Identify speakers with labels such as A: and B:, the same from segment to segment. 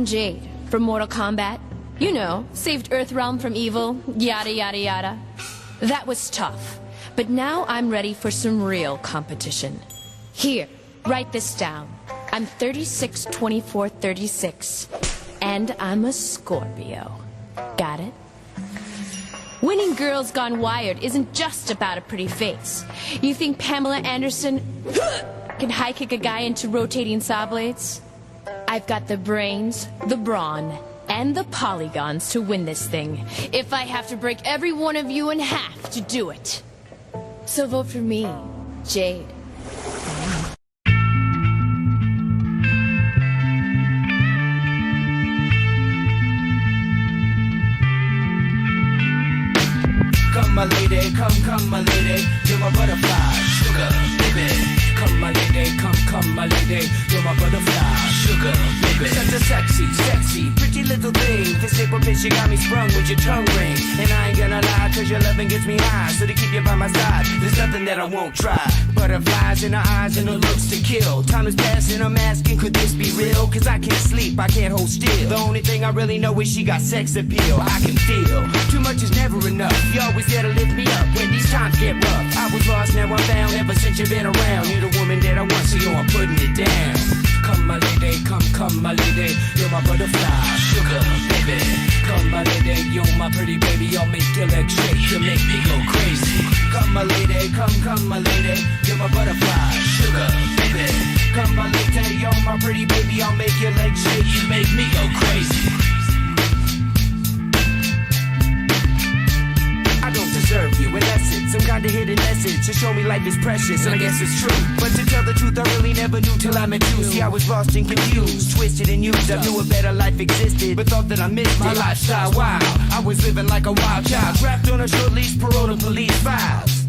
A: Jade, from Mortal Kombat. You know, saved Earthrealm from evil, yada yada yada. That was tough, but now I'm ready for some real competition. Here, write this down. I'm 36, 24, 36, and I'm a Scorpio. Got it? Winning Girls Gone Wired isn't just about a pretty face. You think Pamela Anderson can high kick a guy into rotating saw blades? I've got the brains, the brawn, and the polygons to win this thing, if I have to break every one of you in half to do it. So vote for me, Jade.
B: Come my lady, come my lady, you're my butterfly, sugar, baby. Come my lady, come my lady, you're my butterfly, sugar, baby. Such a sexy, pretty little thing. This April bitch, you got me sprung with your tongue ring. And I ain't gonna lie, cause your loving gets me high. So to keep you by my side, there's nothing that I won't try. Butterflies in her eyes and her looks to kill. Time is passing, I'm asking, could this be real? Cause I can't sleep, I can't hold still. The only thing I really know is she got sex appeal. I can feel, too much is never enough. You always there to lift me up when these times get rough. I was lost, now I'm found, ever since you've been around. You're the woman that I want, so yo, I'm putting it down. Come my lady, come my lady, you're my butterfly, sugar, baby. Come my lady, you're my pretty baby, I'll make your legs shake, you make me go crazy. Come my lady, come my lady, you're my butterfly, sugar, baby. Come my lady, you're my pretty baby, I'll make your legs shake, you make me go crazy. I don't deserve you, unless it's some kind of hidden message to show me life is precious, and I guess it's true. But to tell the truth, I really never knew till I met you. See, I was lost and confused, twisted and used. I knew a better life existed, but thought that I missed my lifestyle. Wow, I was living like a wild child, trapped on a short leash, parole to police files.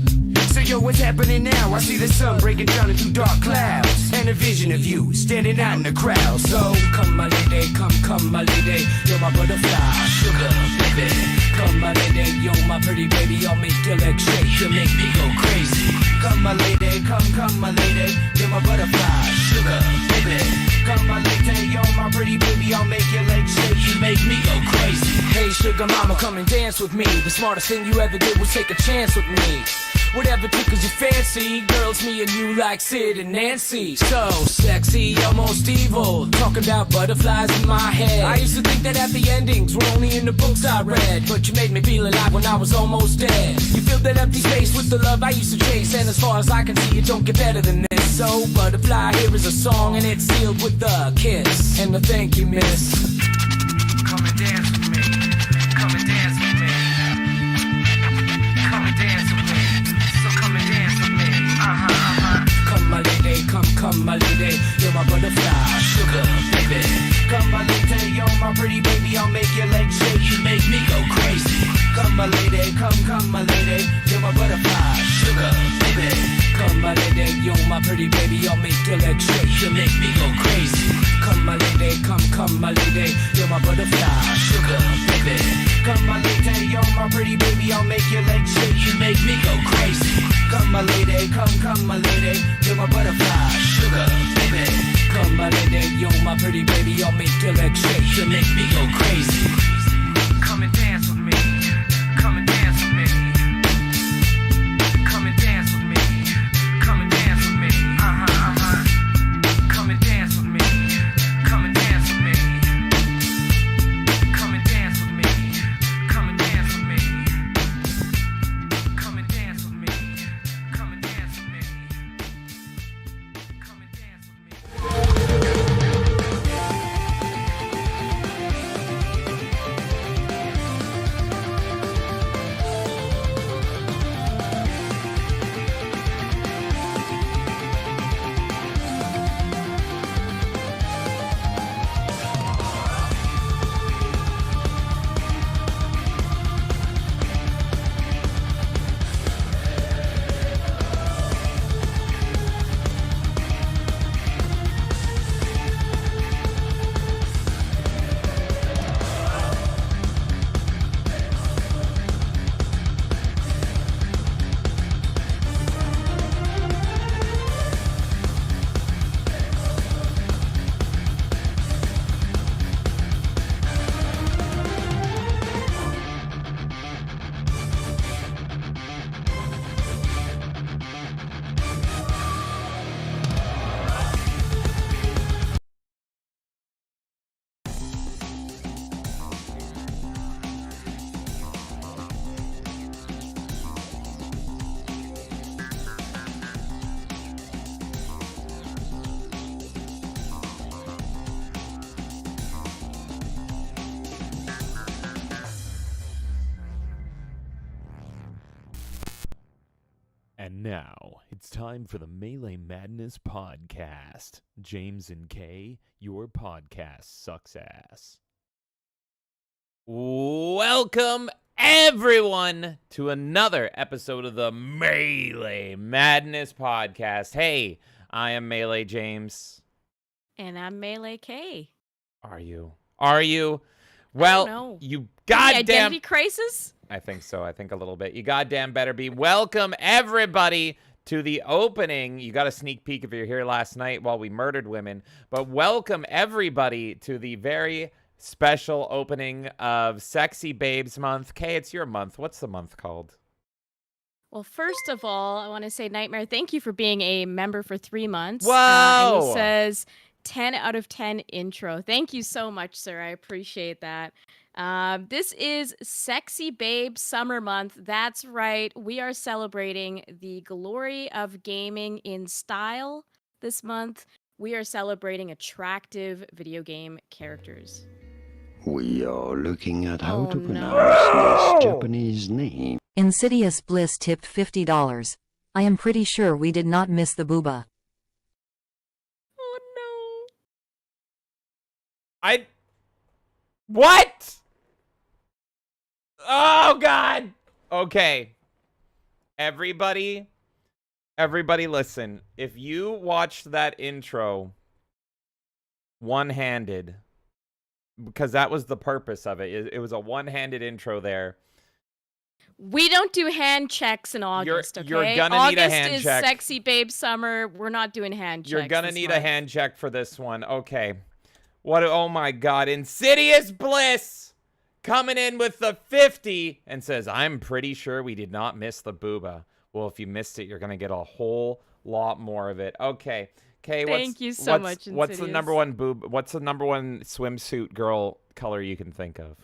B: So yo, what's happening now? I see the sun breaking down into dark clouds, and a vision of you standing out in the crowd. So come my lady, come my lady, you're my butterfly, sugar, baby. Come my lady, you're my pretty baby, I'll make your legs shake, you make me go crazy. Come my lady, come my lady, you're my butterfly, sugar, baby. Come my lady, you're my pretty baby, I'll make your legs shake, you make me go crazy. Hey sugar mama, come and dance with me. The smartest thing you ever did was take a chance with me. Whatever tickles your fancy, girls, me and you like Sid and Nancy. So sexy, almost evil, talking about butterflies in my head. I used to think that happy endings were only in the books I read, but you made me feel alive when I was almost dead. You filled that empty space with the love I used to chase, and as far as I can see, it don't get better than this. So butterfly, here is a song, and it's sealed with a kiss and a thank you, miss. Come and dance with me, come and dance with me, come and dance with me. Come my lady, come my lady, you're my butterfly, sugar, baby. Come my lady, you're my pretty baby, I'll make your legs shake, you make me go crazy. Come my lady, come my lady, you're my butterfly, sugar, baby. Come my lady, you're my pretty baby, I'll make your legs shake, you make me go crazy. Come my lady, come my lady, you're my butterfly, sugar, baby. Come my lady, you're my pretty baby, I'll make your legs shake, you make me go crazy. Come my lady, come my lady, you're my butterfly, sugar, baby. Come my lady, you're my pretty baby, I'll make your legs shake, you make me go crazy. Come and dance with me, come and dance with me. Come and dance with me, come and dance with me. Come and dance with me, come and dance with me. Come and dance with me, come and dance with me. Come and dance with me, come and dance with me. Come and dance with me.
C: And now, it's time for the Melee Madness podcast. James and Kay, your podcast sucks ass. Welcome, everyone, to another episode of the Melee Madness podcast. Hey, I am Melee James.
D: And I'm Melee Kay.
C: Are you? Well, you goddamn...
D: Identity crisis?
C: I think so. I think a little bit. You goddamn better be. Welcome, everybody, to the opening. You got a sneak peek if you're here last night while we murdered women. But welcome, everybody, to the very special opening of Sexy Babes Month. Kay, it's your month. What's the month called?
D: Well, first of all, I want to say, Nightmare, thank you for being a member for 3 months.
C: Whoa!
D: And he says 10 out of 10 intro. Thank you so much, sir. I appreciate that. This is Sexy Babe Summer Month. That's right. We are celebrating the glory of gaming in style this month. We are celebrating attractive video game characters.
E: We are looking at how to pronounce this Japanese name.
F: Insidious Bliss tipped $50. I am pretty sure we did not miss the booba.
D: Oh, no.
C: What? Oh, God. Okay. Everybody listen. If you watched that intro one-handed, because that was the purpose of it. It was a one-handed intro there.
D: We don't do hand checks in August, okay?
C: You're gonna
D: August
C: need a hand
D: is
C: check.
D: Sexy Babe Summer. We're not doing hand checks.
C: You're gonna
D: this
C: need
D: month.
C: a hand check for this one. Okay. What? Oh, my God. Insidious Bliss coming in with the 50 and says, I'm pretty sure we did not miss the booba. Well, if you missed it, you're going to get a whole lot more of it. Okay. Okay.
D: Thank you so much, Insidious.
C: What's the number one swimsuit girl color you can think of?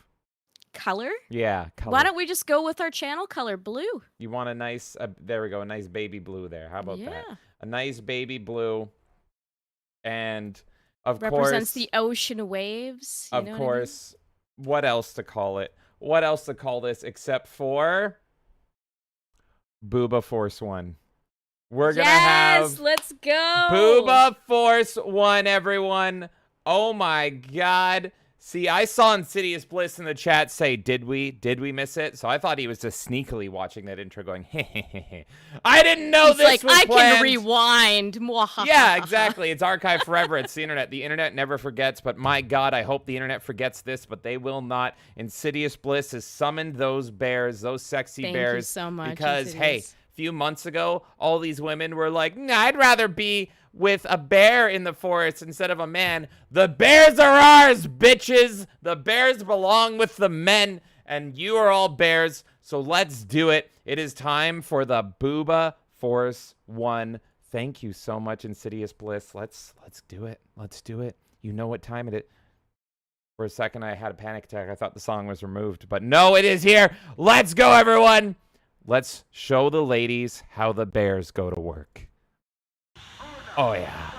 D: Color?
C: Yeah, color.
D: Why don't we just go with our channel color, blue?
C: You want a nice, there we go, a nice baby blue there. How about that?
D: Yeah.
C: A nice baby blue. And of
D: Represents
C: course.
D: the ocean waves.
C: Of course. What else to call it? What else to call this except for Booba Force 1? We're going to have
D: let's go.
C: Booba Force 1, everyone. Oh my God. See, I saw Insidious Bliss in the chat say, did we miss it? So I thought he was just sneakily watching that intro going, hey. I didn't know
D: He's
C: this
D: like,
C: was
D: I
C: planned.
D: can rewind.
C: Yeah, exactly. It's archived forever. It's the internet. The internet never forgets, but my God, I hope the internet forgets this, but they will not. Insidious Bliss has summoned those bears, those sexy bears.
D: Thank you so much,
C: Because,
D: Insidious.
C: hey, a few months ago, all these women were like, nah, I'd rather be with a bear in the forest instead of a man. The bears are ours, bitches. The bears belong with the men, and you are all bears, so let's do it. It is time for the Booba Force 1. Thank you so much, Insidious Bliss. Let's do it. Let's do it. You know what time it is. For a second, I had a panic attack. I thought the song was removed, but no, it is here. Let's go, everyone. Let's show the ladies how the bears go to work. Oh, yeah.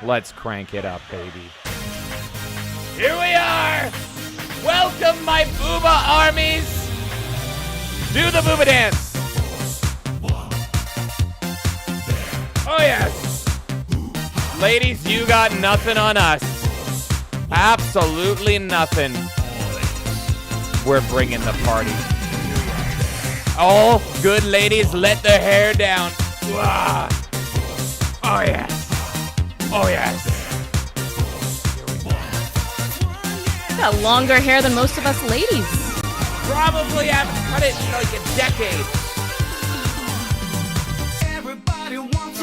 C: Let's crank it up, baby. Here we are. Welcome, my Booba armies. Do the Booba dance. Oh, yes. Ladies, you got nothing on us. Absolutely nothing. We're bringing the party. All good ladies, let their hair down. Wah. Oh, yes. Oh, yes.
D: Got longer hair than most of us ladies.
C: Probably haven't cut it in like a decade.
B: Everybody wants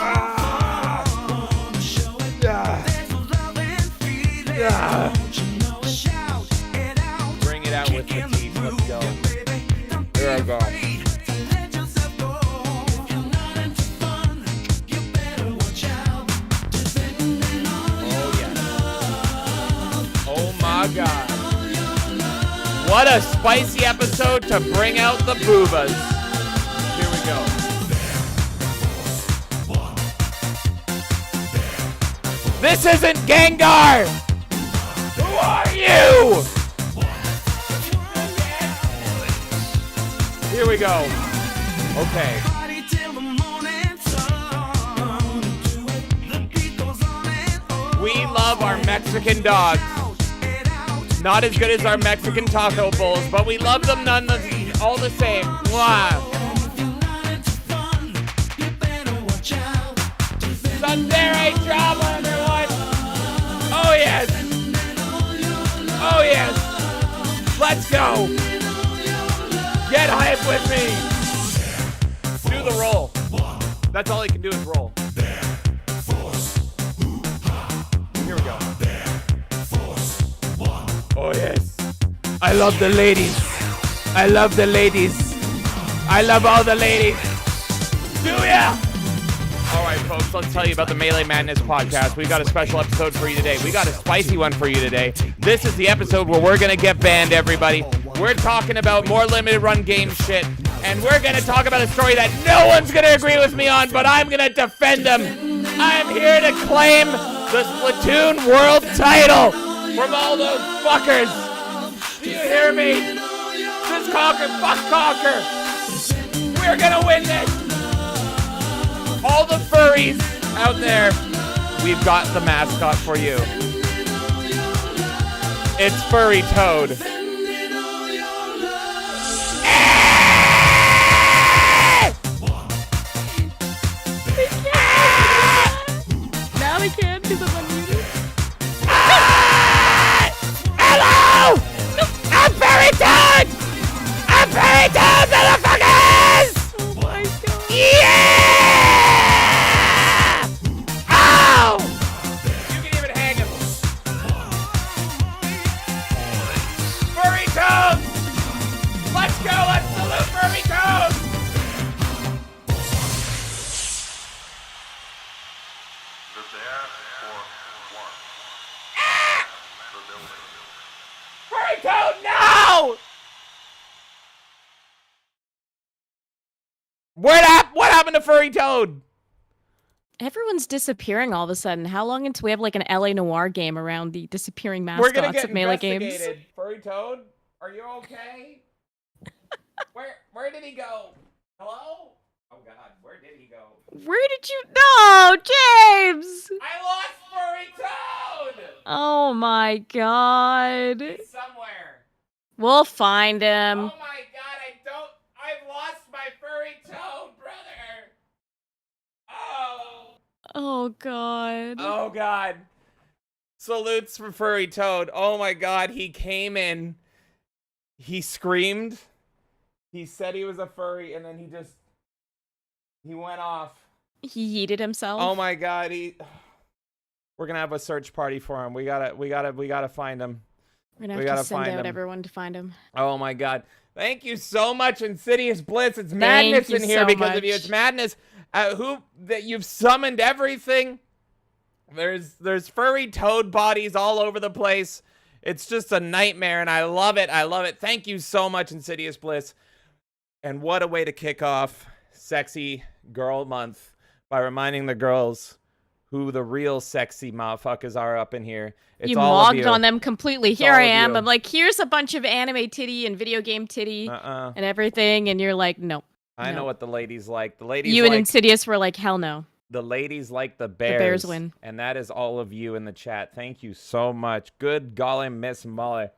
C: Bring it out with the teeth. Let's go. Here I go. Oh my God. What a spicy episode to bring out the boobas. Here we go. This isn't Gengar! Who are you? Here we go. Okay. We love our Mexican dogs. Not as good as our Mexican taco bowls, but we love them all the same. Mwah. Sunday drama, everyone. Oh yes. Oh yes. Let's go. Get hype with me. Do the roll. That's all he can do is roll. Here we go. Oh yes. I love the ladies. I love the ladies. I love all the ladies. Do ya? All right, folks, let's tell you about the Melee Madness podcast. We got a special episode for you today. We got a spicy one for you today. This is the episode where we're going to get banned, everybody. We're talking about more limited run game shit, and we're going to talk about a story that no one's going to agree with me on, but I'm going to defend them. I'm here to claim the Splatoon world title from all those fuckers. Do you hear me? Just conquer, fuck conquer. We're going to win this. All the furries out there, we've got the mascot for you. It's Furry Toad.
D: Now they can because I'm unmuted.
C: Hello! I'm Furry Toad! I'm Furry Toad, motherfuckers!
D: Oh my god.
C: Yeah! Ow! You can even hang him. Furry Toad! Let's go! Let's salute Furry Toad! Furry Toad, no! What happened to Furry Toad?
D: Everyone's disappearing all of a sudden. How long until we have like an LA Noir game around the disappearing
C: We're gonna
D: mascots
C: get
D: of Melee games?
C: investigated. Furry Toad, are you okay? Where did he go? Hello? Oh God, where did he go?
D: Where did you? No, James!
C: I lost Furry Toad!
D: Oh my god.
C: He's somewhere.
D: We'll find him.
C: Oh my God, I've lost my Furry Toad, brother. Oh.
D: Oh god.
C: Oh God. Salutes for Furry Toad. Oh my God, he came in. He screamed. He said he was a furry, and then he went off.
D: He yeeted himself.
C: Oh my God, we're gonna have a search party for him. We gotta find him.
D: We're gonna
C: we
D: have
C: gotta
D: to send
C: find
D: out
C: him.
D: everyone to find him.
C: Oh my God. Thank you so much, Insidious Blitz. It's madness in here because of you. It's madness. That you've summoned everything. There's furry toad bodies all over the place. It's just a nightmare, and I love it. I love it. Thank you so much, Insidious Bliss. And what a way to kick off Sexy Girl Month by reminding the girls who the real sexy motherfuckers are up in here. It's
D: you
C: all of
D: mogged
C: you.
D: on them completely.
C: It's
D: Here
C: all
D: I
C: of
D: am.
C: you.
D: I'm like, here's a bunch of anime titty and video game titty and everything, and you're like, no.
C: I know what the ladies like. The ladies
D: You
C: like,
D: and Insidious were like, hell no.
C: the ladies like the Bears.
D: The Bears win.
C: And that is all of you in the chat. Thank you so much. Good golly, Miss Molly.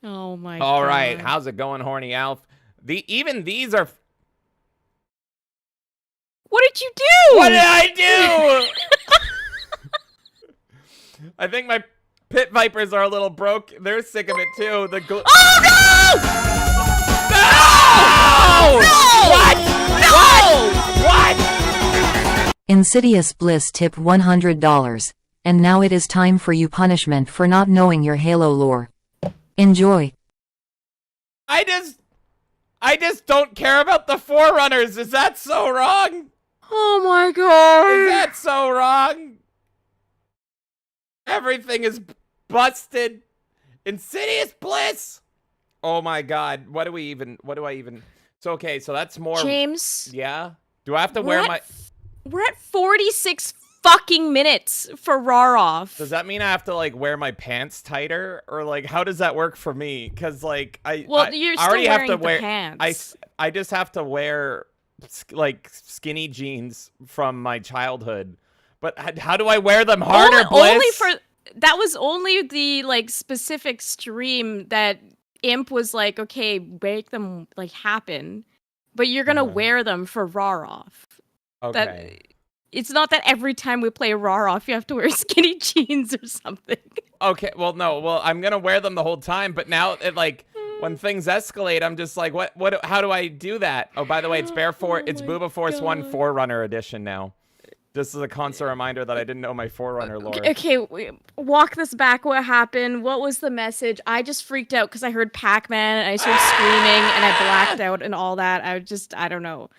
D: Oh my god.
C: All right, how's it going, Horny Alf? Even these are...
D: What did you do?
C: What did I do? I think my pit vipers are a little broke. They're sick of it too.
D: Oh no!
C: No! What? What?
F: Insidious Bliss tip $100. And now it is time for you punishment for not knowing your Halo lore. Enjoy.
C: I just don't care about the Forerunners. Is that so wrong?
D: Oh my god.
C: Is that so wrong? Everything is busted. Insidious Bliss. Oh my god. What do I even? So okay, so that's more.
D: James.
C: Yeah. Do I have to wear my?
D: We're at 46 fucking minutes for Rawr Off.
C: Does that mean I have to like wear my pants tighter, or like how does that work for me? Because like
D: you're still
C: already
D: wearing
C: have to
D: the
C: wear
D: pants.
C: I just have to wear like skinny jeans from my childhood, But how do I wear them harder, Bliss?
D: Only for that was only the like specific stream that Imp was like, okay, make them like happen, but you're gonna wear them for Rawr Off.
C: Okay.
D: It's not that every time we play Rawr Off, you have to wear skinny jeans or something.
C: Okay, well, no, well, I'm gonna wear them the whole time, but now it like when things escalate, I'm just like, how do I do that? Oh, by the way, it's it's Booba Force 1 Forerunner edition now. This is a constant reminder that I didn't know my Forerunner lore.
D: Okay, walk this back. What happened? What was the message? I just freaked out because I heard Pac-Man and I started screaming and I blacked out and all that. I don't know.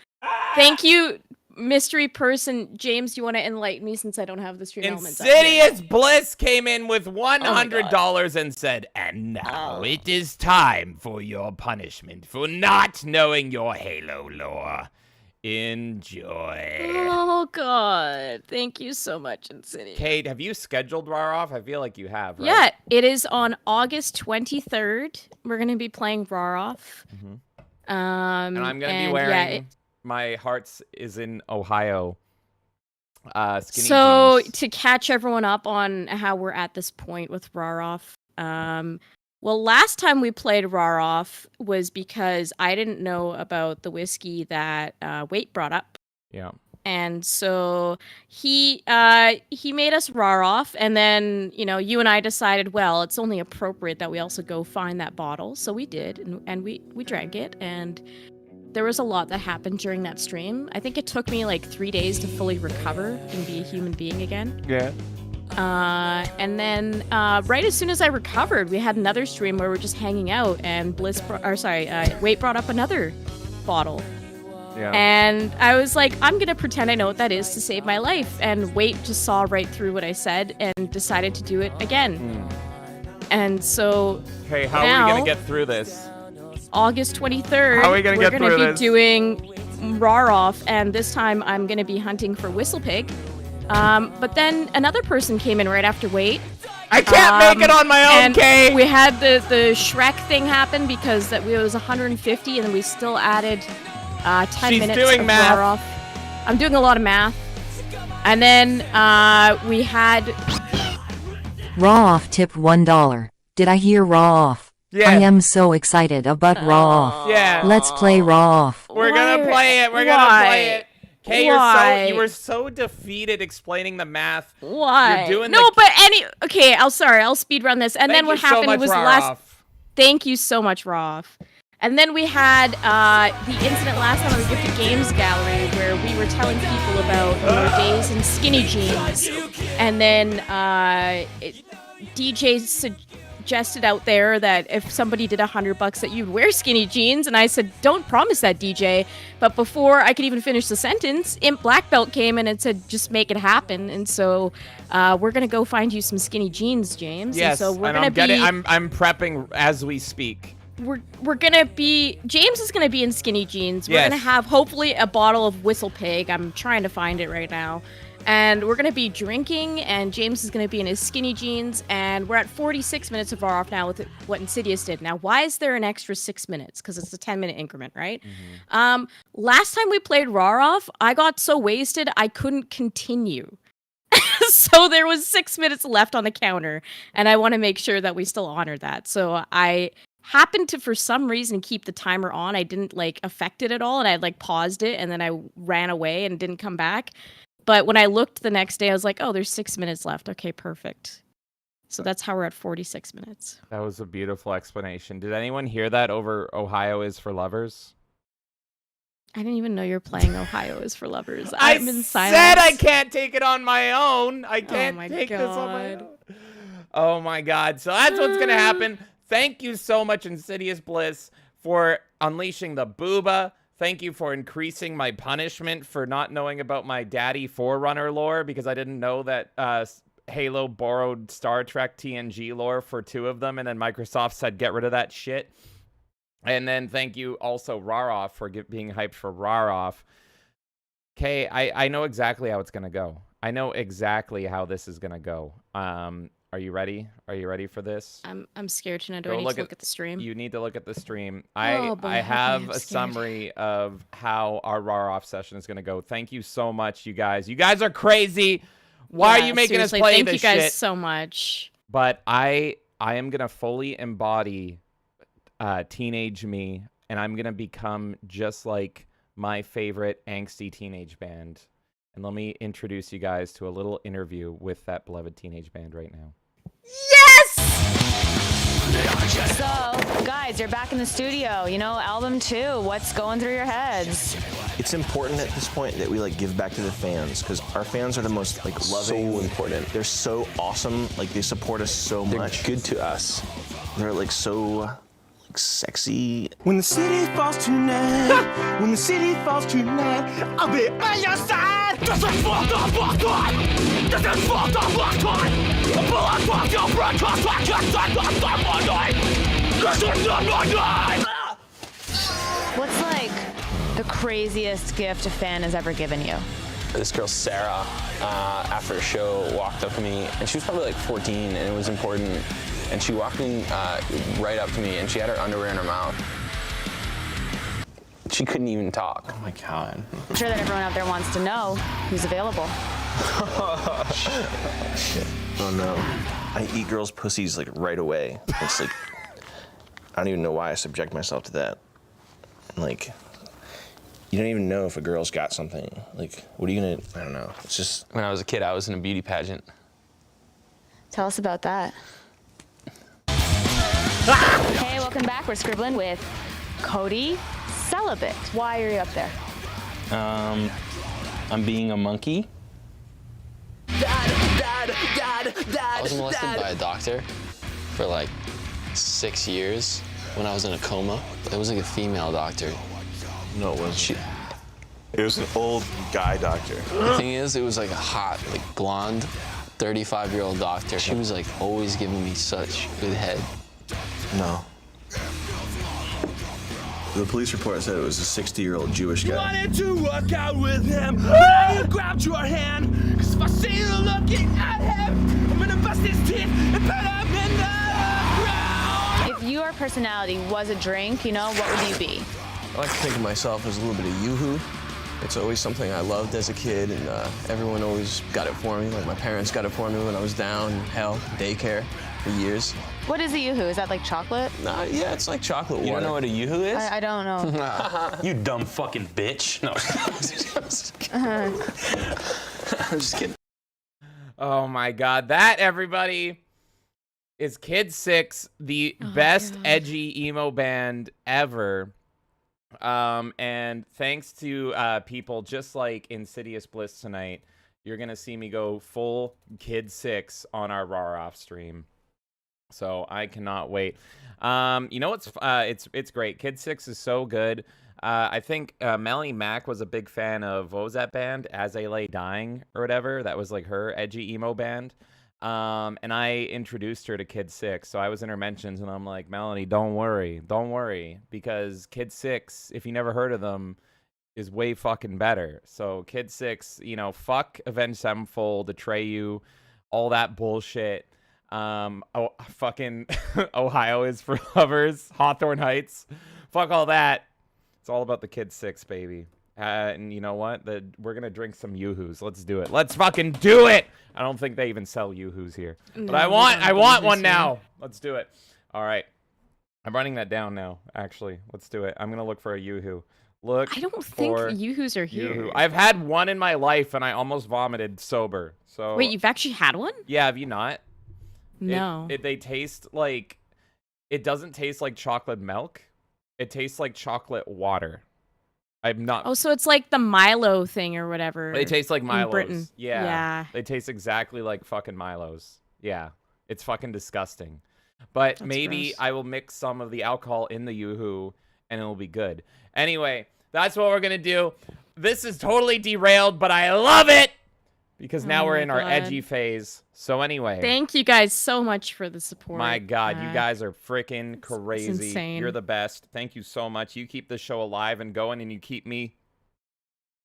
D: Thank you, mystery person. James, do you want to enlighten me since I don't have the stream elements up here?
C: Insidious Bliss came in with $100 and said, and now it is time for your punishment for not knowing your Halo lore. Enjoy.
D: Oh, God. Thank you so much, Insidious.
C: Kate, have you scheduled Rawr Off? I feel like you have, right?
D: Yeah, it is on August 23rd. We're going to be playing Rawr Off.
C: And I'm going to be wearing my Hearts is in Ohio skinny jeans.
D: To catch everyone up on how we're at this point with Rawr Off, well, last time we played Rawr Off was because I didn't know about the whiskey that Wait brought up.
C: Yeah.
D: And so he made us Rawr Off, and then, you and I decided, well, it's only appropriate that we also go find that bottle. So we did, and we drank it, and there was a lot that happened during that stream. I think it took me like 3 days to fully recover and be a human being again.
C: Yeah.
D: And then right as soon as I recovered, we had another stream where we're just hanging out, and Wait brought up another bottle.
C: Yeah.
D: And I was like, I'm gonna pretend I know what that is to save my life. And Wait just saw right through what I said and decided to do it again. And so
C: hey, how are we gonna get through this?
D: August 23rd,
C: how are we gonna get through this?
D: We're gonna be doing Rawr Off, and this time I'm gonna be hunting for Whistlepig. But then another person came in right after Wait.
C: I can't make it on my own,
D: and
C: Kate!
D: We had the Shrek thing happen because it was 150, and then we still added 10 minutes
C: doing
D: of
C: math.
D: Rawr Off. I'm doing a lot of math. And then we had...
F: Rawr Off tip $1. Did I hear Rawr Off?
C: Yeah.
F: I am so excited about Rawr Off.
C: Yeah.
F: Let's play Rawr Off.
C: We're gonna play it. We're gonna play it. Kay, you were so defeated explaining the math.
D: Why?
C: You're doing
D: okay, I'll speed run this. And then what happened was Thank you so much, Rawr Off. And then we had the incident last time on the Gifted Games Gallery where we were telling people about our days in skinny jeans. And then DJ suggested out there that if somebody did $100 that you'd wear skinny jeans, and I said, don't promise that, DJ. But before I could even finish the sentence, Imp Black Belt came in and said, just make it happen. And so we're gonna go find you some skinny jeans, James.
C: Yes,
D: and so we're
C: I'm prepping as we speak.
D: We're gonna be James is gonna be in skinny jeans. We're gonna have hopefully a bottle of Whistlepig. I'm trying to find it right now. And we're going to be drinking, and James is going to be in his skinny jeans, and we're at 46 minutes of Rawr Off now with what Insidious did. Now, why is there an extra 6 minutes? Because it's a 10-minute increment, right? Mm-hmm. Last time we played Rawr Off, I got so wasted I couldn't continue. So there was 6 minutes left on the counter, and I want to make sure that we still honor that. So I happened to, for some reason, keep the timer on. I didn't, affect it at all, and I, paused it, and then I ran away and didn't come back. But when I looked the next day, I was like, oh, there's 6 minutes left. Okay, perfect. So that's how we're at 46 minutes.
C: That was a beautiful explanation. Did anyone hear that over Ohio is for lovers?
D: I didn't even know you're playing Ohio is for lovers.
C: I'm in silence. I said I can't take it on my own. I can't take this on my own. Oh, my God. So that's what's going to happen. Thank you so much, Insidious Bliss, for unleashing the booba. Thank you for increasing my punishment for not knowing about my daddy Forerunner lore, because I didn't know that Halo borrowed Star Trek TNG lore for 2 of them, and then Microsoft said get rid of that shit. And then thank you also Rawr Off for being hyped for Rawr Off. Okay, I know exactly how it's going to go. I know exactly how this is going to go. Are you ready? Are you ready for this?
D: I'm scared to know. Do I need to look at the stream?
C: You need to look at the stream. I have a summary of how our Rawr Off session is going to go. Thank you so much, you guys. You guys are crazy. Why are you making us play
D: Thank
C: this
D: you guys
C: shit?
D: so much.
C: But I am gonna fully embody teenage me, and I'm gonna become just like my favorite angsty teenage band. And let me introduce you guys to a little interview with that beloved teenage band right now.
G: So, guys, you're back in the studio. You know, album 2. What's going through your heads?
H: It's important at this point that we like give back to the fans because our fans are the most like loving. So important. They're so awesome. Like they support us so much. They're good to us. They're like so like sexy.
B: When the city falls tonight, when the city falls tonight, I'll be by your side. This is fucked up block on. This is fucked up block on. A bullet fuck your broadcast like just like one night. This is not my night.
G: What's like the craziest gift a fan has ever given you?
I: This girl, Sarah, after a show, walked up to me, and she was probably like 14, and it was important. And she walked in right up to me, and she had her underwear in her mouth. She couldn't even talk.
H: Oh my God.
G: I'm sure that everyone out there wants to know who's available.
H: Shit. Oh no. I eat girls' pussies like right away. It's like, I don't even know why I subject myself to that. Like, you don't even know if a girl's got something. Like, what are you gonna, I don't know. It's just.
I: When I was a kid, I was in a beauty pageant.
G: Tell us about that. Hey, welcome back. We're scribbling with Cody Celibate. Why are you up there?
I: I'm being a monkey. I was molested by a doctor for like 6 years when I was in a coma. It was like a female doctor.
H: No, it wasn't. It was an old guy doctor.
I: The thing is, it was like a hot, like blonde, 35-year-old doctor. She was like always giving me such good head.
H: No. The police report said it was a 60-year-old Jewish guy.
B: Wanted to work out with him, but I grabbed your hand. Cause if I see you looking at him, I'm gonna bust his teeth and put him in the ground.
G: If your personality was a drink, you know, what would you be?
H: I like to think of myself as a little bit of yoo-hoo. It's always something I loved as a kid, and everyone always got it for me. Like my parents got it for me when I was down in hell, daycare for years.
G: What is a yoo-hoo? Is that like chocolate?
H: Yeah, it's like chocolate water.
I: You don't know what a yoo-hoo is?
G: I don't know.
I: You dumb fucking bitch. No.
H: I'm just kidding.
C: Oh my God, that everybody is Kid 6, the best edgy emo band ever. And thanks to people just like Insidious Bliss tonight, you're gonna see me go full Kid 6 on our Rawr Off stream. So I cannot wait. You know what's it's great. Kid 6 is so good. I think Melanie Mac was a big fan of, what was that band? As They Lay Dying or whatever. That was like her edgy emo band. And I introduced her to Kid 6. So I was in her mentions and I'm like, Melanie, don't worry, because Kid 6, if you never heard of them, is way fucking better. So Kid 6, you know, fuck Avenged Sevenfold, Atreyu, all that bullshit. Fucking Ohio is for lovers, Hawthorne Heights, fuck all that. It's all about the Kid 6, baby. And you know what? We're gonna drink some Yoo-Hoos. Let's do it. Let's fucking do it. I don't think they even sell Yoo-Hoos here, but
D: No,
C: I want one now. Let's do it. All right, I'm writing that down now. Actually, let's do it. I'm gonna look for a Yoo-Hoo. Look.
D: I don't think
C: for
D: Yoo-Hoos are here.
C: Yoo-Hoo. I've had one in my life, and I almost vomited sober. So
D: Wait, you've actually had one?
C: yeah, have you not?
D: No.
C: They taste like, it doesn't taste like chocolate milk. It tastes like chocolate water. I'm not.
D: Oh, so it's like the Milo thing or whatever.
C: They taste like Milos.
D: In Britain.
C: Yeah.
D: Yeah.
C: They taste exactly like fucking Milos. Yeah. It's fucking disgusting. But
D: That's
C: maybe
D: gross.
C: I will mix some of the alcohol in the Yoo-Hoo and it'll be good. Anyway, that's what we're going to do. This is totally derailed, but I love it because now
D: Oh
C: we're
D: my
C: in our
D: God.
C: edgy phase. So anyway.
D: Thank you guys so much for the support.
C: My God, you guys are freaking
D: it's
C: crazy.
D: insane.
C: You're the best. Thank you so much. You keep the show alive and going, and you keep me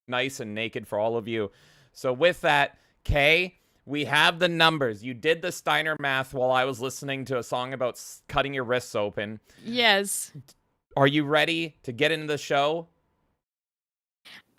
C: nice and naked for all of you. So with that, Kay, we have the numbers. You did the Steiner math while I was listening to a song about cutting your wrists open.
D: Yes.
C: Are you ready to get into the show?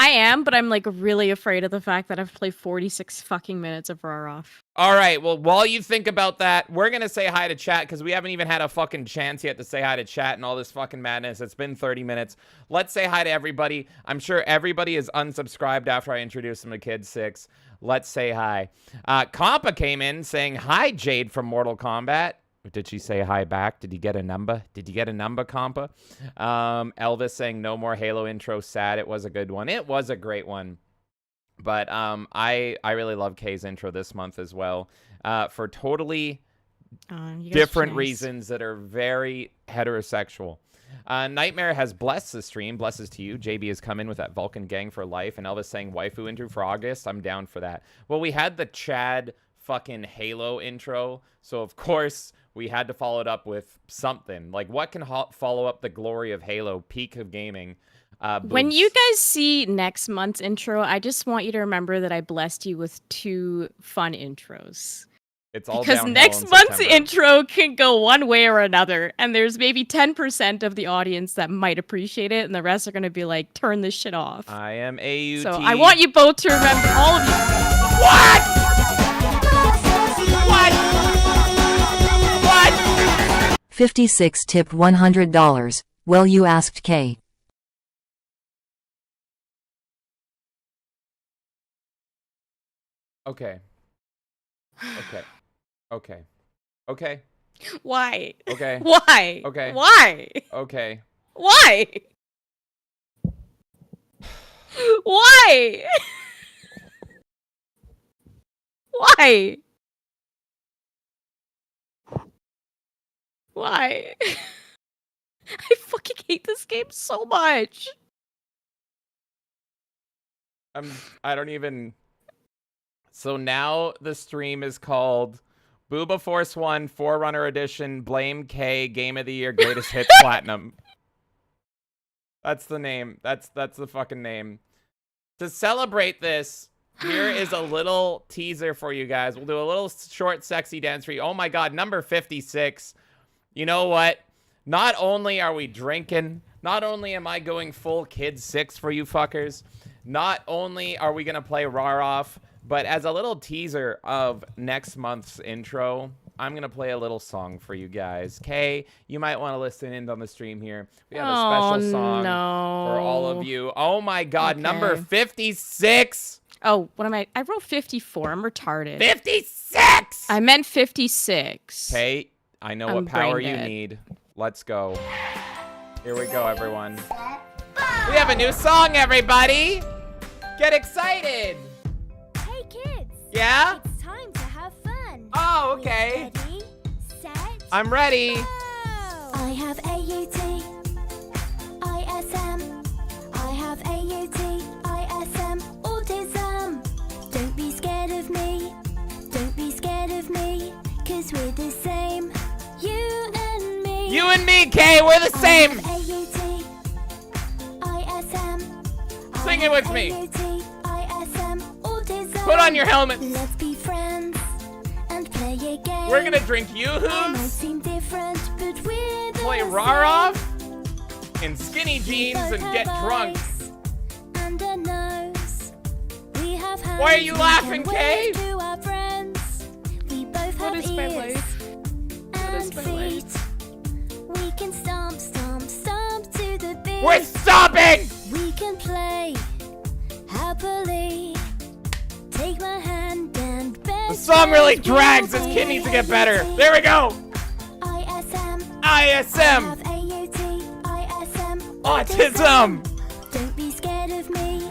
D: I am, but I'm like really afraid of the fact that I've played 46 fucking minutes of Rawr Off.
C: All right, well, while you think about that, we're going to say hi to chat because we haven't even had a fucking chance yet to say hi to chat and all this fucking madness. It's been 30 minutes. Let's say hi to everybody. I'm sure everybody is unsubscribed after I introduce them to Kid 6. Let's say hi. Compa came in saying, hi, Jade from Mortal Kombat. Did she say hi back? Did you get a number? Did you get a number, Compa? Elvis saying, no more Halo intro, sad. It was a good one. It was a great one. But I really love Kay's intro this month as well for totally different reasons that are very heterosexual. Nightmare has blessed the stream. Blesses to you. JB has come in with that Vulcan gang for life. And Elvis saying waifu intro for August. I'm down for that. Well, we had the Chad fucking Halo intro. So, of course, we had to follow it up with something. Like, what can follow up the glory of Halo, peak of gaming?
D: When you guys see next month's intro, I just want you to remember that I blessed you with 2 fun intros.
C: It's all
D: because next month's intro can go one way or another, and there's maybe 10% of the audience that might appreciate it, and the rest are going to be like, turn this shit off.
C: I am AUT.
D: So I want you both to remember, all of you.
C: What? What?
F: 56 tip $100. Well, you asked Kay.
C: Okay.
D: Why?
C: Okay.
D: Why?
C: Okay.
D: Why?
C: Okay.
D: Why? Why? Why? Why? I fucking hate this game so much.
C: I don't even. So now the stream is called Booba Force 1 Forerunner Edition Blame K Game of the Year Greatest Hits Platinum. That's the name. That's the fucking name. To celebrate this, here is a little teaser for you guys. We'll do a little short sexy dance for you. Oh my god, number 56. You know what? Not only are we drinking, not only am I going full Kid 6 for you fuckers, not only are we gonna play Rawr Off, but as a little teaser of next month's intro, I'm going to play a little song for you guys. Kay, you might want to listen in on the stream here. We have a special song for all of you. Oh my god, number 56!
D: Oh, what am I? I wrote 54. I'm retarded.
C: 56!
D: I meant 56.
C: Kay, I know what power you need. Let's go. Here we go, everyone. We have a new song, everybody! Get excited!
J: Hey kids!
C: Yeah?
J: It's time to have fun.
C: Oh, okay.
J: Ready, set,
C: I'm ready.
J: go! I have AUT, ISM. I have AUT, ISM, autism. Don't be scared of me. Don't be scared of me. 'Cause we're the same. You and me.
C: You and me, Kay, we're the same.
J: AUT, ISM.
C: Sing it with me.
J: ISM, autism.
C: Put on your helmet.
J: Let's be friends and play a game.
C: We're gonna drink
J: I might
C: Yoo-Hoos,
J: seem different, but we're the
C: play
J: same.
C: Rawr Off, in skinny jeans and get drunk.
J: And a nose. We have hands.
C: Why are you
J: we
C: laughing,
J: can
C: Kay?
J: wave to our friends. We both have
D: is my
J: ears
D: life?
J: and feet. We can stomp, stomp, stomp to the beat.
C: We're stopping!
J: We can play happily. Take my hand and bend.
C: The song really drags. This kid needs to get better. There we go.
J: ISM.
C: ISM.
J: Have AUT, ISM.
C: Autism.
J: Don't be scared of me.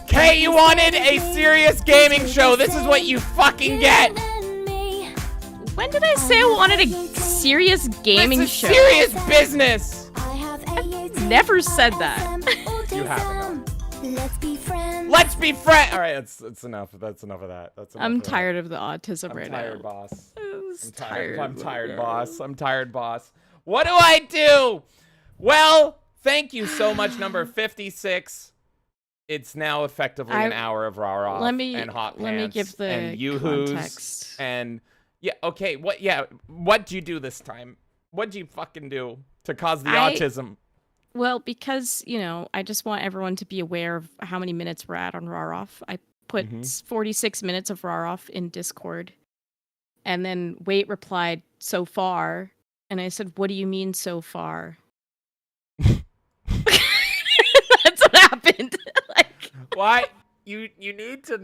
C: Kay, you wanted a serious gaming show. This is what you fucking get.
D: When did I say I wanted a serious gaming
C: This is
D: show?
C: serious business.
D: Never said that.
C: You haven't.
J: Let's be friends.
C: Let's be friends. All right, that's enough. That's enough of that. That's enough
D: I'm
C: of that.
D: tired of the autism
C: I'm
D: right
C: tired,
D: now.
C: boss.
D: I'm
C: I'm tired, boss. I'm tired, boss. What do I do? Well, thank you so much, number 56. It's now effectively an hour of Rawr Off and hot pants
D: let me give the
C: and Yoo-Hoos
D: context.
C: and yeah, okay. What'd you do this time? What'd you fucking do to cause the autism?
D: Well, because, I just want everyone to be aware of how many minutes we're at on Rawr Off. I put 46 minutes of Rawr Off in Discord. And then Wait replied, so far. And I said, what do you mean so far? That's what happened.
C: Why? You need to.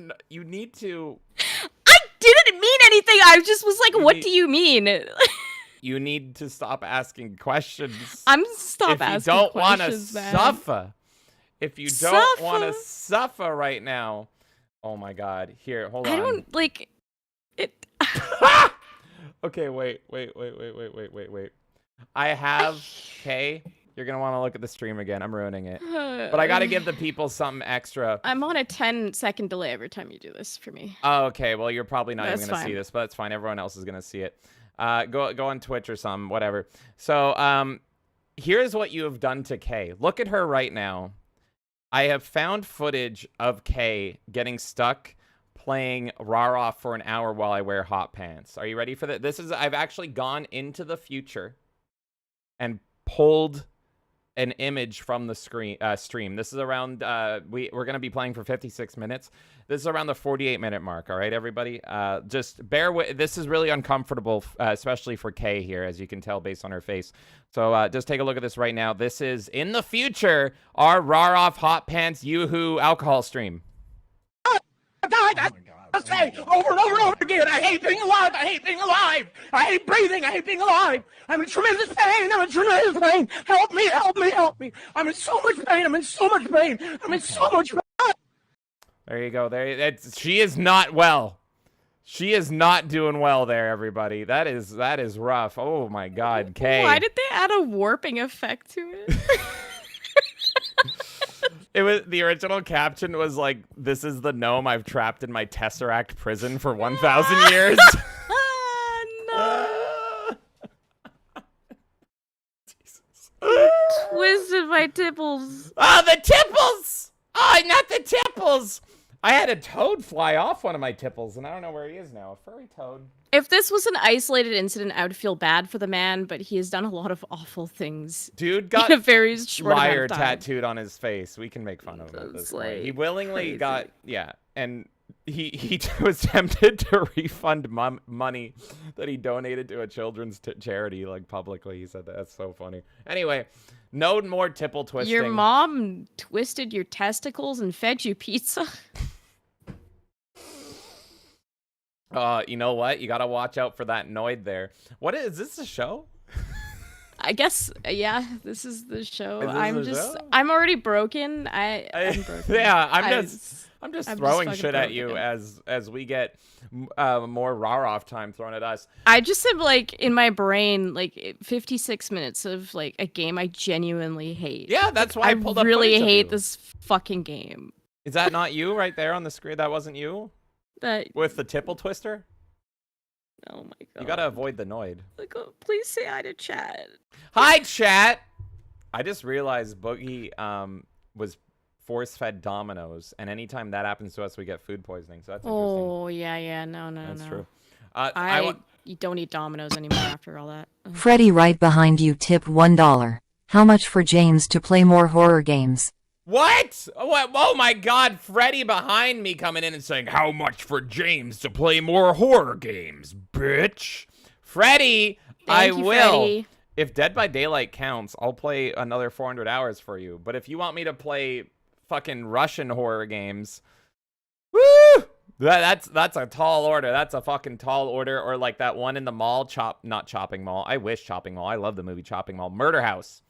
D: I didn't mean anything. I just was like, what do you mean?
C: You need to stop asking questions.
D: Stop asking questions.
C: If you don't want to suffer. If you don't want to suffer right now. Oh my God. Here, hold on.
D: I don't like it.
C: Okay, wait. I have Kay. You're gonna want to look at the stream again. I'm ruining it. But I gotta give the people something extra.
D: I'm on a 10-second delay every time you do this for me.
C: Oh, okay. Well, you're probably not even gonna
D: fine.
C: see this, but it's fine. Everyone else is gonna see it. Go on Twitch or something, whatever. So, here's what you have done to Kay. Look at her right now. I have found footage of Kay getting stuck playing Rawr Off for an hour while I wear hot pants. Are you ready for that? I've actually gone into the future and pulled an image from the stream. This is around, we're going to be playing for 56 minutes. This is around the 48-minute mark, all right, everybody? Just bear with, this is really uncomfortable, especially for Kay here, as you can tell based on her face. So just take a look at this right now. This is, in the future, our Rawr Off Hot Pants Yoo-Hoo alcohol stream.
K: I say over and over and over again, I hate being alive, I hate being alive, I hate breathing, I hate being alive. I'm in tremendous pain, I'm in tremendous pain. Help me, help me, help me. I'm in so much pain, I'm in so much pain, I'm in so much pain.
C: There you go. She is not well. She is not doing well there, everybody. That is rough. Oh my God, Kay.
D: Why did they add a warping effect to it?
C: It was, the original caption was like, "This is the gnome I've trapped in my Tesseract prison for 1,000 years."
D: No. Jesus. Twisted my tipples.
C: Oh, the tipples! Oh, not the tipples! I had a toad fly off one of my tipples, and I don't know where he is now. A furry toad.
D: If this was an isolated incident, I would feel bad for the man, but he has done a lot of awful things.
C: Dude got
D: in a very short amount
C: liar
D: of time.
C: tattooed on his face. We can make fun of him at this point. He willingly got, yeah, and he was tempted to refund money that he donated to a children's charity, like publicly. He said that. That's so funny. Anyway, no more tipple twisting.
D: Your mom twisted your testicles and fed you pizza?
C: You know what? You gotta watch out for that Noid there. What is this, a show?
D: I guess, yeah, this is the show.
C: Show?
D: I'm already broken. I'm broken.
C: Yeah, I'm just throwing shit at you
D: broken.
C: as we get more Rawr Off time thrown at us.
D: I just have, like, in my brain, like, 56 minutes of, like, a game I genuinely hate.
C: Yeah, that's why I pulled up
D: really
C: footage of
D: hate
C: you.
D: this fucking game.
C: Is that not you right there on the screen? That wasn't you? With the tipple twister?
D: Oh my God.
C: You gotta avoid the Noid.
D: Like, please say hi to chat.
C: Hi, chat! I just realized Boogie was force-fed Dominoes, and anytime that happens to us, we get food poisoning, so that's interesting.
D: Oh, yeah, no.
C: That's true.
D: You don't eat Dominoes anymore after all that. Ugh.
F: Freddy right behind you tipped $1. How much for James to play more horror games?
C: What? Oh my God, Freddy behind me coming in and saying, "How much for James to play more horror games, bitch?" Freddy, I will.
D: Freddy.
C: If Dead by Daylight counts, I'll play another 400 hours for you. But if you want me to play fucking Russian horror games, woo! That's a tall order. That's a fucking tall order. Or like that one in the mall, not Chopping Mall. I wish Chopping Mall. I love the movie Chopping Mall. Murder House.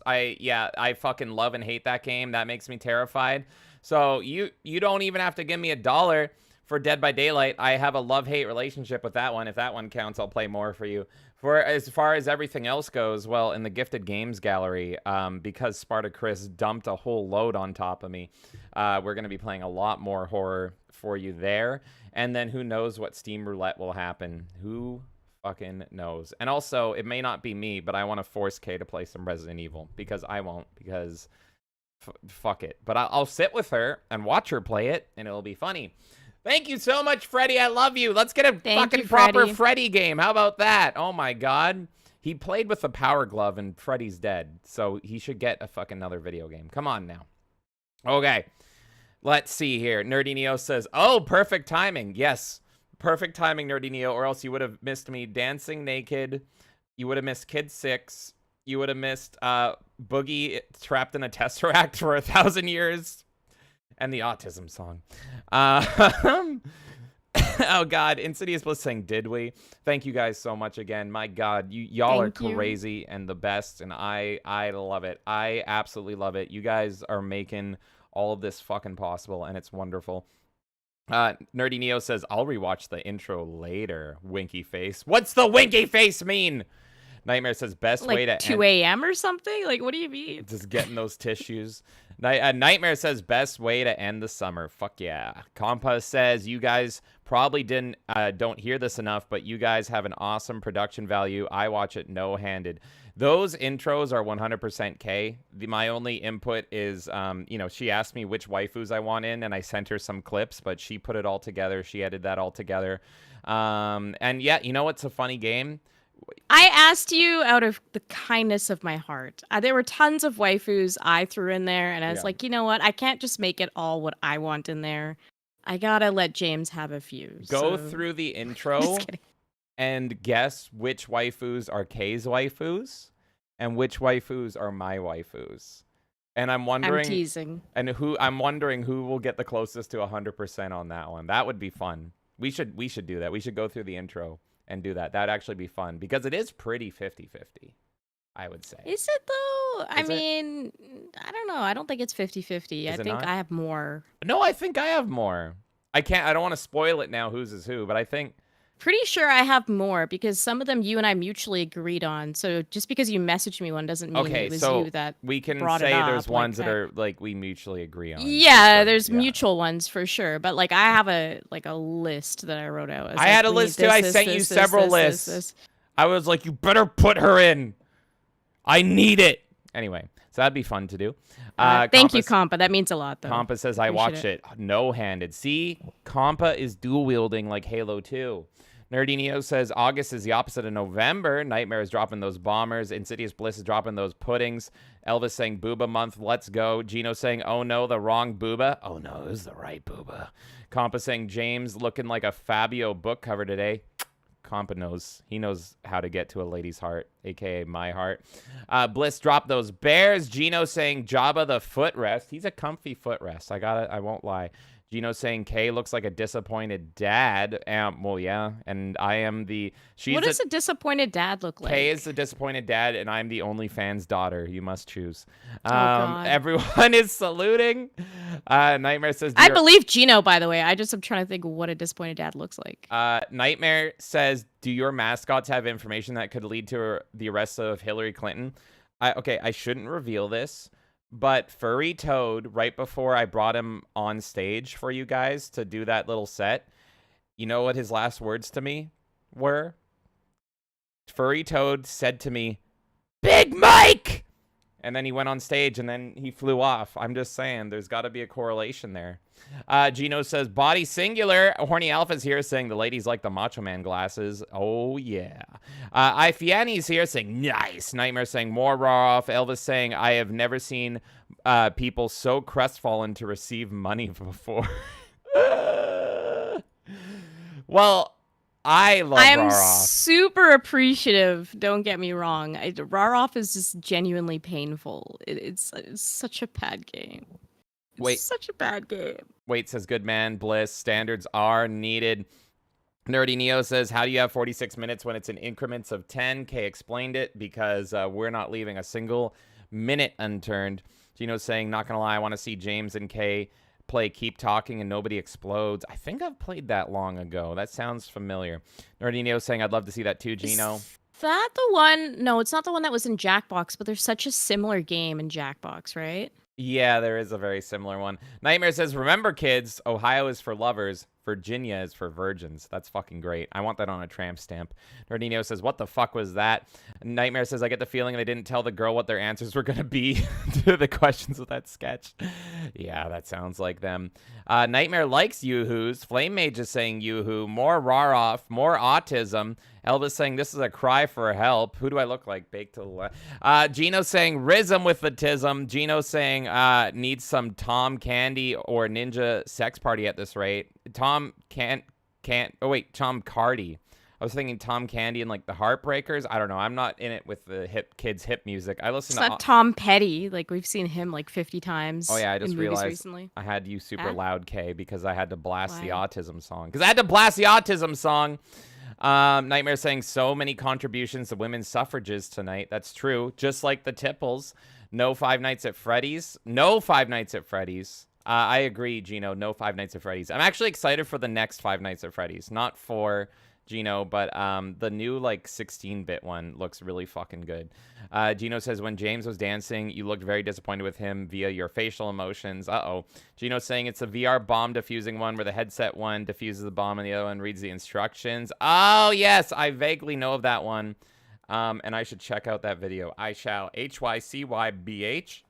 C: I fucking love and hate that game. That makes me terrified. So you don't even have to give me $1 for Dead by Daylight. I have a love-hate relationship with that one. If that one counts, I'll play more for you. For as far as everything else goes, well, in the Gifted Games gallery, because Spartacus dumped a whole load on top of me, we're going to be playing a lot more horror for you there. And then who knows what Steam Roulette will happen. Who fucking knows? And also, it may not be me, but I want to force Kay to play some Resident Evil, because I won't, because fuck it. But I'll sit with her and watch her play it, and it'll be funny. Thank you so much, Freddy. I love you. Let's get a fucking proper Freddy game. How about that? Oh my God. He played with the Power Glove and Freddy's dead, so he should get a fucking another video game. Come on now. Okay. Let's see here. Nerdy Neo says, oh, perfect timing. Yes, perfect timing, Nerdy Neo, or else you would have missed me dancing naked. You would have missed Kid 6. You would have missed Boogie trapped in a Tesseract for 1,000 years. And the autism song. Oh, God. Insidious Bliss saying, did we? Thank you guys so much again. My God, y'all are crazy and the best, and I love it. I absolutely love it. You guys are making all of this fucking possible, and it's wonderful. Nerdy Neo says, I'll rewatch the intro later. Winky face. What's the winky face mean? Nightmare says, best way to
D: 2 a.m. or something? Like, what do you mean?
C: Just getting those tissues. Nightmare says, best way to end the summer. Fuck yeah. Compa says, you guys probably don't hear this enough, but you guys have an awesome production value. I watch it no-handed. Those intros are 100% K. My only input is, she asked me which waifus I want in, and I sent her some clips, but she put it all together. She edited that all together. And yeah, you know what's a funny game?
D: I asked you out of the kindness of my heart. There were tons of waifus I threw in there, and I was like, you know what? I can't just make it all what I want in there. I gotta let James have a few.
C: Go through the intro and guess which waifus are Kay's waifus and which waifus are my waifus. And I'm wondering,
D: I'm teasing.
C: And I'm wondering who will get the closest to 100% on that one. That would be fun. We should do that. We should go through the intro and do that. That'd actually be fun because it is pretty 50-50, I would say.
D: Is it though? I mean, I don't know. I don't think it's 50-50. I think
C: not?
D: I have more.
C: No, I think I have more. I don't want to spoil it now whose is who, but I think
D: pretty sure I have more because some of them you and I mutually agreed on. So just because you messaged me one doesn't mean it was you that
C: we can
D: brought
C: say
D: it up.
C: there's ones that are like we mutually agree on.
D: Yeah, there's mutual ones for sure. But like I have a list that I wrote out.
C: I had a list too. I sent you several lists. I was like, you better put her in. I need it. Anyway, so that'd be fun to do.
D: Thank you, Compa. That means a lot, though.
C: Compa says, I watched it no-handed. See, Compa is dual-wielding like Halo 2. Nerdy Neo says, August is the opposite of November. Nightmare is dropping those bombers. Insidious Bliss is dropping those puddings. Elvis saying, Booba month, let's go. Gino saying, oh no, the wrong Booba. Oh no, it was the right Booba. Compa saying, James looking like a Fabio book cover today. Compa knows. He knows how to get to a lady's heart, a.k.a. my heart. Bliss dropped those bears. Gino saying, Jabba the footrest. He's a comfy footrest. I won't lie. Gino saying Kay looks like a disappointed dad. Well, yeah, and I am the...
D: What does a disappointed dad look like?
C: Kay is the disappointed dad, and I'm the OnlyFans daughter. You must choose.
D: God.
C: Everyone is saluting. Nightmare says...
D: I believe Gino, by the way. I'm trying to think of what a disappointed dad looks like.
C: Nightmare says, do your mascots have information that could lead to the arrest of Hillary Clinton? Okay, I shouldn't reveal this. But Furry Toad, right before I brought him on stage for you guys to do that little set, you know what his last words to me were? Furry Toad said to me, Big Mike! And then he went on stage and then he flew off. I'm just saying, there's got to be a correlation there. Gino says, body singular. Horny Alpha's here saying the ladies like the Macho Man glasses. Oh, yeah. Ifiani's here saying, nice. Nightmare saying, more raw off. Elvis saying, I have never seen people so crestfallen to receive money before. Well, I love Rawr Off.
D: Super appreciative. Don't get me wrong. Rawr Off is just genuinely painful. It's such a bad game. It's such a bad game.
C: Wait, says good man. Bliss. Standards are needed. Nerdy Neo says, how do you have 46 minutes when it's in increments of 10? Kay explained it because we're not leaving a single minute unturned. Gino's saying, not gonna lie, I want to see James and Kay play Keep Talking and Nobody Explodes. I think I've played that long ago. That sounds familiar. Nerdy Neo saying, I'd love to see that too, Gino.
D: Is that the one? No, it's not the one that was in Jackbox, but there's such a similar game in Jackbox, right?
C: Yeah, there is a very similar one. Nightmare says, remember, kids, Ohio is for lovers. Virginia is for virgins. That's fucking great. I want that on a tramp stamp. Nardino says, what the fuck was that? Nightmare says, I get the feeling they didn't tell the girl what their answers were going to be to the questions of that sketch. Yeah, that sounds like them. Nightmare likes Yoo-Hoos. Flame Mage is saying Yoo-Hoo. More Rawr Off. More autism. Elvis saying, this is a cry for help. Who do I look like? Baked to the left. Gino saying, Rizm with the tism. Gino saying, needs some Tom Candy or Ninja sex party at this rate. Tom Tom Cardi. I was thinking Tom Candy and like the Heartbreakers. I don't know. I'm not in it with the kids hip music. I listen
D: it's
C: to
D: not Tom Petty. Like we've seen him like 50 times.
C: Oh yeah, I just realized
D: recently.
C: I had you super loud, K, because I had to blast the autism song. Nightmare saying so many contributions to women's suffrages tonight. That's true. Just like the Tipples. No Five Nights at Freddy's. No Five Nights at Freddy's. I agree, Gino. No Five Nights at Freddy's. I'm actually excited for the next Five Nights at Freddy's. Not for Gino, but the new like 16-bit one looks really fucking good. Gino says, when James was dancing, you looked very disappointed with him via your facial emotions. Gino's saying it's a VR bomb diffusing one where the headset one diffuses the bomb and the other one reads the instructions. Oh, yes, I vaguely know of that one. And I should check out that video. I shall. HYCYBH.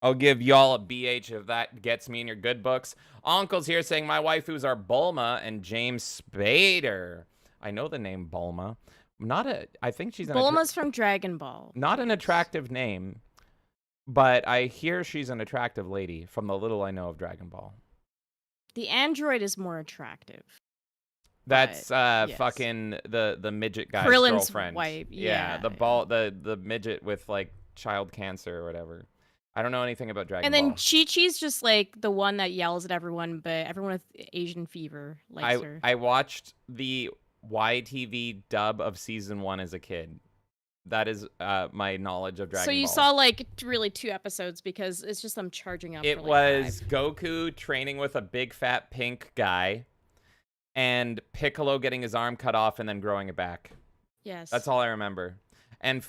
C: I'll give y'all a BH if that gets me in your good books. Uncle's here saying my waifus are Bulma and James Spader. I know the name Bulma. I think she's
D: Bulma's from Dragon Ball.
C: Not an attractive name, but I hear she's an attractive lady from the little I know of Dragon Ball.
D: The android is more attractive.
C: That's
D: yes.
C: fucking the midget guy's
D: Krillin's
C: girlfriend.
D: wife.
C: Yeah, the midget with like child cancer or whatever. I don't know anything about Dragon Ball.
D: And then Chi-Chi's just like the one that yells at everyone, but everyone with Asian fever likes her.
C: I watched the YTV dub of season 1 as a kid. That is my knowledge of Dragon Ball.
D: So you saw like really 2 episodes because it's just them charging up.
C: It
D: for, like,
C: was 5. Goku training with a big fat pink guy, and Piccolo getting his arm cut off and then growing it back.
D: Yes.
C: That's all I remember. And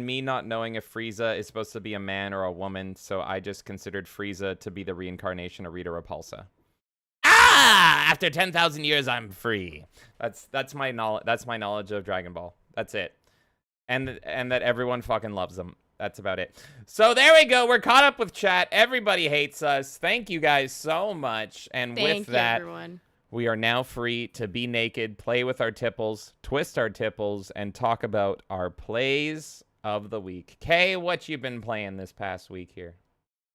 C: me not knowing if Frieza is supposed to be a man or a woman, so I just considered Frieza to be the reincarnation of Rita Repulsa. After 10,000 years, I'm free. That's my knowledge. That's my knowledge of Dragon Ball. That's it. And that everyone fucking loves them. That's about it. So there we go. We're caught up with chat. Everybody hates us. Thank you guys so much. And with that,
D: everyone.
C: We are now free to be naked, play with our tipples, twist our tipples, and talk about our plays of the week. Kay, what you been playing this past week here?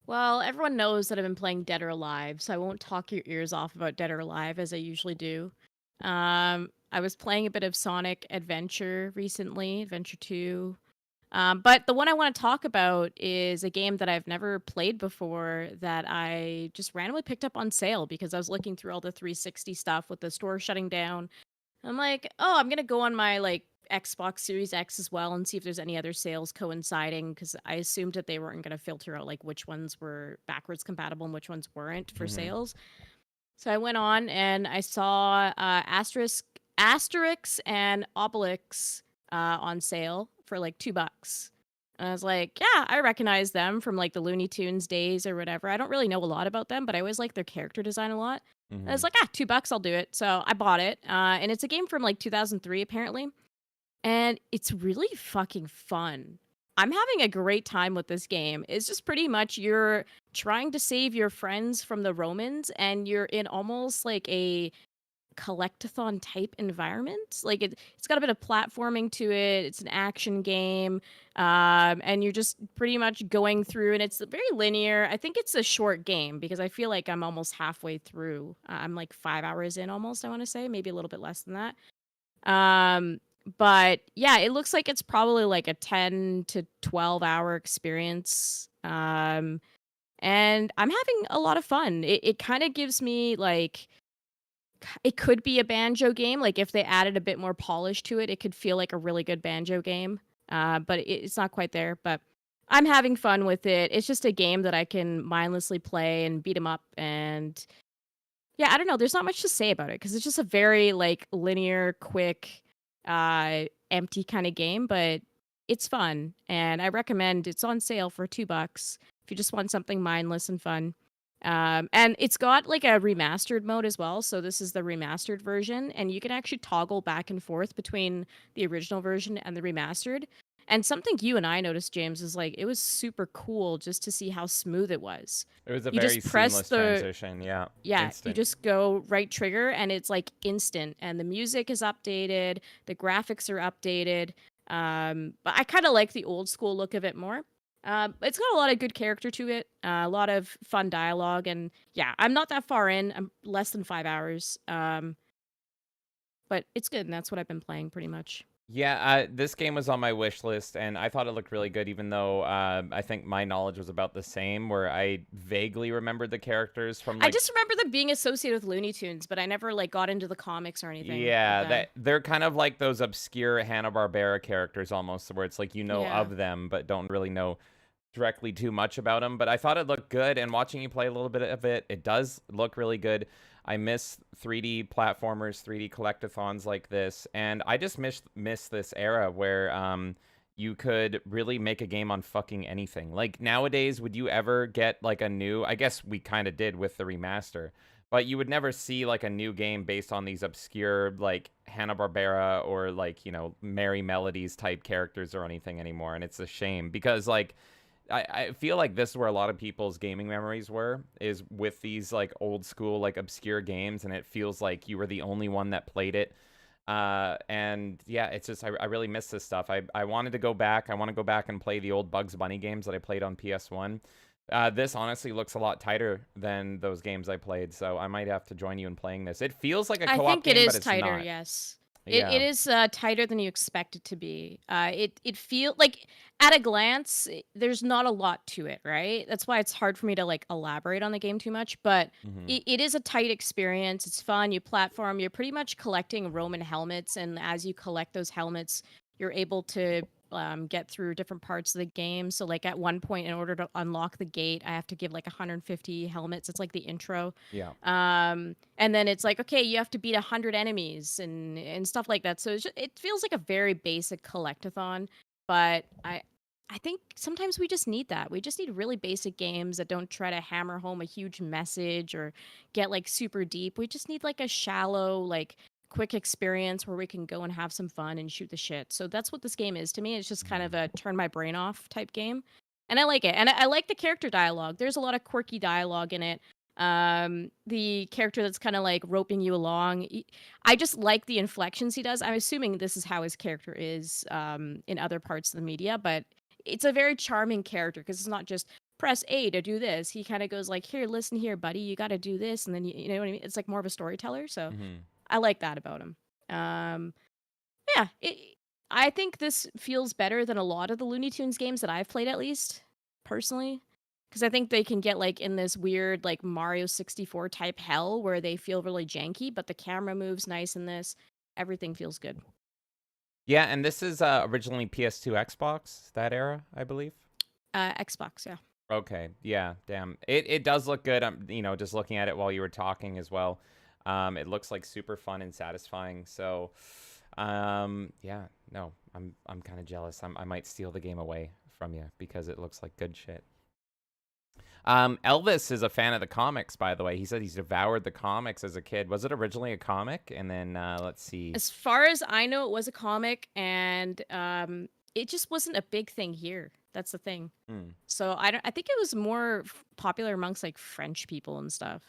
D: Well, everyone knows that I've been playing Dead or Alive, so I won't talk your ears off about Dead or Alive as I usually do. I was playing a bit of Sonic Adventure recently, Adventure 2. But the one I want to talk about is a game that I've never played before that I just randomly picked up on sale because I was looking through all the 360 stuff with the store shutting down. I'm like, oh, I'm going to go on my like Xbox Series X as well and see if there's any other sales coinciding because I assumed that they weren't going to filter out like which ones were backwards compatible and which ones weren't for sales. So I went on and I saw Asterix and Obelix on sale for like $2. And I was like, yeah, I recognize them from like the Looney Tunes days or whatever. I don't really know a lot about them, but I always like their character design a lot. And I was like, $2, I'll do it. So I bought it. And it's a game from like 2003, apparently. And it's really fucking fun. I'm having a great time with this game. It's just pretty much you're trying to save your friends from the Romans, and you're in almost like a collectathon type environment. Like it's got a bit of platforming to it. It's an action game, and you're just pretty much going through, and it's very linear. I think it's a short game because I feel like I'm almost halfway through. I'm like 5 hours in almost, I want to say, maybe a little bit less than that. But yeah, it looks like it's probably like a 10 to 12 hour experience. And I'm having a lot of fun. It kind of gives me like, it could be a banjo game. Like if they added a bit more polish to it, it could feel like a really good banjo game. But it's not quite there, but I'm having fun with it. It's just a game that I can mindlessly play and beat 'em up. And yeah, I don't know. There's not much to say about it because it's just a very like linear, quick, empty kind of game, but it's fun. And I recommend it's on sale for $2 if you just want something mindless and fun. And it's got like a remastered mode as well. So this is the remastered version, and you can actually toggle back and forth between the original version and the remastered. And something you and I noticed, James, is like it was super cool just to see how smooth it was.
C: It was a
D: You
C: very
D: just press
C: seamless
D: the
C: transition. Yeah.
D: yeah, you
C: Instant.
D: just go right trigger and it's like instant, and the music is updated, the graphics are updated. But I kind of like the old school look of it more. It's got a lot of good character to it, a lot of fun dialogue, and yeah, I'm not that far in. I'm less than 5 hours. But it's good, and that's what I've been playing pretty much.
C: Yeah, this game was on my wish list, and I thought it looked really good, even though I think my knowledge was about the same, where I vaguely remembered the characters from,
D: I
C: like...
D: just remember them being associated with Looney Tunes, but I never like got into the comics or anything.
C: Yeah, they're kind of like those obscure Hanna-Barbera characters almost, where it's like you know
D: Yeah.
C: of them, but don't really know directly too much about them. But I thought it looked good, and watching you play a little bit of it, it does look really good. I miss 3D platformers, 3D collectathons like this, and I just miss this era where you could really make a game on fucking anything. Like nowadays, would you ever get like a new... I guess we kind of did with the remaster, but you would never see like a new game based on these obscure like Hanna-Barbera or like, you know, Merry Melodies type characters or anything anymore, and it's a shame because like I feel like this is where a lot of people's gaming memories were, is with these like old school like obscure games, and it feels like you were the only one that played it. And yeah, it's just I really miss this stuff. I wanted to go back. I want to go back and play the old Bugs Bunny games that I played on PS1. This honestly looks a lot tighter than those games I played, so I might have to join you in playing this. It feels like a co-op game,
D: I think it is
C: but it's
D: tighter,
C: not.
D: yes.
C: Yeah.
D: It is tighter than you expect it to be. It feel like at a glance, there's not a lot to it, right? That's why it's hard for me to like elaborate on the game too much. But it is a tight experience. It's fun. You platform. You're pretty much collecting Roman helmets, and as you collect those helmets, you're able to get through different parts of the game. So like at one point, in order to unlock the gate, I have to give like 150 helmets. It's like the intro.
C: Yeah.
D: And then it's like, okay, you have to beat 100 enemies and stuff like that. So it feels like a very basic collectathon, but I think sometimes we just need that. We just need really basic games that don't try to hammer home a huge message or get like super deep. We just need like a shallow, like quick experience where we can go and have some fun and shoot the shit. So that's what this game is to me. It's just kind of a turn my brain off type game. And I like it. And I like the character dialogue. There's a lot of quirky dialogue in it. The character that's kind of like roping you along, I just like the inflections he does. I'm assuming this is how his character is in other parts of the media, but it's a very charming character because it's not just press A to do this. He kind of goes like, here, listen here, buddy, you got to do this. And then, you know what I mean? It's like more of a storyteller. So I like that about him. Yeah, I think this feels better than a lot of the Looney Tunes games that I've played, at least, personally. Because I think they can get like in this weird like Mario 64 type hell where they feel really janky, but the camera moves nice in this. Everything feels good.
C: Yeah, and this is originally PS2 Xbox, that era, I believe.
D: Xbox, yeah.
C: Okay, yeah, damn. It does look good. You know, just looking at it while you were talking as well. It looks like super fun and satisfying. So, yeah, no, I'm kind of jealous. I might steal the game away from you because it looks like good shit. Elvis is a fan of the comics, by the way. He said he's devoured the comics as a kid. Was it originally a comic? And then let's see.
D: As far as I know, it was a comic, and it just wasn't a big thing here. That's the thing. So I think it was more popular amongst like French people and stuff.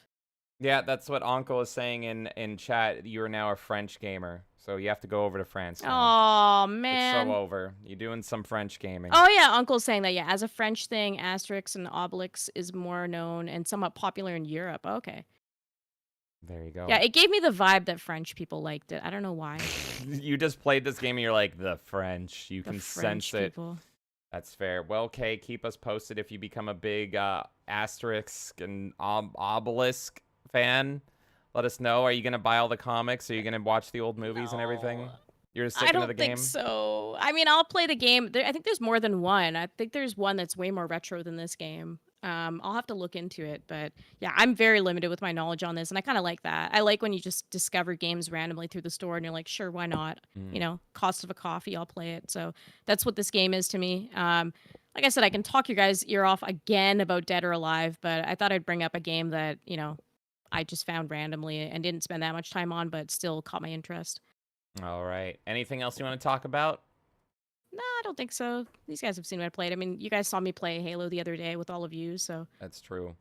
C: Yeah, that's what Uncle is saying in chat. You are now a French gamer, so you have to go over to France now.
D: Oh man,
C: it's so over. You're doing some French gaming.
D: Oh yeah, Uncle's saying that. Yeah, as a French thing, Asterix and Obelix is more known and somewhat popular in Europe. Okay.
C: There you go.
D: Yeah, it gave me the vibe that French people liked it. I don't know why.
C: You just played this game and you're like, the French. You can
D: French
C: sense
D: people.
C: it. That's fair. Well, Kay, keep us posted if you become a big Asterix and Obelisk fan. Let us know. Are you going to buy all the comics? Are you going to watch the old movies and everything? You're just sticking to the game?
D: I don't think so. I mean, I'll play the game. I think there's more than one. I think there's one that's way more retro than this game. I'll have to look into it. But yeah, I'm very limited with my knowledge on this, and I kind of like that. I like when you just discover games randomly through the store, and you're like, sure, why not? You know, cost of a coffee, I'll play it. So that's what this game is to me. like I said, I can talk you guys' ear off again about Dead or Alive, but I thought I'd bring up a game that, you know, I just found randomly and didn't spend that much time on, but still caught my interest.
C: All right. Anything else you want to talk about?
D: No, I don't think so. These guys have seen what I played. I mean, you guys saw me play Halo the other day with all of you, so.
C: That's true.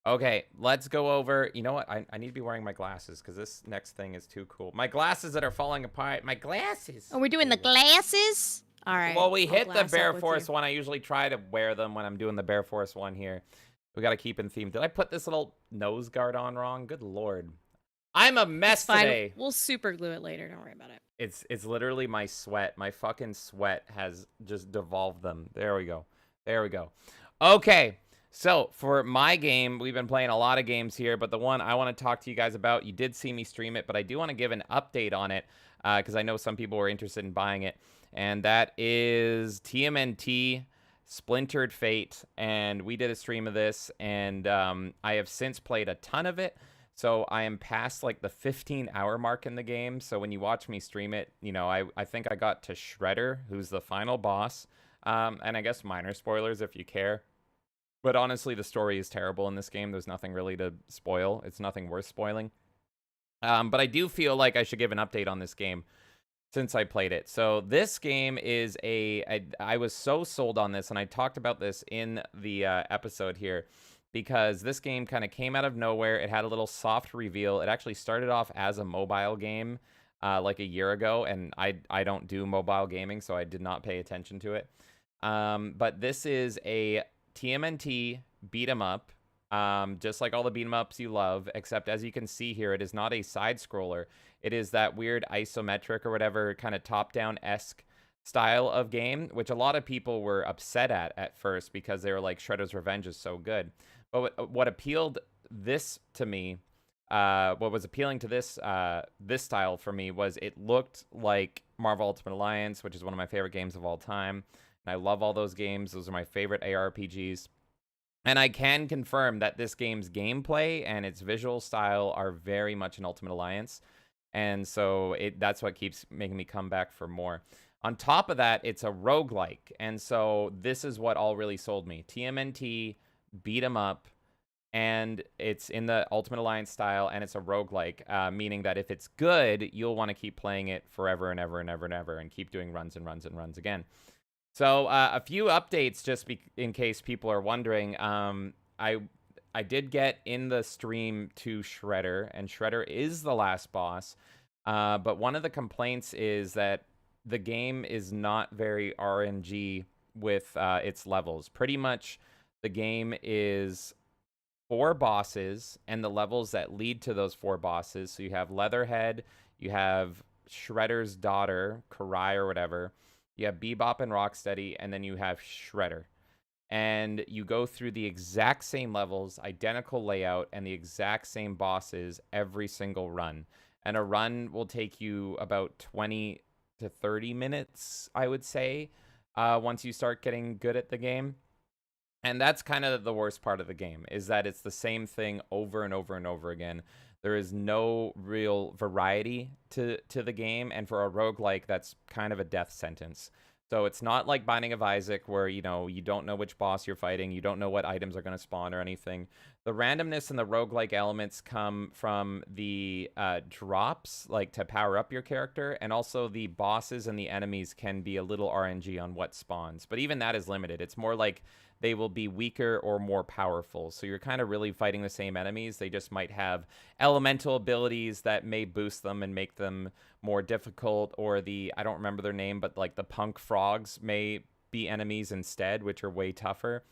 C: Okay, let's go over. You know what? I need to be wearing my glasses because this next thing is too cool. My glasses that are falling apart. My glasses.
D: Oh, we're doing the glasses? All right.
C: Well, we hit the
D: glass
C: Bear
D: up with
C: Force
D: you.
C: one. I usually try to wear them when I'm doing the Bear Force one here. We got to keep in theme. Did I put this little nose guard on wrong? Good lord. I'm a mess
D: It's fine.
C: today.
D: We'll super glue it later. Don't worry about it.
C: It's literally my sweat. My fucking sweat has just devolved them. There we go. There we go. Okay. So for my game, we've been playing a lot of games here, but the one I want to talk to you guys about, you did see me stream it, but I do want to give an update on it because I know some people were interested in buying it, and that is TMNT Splintered Fate, and we did a stream of this, and I have since played a ton of it. So I am past like the 15-hour mark in the game. So when you watch me stream it, you know, I think I got to Shredder, who's the final boss. And I guess minor spoilers if you care. But honestly, the story is terrible in this game. There's nothing really to spoil. It's nothing worth spoiling. But I do feel like I should give an update on this game since I played it. So this game is I was so sold on this, and I talked about this in the episode here, because this game kind of came out of nowhere. It had a little soft reveal. It actually started off as a mobile game like a year ago, and I don't do mobile gaming, so I did not pay attention to it. But this is a TMNT beat 'em up, just like all the beat 'em ups you love, except as you can see here, it is not a side scroller. It is that weird isometric or whatever kind of top-down-esque style of game, which a lot of people were upset at first because they were like, Shredder's Revenge is so good. But what appealed this to me, what was appealing to this this style for me was it looked like Marvel Ultimate Alliance, which is one of my favorite games of all time. And I love all those games. Those are my favorite ARPGs. And I can confirm that this game's gameplay and its visual style are very much an Ultimate Alliance. And so that's what keeps making me come back for more. On top of that, it's a roguelike. And so this is what all really sold me. TMNT, beat 'em up, and it's in the Ultimate Alliance style, and it's a roguelike, meaning that if it's good, you'll want to keep playing it forever and ever and ever and ever and keep doing runs and runs and runs again. So a few updates just in case people are wondering. I did get in the stream to Shredder, and Shredder is the last boss. But one of the complaints is that the game is not very RNG with its levels. Pretty much the game is 4 bosses and the levels that lead to those 4 bosses. So you have Leatherhead, you have Shredder's daughter, Karai or whatever, you have Bebop and Rocksteady, and then you have Shredder. And you go through the exact same levels, identical layout, and the exact same bosses every single run. And a run will take you about 20 to 30 minutes, I would say, once you start getting good at the game. And that's kind of the worst part of the game, is that it's the same thing over and over and over again. There is no real variety to the game, and for a roguelike, that's kind of a death sentence. So it's not like Binding of Isaac where, you know, you don't know which boss you're fighting, you don't know what items are going to spawn or anything. The randomness and the roguelike elements come from the drops, like to power up your character, and also the bosses and the enemies can be a little RNG on what spawns. But even that is limited. It's more like they will be weaker or more powerful. So you're kind of really fighting the same enemies. They just might have elemental abilities that may boost them and make them more difficult, or I don't remember their name, but like the punk frogs may be enemies instead, which are way tougher.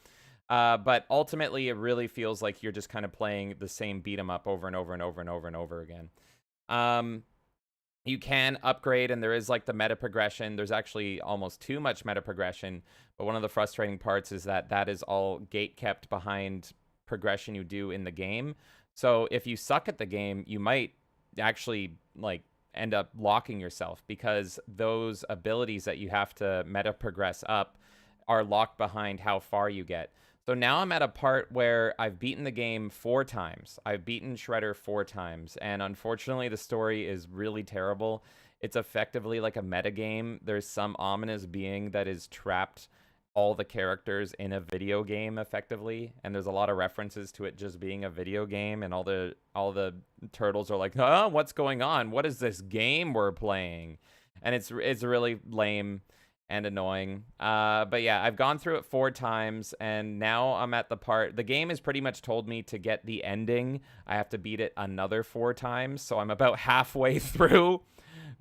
C: But ultimately, it really feels like you're just kind of playing the same beat 'em up over and over and over and over and over again. You can upgrade, and there is like the meta progression. There's actually almost too much meta progression, but one of the frustrating parts is that is all gate kept behind progression you do in the game. So if you suck at the game, you might actually like end up locking yourself, because those abilities that you have to meta progress up are locked behind how far you get. So now I'm at a part where I've beaten the game 4 times. I've beaten Shredder 4 times, and unfortunately the story is really terrible. It's effectively like a metagame. There's some ominous being that is trapped all the characters in a video game effectively, and there's a lot of references to it just being a video game, and all the turtles are like, oh, what's going on? What is this game we're playing? And it's really lame and annoying. But yeah, I've gone through it 4 times, and now I'm at the part. The game has pretty much told me to get the ending, I have to beat it another 4 times, so I'm about halfway through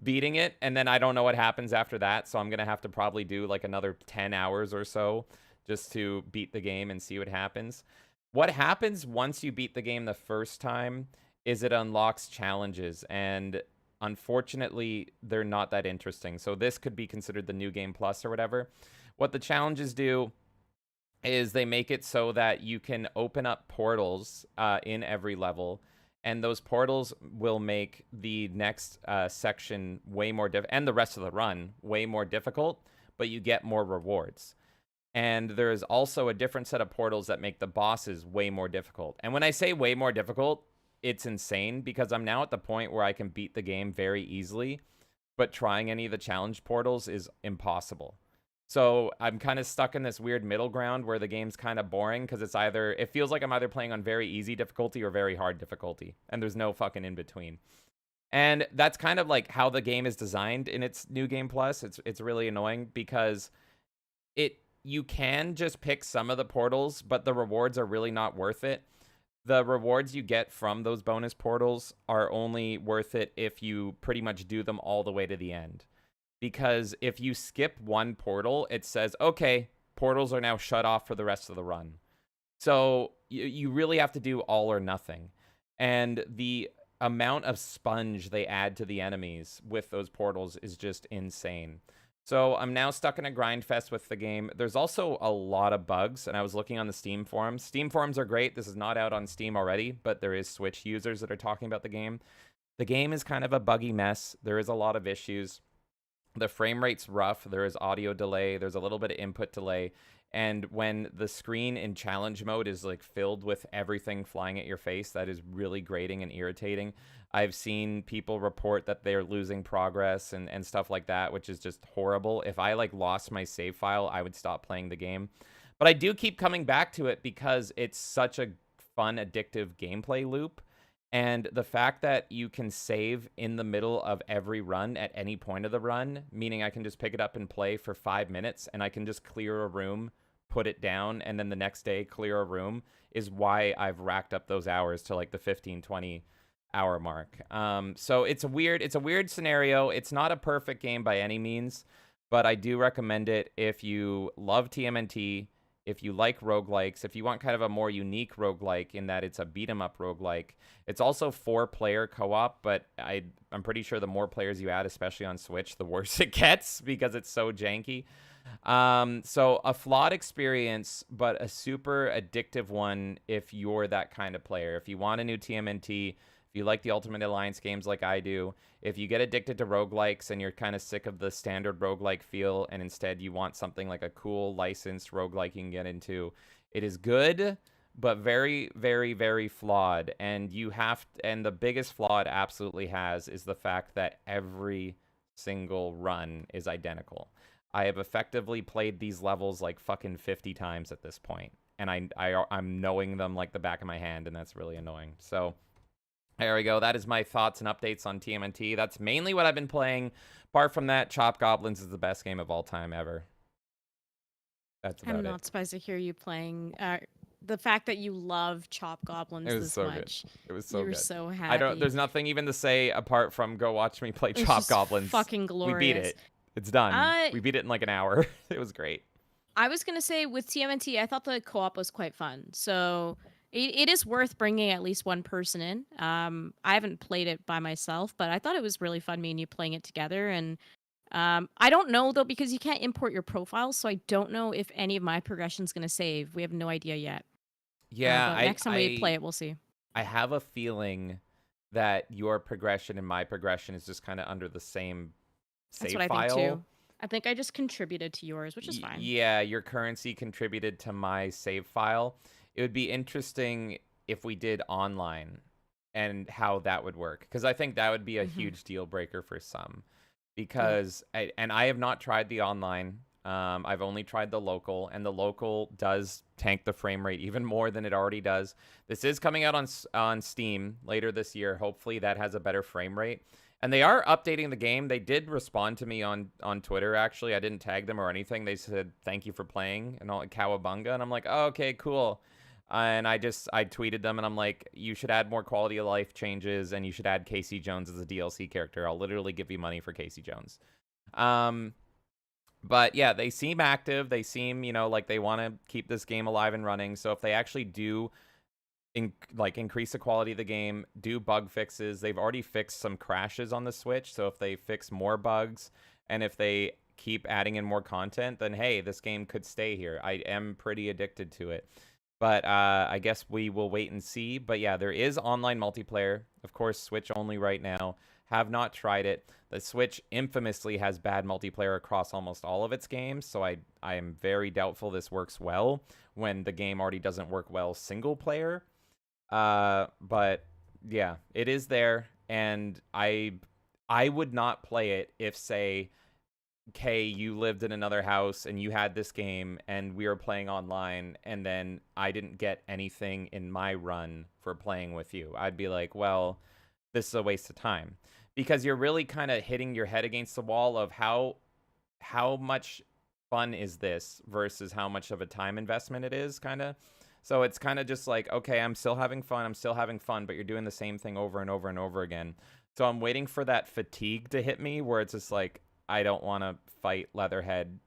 C: beating it, and then I don't know what happens after that, so I'm gonna have to probably do like another 10 hours or so just to beat the game and see what happens. What happens once you beat the game the first time is it unlocks challenges, and unfortunately they're not that interesting. So this could be considered the new game plus or whatever. What the challenges do is they make it so that you can open up portals in every level, and those portals will make the next section way more and the rest of the run way more difficult, but you get more rewards. And there is also a different set of portals that make the bosses way more difficult. And when I say way more difficult, it's insane, because I'm now at the point where I can beat the game very easily, but trying any of the challenge portals is impossible. So I'm kind of stuck in this weird middle ground where the game's kind of boring, because it feels like I'm either playing on very easy difficulty or very hard difficulty, and there's no fucking in between. And that's kind of like how the game is designed in its new game plus. It's really annoying, because you can just pick some of the portals, but the rewards are really not worth it. The rewards you get from those bonus portals are only worth it if you pretty much do them all the way to the end. Because if you skip one portal, it says, okay, portals are now shut off for the rest of the run. So you really have to do all or nothing. And the amount of sponge they add to the enemies with those portals is just insane. So I'm now stuck in a grind fest with the game. There's also a lot of bugs, and I was looking on the Steam forums. Steam forums are great. This is not out on Steam already, but there is Switch users that are talking about the game. The game is kind of a buggy mess. There is a lot of issues. The frame rate's rough. There is audio delay. There's a little bit of input delay. And when the screen in challenge mode is like filled with everything flying at your face, that is really grating and irritating. I've seen people report that they're losing progress and stuff like that, which is just horrible. If I like lost my save file, I would stop playing the game. But I do keep coming back to it because it's such a fun, addictive gameplay loop. And the fact that you can save in the middle of every run at any point of the run, meaning I can just pick it up and play for 5 minutes, and I can just clear a room, put it down, and then the next day clear a room, is why I've racked up those hours to like the 15-20 hour mark. So it's a weird scenario. It's not a perfect game by any means, but I do recommend it if you love TMNT, if you like roguelikes, if you want kind of a more unique roguelike in that it's a beat-em-up roguelike. It's also 4-player co-op, but I'm pretty sure the more players you add, especially on Switch, the worse it gets because it's so janky. So a flawed experience, but a super addictive one if you're that kind of player. If you want a new TMNT, if you like the Ultimate Alliance games like I do, if you get addicted to roguelikes and you're kind of sick of the standard roguelike feel and instead you want something like a cool licensed roguelike you can get into, it is good, but very, very, very flawed. And the biggest flaw it absolutely has is the fact that every single run is identical. I have effectively played these levels like fucking 50 times at this point, and I'm knowing them like the back of my hand, and that's really annoying. So there we go. That is my thoughts and updates on TMNT. That's mainly what I've been playing. Apart from that, Chop Goblins is the best game of all time ever. That's about it.
D: I'm not surprised to hear you playing. The fact that you love Chop Goblins this much.
C: It was so good.
D: You were so happy.
C: There's nothing even to say apart from go watch me play Chop Goblins.
D: Fucking glorious.
C: We beat it. It's done. We beat it in like an hour. It was great.
D: I was going to say with TMNT, I thought the co-op was quite fun. So it is worth bringing at least one person in. I haven't played it by myself, but I thought it was really fun, me and you playing it together. And I don't know, though, because you can't import your profiles, so I don't know if any of my progression's going to save. We have no idea yet.
C: Yeah.
D: Next time we play it, we'll see.
C: I have a feeling that your progression and my progression is just kind of under the same save file.
D: That's what I think, too. I think I just contributed to yours, which is fine.
C: Yeah, your currency contributed to my save file. It would be interesting if we did online and how that would work, because I think that would be a huge deal breaker for some. Because I have not tried the online. I've only tried the local, and the local does tank the frame rate even more than it already does. This is coming out on Steam later this year. Hopefully that has a better frame rate. And they are updating the game. They did respond to me on Twitter, actually. I didn't tag them or anything. They said, thank you for playing, and all cowabunga. And I'm like, oh, okay, cool. And I tweeted them, and I'm like, you should add more quality of life changes, and you should add Casey Jones as a DLC character. I'll literally give you money for Casey Jones. But yeah, they seem active. They seem, like they want to keep this game alive and running. So if they actually do increase the quality of the game, do bug fixes. They've already fixed some crashes on the Switch. So if they fix more bugs, and if they keep adding in more content, then hey, this game could stay here. I am pretty addicted to it. But I guess we will wait and see. But yeah, there is online multiplayer. Of course, Switch only right now. Have not tried it. The Switch infamously has bad multiplayer across almost all of its games. So I am very doubtful this works well when the game already doesn't work well single player. But yeah, it is there. And I would not play it if, say, Kay, you lived in another house and you had this game and we were playing online, and then I didn't get anything in my run for playing with you. I'd be like, well, this is a waste of time, because you're really kind of hitting your head against the wall of how much fun is this versus how much of a time investment it is, kind of. So it's kind of just like, okay, I'm still having fun, but you're doing the same thing over and over and over again. So I'm waiting for that fatigue to hit me, where it's just like, I don't want to fight Leatherhead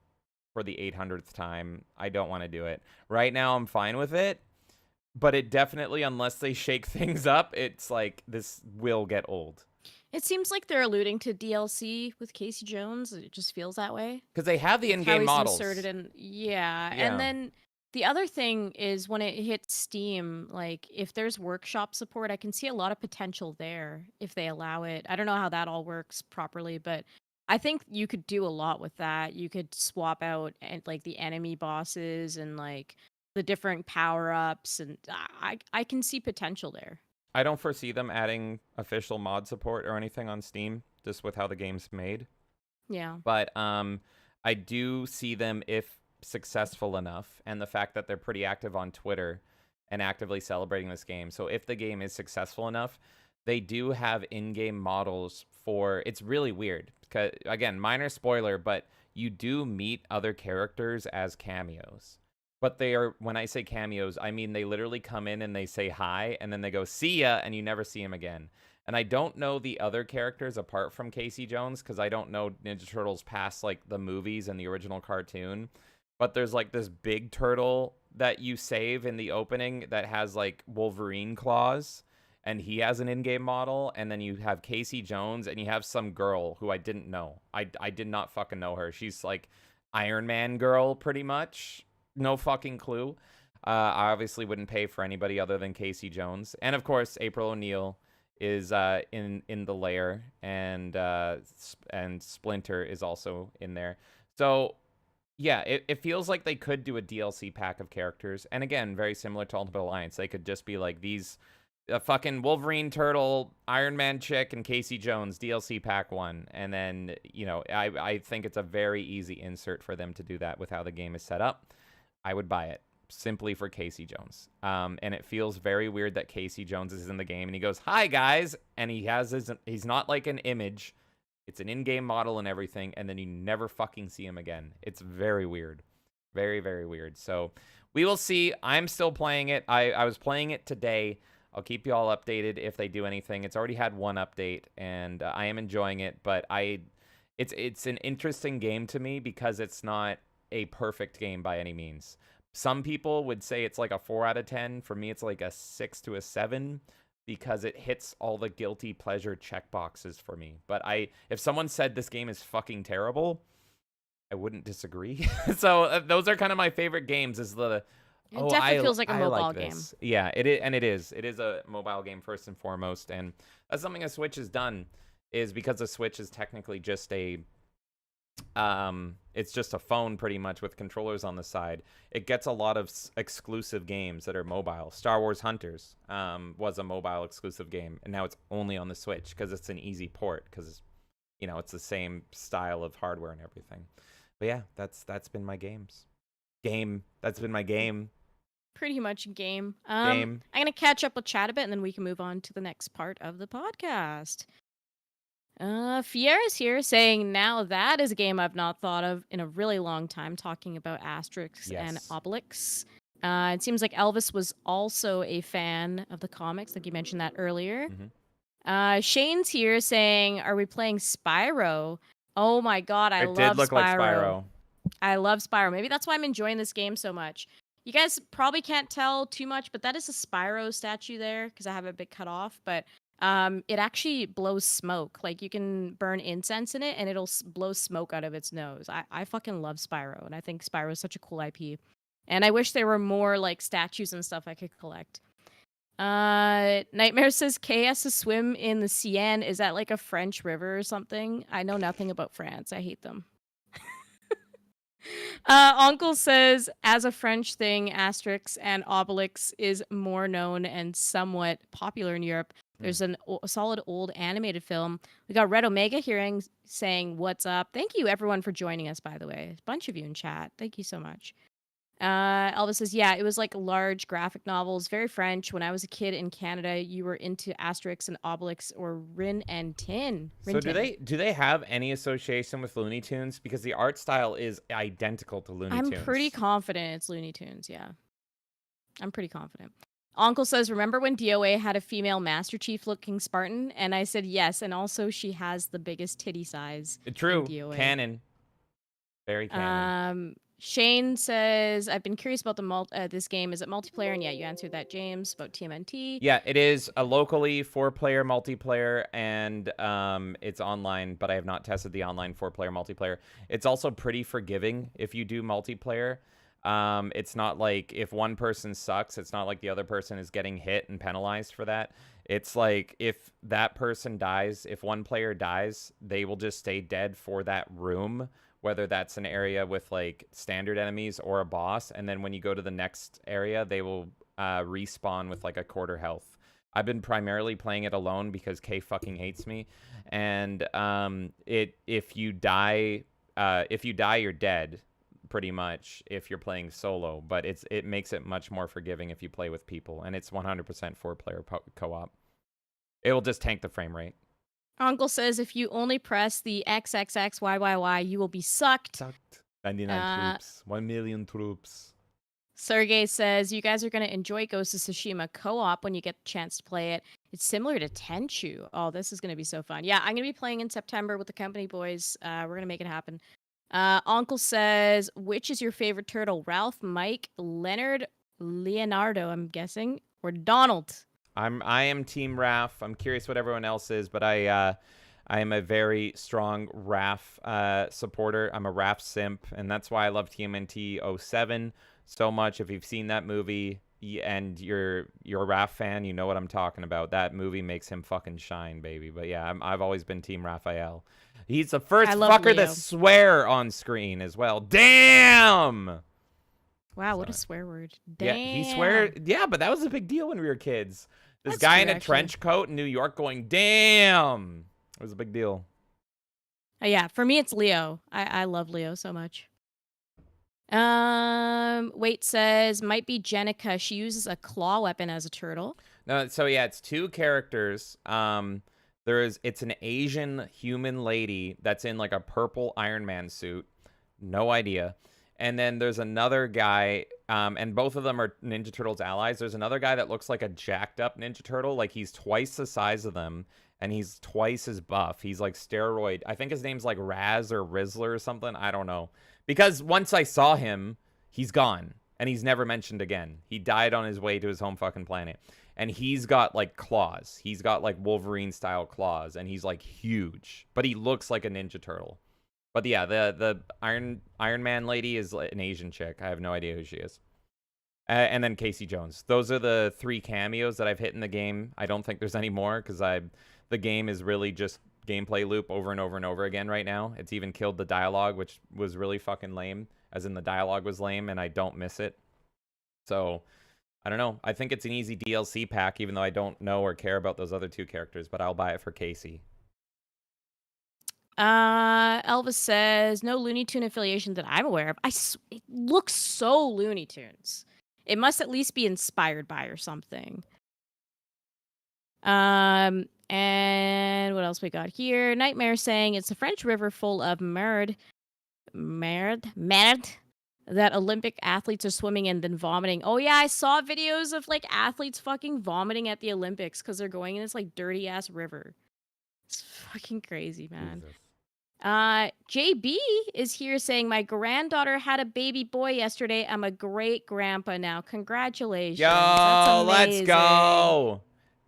C: for the 800th time. I don't want to do it. Right now, I'm fine with it. But it definitely, unless they shake things up, it's like, this will get old.
D: It seems like they're alluding to DLC with Casey Jones. It just feels that way.
C: Because they have the in-game models.
D: Inserted in, yeah. And then the other thing is, when it hits Steam, like, if there's workshop support, I can see a lot of potential there if they allow it. I don't know how that all works properly, but I think you could do a lot with that. You could swap out like the enemy bosses and like the different power-ups, and I can see potential there.
C: I don't foresee them adding official mod support or anything on Steam, just with how the game's made.
D: Yeah.
C: But I do see them, if successful enough, and the fact that they're pretty active on Twitter and actively celebrating this game. So if the game is successful enough, they do have in-game models for... It's really weird. Because, again, minor spoiler, but you do meet other characters as cameos. But they are... When I say cameos, I mean they literally come in and they say hi, and then they go, see ya, and you never see them again. And I don't know the other characters apart from Casey Jones, because I don't know Ninja Turtles past, like, the movies and the original cartoon. But there's, like, this big turtle that you save in the opening that has, like, Wolverine claws. And he has an in-game model, and then you have Casey Jones, and you have some girl who I didn't know. I did not fucking know her. She's like Iron Man girl, pretty much. No fucking clue. I obviously wouldn't pay for anybody other than Casey Jones. And, of course, April O'Neil is in the lair, and Splinter is also in there. So, yeah, it feels like they could do a DLC pack of characters. And, again, very similar to Ultimate Alliance. They could just be like these... A fucking Wolverine, Turtle, Iron Man chick, and Casey Jones DLC pack 1. And then, I think it's a very easy insert for them to do that with how the game is set up. I would buy it simply for Casey Jones. And it feels very weird that Casey Jones is in the game and he goes, hi guys. And he's not like an image. It's an in-game model and everything. And then you never fucking see him again. It's very weird. Very, very weird. So we will see. I'm still playing it. I was playing it today. I'll keep you all updated if they do anything. It's already had one update, and I am enjoying it. But it's an interesting game to me because it's not a perfect game by any means. Some people would say it's like a 4 out of 10. For me, it's like a 6 to a 7 because it hits all the guilty pleasure checkboxes for me. But if someone said this game is fucking terrible, I wouldn't disagree. So those are kind of my favorite games.
D: It definitely feels like a mobile
C: like
D: game.
C: Yeah, it is, and it is. It is a mobile game first and foremost, and that's something a Switch has done. Is because the Switch is technically just it's just a phone pretty much with controllers on the side. It gets a lot of exclusive games that are mobile. Star Wars Hunters was a mobile exclusive game, and now it's only on the Switch because it's an easy port because it's the same style of hardware and everything. But yeah, that's been my games. That's been my game.
D: Pretty much game.
C: Game.
D: I'm gonna catch up with chat a bit, and then we can move on to the next part of the podcast. Fiera's here saying, now that is a game I've not thought of in a really long time, talking about Asterix and
C: Yes.
D: Obelix. It seems like Elvis was also a fan of the comics, like you mentioned that earlier. Shane's here saying, are we playing Spyro? Oh my god, I
C: It
D: love
C: did look
D: Spyro.
C: like Spyro.
D: I love Spyro. Maybe that's why I'm enjoying this game so much. You guys probably can't tell too much, but that is a Spyro statue there, because I have it a bit cut off, but it actually blows smoke. Like, you can burn incense in it, and it'll blow smoke out of its nose. I fucking love Spyro, and I think Spyro is such a cool IP. And I wish there were more, like, statues and stuff I could collect. Nightmare says, Kay has to swim in the Seine. Is that like a French river or something? I know nothing about France. I hate them. Uncle says, as a French thing, Asterix and Obelix is more known and somewhat popular in Europe. There's a solid old animated film. We got Red Omega hearing saying, what's up? Thank you, everyone, for joining us, by the way. A bunch of you in chat. Thank you so much. Elvis says, yeah, it was like large graphic novels, very French. When I was a kid in Canada, you were into Asterix and Obelix or Rin and Tin.
C: So do they have any association with Looney Tunes? Because the art style is identical to Looney Tunes.
D: I'm pretty confident it's Looney Tunes, yeah. I'm pretty confident. Uncle says, remember when DOA had a female Master Chief looking Spartan? And I said yes, and also she has the biggest titty size.
C: True.
D: In DOA.
C: Canon. Very canon.
D: Shane says, I've been curious about this game. Is it multiplayer? And yeah, you answered that, James, about TMNT.
C: Yeah, it is a locally 4-player multiplayer, and it's online, but I have not tested the online 4-player multiplayer. It's also pretty forgiving if you do multiplayer. It's not like if one person sucks, it's not like the other person is getting hit and penalized for that. It's like if that person dies, if one player dies, they will just stay dead for that room, whether that's an area with like standard enemies or a boss. And then when you go to the next area, they will respawn with like a quarter health. I've been primarily playing it alone because Kay fucking hates me. And if you die, you're dead, pretty much, if you're playing solo. But it makes it much more forgiving if you play with people, and it's 100% 4-player co-op. It will just tank the frame rate.
D: Uncle says, if you only press the XXXYYY, you will be sucked.
C: 99 troops. 1 million troops.
D: Sergey says, you guys are going to enjoy Ghost of Tsushima co-op when you get the chance to play it. It's similar to Tenchu. Oh, this is going to be so fun. Yeah, I'm going to be playing in September with the company boys. We're going to make it happen. Uncle says, which is your favorite turtle? Ralph, Mike, Leonard, Leonardo, I'm guessing, or Donald?
C: I am Team Raph. I'm curious what everyone else is, but I am a very strong Raph supporter. I'm a Raph simp, and that's why I love TMNT 07 so much. If you've seen that movie and you're a Raph fan, you know what I'm talking about. That movie makes him fucking shine, baby. But yeah, I've always been Team Raphael. He's the first fucker to swear on screen as well. Damn!
D: Wow, what a swear word. Damn.
C: Yeah, he swear. Yeah, but that was a big deal when we were kids. This guy in a trench coat in New York going, damn. It was a big deal.
D: Yeah, for me, it's Leo. I love Leo so much. Wait says, might be Jenica. She uses a claw weapon as a turtle.
C: No, so yeah, it's 2 characters. It's an Asian human lady that's in like a purple Iron Man suit. No idea. And then there's another guy, and both of them are Ninja Turtles allies. There's another guy that looks like a jacked up Ninja Turtle. Like he's twice the size of them, and he's twice as buff. He's like steroid. I think his name's like Raz or Rizzler or something. I don't know. Because once I saw him, he's gone, and he's never mentioned again. He died on his way to his home fucking planet. And he's got like claws. He's got like Wolverine style claws, and he's like huge, but he looks like a Ninja Turtle. But yeah, the Iron Man lady is an Asian chick. I have no idea who she is. And then Casey Jones. Those are the 3 cameos that I've hit in the game. I don't think there's any more because the game is really just gameplay loop over and over and over again right now. It's even killed the dialogue, which was really fucking lame. As in the dialogue was lame, and I don't miss it. So I don't know. I think it's an easy DLC pack, even though I don't know or care about those other 2 characters. But I'll buy it for Casey.
D: Elvis says no Looney Tune affiliation that I'm aware of. It looks so Looney Tunes. It must at least be inspired by or something. And what else we got here? Nightmare saying it's a French river full of merde that Olympic athletes are swimming in then vomiting. Oh yeah, I saw videos of like athletes fucking vomiting at the Olympics because they're going in this like dirty ass river. It's fucking crazy, man.
C: Jesus.
D: JB is here saying my granddaughter had a baby boy yesterday. I'm a great grandpa now. Congratulations.
C: Yo,
D: That's
C: let's
D: amazing.
C: go.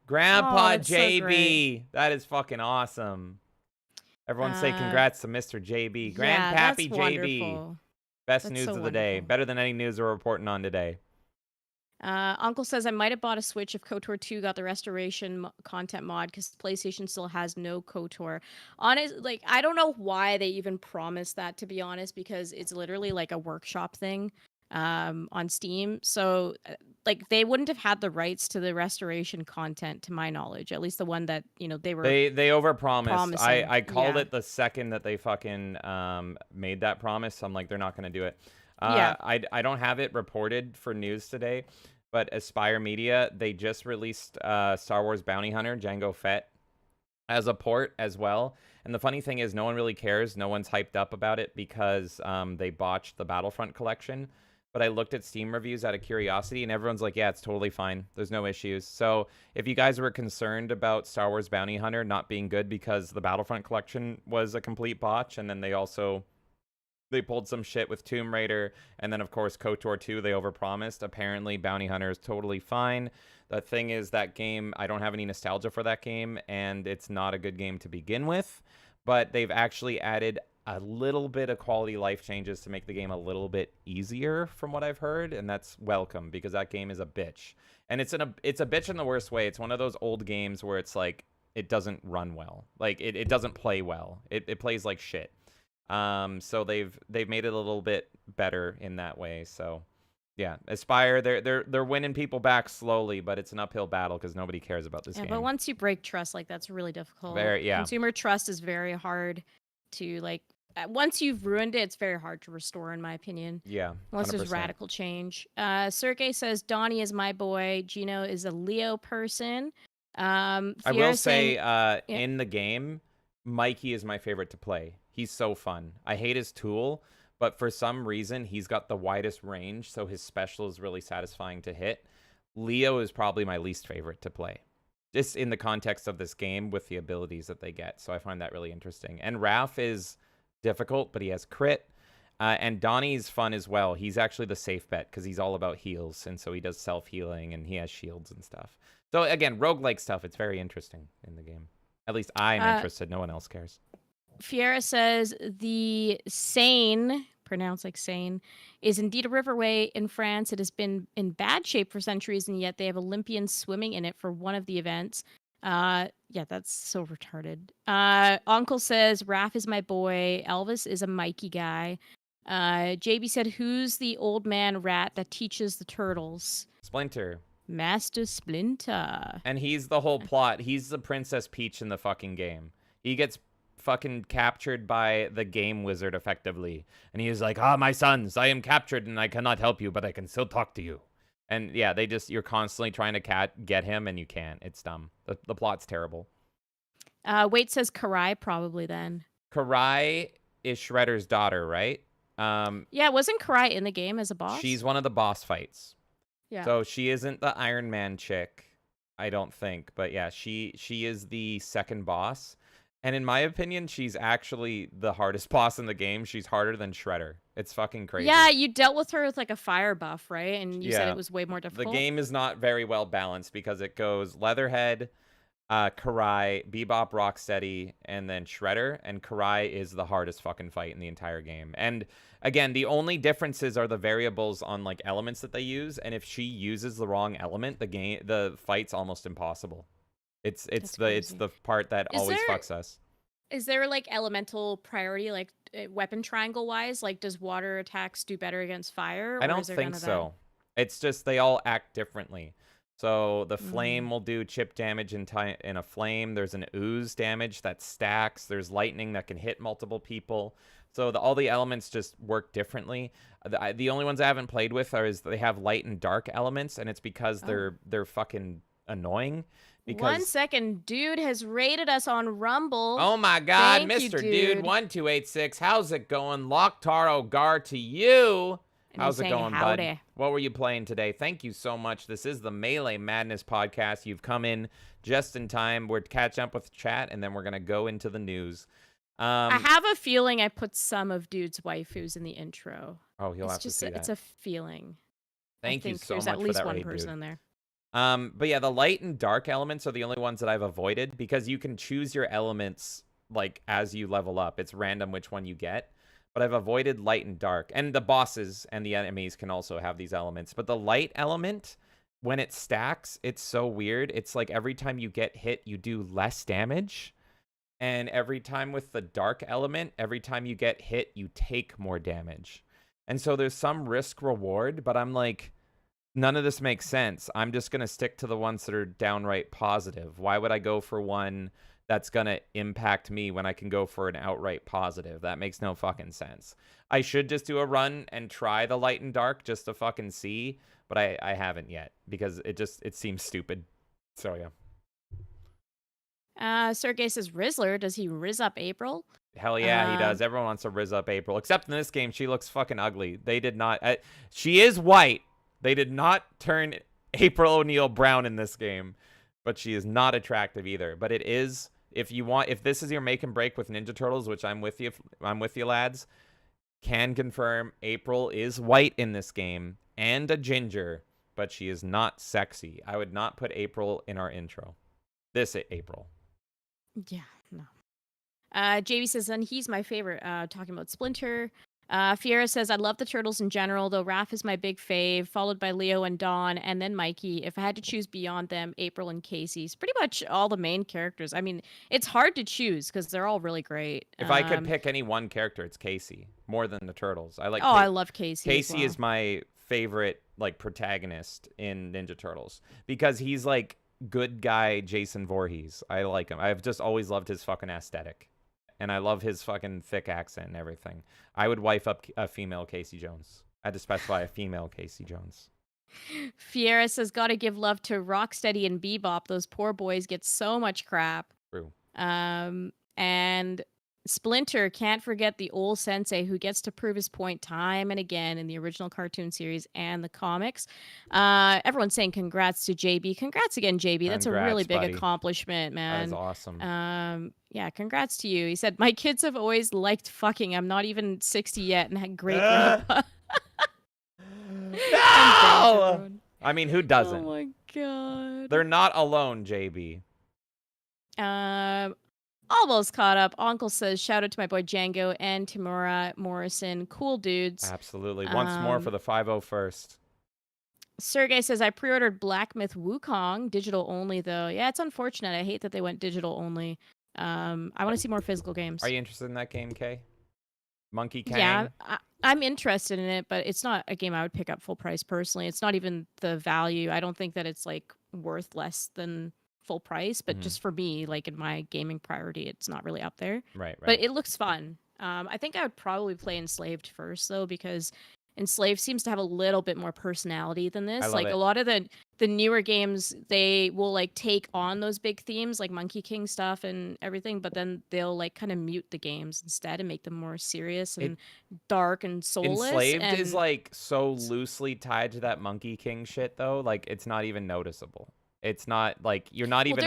C: Grandpa
D: that's so
C: JB.
D: great.
C: That is fucking awesome. Everyone say congrats to Mr. JB.
D: Yeah, that's
C: Grandpappy JB.
D: wonderful.
C: Best
D: That's
C: news
D: so
C: of the day.
D: wonderful.
C: Better than any news we're reporting on today.
D: Uncle says I might have bought a Switch if KOTOR 2 got the restoration content mod because PlayStation still has no KOTOR. Like I don't know why they even promised that, to be honest, because it's literally like a workshop thing on Steam. So like they wouldn't have had the rights to the restoration content, to my knowledge. At least the one that they were.
C: They overpromised.
D: promising.
C: I called
D: Yeah.
C: it the second that they fucking made that promise. I'm like, they're not gonna do it.
D: Yeah.
C: I don't have it reported for news today, but Aspire Media, they just released Star Wars Bounty Hunter Jango Fett as a port as well. And the funny thing is, no one really cares. No one's hyped up about it because they botched the Battlefront collection. But I looked at Steam reviews out of curiosity, and everyone's like, yeah, it's totally fine. There's no issues. So if you guys were concerned about Star Wars Bounty Hunter not being good because the Battlefront collection was a complete botch, and then they pulled some shit with Tomb Raider, and then, of course, KOTOR 2, they overpromised. Apparently, Bounty Hunter is totally fine. The thing is, that game, I don't have any nostalgia for that game, and it's not a good game to begin with. But they've actually added a little bit of quality life changes to make the game a little bit easier, from what I've heard, and that's welcome, because that game is a bitch. And it's a bitch in the worst way. It's one of those old games where it's like, it doesn't run well. Like, it doesn't play well. It plays like shit. So they've made it a little bit better in that way. So yeah, Aspire, they're winning people back slowly, but it's an uphill battle because nobody cares about this game.
D: But once you break trust, like that's really difficult.
C: Yeah.
D: Consumer trust is very hard to like. Once you've ruined it, it's very hard to restore, in my opinion.
C: Yeah. 100%.
D: Unless there's radical change. Sergey says Donnie is my boy. Gino is a Leo person.
C: I will say, in the game, Mikey is my favorite to play. He's so fun. I hate his tool, but for some reason, he's got the widest range, so his special is really satisfying to hit. Leo is probably my least favorite to play, just in the context of this game with the abilities that they get. So I find that really interesting. And Ralph is difficult, but he has crit. And Donnie's fun as well. He's actually the safe bet because he's all about heals, and so he does self-healing, and he has shields and stuff. So again, roguelike stuff, it's very interesting in the game. At least I'm interested. No one else cares.
D: Fiera says the Seine, pronounced like Seine, is indeed a riverway in France. It has been in bad shape for centuries, and yet they have Olympians swimming in it for one of the events. Yeah, that's so retarded. Uncle says Raph is my boy. Elvis is a Mikey guy. JB said, who's the old man rat that teaches the turtles?
C: Splinter.
D: Master Splinter.
C: And he's the whole plot. He's the Princess Peach in the fucking game. He gets fucking captured by the game wizard, effectively. And he is like, my sons, I am captured and I cannot help you, but I can still talk to you. And yeah, you're constantly trying to get him and you can't. It's dumb. The plot's terrible.
D: Wait says Karai probably then.
C: Karai is Shredder's daughter, right?
D: Yeah, wasn't Karai in the game as a boss?
C: She's one of the boss fights.
D: Yeah.
C: So she isn't the Iron Man chick, I don't think. But yeah, she is the second boss. And in my opinion, she's actually the hardest boss in the game. She's harder than Shredder. It's fucking crazy.
D: Yeah, you dealt with her with like a fire buff, right? And you said it was way more difficult.
C: The game is not very well balanced because it goes Leatherhead, Karai, Bebop, Rocksteady, and then Shredder. And Karai is the hardest fucking fight in the entire game. And again, the only differences are the variables on like elements that they use. And if she uses the wrong element, the fight's almost impossible. It's the part that always fucks us.
D: Is there like elemental priority, like weapon triangle wise? Like, does water attacks do better against fire?
C: I don't think so. It's just they all act differently. So the flame will do chip damage in a flame. There's an ooze damage that stacks. There's lightning that can hit multiple people. So all the elements just work differently. The only ones I haven't played with is they have light and dark elements, and it's because they're fucking annoying. Because
D: 1 second, dude has rated us on Rumble.
C: Oh my God,
D: Thank you,
C: Mr. Dude 1286, how's it going? Locktaro Gar to you.
D: And
C: How's
D: he's
C: it
D: saying
C: going,
D: howdy.
C: bud? What were you playing today? Thank you so much. This is the Melee Madness podcast. You've come in just in time. We're catching up with chat, and then we're gonna go into the news.
D: I have a feeling I put some of Dude's waifus in the intro.
C: Oh, he'll have to see that.
D: It's a feeling.
C: Thank you so
D: there's
C: much
D: at least
C: for that
D: one
C: raid,
D: person
C: dude.
D: in there.
C: But yeah, the light and dark elements are the only ones that I've avoided because you can choose your elements like as you level up. It's random which one you get. But I've avoided light and dark. And the bosses and the enemies can also have these elements. But the light element, when it stacks, it's so weird. It's like every time you get hit, you do less damage. And every time with the dark element, every time you get hit, you take more damage. And so there's some risk reward, but I'm like, none of this makes sense. I'm just going to stick to the ones that are downright positive. Why would I go for one that's going to impact me when I can go for an outright positive? That makes no fucking sense. I should just do a run and try the light and dark just to fucking see, but I haven't yet because it seems stupid. So yeah.
D: Sergey says, Rizzler, does he rizz up April?
C: Hell yeah, he does. Everyone wants to rizz up April, except in this game, she looks fucking ugly. They did not. She is white. They did not turn April O'Neil brown in this game, but she is not attractive either. But it is, if this is your make and break with Ninja Turtles, which I'm with you, lads. Can confirm April is white in this game and a ginger, but she is not sexy. I would not put April in our intro. This April.
D: Yeah, no. JB says, and he's my favorite, talking about Splinter. Fiera says, I love the Turtles in general, though Raph is my big fave, followed by Leo and Dawn, and then Mikey. If I had to choose beyond them, April and Casey's. Pretty much all the main characters. I mean, it's hard to choose because they're all really great.
C: If I could pick any one character, it's Casey, more than the Turtles. I like.
D: I love Casey.
C: Casey is my favorite, like, protagonist in Ninja Turtles because he's like good guy Jason Voorhees. I like him. I've just always loved his fucking aesthetic. And I love his fucking thick accent and everything. I would wife up a female Casey Jones. I had to specify a female Casey Jones.
D: Fiera says, gotta give love to Rocksteady and Bebop. Those poor boys get so much crap.
C: True.
D: And Splinter, can't forget the old sensei who gets to prove his point time and again in the original cartoon series and the comics. Everyone's saying congrats to JB. Congrats again, JB. That's a really big accomplishment, man.
C: That is awesome.
D: Yeah, congrats to you. He said, my kids have always liked fucking. I'm not even 60 yet and had great grandpa.
C: No! I mean, who doesn't?
D: Oh my god.
C: They're not alone, JB.
D: Almost caught up. Uncle says, shout out to my boy Django and Tamura Morrison. Cool dudes.
C: Absolutely. Once more for the 501st.
D: Sergey says, I pre-ordered Black Myth Wukong. Digital only, though. Yeah, it's unfortunate. I hate that they went digital only. I want to see more physical games.
C: Are you interested in that game, Kay? Monkey Kang?
D: Yeah, I'm interested in it, but it's not a game I would pick up full price personally. It's not even the value. I don't think that it's like worth less than full price, but just for me, like in my gaming priority, it's not really up there.
C: Right.
D: But it looks fun. I think I would probably play Enslaved first, though, because Enslaved seems to have a little bit more personality than this. Like a lot of the newer games, they will like take on those big themes like Monkey King stuff and everything, but then they'll like kind of mute the games instead and make them more serious and dark and soulless.
C: Enslaved is like so loosely tied to that Monkey King shit, though. Like it's not even noticeable. It's not like you're not even.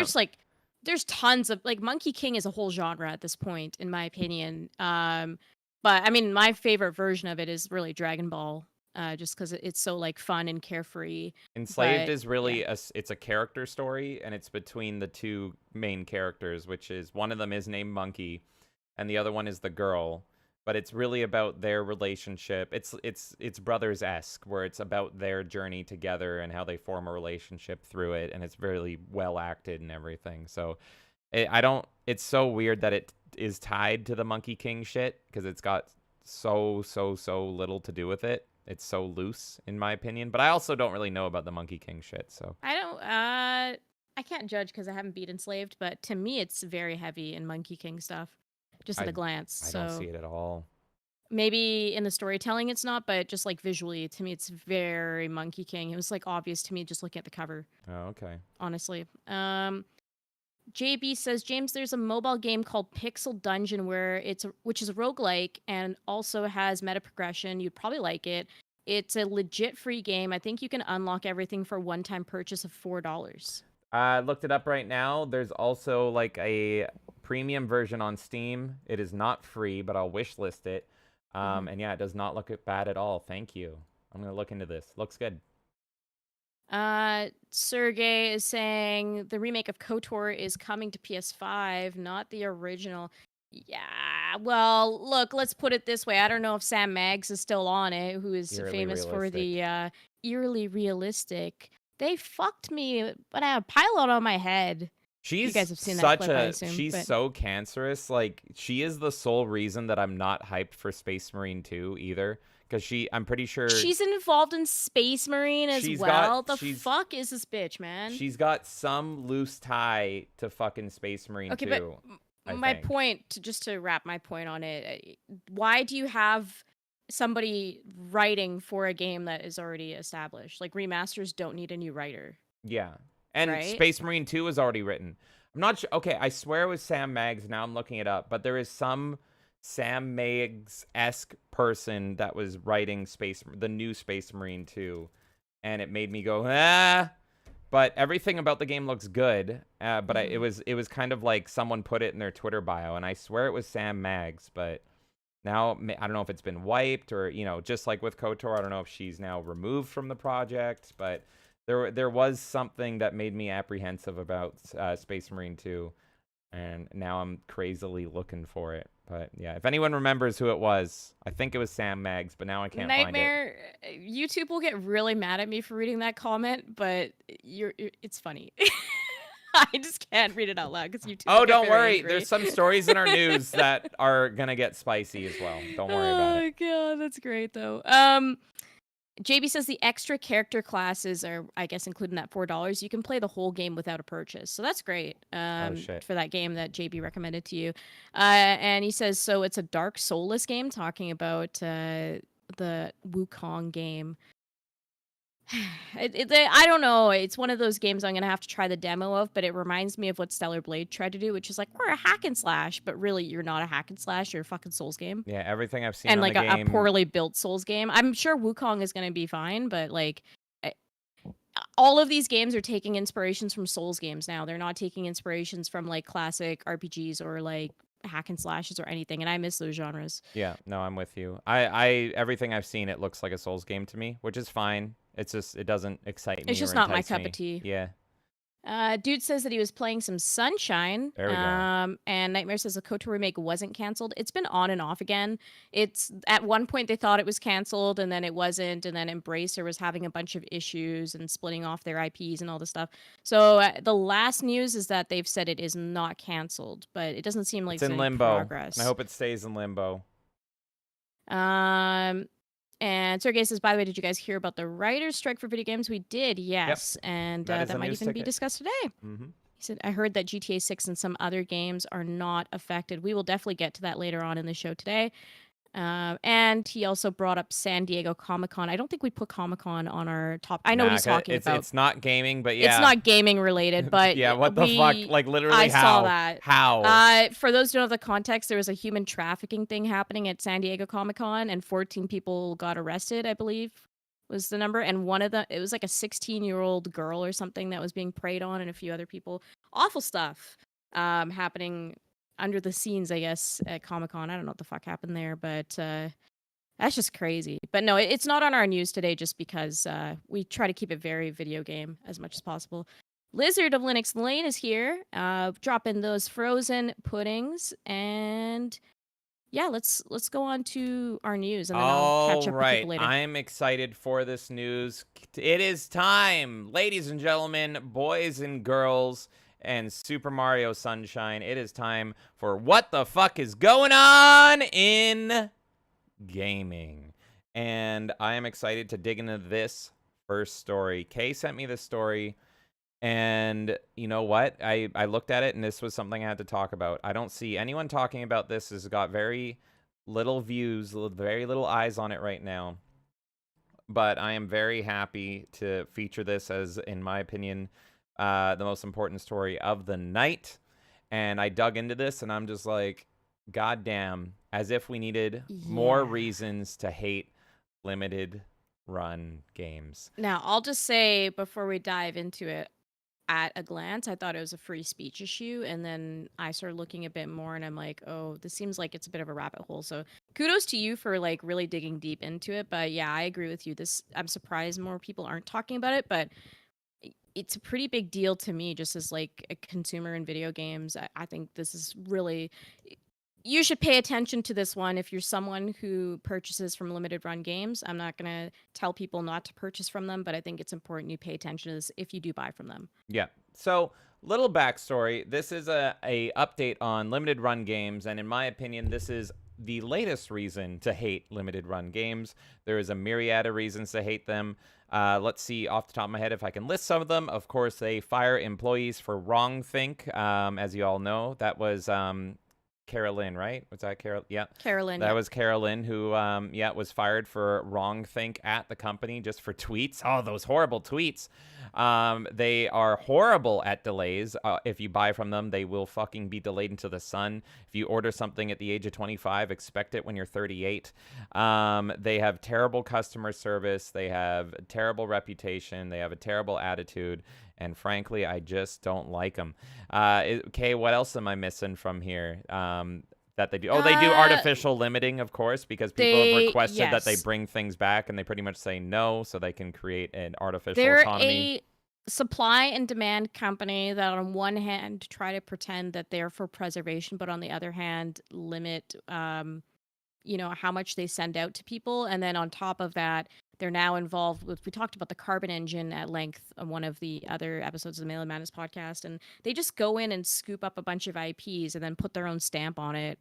D: There's tons of like Monkey King is a whole genre at this point, in my opinion. But I mean, my favorite version of it is really Dragon Ball, just because it's so like fun and carefree.
C: Enslaved is really it's a character story, and it's between the two main characters, which is one of them is named Monkey, and the other one is the girl. But it's really about their relationship. It's brothers-esque, where it's about their journey together and how they form a relationship through it, and it's really well acted and everything. So, it's so weird that it is tied to the Monkey King shit because it's got so little to do with it. it's so loose, in my opinion. But I also don't really know about the Monkey King shit, so.
D: I can't judge because I haven't beat Enslaved, but to me, it's very heavy in Monkey King stuff, just at a glance.
C: I don't see it at all.
D: Maybe in the storytelling it's not, but just like visually, to me, it's very Monkey King. It was like obvious to me just looking at the cover.
C: Oh, okay.
D: Honestly. JB says, James, there's a mobile game called Pixel Dungeon which is a roguelike and also has meta progression. You'd probably like it. It's a legit free game. I think you can unlock everything for a one-time purchase of $4.
C: I looked it up right now. There's also like a premium version on Steam. It is not free, but I'll wishlist it. And yeah, it does not look bad at all. Thank you. I'm going to look into this. Looks good.
D: Sergey is saying the remake of KOTOR is coming to PS5, not the original. Yeah, well, look, let's put it this way. I don't know if Sam Maggs is still on it, who is famous for the eerily realistic. They fucked me, but I have a pylon on my head. You guys have seen that clip, I assume,
C: she's so cancerous. Like, she is the sole reason that I'm not hyped for Space Marine 2 either. Because I'm pretty sure...
D: She's involved in Space Marine as well. The fuck is this bitch, man?
C: She's got some loose tie to fucking Space Marine 2.
D: Okay, but my point, just to wrap my point on it, why do you have somebody writing for a game that is already established? Like, remasters don't need a new writer.
C: Yeah. And Space Marine 2 is already written. I'm not sure. Okay, I swear it was Sam Maggs. Now I'm looking it up. But there is some Sam Maggs-esque person that was writing the new Space Marine 2. And it made me go, ah. But everything about the game looks good. But it was kind of like someone put it in their Twitter bio. And I swear it was Sam Maggs. But now, I don't know if it's been wiped or, just like with KOTOR, I don't know if she's now removed from the project. But there was something that made me apprehensive about Space Marine 2. And now I'm crazily looking for it. But yeah, if anyone remembers who it was, I think it was Sam Maggs, but now I can't find it.
D: YouTube will get really mad at me for reading that comment, but it's funny. I just can't read it out loud because YouTube.
C: Oh, don't worry. Angry. There's some stories in our news that are gonna get spicy as well. Don't worry about it.
D: Oh god, that's great though. JB says the extra character classes are, I guess, including that $4. You can play the whole game without a purchase. So that's great for that game that JB recommended to you. And he says, so it's a Dark Soulless game, talking about the Wukong game. I don't know. It's one of those games I'm going to have to try the demo of, but it reminds me of what Stellar Blade tried to do, which is like, we're a hack and slash, but really you're not a hack and slash. You're a fucking Souls game.
C: Yeah, everything I've seen
D: and
C: on
D: like
C: the game...
D: a poorly built Souls game. I'm sure Wukong is going to be fine, but like all of these games are taking inspirations from Souls games now. They're not taking inspirations from like classic RPGs or like hack and slashes or anything, and I miss those genres.
C: Yeah, no, I'm with you. I everything I've seen, it looks like a Souls game to me, which is fine. It's just, it doesn't excite me.
D: It's just not my cup of tea.
C: Yeah.
D: Dude says that he was playing some Sunshine.
C: There we go.
D: And Nightmare says the KOTOR remake wasn't canceled. It's been on and off again. It's at one point they thought it was canceled and then it wasn't, and then Embracer was having a bunch of issues and splitting off their IPs and all this stuff. So the last news is that they've said it is not canceled, but it doesn't seem like
C: it's in limbo.
D: Progress.
C: I hope it stays in limbo.
D: And Sergey says, by the way, did you guys hear about the writer's strike for video games? We did, yes.
C: Yep.
D: And that might even be discussed today.
C: Mm-hmm.
D: He said, I heard that GTA 6 and some other games are not affected. We will definitely get to that later on in the show today. And he also brought up San Diego Comic-Con. I don't think we put Comic-Con on our top. I know what he's talking about.
C: It's not gaming, but yeah.
D: It's not gaming related, but
C: yeah, what the fuck? Like literally
D: I
C: how?
D: saw that.
C: How?
D: For those who don't know the context, there was a human trafficking thing happening at San Diego Comic-Con, and 14 people got arrested, I believe was the number. And one of them, it was like a 16-year-old girl or something that was being preyed on, and a few other people. Awful stuff happening under the scenes, I guess, at Comic-Con. I don't know what the fuck happened there, but that's just crazy. But no, it's not on our news today just because we try to keep it very video game as much as possible. Lizard of Linux Lane is here, dropping those frozen puddings, and yeah, let's go on to our news, and then I'll catch up with people later.
C: I'm excited for this news. It is time, ladies and gentlemen, boys and girls, and Super Mario Sunshine. It is time for what the fuck is going on in gaming. and I am excited to dig into this first story. Kay sent me this story, and you know what? I looked at it, and this was something I had to talk about. I don't see anyone talking about this. Has got very little views, very little eyes on it right now. But I am very happy to feature this as, in my opinion, the most important story of the night. And I dug into this, and I'm just like, God damn, as if we needed more reasons to hate limited run games.
D: Now, I'll just say before we dive into it, at a glance, I thought it was a free speech issue, and then I started looking a bit more, and I'm like, oh, this seems like it's a bit of a rabbit hole. So kudos to you for like really digging deep into it. But yeah, I agree with you. I'm surprised more people aren't talking about it, but it's a pretty big deal to me, just as like a consumer in video games. I think this is really, you should pay attention to this one if you're someone who purchases from limited run games. I'm not going to tell people not to purchase from them, but I think it's important you pay attention to this if you do buy from them.
C: Yeah. So, little backstory. This is a update on limited run games, and in my opinion, this is the latest reason to hate limited run games. There is a myriad of reasons to hate them. Let's see off the top of my head if I can list some of them. Of course, they fire employees for wrongthink, as you all know. That was Carolyn, right? Was that Carol? Yeah.
D: Carolyn.
C: That was Carolyn who, was fired for wrongthink at the company just for tweets. Oh, those horrible tweets. They are horrible at delays. If you buy from them, they will fucking be delayed into the sun. If you order something at the age of 25, expect it when you're 38. They have terrible customer service. They have a terrible reputation. They have a terrible attitude. And frankly, I just don't like them. Okay, what else am I missing from here that they do? Oh, they do artificial limiting, of course, because people have requested that they bring things back, and they pretty much say no, so they can create an artificial autonomy.
D: A supply and demand company that on one hand try to pretend that they're for preservation, but on the other hand limit how much they send out to people. And then on top of that, they're now involved with, we talked about the Carbon Engine at length on one of the other episodes of the Mail and Madness podcast, and they just go in and scoop up a bunch of IPs and then put their own stamp on it.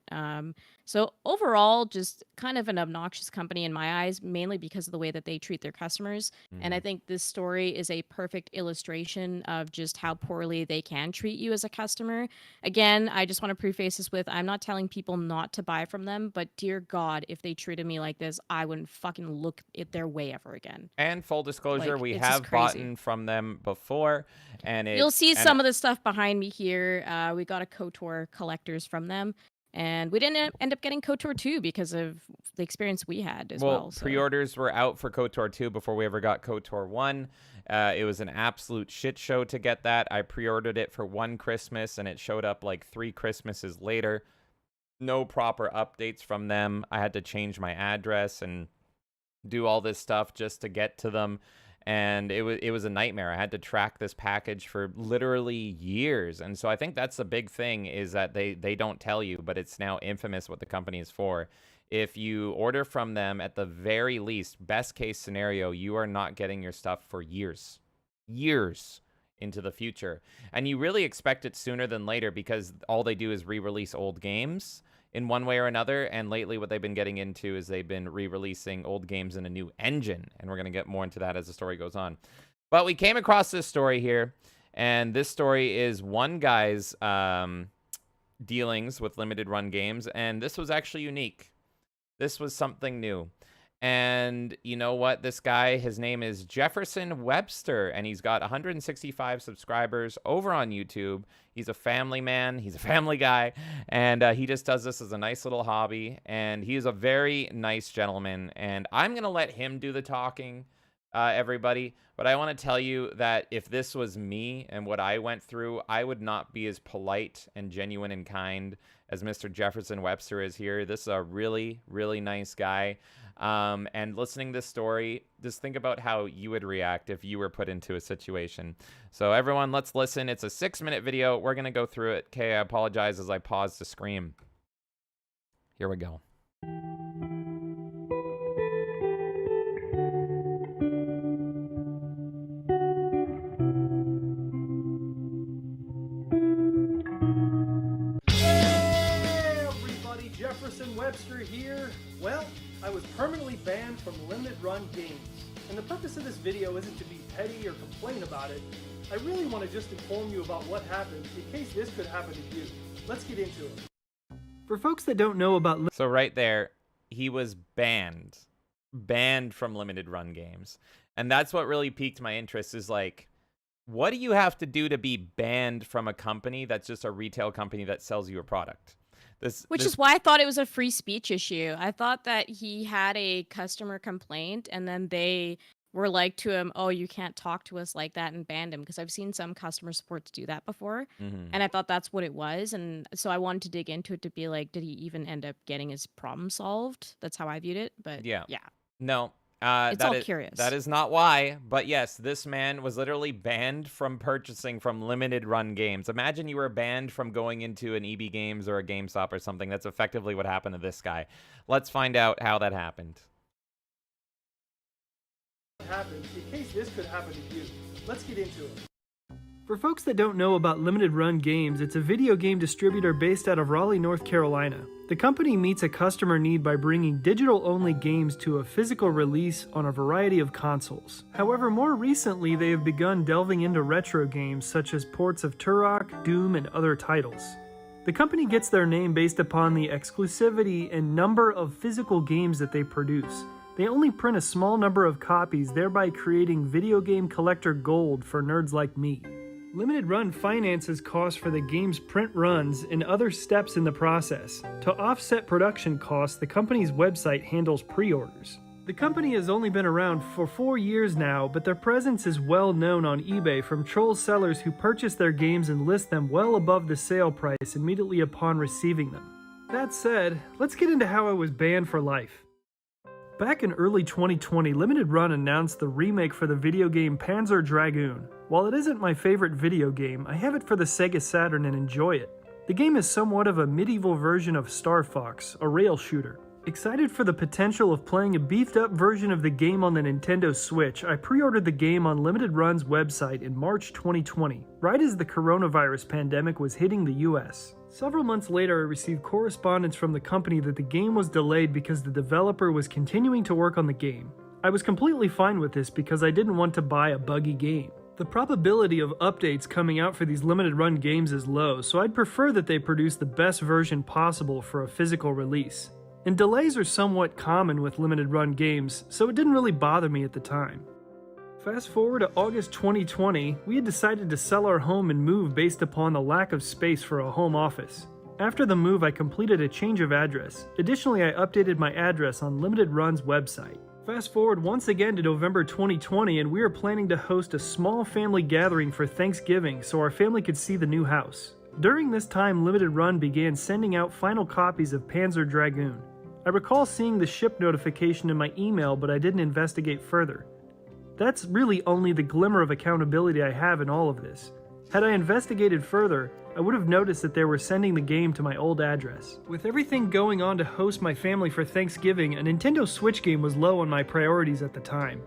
D: So overall, just kind of an obnoxious company in my eyes, mainly because of the way that they treat their customers. And I think this story is a perfect illustration of just how poorly they can treat you as a customer. Again, I just want to preface this with, I'm not telling people not to buy from them, but dear God, if they treated me like this, I wouldn't fucking look at their way ever again.
C: And full disclosure, we have bought from them before, and
D: you'll see some of the stuff behind me here. We got a KOTOR collectors from them, and we didn't end up getting KOTOR 2 because of the experience we had as well. So.
C: Pre-orders were out for KOTOR 2 before we ever got KOTOR 1. It was an absolute shit show to get that. I pre-ordered it for one Christmas, and it showed up like 3 Christmases later. No proper updates from them. I had to change my address and do all this stuff just to get to them, and it was a nightmare. I had to track this package for literally years. And so I think that's the big thing, is that they don't tell you, but it's now infamous what the company is for. If you order from them, at the very least, best case scenario, you are not getting your stuff for years into the future, and you really expect it sooner than later, because all they do is re-release old games in one way or another. And lately what they've been getting into is they've been re-releasing old games in a new engine, and we're going to get more into that as the story goes on. But we came across this story here, and this story is one guy's dealings with limited run games, and this was actually unique. This was something new. And you know what? This guy, his name is Jefferson Webster, and he's got 165 subscribers over on YouTube. He's a family man. He's a family guy, and he just does this as a nice little hobby, and he's a very nice gentleman, and I'm going to let him do the talking, everybody. But I want to tell you that if this was me and what I went through, I would not be as polite and genuine and kind as Mr. Jefferson Webster is here. This is a really, really nice guy. And listening to this story, just think about how you would react if you were put into a situation. So everyone, let's listen. It's a 6-minute video. We're going to go through it. Okay, I apologize as I pause to scream. Here we go.
L: Jefferson Webster here. Well, I was permanently banned from limited run games. And the purpose of this video isn't to be petty or complain about it. I really want to just inform you about what happened in case this could happen to you. Let's get into it. For folks that don't know about...
C: So right there, he was banned from limited run games. And that's what really piqued my interest is like, what do you have to do to be banned from a company that's just a retail company that sells you a product?
D: Which is why I thought it was a free speech issue. I thought that he had a customer complaint and then they were like to him, oh, you can't talk to us like that, and banned him, because I've seen some customer supports do that before. And I thought that's what it was. And so I wanted to dig into it to be like, did he even end up getting his problem solved? That's how I viewed it. But yeah.
C: No.
D: It's all curious.
C: That is not why. But yes, this man was literally banned from purchasing from limited run games. Imagine you were banned from going into an EB Games or a GameStop or something. That's effectively what happened to this guy. Let's find out how that happened.
L: In case this could happen to you. Let's get into it. For folks that don't know about Limited Run Games, it's a video game distributor based out of Raleigh, North Carolina. The company meets a customer need by bringing digital-only games to a physical release on a variety of consoles. However, more recently they have begun delving into retro games such as ports of Turok, Doom, and other titles. The company gets their name based upon the exclusivity and number of physical games that they produce. They only print a small number of copies, thereby creating video game collector gold for nerds like me. Limited Run finances costs for the game's print runs and other steps in the process. To offset production costs, the company's website handles pre-orders. The company has only been around for 4 years now, but their presence is well known on eBay from troll sellers who purchase their games and list them well above the sale price immediately upon receiving them. That said, let's get into how I was banned for life. Back in early 2020, Limited Run announced the remake for the video game Panzer Dragoon. While it isn't my favorite video game, I have it for the Sega Saturn and enjoy it. The game is somewhat of a medieval version of Star Fox, a rail shooter. Excited for the potential of playing a beefed up version of the game on the Nintendo Switch, I pre-ordered the game on Limited Run's website in March 2020, right as the coronavirus pandemic was hitting the US. Several months later, I received correspondence from the company that the game was delayed because the developer was continuing to work on the game. I was completely fine with this because I didn't want to buy a buggy game. The probability of updates coming out for these limited run games is low, so I'd prefer that they produce the best version possible for a physical release. And delays are somewhat common with limited run games, so it didn't really bother me at the time. Fast forward to August 2020, we had decided to sell our home and move based upon the lack of space for a home office. After the move, I completed a change of address. Additionally, I updated my address on Limited Run's website. Fast forward once again to November 2020, and we are planning to host a small family gathering for Thanksgiving so our family could see the new house. During this time, Limited Run began sending out final copies of Panzer Dragoon. I recall seeing the ship notification in my email, but I didn't investigate further. That's really only the glimmer of accountability I have in all of this. Had I investigated further, I would have noticed that they were sending the game to my old address. With everything going on to host my family for Thanksgiving, a Nintendo Switch game was low on my priorities at the time.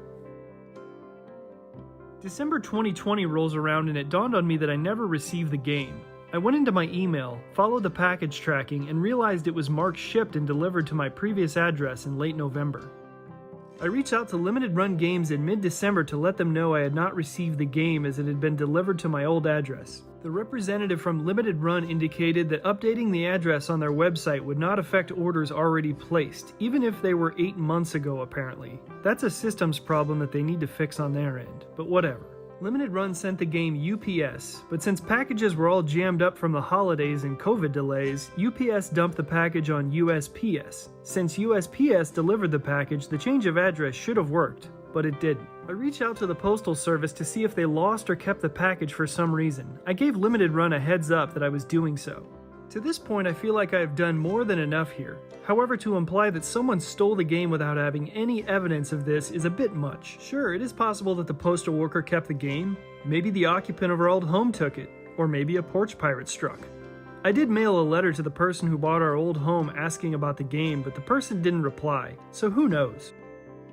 L: December 2020 rolls around and it dawned on me that I never received the game. I went into my email, followed the package tracking, and realized it was marked shipped and delivered to my previous address in late November. I reached out to Limited Run Games in mid-December to let them know I had not received the game as it had been delivered to my old address. The representative from Limited Run indicated that updating the address on their website would not affect orders already placed, even if they were 8 months ago apparently. That's a systems problem that they need to fix on their end, but whatever. Limited Run sent the game UPS, but since packages were all jammed up from the holidays and COVID delays, UPS dumped the package on USPS. Since USPS delivered the package, the change of address should have worked, but it didn't. I reached out to the Postal Service to see if they lost or kept the package for some reason. I gave Limited Run a heads up that I was doing so. To this point, I feel like I have done more than enough here. However, to imply that someone stole the game without having any evidence of this is a bit much. Sure, it is possible that the postal worker kept the game. Maybe the occupant of our old home took it. Or maybe a porch pirate struck. I did mail a letter to the person who bought our old home asking about the game, but the person didn't reply, so who knows?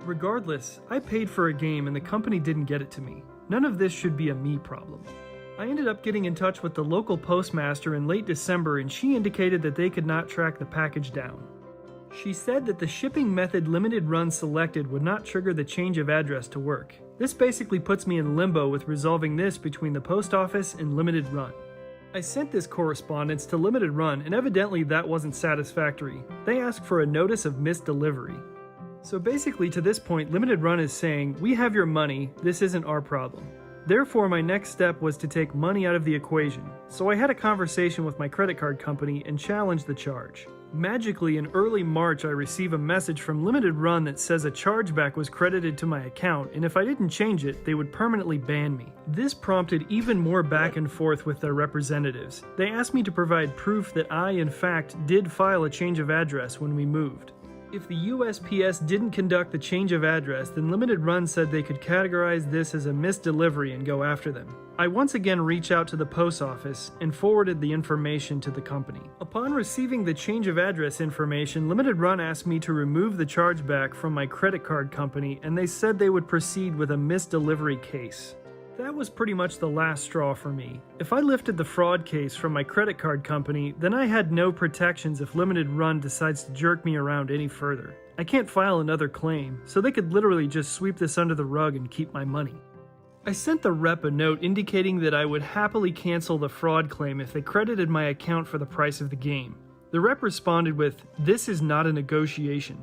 L: Regardless, I paid for a game and the company didn't get it to me. None of this should be a me problem. I ended up getting in touch with the local postmaster in late December and she indicated that they could not track the package down. She said that the shipping method limited run selected would not trigger the change of address to work. This basically puts me in limbo with resolving this between the post office and limited run. I sent this correspondence to limited run and evidently that wasn't satisfactory. They asked for a notice of missed delivery. So basically to this point, limited run is saying, we have your money, this isn't our problem. Therefore, my next step was to take money out of the equation. So I had a conversation with my credit card company and challenged the charge. Magically, in early March, I receive a message from Limited Run that says a chargeback was credited to my account, and if I didn't change it, they would permanently ban me. This prompted even more back and forth with their representatives. They asked me to provide proof that I, in fact, did file a change of address when we moved. If the USPS didn't conduct the change of address, then Limited Run said they could categorize this as a missed delivery and go after them. I once again reached out to the post office and forwarded the information to the company. Upon receiving the change of address information, Limited Run asked me to remove the chargeback from my credit card company, and they said they would proceed with a missed delivery case. That was pretty much the last straw for me. If I lifted the fraud case from my credit card company, then I had no protections if Limited Run decides to jerk me around any further. I can't file another claim, so they could literally just sweep this under the rug and keep my money. I sent the rep a note indicating that I would happily cancel the fraud claim if they credited my account for the price of the game. The rep responded with, "This is not a negotiation."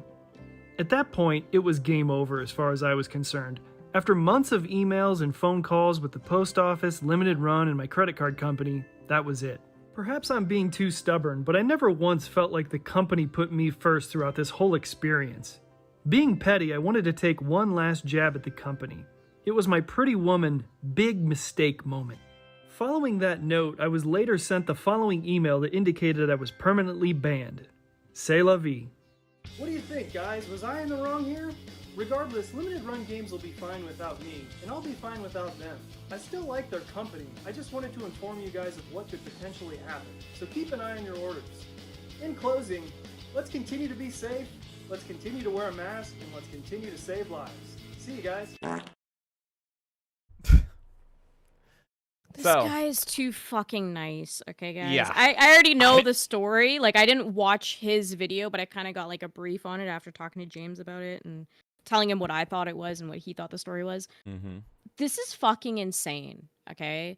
L: At that point, it was game over as far as I was concerned. After months of emails and phone calls with the post office, Limited Run, and my credit card company, that was it. Perhaps I'm being too stubborn, but I never once felt like the company put me first throughout this whole experience. Being petty, I wanted to take one last jab at the company. It was my pretty woman, big mistake moment. Following that note, I was later sent the following email that indicated I was permanently banned. C'est la vie. What do you think, guys? Was I in the wrong here? Regardless, Limited Run Games will be fine without me, and I'll be fine without them. I still like their company, I just wanted to inform you guys of what could potentially happen, so keep an eye on your orders. In closing, let's continue to be safe, let's continue to wear a mask, and let's continue to save lives. See you guys.
D: This guy is too fucking nice, okay, guys?
C: Yeah.
D: I already know the story. Like, I didn't watch his video, but I kind of got, like, a brief on it after talking to James about it and telling him what I thought it was and what he thought the story was.
C: Mm-hmm.
D: This is fucking insane, okay?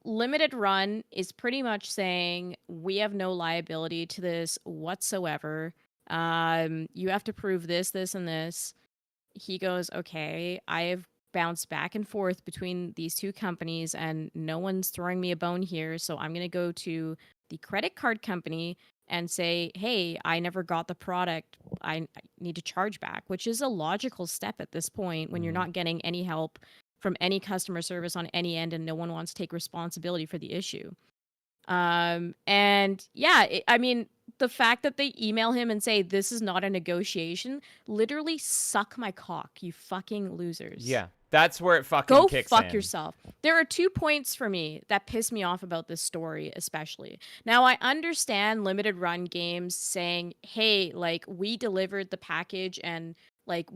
D: Limited Run is pretty much saying, we have no liability to this whatsoever. You have to prove this, this, and this. He goes, okay, I have bounced back and forth between these two companies and no one's throwing me a bone here, so I'm going to go to the credit card company and say, hey, I never got the product, I need to charge back, which is a logical step at this point when you're not getting any help from any customer service on any end and no one wants to take responsibility for the issue. And yeah, I mean, the fact that they email him and say this is not a negotiation, literally suck my cock, you fucking losers.
C: Yeah, that's where it fucking
D: Go
C: kicks
D: fuck
C: in.
D: yourself. There are 2 points for me that piss me off about this story, especially. Now, I understand Limited Run Games saying, hey, like, we delivered the package and like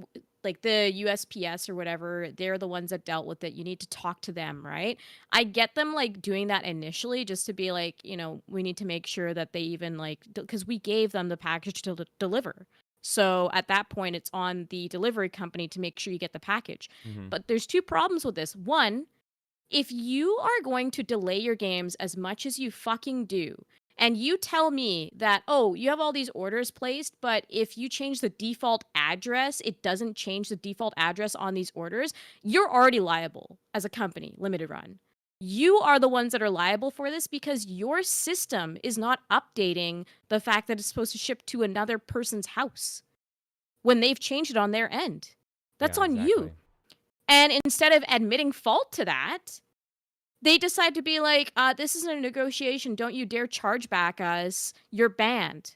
D: the USPS or whatever, they're the ones that dealt with it. You need to talk to them, right? I get them like doing that initially just to be like, you know, we need to make sure that they even like, because we gave them the package to deliver. So at that point, it's on the delivery company to make sure you get the package. But there's 2 problems with this. One, if you are going to delay your games as much as you fucking do, and you tell me that, oh, you have all these orders placed, but if you change the default address, it doesn't change the default address on these orders, you're already liable as a company, Limited Run. You are the ones that are liable for this because your system is not updating the fact that it's supposed to ship to another person's house when they've changed it on their end. That's on you. And instead of admitting fault to that, they decide to be like, this isn't a negotiation. Don't you dare charge back us. You're banned.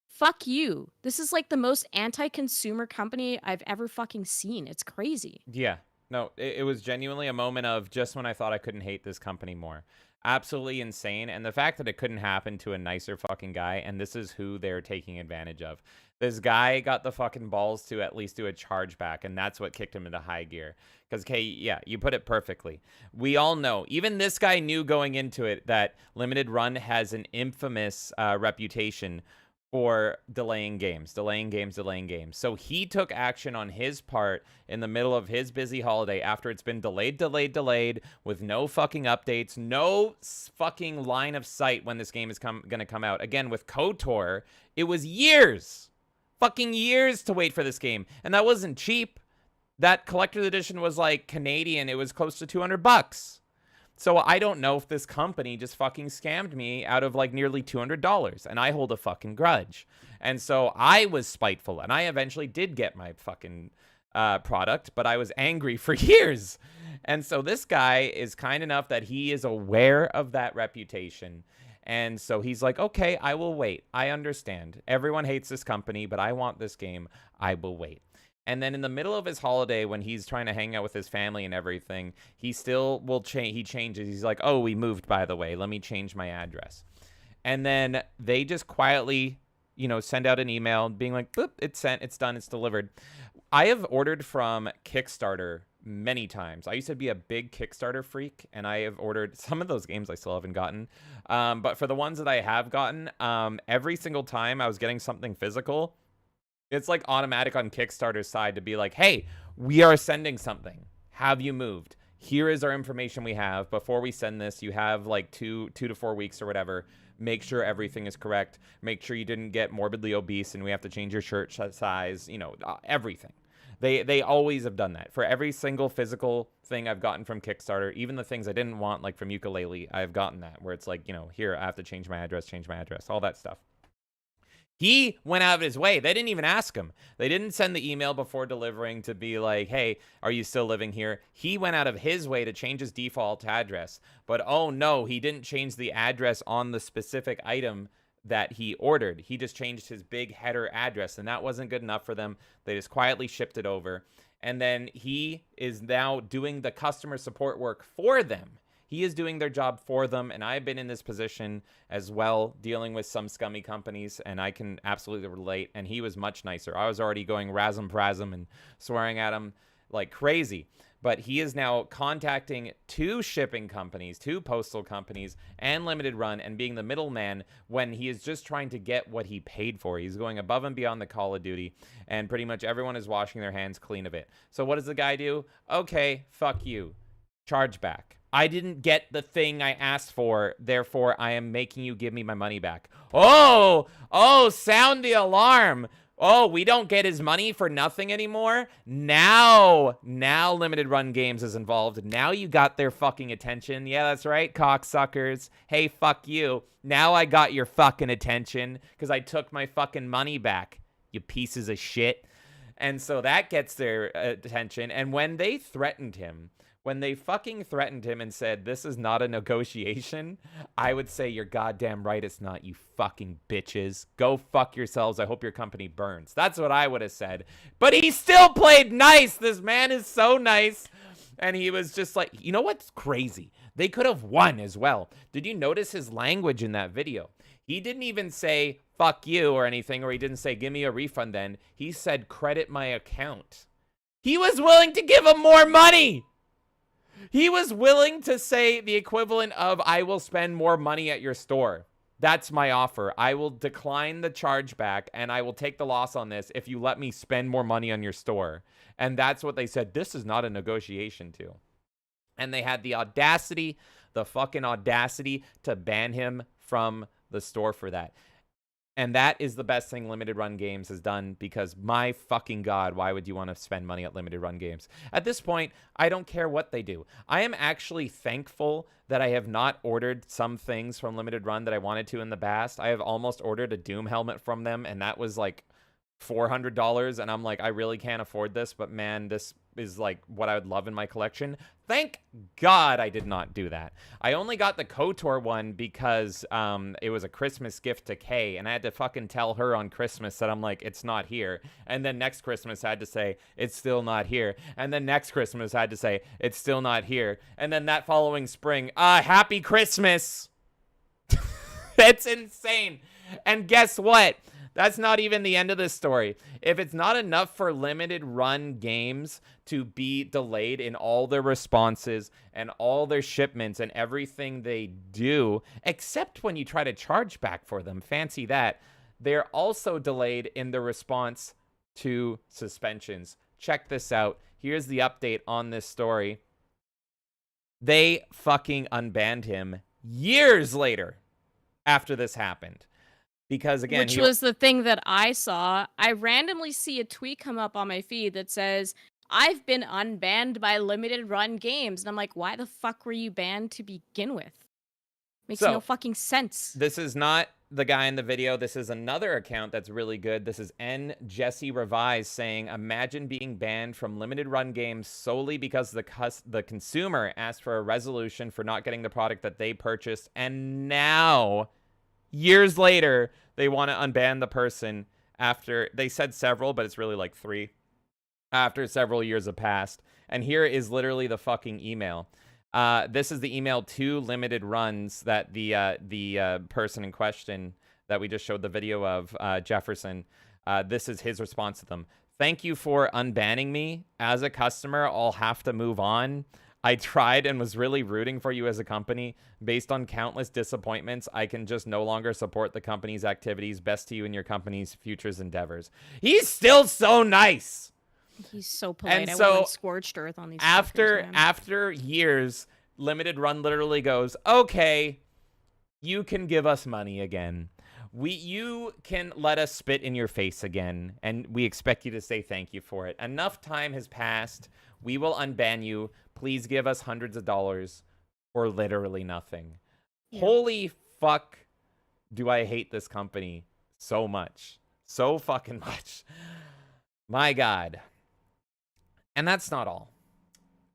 D: Fuck you. This is like the most anti-consumer company I've ever fucking seen. It's crazy.
C: Yeah. No, it was genuinely a moment of just when I thought I couldn't hate this company more. Absolutely insane. And the fact that it couldn't happen to a nicer fucking guy, and this is who they're taking advantage of. This guy got the fucking balls to at least do a chargeback, and that's what kicked him into high gear. Because, okay, yeah, you put it perfectly. We all know, even this guy knew going into it that Limited Run has an infamous reputation for delaying games. So he took action on his part in the middle of his busy holiday after it's been delayed with no fucking updates, no fucking line of sight when this game is gonna come out. Again, with KOTOR, it was fucking years to wait for this game. And that wasn't cheap. That collector's edition was like Canadian. It was close to $200. So I don't know if this company just fucking scammed me out of like nearly $200, and I hold a fucking grudge. And so I was spiteful, and I eventually did get my fucking product, but I was angry for years. And so this guy is kind enough that he is aware of that reputation. And so he's like, okay, I will wait. I understand. Everyone hates this company, but I want this game. I will wait. And then in the middle of his holiday, when he's trying to hang out with his family and everything, he still will change. He changes. He's like, oh, we moved, by the way. Let me change my address. And then they just quietly, send out an email being like, boop, it's sent, it's done, it's delivered. I have ordered from Kickstarter many times. I used to be a big Kickstarter freak, and I have ordered some of those games I still haven't gotten. But for the ones that I have gotten, every single time I was getting something physical, it's like automatic on Kickstarter's side to be like, hey, we are sending something. Have you moved? Here is our information we have. Before we send this, you have like two to 4 weeks or whatever. Make sure everything is correct. Make sure you didn't get morbidly obese and we have to change your shirt size, everything. They always have done that. For every single physical thing I've gotten from Kickstarter, even the things I didn't want, like from Ukulele, I've gotten that, where it's like, here, I have to change my address, all that stuff. He went out of his way. They didn't even ask him. They didn't send the email before delivering to be like, hey, are you still living here? He went out of his way to change his default address. But oh no, he didn't change the address on the specific item that he ordered. He just changed his big header address, and that wasn't good enough for them. They just quietly shipped it over. And then he is now doing the customer support work for them. He is doing their job for them, and I've been in this position as well, dealing with some scummy companies, and I can absolutely relate, and he was much nicer. I was already going razum-prazum and swearing at him like crazy, but he is now contacting 2 shipping companies, 2 postal companies, and Limited Run, and being the middleman when he is just trying to get what he paid for. He's going above and beyond the call of duty, and pretty much everyone is washing their hands clean of it. So what does the guy do? Okay, fuck you. Charge back. I didn't get the thing I asked for, therefore I am making you give me my money back. Oh, sound the alarm. Oh, we don't get his money for nothing anymore? Now Limited Run Games is involved. Now you got their fucking attention. Yeah, that's right, cocksuckers. Hey, fuck you. Now I got your fucking attention because I took my fucking money back, you pieces of shit. And so that gets their attention. And when they threatened him, when they fucking threatened him and said, this is not a negotiation, I would say, you're goddamn right it's not, you fucking bitches. Go fuck yourselves. I hope your company burns. That's what I would have said. But he still played nice. This man is so nice. And he was just like, you know what's crazy? They could have won as well. Did you notice his language in that video? He didn't even say, fuck you or anything, or he didn't say, give me a refund then. He said, credit my account. He was willing to give him more money. He was willing to say the equivalent of, I will spend more money at your store. That's my offer. I will decline the chargeback and I will take the loss on this if you let me spend more money on your store. And that's what they said. This is not a negotiation to. And they had the audacity, the fucking audacity to ban him from the store for that. And that is the best thing Limited Run Games has done, because my fucking God, why would you want to spend money at Limited Run Games? At this point, I don't care what they do. I am actually thankful that I have not ordered some things from Limited Run that I wanted to in the past. I have almost ordered a Doom helmet from them, and that was like $400, and I'm like, I really can't afford this, but man, this is like what I would love in my collection. Thank God I did not do that. I only got the KOTOR one because it was a Christmas gift to Kay, and I had to fucking tell her on Christmas that I'm like, it's not here. And then next Christmas I had to say, it's still not here. And then next Christmas I had to say, it's still not here. And then that following spring, happy Christmas. That's insane. And guess what? That's not even the end of this story. If it's not enough for Limited Run Games to be delayed in all their responses and all their shipments and everything they do, except when you try to charge back for them, fancy that, they're also delayed in the response to suspensions. Check this out. Here's the update on this story. They fucking unbanned him years later after this happened. Because again,
D: which was the thing that I saw. I randomly see a tweet come up on my feed that says, I've been unbanned by limited run games. And I'm like, why the fuck were you banned to begin with? Makes no fucking sense.
C: This is not the guy in the video. This is another account that's really good. This is N Jesse Revise saying, imagine being banned from limited run games solely because the consumer asked for a resolution for not getting the product that they purchased. And now, years later, they want to unban the person after, they said several, but it's really like 3, after several years have passed. And here is literally the fucking email. This is the email to limited runs that the person in question that we just showed the video of, Jefferson, this is his response to them. Thank you for unbanning me. As a customer, I'll have to move on. I tried and was really rooting for you as a company. Based on countless disappointments, I can just no longer support the company's activities. Best to you and your company's futures endeavors. He's still so nice.
D: He's so polite.
C: And
D: I
C: so
D: want scorched earth on these.
C: After years, Limited Run literally goes, okay, you can give us money again. You can let us spit in your face again, and we expect you to say thank you for it. Enough time has passed. We will unban you. Please give us hundreds of dollars or literally nothing. Yeah. Holy fuck, do I hate this company so much. So fucking much. My God. And that's not all.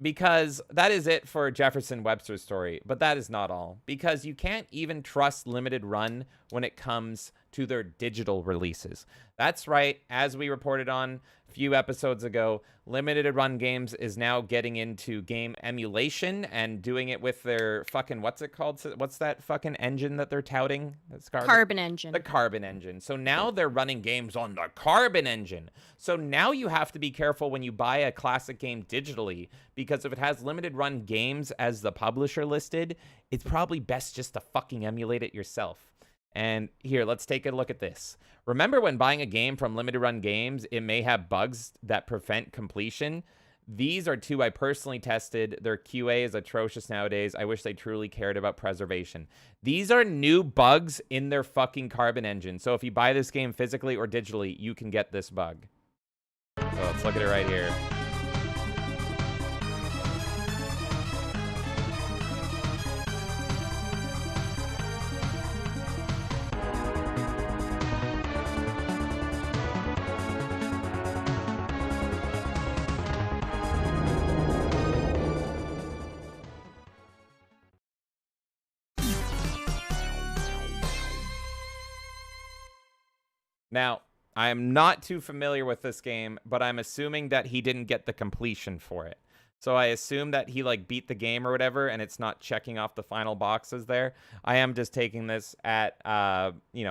C: Because that is it for Jefferson Webster's story. But that is not all. Because you can't even trust Limited Run when it comes to their digital releases. That's right. As we reported on a few episodes ago, Limited Run Games is now getting into game emulation and doing it with their fucking, what's it called? What's that fucking engine that they're touting?
D: Carbon engine.
C: The Carbon engine. So now they're running games on the Carbon engine. So now you have to be careful when you buy a classic game digitally, because if it has Limited Run Games as the publisher listed, it's probably best just to fucking emulate it yourself. And here, let's take a look at this. Remember when buying a game from Limited Run Games, it may have bugs that prevent completion? These are 2 I personally tested. Their QA is atrocious nowadays. I wish they truly cared about preservation. These are new bugs in their fucking Carbon engine. So if you buy this game physically or digitally, you can get this bug. So let's look at it right here. Now, I am not too familiar with this game, but I'm assuming that he didn't get the completion for it. So I assume that he like beat the game or whatever, and it's not checking off the final boxes there. I am just taking this at,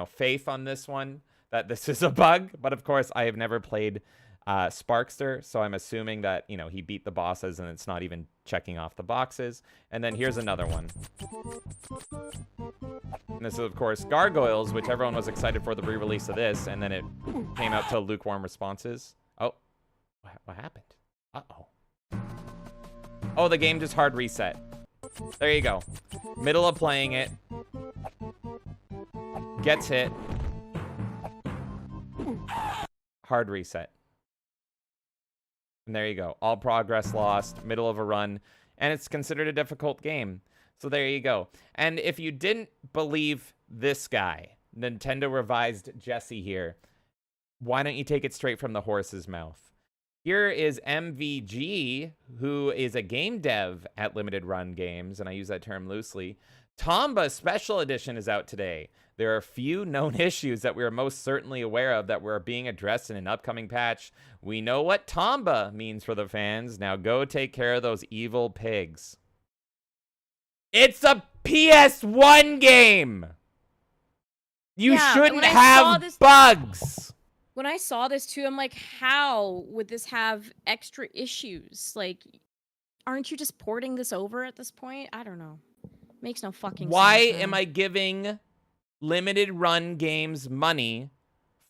C: faith on this one, that this is a bug. But of course, I have never played Sparkster, so I'm assuming that, he beat the bosses and it's not even checking off the boxes. And then here's another one. And this is, of course, Gargoyles, which everyone was excited for the re-release of this, and then it came out to lukewarm responses. Oh, what happened? Uh-oh. Oh, the game just hard reset. There you go. Middle of playing it. Gets hit. Hard reset. And there you go. All progress lost. Middle of a run. And it's considered a difficult game. So there you go. And if you didn't believe this guy, Nintendo Revised Jesse here, why don't you take it straight from the horse's mouth? Here is MVG, who is a game dev at Limited Run Games, and I use that term loosely. Tomba Special Edition is out today. There are a few known issues that we are most certainly aware of that were being addressed in an upcoming patch. We know what Tomba means for the fans. Now go take care of those evil pigs. It's a PS1 game! You shouldn't have bugs!
D: When I saw this too, I'm like, how would this have extra issues? Like, aren't you just porting this over at this point? I don't know. Makes no fucking sense.
C: Why am I giving Limited Run Games money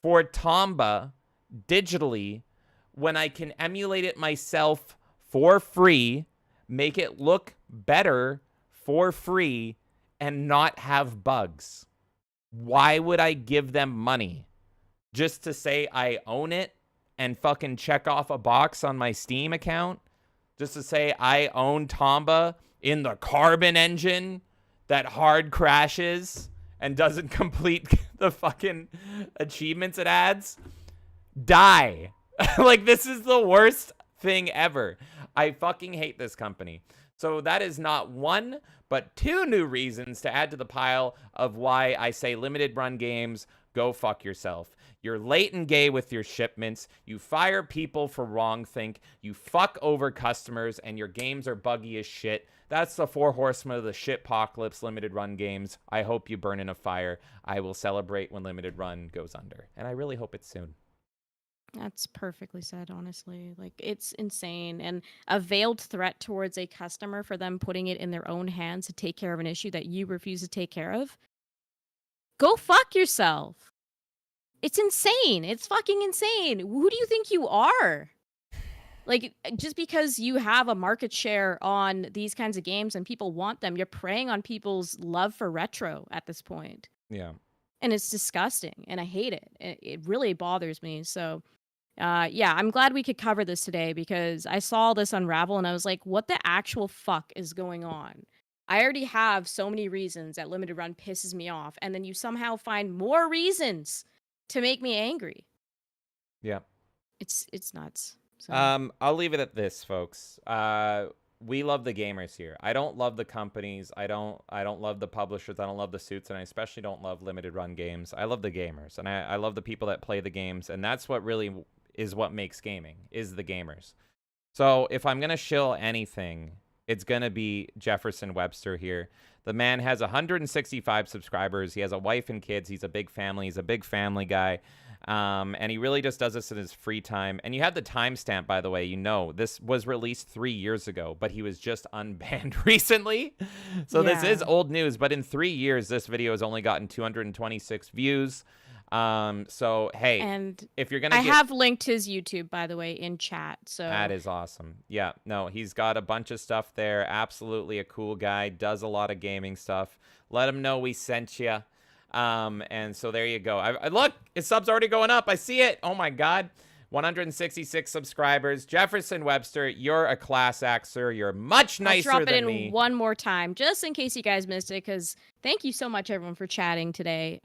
C: for Tomba digitally when I can emulate it myself for free, make it look better for free, and not have bugs? Why would I give them money? Just to say I own it and fucking check off a box on my Steam account? Just to say I own Tomba in the Carbon engine that hard crashes and doesn't complete the fucking achievements it adds? Die. Like, this is the worst thing ever. I fucking hate this company. So that is not one, but two new reasons to add to the pile of why I say limited run games, go fuck yourself. You're late and gay with your shipments. You fire people for wrongthink. You fuck over customers, and your games are buggy as shit. That's the 4 horsemen of the shitpocalypse limited run games. I hope you burn in a fire. I will celebrate when limited run goes under, and I really hope it's soon.
D: That's perfectly said, honestly. Like, it's insane. And a veiled threat towards a customer for them putting it in their own hands to take care of an issue that you refuse to take care of. Go fuck yourself. It's insane. It's fucking insane. Who do you think you are? Like, just because you have a market share on these kinds of games and people want them, you're preying on people's love for retro at this point.
C: Yeah.
D: And it's disgusting. And I hate it. It really bothers me. So... yeah, I'm glad we could cover this today because I saw this unravel and I was like, what the actual fuck is going on? I already have so many reasons that limited run pisses me off, and then you somehow find more reasons to make me angry.
C: Yeah.
D: It's nuts. So.
C: I'll leave it at this, folks. We love the gamers here. I don't love the companies. I don't love the publishers. I don't love the suits, and I especially don't love limited run games. I love the gamers, and I love the people that play the games, and that's what really is what makes gaming, is the gamers. So if I'm going to shill anything, it's going to be Jefferson Webster here. The man has 165 subscribers. He has a wife and kids. He's a big family. He's a big family guy. And he really just does this in his free time. And you have the timestamp, by the way. You know, this was released 3 years ago, but he was just unbanned recently. So this is old news. But in 3 years, this video has only gotten 226 views. So hey,
D: and
C: if you're gonna,
D: I have linked his YouTube, by the way, in chat. So
C: that is awesome. Yeah, no, he's got a bunch of stuff there. Absolutely a cool guy. Does a lot of gaming stuff. Let him know we sent you. And so there you go. I look, his sub's already going up. I see it. Oh my God. 166 subscribers. Jefferson Webster, you're a class act, sir. You're much nicer
D: I'll drop
C: than
D: it in
C: me.
D: one more time, just in case you guys missed it, because thank you so much, everyone, for chatting today.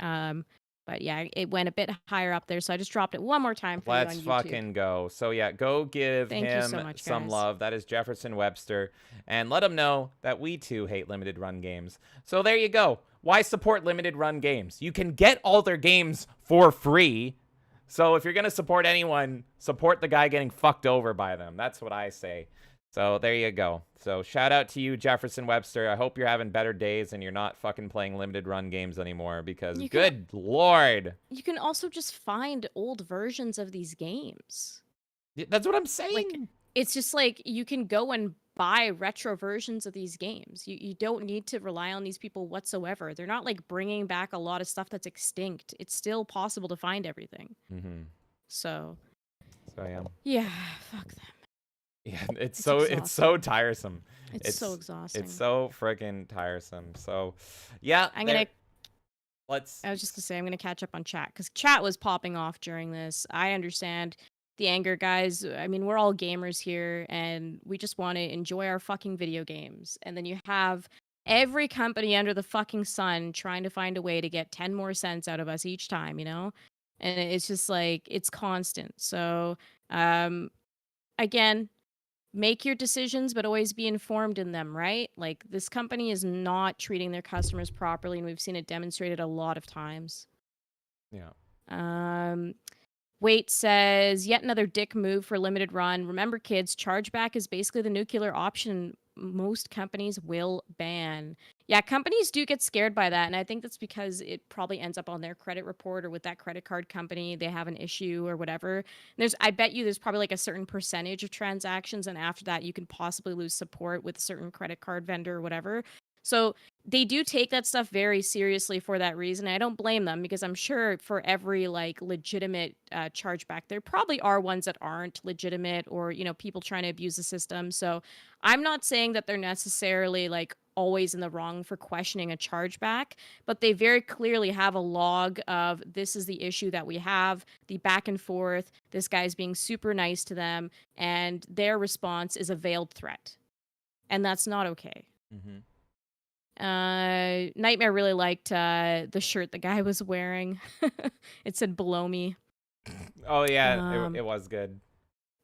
D: But yeah, it went a bit higher up there, so I just dropped it one more time for
C: Let's
D: you on YouTube.
C: fucking go. So yeah, go give him
D: so much,
C: some
D: guys.
C: love. That is Jefferson Webster. And let him know that we too hate limited run games. So there you go. Why support limited run games? You can get all their games for free. So if you're going to support anyone, support the guy getting fucked over by them. That's what I say. So there you go. So shout out to you, Jefferson Webster. I hope you're having better days and you're not fucking playing limited run games anymore, because good Lord.
D: You can also just find old versions of these games.
C: That's what I'm saying.
D: Like, it's just like you can go and buy retro versions of these games. You don't need to rely on these people whatsoever. They're not like bringing back a lot of stuff that's extinct. It's still possible to find everything.
C: Mm-hmm.
D: So
C: yeah.
D: Yeah, fuck them.
C: Yeah, it's so tiresome.
D: It's so exhausting.
C: It's so freaking tiresome. So, yeah.
D: I was just gonna say I'm gonna catch up on chat because chat was popping off during this. I understand the anger, guys. I mean, we're all gamers here, and we just want to enjoy our fucking video games. And then you have every company under the fucking sun trying to find a way to get 10 more cents out of us each time, you know? And it's just like it's constant. So, again. Make your decisions, but always be informed in them, right? Like, this company is not treating their customers properly, and we've seen it demonstrated a lot of times.
C: Yeah.
D: Wait says, yet another dick move for limited run. Remember, kids, chargeback is basically the nuclear option most companies will ban. Yeah, companies do get scared by that, and I think that's because it probably ends up on their credit report or with that credit card company. They have an issue or whatever. I bet you there's probably like a certain percentage of transactions, and after that you can possibly lose support with a certain credit card vendor or whatever. So they do take that stuff very seriously for that reason. I don't blame them because I'm sure for every like legitimate chargeback, there probably are ones that aren't legitimate or, you know, people trying to abuse the system. So I'm not saying that they're necessarily like always in the wrong for questioning a chargeback, but they very clearly have a log of this is the issue that we have, the back and forth, this guy's being super nice to them, and their response is a veiled threat. And that's not okay.
C: Mm-hmm.
D: Nightmare really liked the shirt the guy was wearing. It said below me.
C: Oh yeah, it was good.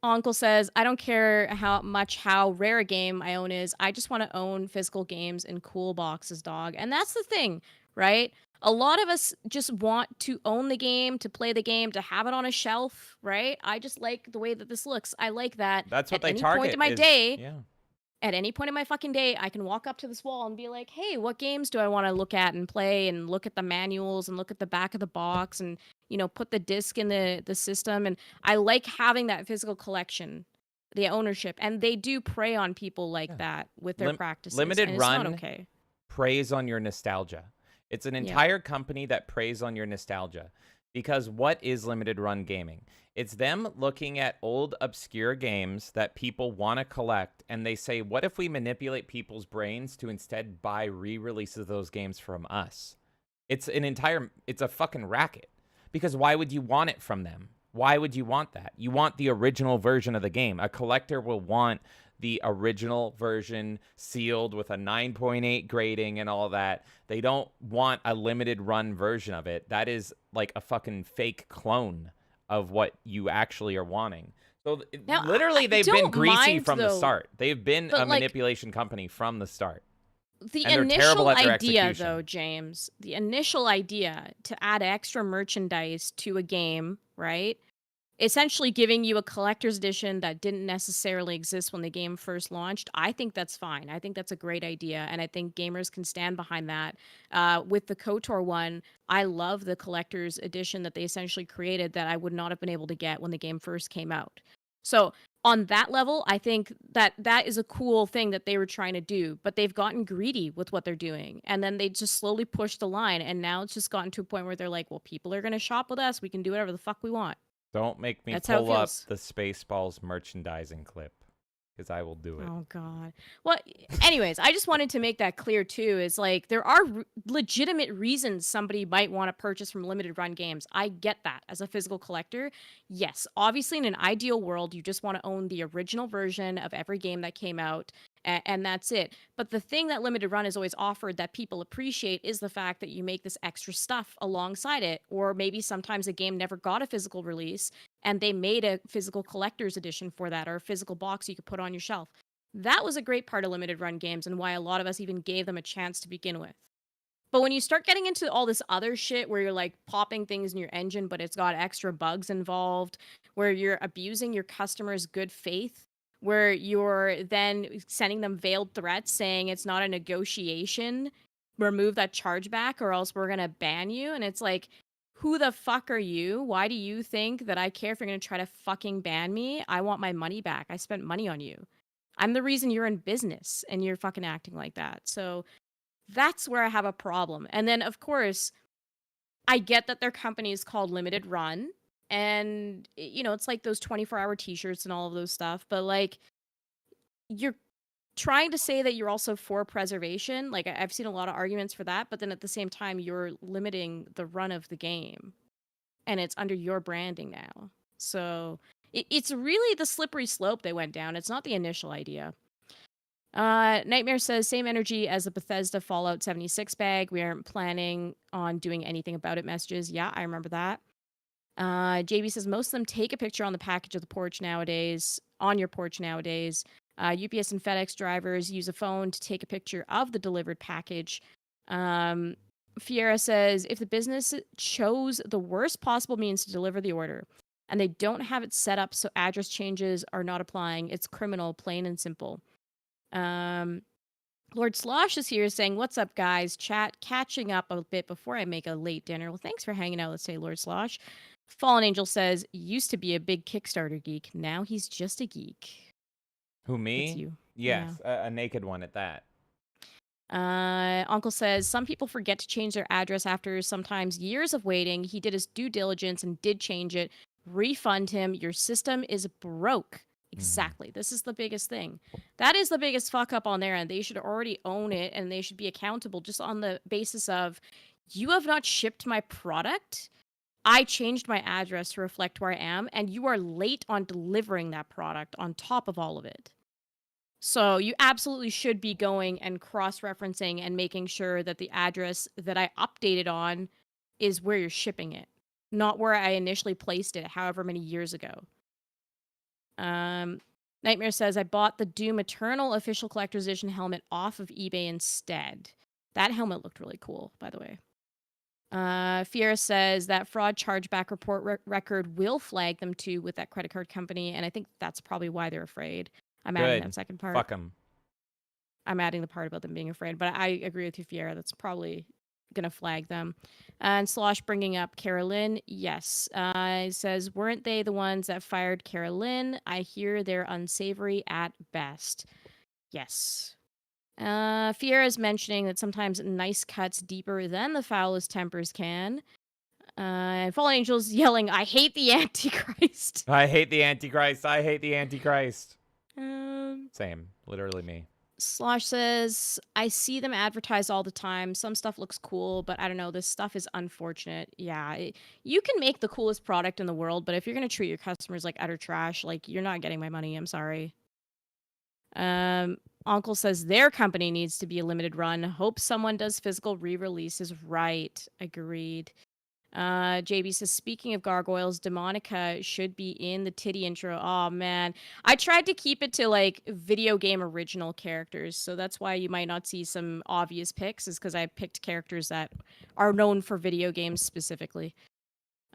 D: Uncle says, I don't care how rare a game I own is. I just want to own physical games in cool boxes, dog. And that's the thing, right? A lot of us just want to own the game, to play the game, to have it on a shelf, right? I just like the way that this looks. I like that.
C: That's what
D: at
C: they
D: any
C: target.
D: point in my
C: is-
D: day,
C: Yeah.
D: at any point in my fucking day, I can walk up to this wall and be like, hey, what games do I want to look at and play, and look at the manuals and look at the back of the box and, you know, put the disc in the system. And I like having that physical collection, the ownership. And they do prey on people like that with their practices.
C: Limited
D: and
C: Run
D: it's not okay.
C: preys on your nostalgia. It's an entire company that preys on your nostalgia. Because what is limited run gaming? It's them looking at old obscure games that people want to collect, and they say, what if we manipulate people's brains to instead buy re-releases of those games from us? It's a fucking racket. Because why would you want it from them? Why would you want that? You want the original version of the game. A collector will want the original version sealed with a 9.8 grading and all that. They don't want a limited run version of it. That is like a fucking fake clone of what you actually are wanting. So
D: Now,
C: literally,
D: I
C: they've been
D: don't
C: greasy
D: mind,
C: from the
D: though,
C: start. They've been
D: but,
C: a
D: like,
C: manipulation company from the start.
D: The
C: And they're terrible
D: initial
C: at their
D: idea,
C: execution.
D: though, James, the initial idea to add extra merchandise to a game, right? Essentially giving you a collector's edition that didn't necessarily exist when the game first launched. I think that's fine. I think that's a great idea, and I think gamers can stand behind that. With the KOTOR one, I love the collector's edition that they essentially created that I would not have been able to get when the game first came out. So on that level, I think that is a cool thing that they were trying to do, but they've gotten greedy with what they're doing. And then they just slowly pushed the line, and now it's just gotten to a point where they're like, well, people are going to shop with us. We can do whatever the fuck we want.
C: Don't make me
D: That's how it
C: pull up
D: feels.
C: the Spaceballs merchandising clip, because I will do it.
D: Oh God. Well, anyways, I just wanted to make that clear too. Is like there are legitimate reasons somebody might want to purchase from limited run games. I get that as a physical collector. Yes, obviously in an ideal world, you just want to own the original version of every game that came out, and that's it. But the thing that limited run has always offered that people appreciate is the fact that you make this extra stuff alongside it, or maybe sometimes a game never got a physical release and they made a physical collector's edition for that, or a physical box you could put on your shelf. That was a great part of limited run games and why a lot of us even gave them a chance to begin with. But when you start getting into all this other shit where you're like popping things in your engine, but it's got extra bugs involved, where you're abusing your customers' good faith, where you're then sending them veiled threats saying it's not a negotiation, remove that chargeback or else we're going to ban you. And it's like, who the fuck are you? Why do you think that I care if you're going to try to fucking ban me? I want my money back. I spent money on you. I'm the reason you're in business and you're fucking acting like that. So that's where I have a problem. And then, of course, I get that their company is called Limited Run. And, you know, it's like those 24-hour t-shirts and all of those stuff. But, like, you're trying to say that you're also for preservation. Like, I've seen a lot of arguments for that. But then at the same time, you're limiting the run of the game. And it's under your branding now. So it's really the slippery slope they went down. It's not the initial idea. Nightmare says, same energy as the Bethesda Fallout 76 bag. We aren't planning on doing anything about it messages. Yeah, I remember that. JB says, most of them take a picture on the package of the porch nowadays, on your porch nowadays. UPS and FedEx drivers use a phone to take a picture of the delivered package. Fiera says, if the business chose the worst possible means to deliver the order and they don't have it set up so address changes are not applying, it's criminal, plain and simple. Lord Slosh is here saying, what's up, guys? Chat, catching up a bit before I make a late dinner. Well, thanks for hanging out, let's say, Lord Slosh. Fallen Angel says, used to be a big Kickstarter geek. Now he's just a geek.
C: Who, me?
D: That's you.
C: Yes, a naked one at that.
D: Uncle says some people forget to change their address after sometimes years of waiting. He did his due diligence and did change it. Refund him. Your system is broke. Exactly. This is the biggest thing. That is the biggest fuck up on their end. They should already own it and they should be accountable just on the basis of you have not shipped my product. I changed my address to reflect where I am, and you are late on delivering that product on top of all of it. So you absolutely should be going and cross-referencing and making sure that the address that I updated on is where you're shipping it, not where I initially placed it however many years ago. Nightmare says, I bought the Doom Eternal official collector's edition helmet off of eBay instead. That helmet looked really cool, by the way. Fiera says that fraud chargeback report record will flag them too with that credit card company, and I think that's probably why they're afraid. I'm adding that second part.
C: Fuck them.
D: I'm adding the part about them being afraid, but I agree with you, Fiera. That's probably gonna flag them. And Slosh bringing up Carolyn. Yes. He says, weren't they the ones that fired Carolyn? I hear they're unsavory at best. Yes. Fiera is mentioning that sometimes nice cuts deeper than the foulest tempers can. Fallen Angel's yelling, I hate the Antichrist.
C: I hate the Antichrist. I hate the Antichrist.
D: Um,
C: Same. Literally me.
D: Slosh says, I see them advertised all the time. Some stuff looks cool, but I don't know. This stuff is unfortunate. Yeah, you can make the coolest product in the world, but if you're going to treat your customers like utter trash, like, you're not getting my money. I'm sorry. Uncle says their company needs to be a limited run. Hope someone does physical re-releases. Right. Agreed. JB says, speaking of gargoyles, Demonica should be in the titty intro. Oh, man. I tried to keep it to, like, video game original characters, so that's why you might not see some obvious picks, is because I picked characters that are known for video games specifically.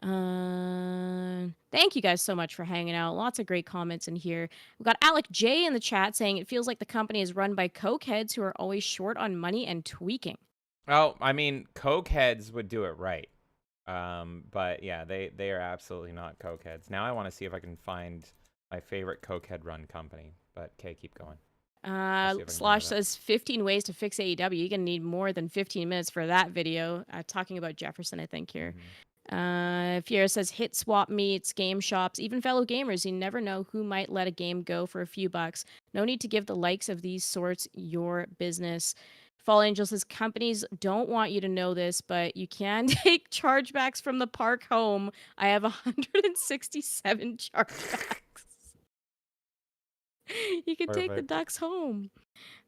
D: Thank you guys so much for hanging out. Lots of great comments in here. We've got Alec J in the chat saying it feels like the company is run by cokeheads who are always short on money and tweaking.
C: Oh, I mean, cokeheads would do it right. But yeah, they are absolutely not cokeheads. Now I want to see if I can find my favorite cokehead run company. But okay, keep going.
D: Slosh says 15 ways to fix AEW. You're gonna need more than 15 minutes for that video. Talking about Jefferson, I think here. Fiera says hit swap meets, game shops, even fellow gamers. You never know who might let a game go for a few bucks. No need to give the likes of these sorts your business. Fall Angel says companies don't want you to know this, but you can take chargebacks from the park home. I have 167 chargebacks. You can take the ducks home.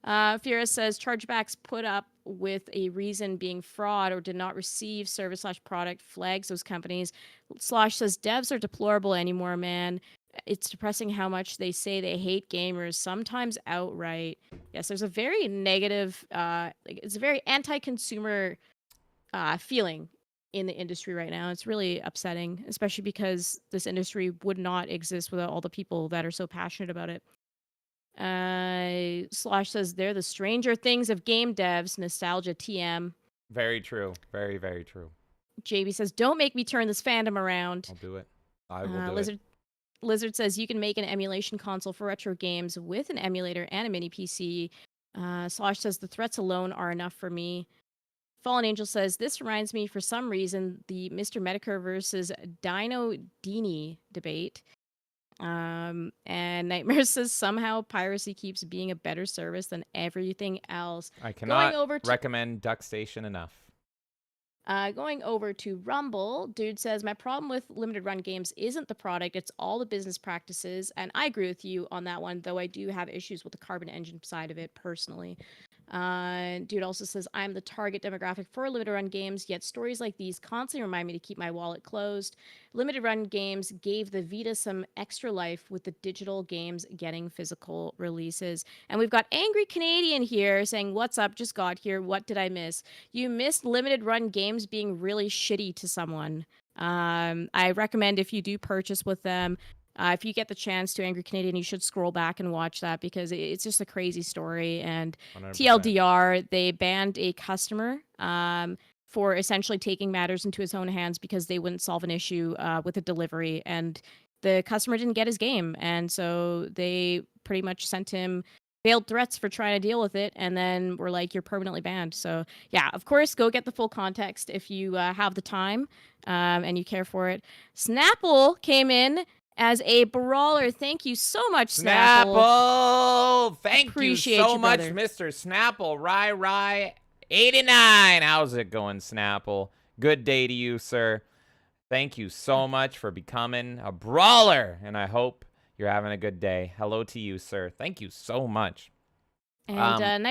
D: Fiera says chargebacks put up with a reason being fraud or did not receive service/product flags those companies. Slosh says devs are deplorable anymore, man. It's depressing how much they say they hate gamers, sometimes outright. Yes, there's a very negative, it's a very anti-consumer feeling in the industry right now. It's really upsetting, especially because this industry would not exist without all the people that are so passionate about it. Slosh says they're the Stranger Things of game devs. Nostalgia TM.
C: Very true. Very, very true.
D: JB says, don't make me turn this fandom around.
C: I'll do it. I will do it.
D: Lizard says you can make an emulation console for retro games with an emulator and a mini PC. Slosh says the threats alone are enough for me. Fallen Angel says this reminds me for some reason the Mr. Medicare versus Dino Dini debate. And Nightmare says somehow piracy keeps being a better service than everything else.
C: I cannot recommend DuckStation enough.
D: Going over to Rumble, dude says, my problem with limited run games isn't the product, it's all the business practices. And I agree with you on that one, though I do have issues with the carbon engine side of it personally. Dude also says, I'm the target demographic for limited run games, yet stories like these constantly remind me to keep my wallet closed. Limited run games gave the Vita some extra life with the digital games getting physical releases. And we've got Angry Canadian here saying, what's up, just got here, what did I miss? You missed limited run games being really shitty to someone. I recommend if you do purchase with them, if you get the chance to, Angry Canadian, you should scroll back and watch that because it's just a crazy story. And 100%. TLDR, they banned a customer for essentially taking matters into his own hands because they wouldn't solve an issue with a delivery. And the customer didn't get his game. And so they pretty much sent him veiled threats for trying to deal with it, and then we're like, you're permanently banned. So yeah, of course, go get the full context if you have the time and you care for it. Snapple came in as a brawler. Thank you so much, Snapple.
C: Snapple! Thank
D: Appreciate
C: you so
D: you,
C: much,
D: brother.
C: Mr. Snapple. Rye 89. How's it going, Snapple? Good day to you, sir. Thank you so much for becoming a brawler, and I hope you're having a good day. Hello to you, sir. Thank you so much.
D: And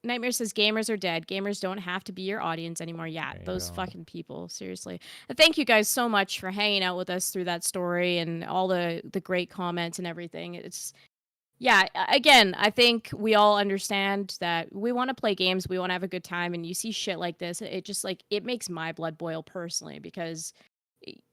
D: Nightmare says gamers are dead. Gamers don't have to be your audience anymore. Yeah, those fucking people. Seriously. Thank you guys so much for hanging out with us through that story and all the great comments and everything. It's yeah, again, I think we all understand that we want to play games, we want to have a good time, and you see shit like this, it just like it makes my blood boil personally because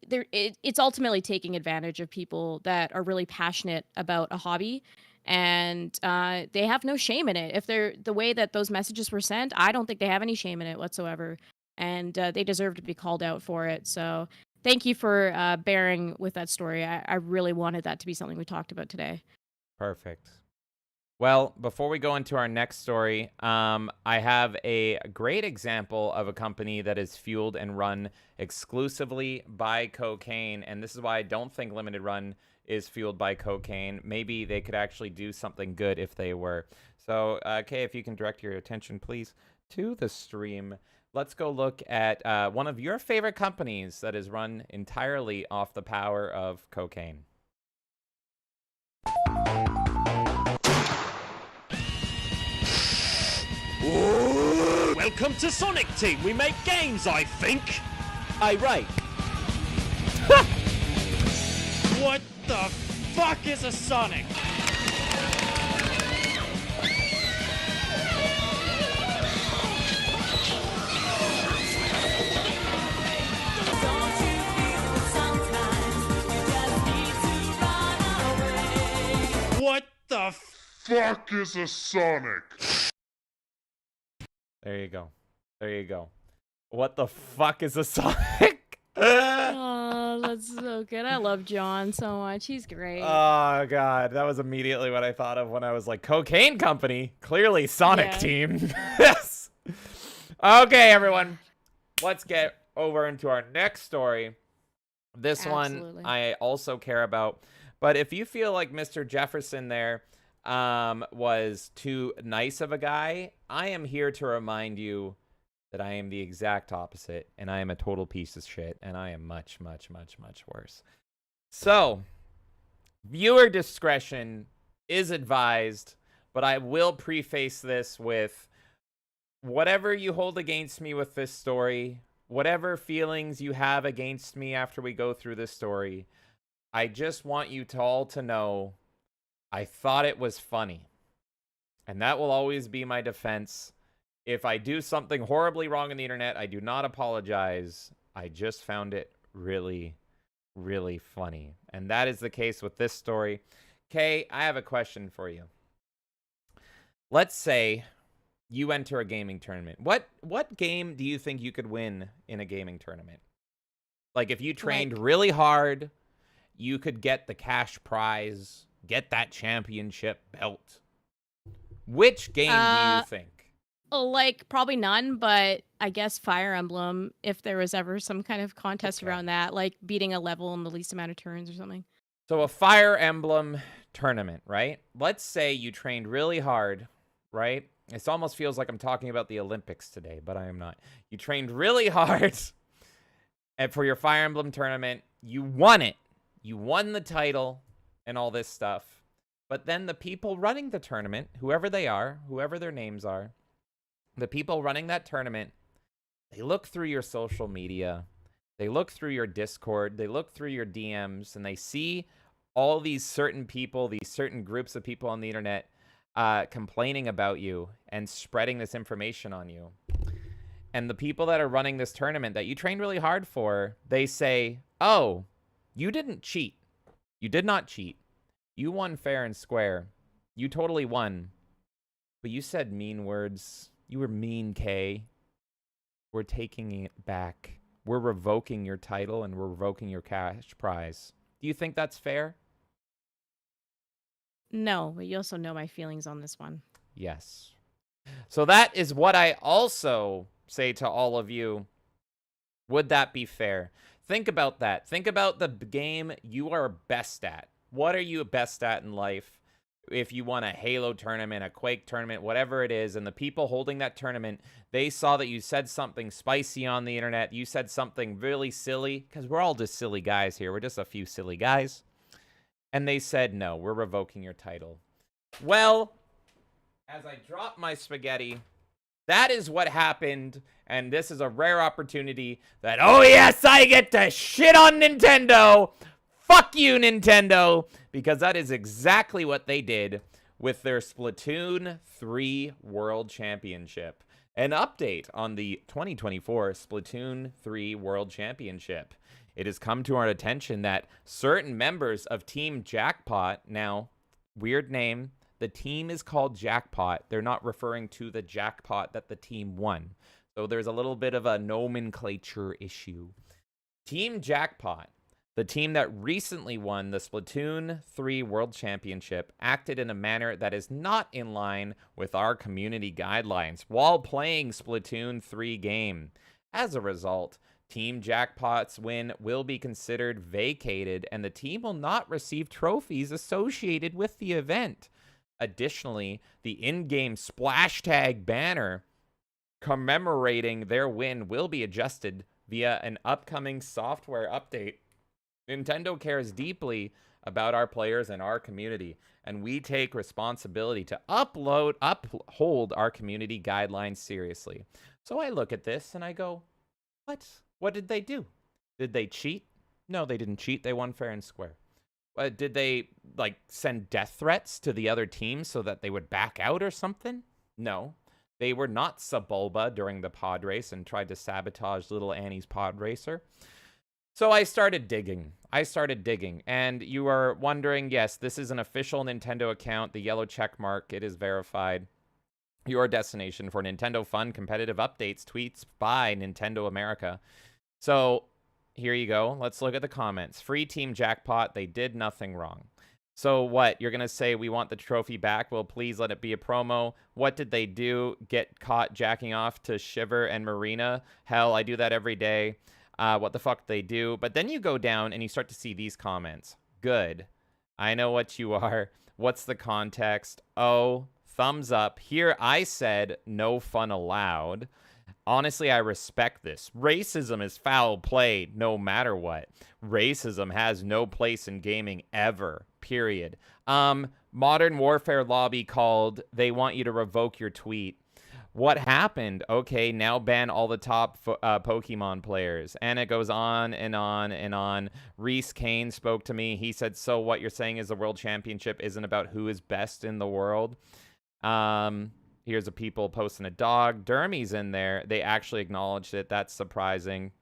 D: it's ultimately taking advantage of people that are really passionate about a hobby, and they have no shame in it. If they're the way that those messages were sent, I don't think they have any shame in it whatsoever, and they deserve to be called out for it. So thank you for bearing with that story. I really wanted that to be something we talked about today.
C: Perfect. Well, before we go into our next story, I have a great example of a company that is fueled and run exclusively by cocaine, and this is why I don't think Limited Run is fueled by cocaine. Maybe they could actually do something good if they were. So, Kay, if you can direct your attention, please, to the stream. Let's go look at one of your favorite companies that is run entirely off the power of cocaine.
M: Welcome to Sonic Team. We make games, I think.
C: Aye, right.
M: What the fuck is a Sonic? What the fuck is a Sonic?
C: There you go. There you go. What the fuck is a Sonic?
D: Oh, that's so good. I love John so much. He's great.
C: Oh, God. That was immediately what I thought of when I was like, cocaine company? Clearly Sonic Team. Yes. Okay, everyone. Let's get over into our next story. This one I also care about. But if you feel like Mr. Jefferson there was too nice of a guy, I am here to remind you that I am the exact opposite, and I am a total piece of shit, and I am much, much, much, much worse. So, viewer discretion is advised, but I will preface this with whatever you hold against me with this story, whatever feelings you have against me after we go through this story, I just want you all to know I thought it was funny. And that will always be my defense. If I do something horribly wrong on the internet, I do not apologize. I just found it really, really funny. And that is the case with this story. Kay, I have a question for you. Let's say you enter a gaming tournament. What game do you think you could win in a gaming tournament? Like if you trained really hard, you could get the cash prize, get that championship belt. Which game do you think?
D: Like, probably none, but I guess Fire Emblem, if there was ever some kind of contest around that, like beating a level in the least amount of turns or something.
C: So a Fire Emblem tournament, right? Let's say you trained really hard, right? It almost feels like I'm talking about the Olympics today, but I am not. You trained really hard, and for your Fire Emblem tournament, you won it. You won the title and all this stuff. But then the people running the tournament, whoever they are, whoever their names are, the people running that tournament, they look through your social media, they look through your Discord, they look through your DMs, and they see all these certain people, these certain groups of people on the internet complaining about you and spreading this information on you. And the people that are running this tournament that you trained really hard for, they say, oh, you didn't cheat. You did not cheat. You won fair and square. You totally won. But you said mean words. You were mean, Kay. We're taking it back. We're revoking your title and we're revoking your cash prize. Do you think that's fair?
D: No, but you also know my feelings on this one.
C: Yes. So that is what I also say to all of you. Would that be fair? Think about that. Think about the game you are best at. What are you best at in life? If you won a Halo tournament, a Quake tournament, whatever it is, and the people holding that tournament, they saw that you said something spicy on the internet, you said something really silly, because we're all just silly guys here. We're just a few silly guys. And they said, no, we're revoking your title. Well, as I drop my spaghetti, that is what happened, and this is a rare opportunity that, oh yes, I get to shit on Nintendo. Fuck you, Nintendo, because that is exactly what they did with their Splatoon 3 World Championship. An update on the 2024 Splatoon 3 World Championship. It has come to our attention that certain members of Team Jackpot, now, weird name, the team is called Jackpot. They're not referring to the jackpot that the team won. So there's a little bit of a nomenclature issue. Team Jackpot, the team that recently won the Splatoon 3 World Championship, acted in a manner that is not in line with our community guidelines while playing Splatoon 3 game. As a result, Team Jackpot's win will be considered vacated, and the team will not receive trophies associated with the event. Additionally, the in-game splash tag banner commemorating their win will be adjusted via an upcoming software update. Nintendo cares deeply about our players and our community, and we take responsibility to uphold our community guidelines seriously. So I look at this and I go, what? What did they do? Did they cheat? No, they didn't cheat. They won fair and square. Did they, like, send death threats to the other team so that they would back out or something? No. They were not Sebulba during the pod race and tried to sabotage little Annie's pod racer. So I started digging. And you are wondering, yes, this is an official Nintendo account. The yellow check mark, it is verified. Your destination for Nintendo fun competitive updates, tweets by Nintendo America. So here you go. Let's look at the comments. Free Team Jackpot. They did nothing wrong. So what? You're going to say we want the trophy back? Well, please let it be a promo. What did they do? Get caught jacking off to Shiver and Marina? Hell, I do that every day. What the fuck they do? But then you go down and you start to see these comments. Good. I know what you are. What's the context? Oh, thumbs up. Here I said no fun allowed. Honestly, I respect this. Racism is foul play no matter what. Racism has no place in gaming ever, period. Modern Warfare Lobby called, they want you to revoke your tweet. What happened? Okay, now ban all the top Pokemon players. And it goes on and on and on. Reese Kane spoke to me. He said, so what you're saying is the World Championship isn't about who is best in the world? Here's a people posting a dog. Dermy's in there. They actually acknowledged it. That's surprising.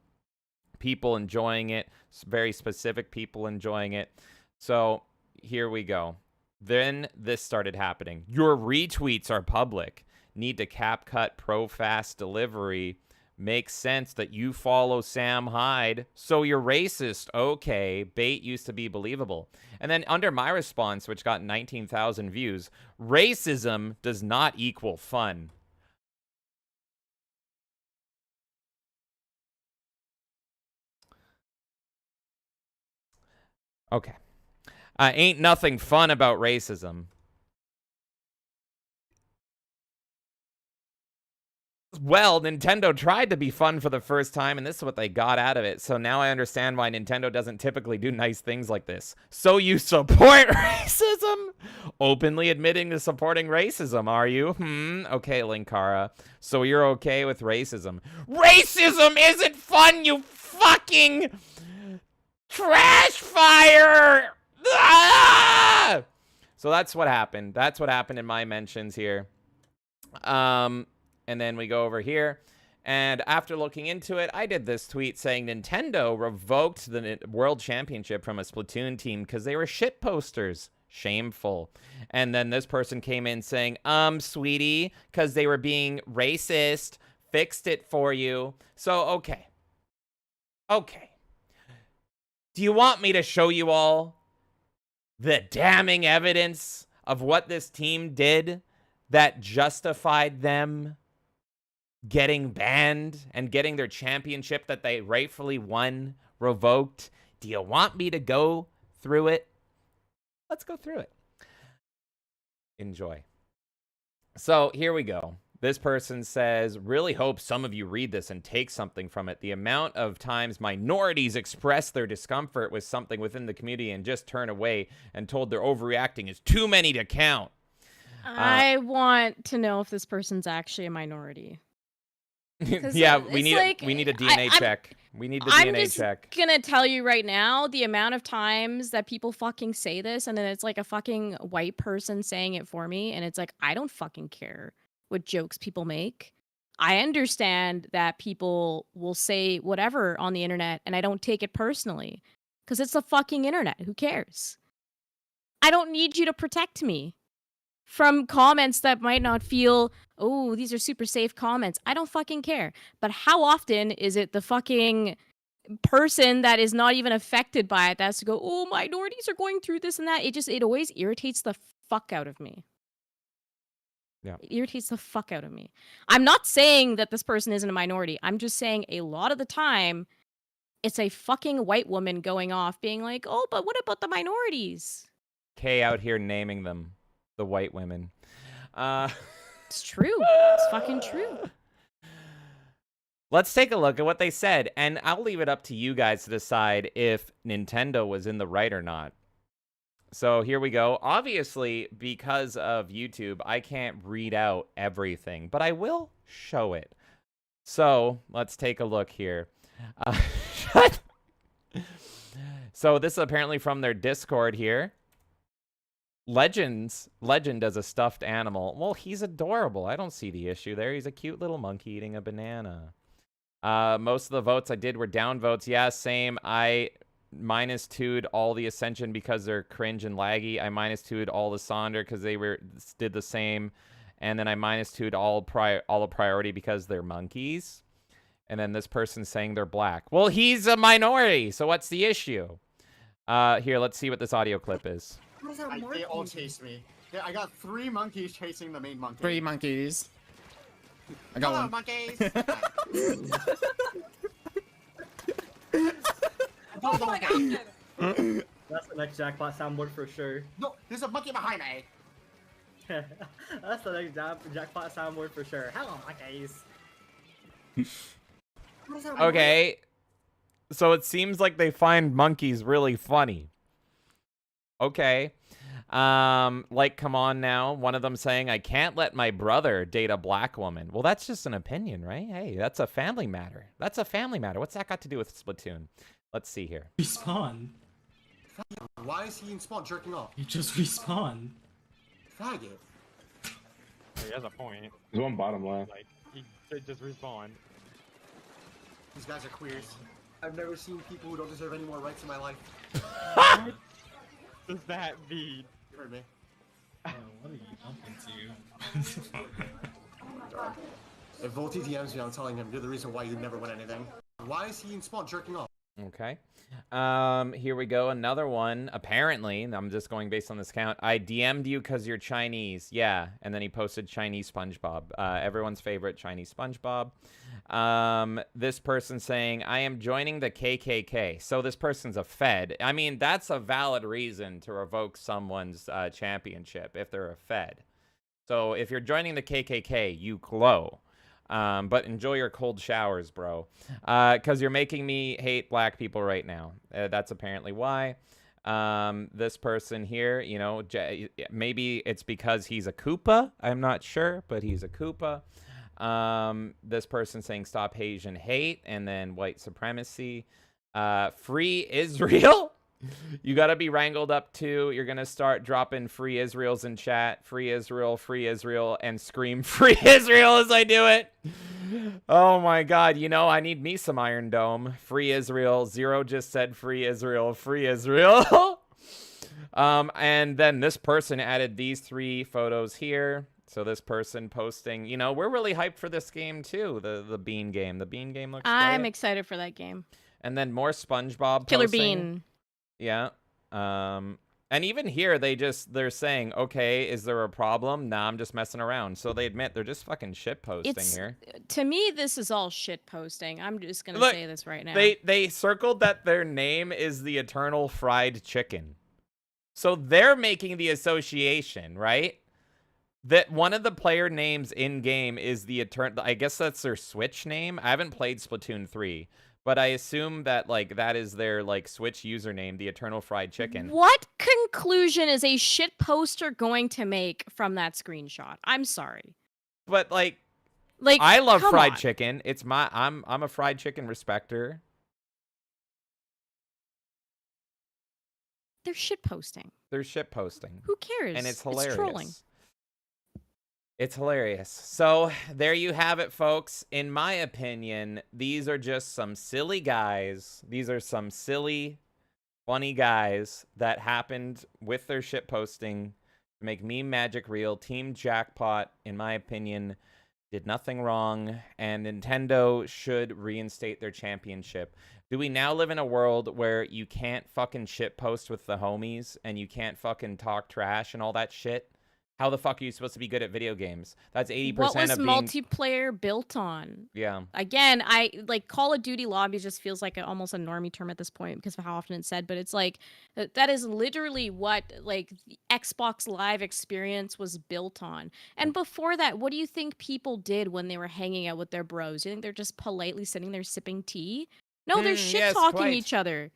C: People enjoying it. Very specific people enjoying it. So here we go. Then this started happening. Your retweets are public. Need to CapCut Pro Fast Delivery. Makes sense that you follow Sam Hyde. So you're racist. Okay. Bait used to be believable. And then under my response, which got 19,000 views, racism does not equal fun. Okay. Ain't nothing fun about racism. Well, Nintendo tried to be fun for the first time, and this is what they got out of it. So now I understand why Nintendo doesn't typically do nice things like this. So you support racism? Openly admitting to supporting racism, are you? Okay, Linkara. So you're okay with racism. Racism isn't fun, you fucking trash fire! Ah! So that's what happened. That's what happened in my mentions here. And then we go over here. And after looking into it, I did this tweet saying Nintendo revoked the World Championship from a Splatoon team because they were shit posters. Shameful. And then this person came in saying, sweetie, because they were being racist. Fixed it for you. So, okay. Okay. Do you want me to show you all the damning evidence of what this team did that justified them getting banned and getting their championship that they rightfully won revoked? Do you want me to go through it? Let's go through it. Enjoy. So here we go. This person says, really hope some of you read this and take something from it. The amount of times minorities express their discomfort with something within the community and just turn away and told they're overreacting is too many to count.
D: I want to know if this person's actually a minority.
C: Yeah, we need a DNA check. We need the DNA check.
D: I'm just gonna tell you right now, the amount of times that people fucking say this, and then it's like a fucking white person saying it for me, and it's like, I don't fucking care what jokes people make. I understand that people will say whatever on the internet, and I don't take it personally, because it's the fucking internet. Who cares? I don't need you to protect me from comments that might not feel, oh, these are super safe comments. I don't fucking care. But how often is it the fucking person that is not even affected by it that's to go, oh, minorities are going through this and that? It always irritates the fuck out of me.
C: Yeah.
D: It irritates the fuck out of me. I'm not saying that this person isn't a minority. I'm just saying a lot of the time, it's a fucking white woman going off being like, oh, but what about the minorities?
C: Kay out here naming them. The white women.
D: It's true. It's fucking true.
C: Let's take a look at what they said, and I'll leave it up to you guys to decide if Nintendo was in the right or not. So here we go. Obviously, because of YouTube, I can't read out everything, but I will show it. So let's take a look here. So this is apparently from their Discord here. Legend as a stuffed animal. Well, he's adorable. I don't see the issue there. He's a cute little monkey eating a banana. Most of the votes I did were down votes. Yeah, same. I -2'd all the Ascension because they're cringe and laggy. I -2'd all the Sonder because they did the same. And then I -2'd all the Priority because they're monkeys. And then this person's saying they're black. Well, he's a minority, so what's the issue? Here, let's see what this audio clip is.
N: They all chased me. I got 3 monkeys chasing the main monkey.
O: 3 monkeys. I got one.
N: Monkeys!
K: Oh my god!
P: That's the next jackpot soundboard for sure.
N: No, there's a monkey behind me!
P: That's the next jackpot soundboard for sure. Hello, monkeys.
C: Okay. So it seems like they find monkeys really funny. Okay. Like, come on now. One of them saying, I can't let my brother date a black woman. Well, that's just an opinion, right? Hey, that's a family matter. That's a family matter. What's that got to do with Splatoon? Let's see here.
O: Respawn.
N: Why is he in spawn jerking off?
O: You just respawn.
N: Faggot.
Q: He has a point.
R: There's one bottom left.
Q: Like, he just respawned.
N: These guys are queers. I've never seen people who don't deserve any more rights in my life.
Q: What does that mean?
N: You heard me.
O: Oh, what are you jumping to?
N: If Volty DMs me, I'm telling him you're the reason why you never win anything. Why is he in spawn jerking off?
C: Okay. Here we go. Another one. Apparently, I'm just going based on this count. I DM'd you because you're Chinese. Yeah. And then he posted Chinese SpongeBob. Everyone's favorite Chinese SpongeBob. This person saying, I am joining the KKK. So this person's a Fed. I mean, that's a valid reason to revoke someone's championship if they're a Fed. So if you're joining the KKK, you glow. But enjoy your cold showers, bro. Because you're making me hate black people right now. That's apparently why. This person here, you know, maybe it's because he's a Koopa. I'm not sure, but he's a Koopa. This person saying stop Asian hate and then white supremacy. Free Israel. You got to be wrangled up too. You're going to start dropping free Israels in chat. Free Israel, and scream free Israel as I do it. Oh my God. You know, I need me some Iron Dome. Free Israel. Zero just said free Israel. Free Israel. And then this person added these 3 photos here. So this person posting, you know, we're really hyped for this game too. The Bean game. The Bean game looks great.
D: I'm excited for that game.
C: And then more SpongeBob
D: Killer
C: posting.
D: Bean.
C: Yeah. And even here, they're saying, okay, is there a problem? Nah, I'm just messing around. So they admit they're just fucking shit posting here.
D: To me, this is all shit posting. I'm just gonna
C: Look,
D: say this right now.
C: They circled that their name is the Eternal Fried Chicken. So they're making the association, right? That one of the player names in game is the Eternal. I guess that's their Switch name. I haven't played Splatoon 3. But I assume that, like, that is their, like, Switch username, the Eternal Fried Chicken.
D: What conclusion is a shit poster going to make from that screenshot? I'm sorry.
C: But, like I love
D: come
C: fried
D: on.
C: chicken. It's I'm a fried chicken respecter.
D: They're shit posting.
C: They're shit posting.
D: Who cares?
C: And it's hilarious.
D: It's trolling.
C: It's hilarious. So there you have it, folks. In my opinion, these are just some silly guys. These are some silly, funny guys that happened with their shit posting to make meme magic real. Team Jackpot, in my opinion, did nothing wrong, and Nintendo should reinstate their championship. Do we now live in a world where you can't fucking shit post with the homies and you can't fucking talk trash and all that shit? How the fuck are you supposed to be good at video games? That's 80%
D: What was
C: of being...
D: multiplayer built on?
C: Yeah.
D: Again, I like Call of Duty lobby just feels like almost a normie term at this point because of how often it's said, but it's like that is literally what like the Xbox Live experience was built on. And before that, what do you think people did when they were hanging out with their bros? Do you think they're just politely sitting there sipping tea? No, they're shit talking each other.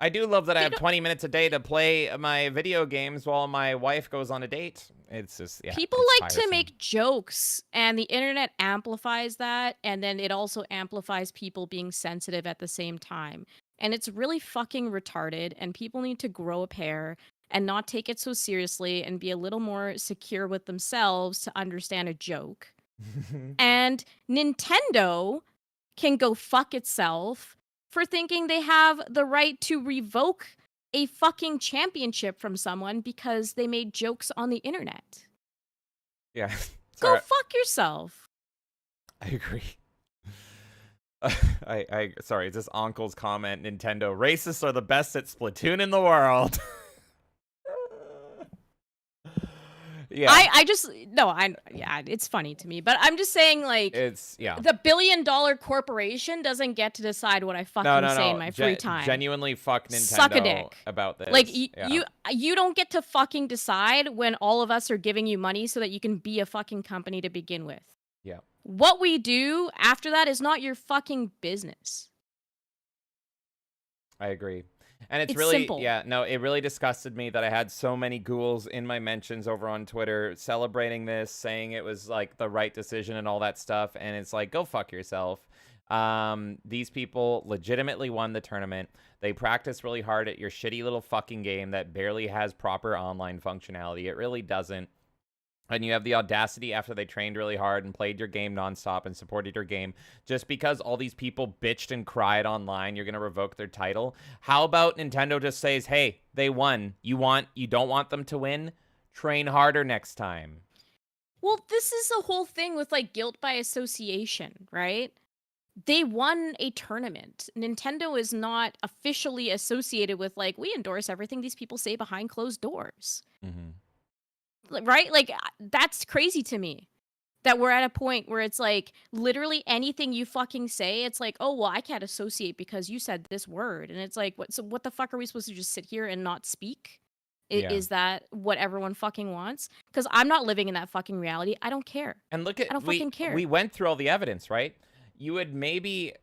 C: I do love that I have 20 minutes a day to play my video games while my wife goes on a date. It's just, yeah.
D: People like to make jokes, and the internet amplifies that, and then it also amplifies people being sensitive at the same time. And it's really fucking retarded, and people need to grow a pair and not take it so seriously and be a little more secure with themselves to understand a joke. And Nintendo can go fuck itself for thinking they have the right to revoke a fucking championship from someone because they made jokes on the internet.
C: Yeah.
D: Go fuck yourself.
C: I agree. Sorry, it's just Uncle's comment. Nintendo racists are the best at Splatoon in the world. Yeah.
D: It's funny to me, but I'm just saying, like,
C: it's, yeah.
D: The $1 billion corporation doesn't get to decide what I fucking say in my free time.
C: Genuinely fuck Nintendo
D: Suck a dick
C: about this.
D: Like, you don't get to fucking decide when all of us are giving you money so that you can be a fucking company to begin with.
C: Yeah.
D: What we do after that is not your fucking business.
C: I agree. And it's really,
D: simple.
C: yeah, no, it really disgusted me that I had so many ghouls in my mentions over on Twitter celebrating this, saying it was like the right decision and all that stuff. And it's like, go fuck yourself. These people legitimately won the tournament. They practiced really hard at your shitty little fucking game that barely has proper online functionality. It really doesn't. And you have the audacity after they trained really hard and played your game nonstop and supported your game, just because all these people bitched and cried online, you're going to revoke their title. How about Nintendo just says, hey, they won. You don't want them to win? Train harder next time.
D: Well, this is the whole thing with, like, guilt by association, right? They won a tournament. Nintendo is not officially associated with, like, we endorse everything these people say behind closed doors.
C: Mm-hmm.
D: Right? Like, that's crazy to me. That we're at a point where it's like, literally anything you fucking say, it's like, oh, well, I can't associate because you said this word. And it's like, what the fuck are we supposed to just sit here and not speak?
C: Yeah.
D: Is that what everyone fucking wants? Because I'm not living in that fucking reality. I don't care.
C: And look at,
D: I don't fucking care.
C: We went through all the evidence, right? You would maybe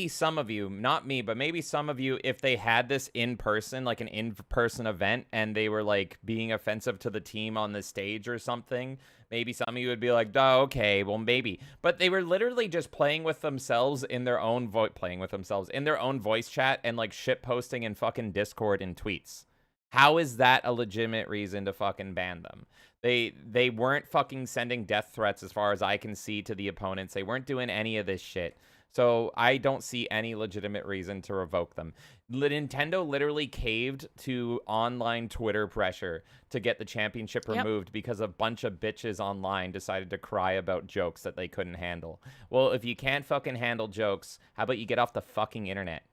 C: some of you, not me, but maybe some of you, if they had this in person, like an in-person event, and they were like being offensive to the team on the stage or something, maybe some of you would be like, oh, okay, well, maybe. But they were literally just playing with themselves in their own voice chat and like shit posting in fucking Discord and tweets. How is that a legitimate reason to fucking ban them? They weren't fucking sending death threats as far as I can see to the opponents. They weren't doing any of this shit. So I don't see any legitimate reason to revoke them. Nintendo literally caved to online Twitter pressure to get the championship removed because a bunch of bitches online decided to cry about jokes that they couldn't handle. Well, if you can't fucking handle jokes, how about you get off the fucking internet?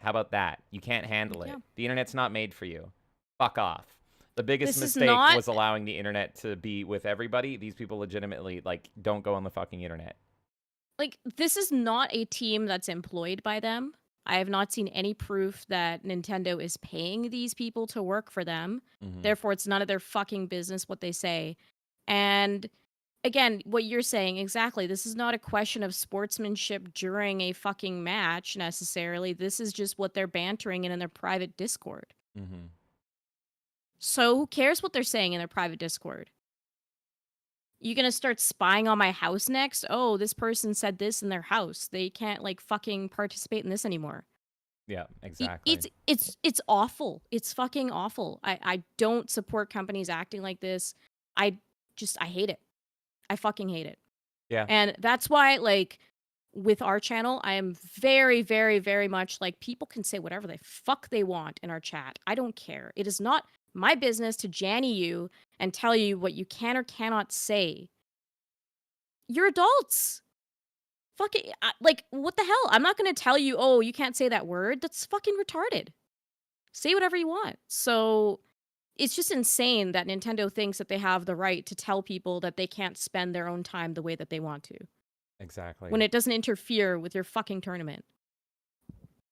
C: How about that? You can't handle it. The internet's not made for you. Fuck off. The biggest
D: This is
C: mistake
D: not-
C: was allowing the internet to be with everybody. These people legitimately, like, don't go on the fucking internet.
D: Like, this is not a team that's employed by them. I have not seen any proof that Nintendo is paying these people to work for them.
C: Mhm.
D: Therefore, it's none of their fucking business what they say. And again, what you're saying, exactly. This is not a question of sportsmanship during a fucking match necessarily. This is just what they're bantering in their private Discord.
C: Mm-hmm.
D: So who cares what they're saying in their private Discord? You gonna start spying on my house next? Oh, this person said this in their house. They can't like fucking participate in this anymore.
C: Yeah, exactly.
D: It's awful. It's fucking awful. I don't support companies acting like this. I hate it. I fucking hate it.
C: Yeah.
D: And that's why, like, with our channel, I am very, very, very much like, people can say whatever the fuck they want in our chat. I don't care. It is not my business to Janny you and tell you what you can or cannot say. You're adults. Fuck it. Like, what the hell? I'm not going to tell you, oh, you can't say that word. That's fucking retarded. Say whatever you want. So it's just insane that Nintendo thinks that they have the right to tell people that they can't spend their own time the way that they want to.
C: Exactly.
D: When it doesn't interfere with your fucking tournament.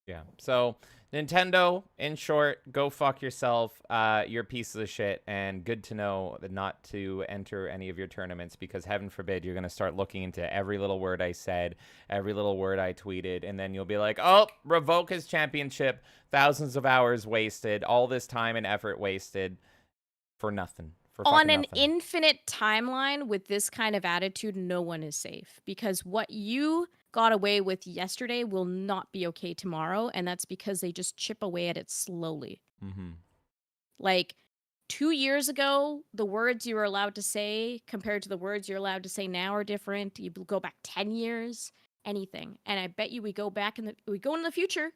C: Yeah. So Nintendo, in short, go fuck yourself. You're pieces of shit, and good to know that not to enter any of your tournaments, because heaven forbid you're gonna start looking into every little word I said, every little word I tweeted, and then you'll be like, oh, revoke his championship, thousands of hours wasted, all this time and effort wasted for nothing. For
D: On
C: fucking
D: an
C: nothing.
D: infinite timeline with this kind of attitude, no one is safe, because what you got away with yesterday will not be okay tomorrow, and that's because they just chip away at it slowly.
C: Mm-hmm.
D: Like 2 years ago, the words you were allowed to say compared to the words you're allowed to say now are different. You go back 10 years, anything, and I bet you we go into the future,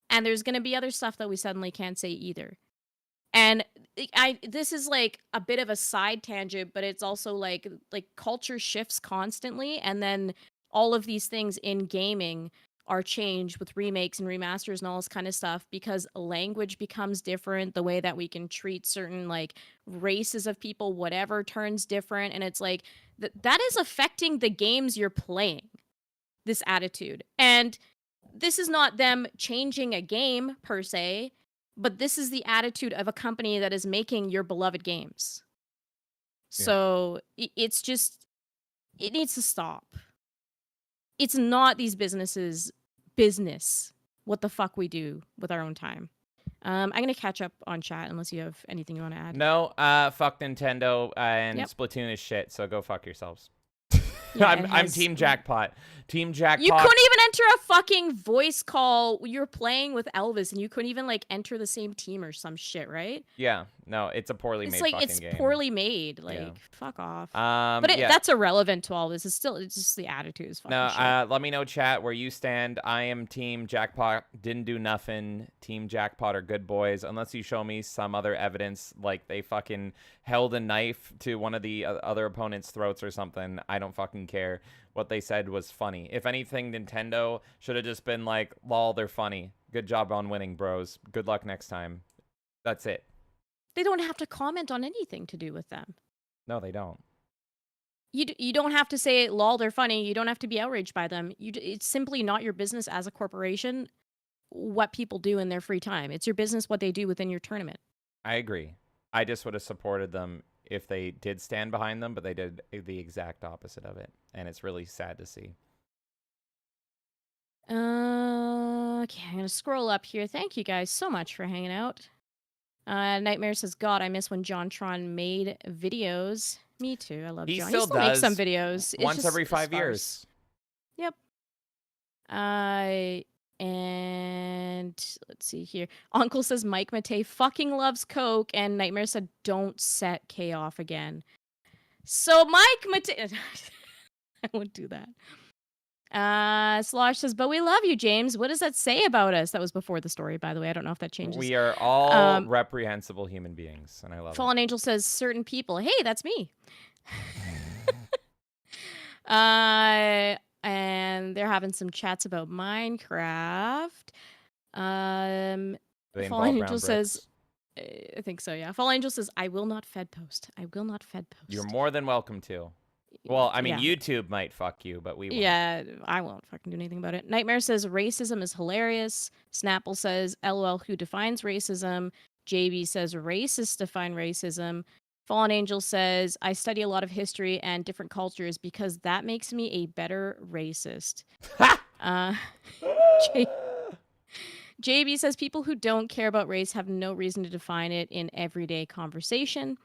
D: and there's going to be other stuff that we suddenly can't say either. And this is like a bit of a side tangent, but it's also like culture shifts constantly, and then all of these things in gaming are changed with remakes and remasters and all this kind of stuff, because language becomes different, the way that we can treat certain like races of people, whatever, turns different, and it's like that is affecting the games you're playing, this attitude. And this is not them changing a game per se, but this is the attitude of a company that is making your beloved games. So it's just, it needs to stop. It's not these businesses' business what the fuck we do with our own time. I'm going to catch up on chat unless you have anything you want to add.
C: No, fuck Nintendo, and
D: Yep.
C: Splatoon is shit, so go fuck yourselves.
D: Yeah,
C: I'm Team Jackpot. Team Jackpot.
D: You couldn't even enter a fucking voice call. You're playing with Elvis, and you couldn't even like enter the same team or some shit, right?
C: Yeah, no, it's a poorly
D: It's
C: made
D: like
C: fucking
D: it's
C: game.
D: poorly made. Like,
C: Yeah.
D: fuck off.
C: But
D: That's irrelevant to all this. It's just the attitude is fucking
C: No,
D: shit.
C: let me know, chat, where you stand. I am Team Jackpot. Didn't do nothing. Team Jackpot are good boys, unless you show me some other evidence, like they fucking held a knife to one of the other opponent's throats or something. I don't fucking care. What they said was funny. If anything, Nintendo should have just been like, lol, they're funny. Good job on winning, bros. Good luck next time. That's it.
D: They don't have to comment on anything to do with them.
C: No, they don't.
D: You don't have to say, lol, they're funny. You don't have to be outraged by them. It's simply not your business as a corporation what people do in their free time. It's your business what they do within your tournament.
C: I agree. I just would have supported them if they did stand behind them, but they did the exact opposite of it. And it's really sad to see.
D: Okay, I'm going to scroll up here. Thank you guys so much for hanging out. Nightmare says, God, I miss when JonTron made videos. Me too. I love
C: He
D: John.
C: still
D: He still makes
C: does.
D: some videos. It's
C: Once
D: just
C: every 5
D: sparse.
C: years.
D: Yep. And let's see here. Uncle says Mike Matei fucking loves Coke, and Nightmare said don't set K off again. So Mike Matei, I won't do that. Slosh says, but we love you, James. What does that say about us? That was before the story, by the way. I don't know if that changes.
C: We are all reprehensible human beings, and I love
D: Fallen Angel says certain people. Hey, that's me. And they're having some chats about Minecraft.
C: They involve
D: Fallen
C: brown
D: Angel says, I think so, yeah. Fall Angel says, I will not Fed post. I will not Fed post.
C: You're more than welcome to. Well, I mean,
D: Yeah.
C: YouTube might fuck you, but we won't.
D: Yeah, I won't fucking do anything about it. Nightmare says, racism is hilarious. Snapple says, LOL, who defines racism? JB says, racists define racism. Fallen Angel says, I study a lot of history and different cultures because that makes me a better racist. JB says, people who don't care about race have no reason to define it in everyday conversation.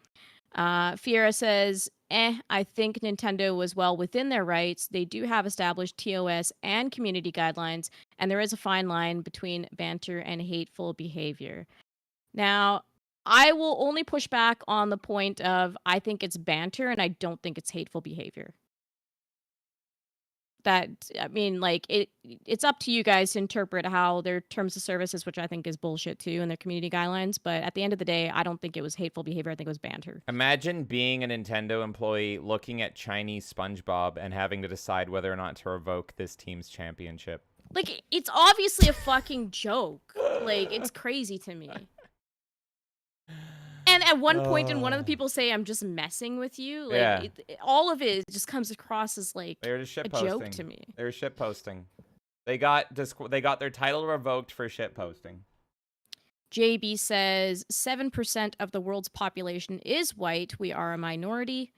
D: Fiera says, I think Nintendo was well within their rights. They do have established TOS and community guidelines, and there is a fine line between banter and hateful behavior. Now, I will only push back on the point of I think it's banter and I don't think it's hateful behavior. That, I mean, like, it's up to you guys to interpret how their terms of services, which I think is bullshit too, and their community guidelines. But at the end of the day, I don't think it was hateful behavior. I think it was banter.
C: Imagine being a Nintendo employee looking at Chinese SpongeBob and having to decide whether or not to revoke this team's championship.
D: Like, it's obviously a fucking joke. Like, it's crazy to me. And at one point, and one of the people say, I'm just messing with you. Like,
C: Yeah.
D: All of it just comes across as, like,
C: They were just shit
D: a
C: posting.
D: joke to me.
C: They were shit posting. They got their title revoked for shit posting.
D: JB says 7% of the world's population is white. We are a minority.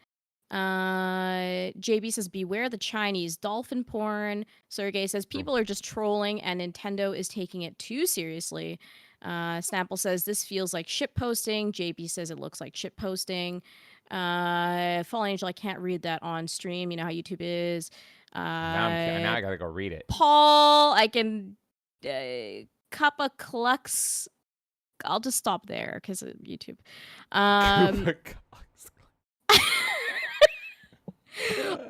D: JB says beware the Chinese dolphin porn. Sergey says people are just trolling and Nintendo is taking it too seriously. Snapple says this feels like shit posting. JB says it looks like shit posting. Fall Angel, I can't read that on stream. You know how YouTube is.
C: Now I gotta go read it.
D: Paul, I can Kappa Clux. I'll just stop there because of YouTube.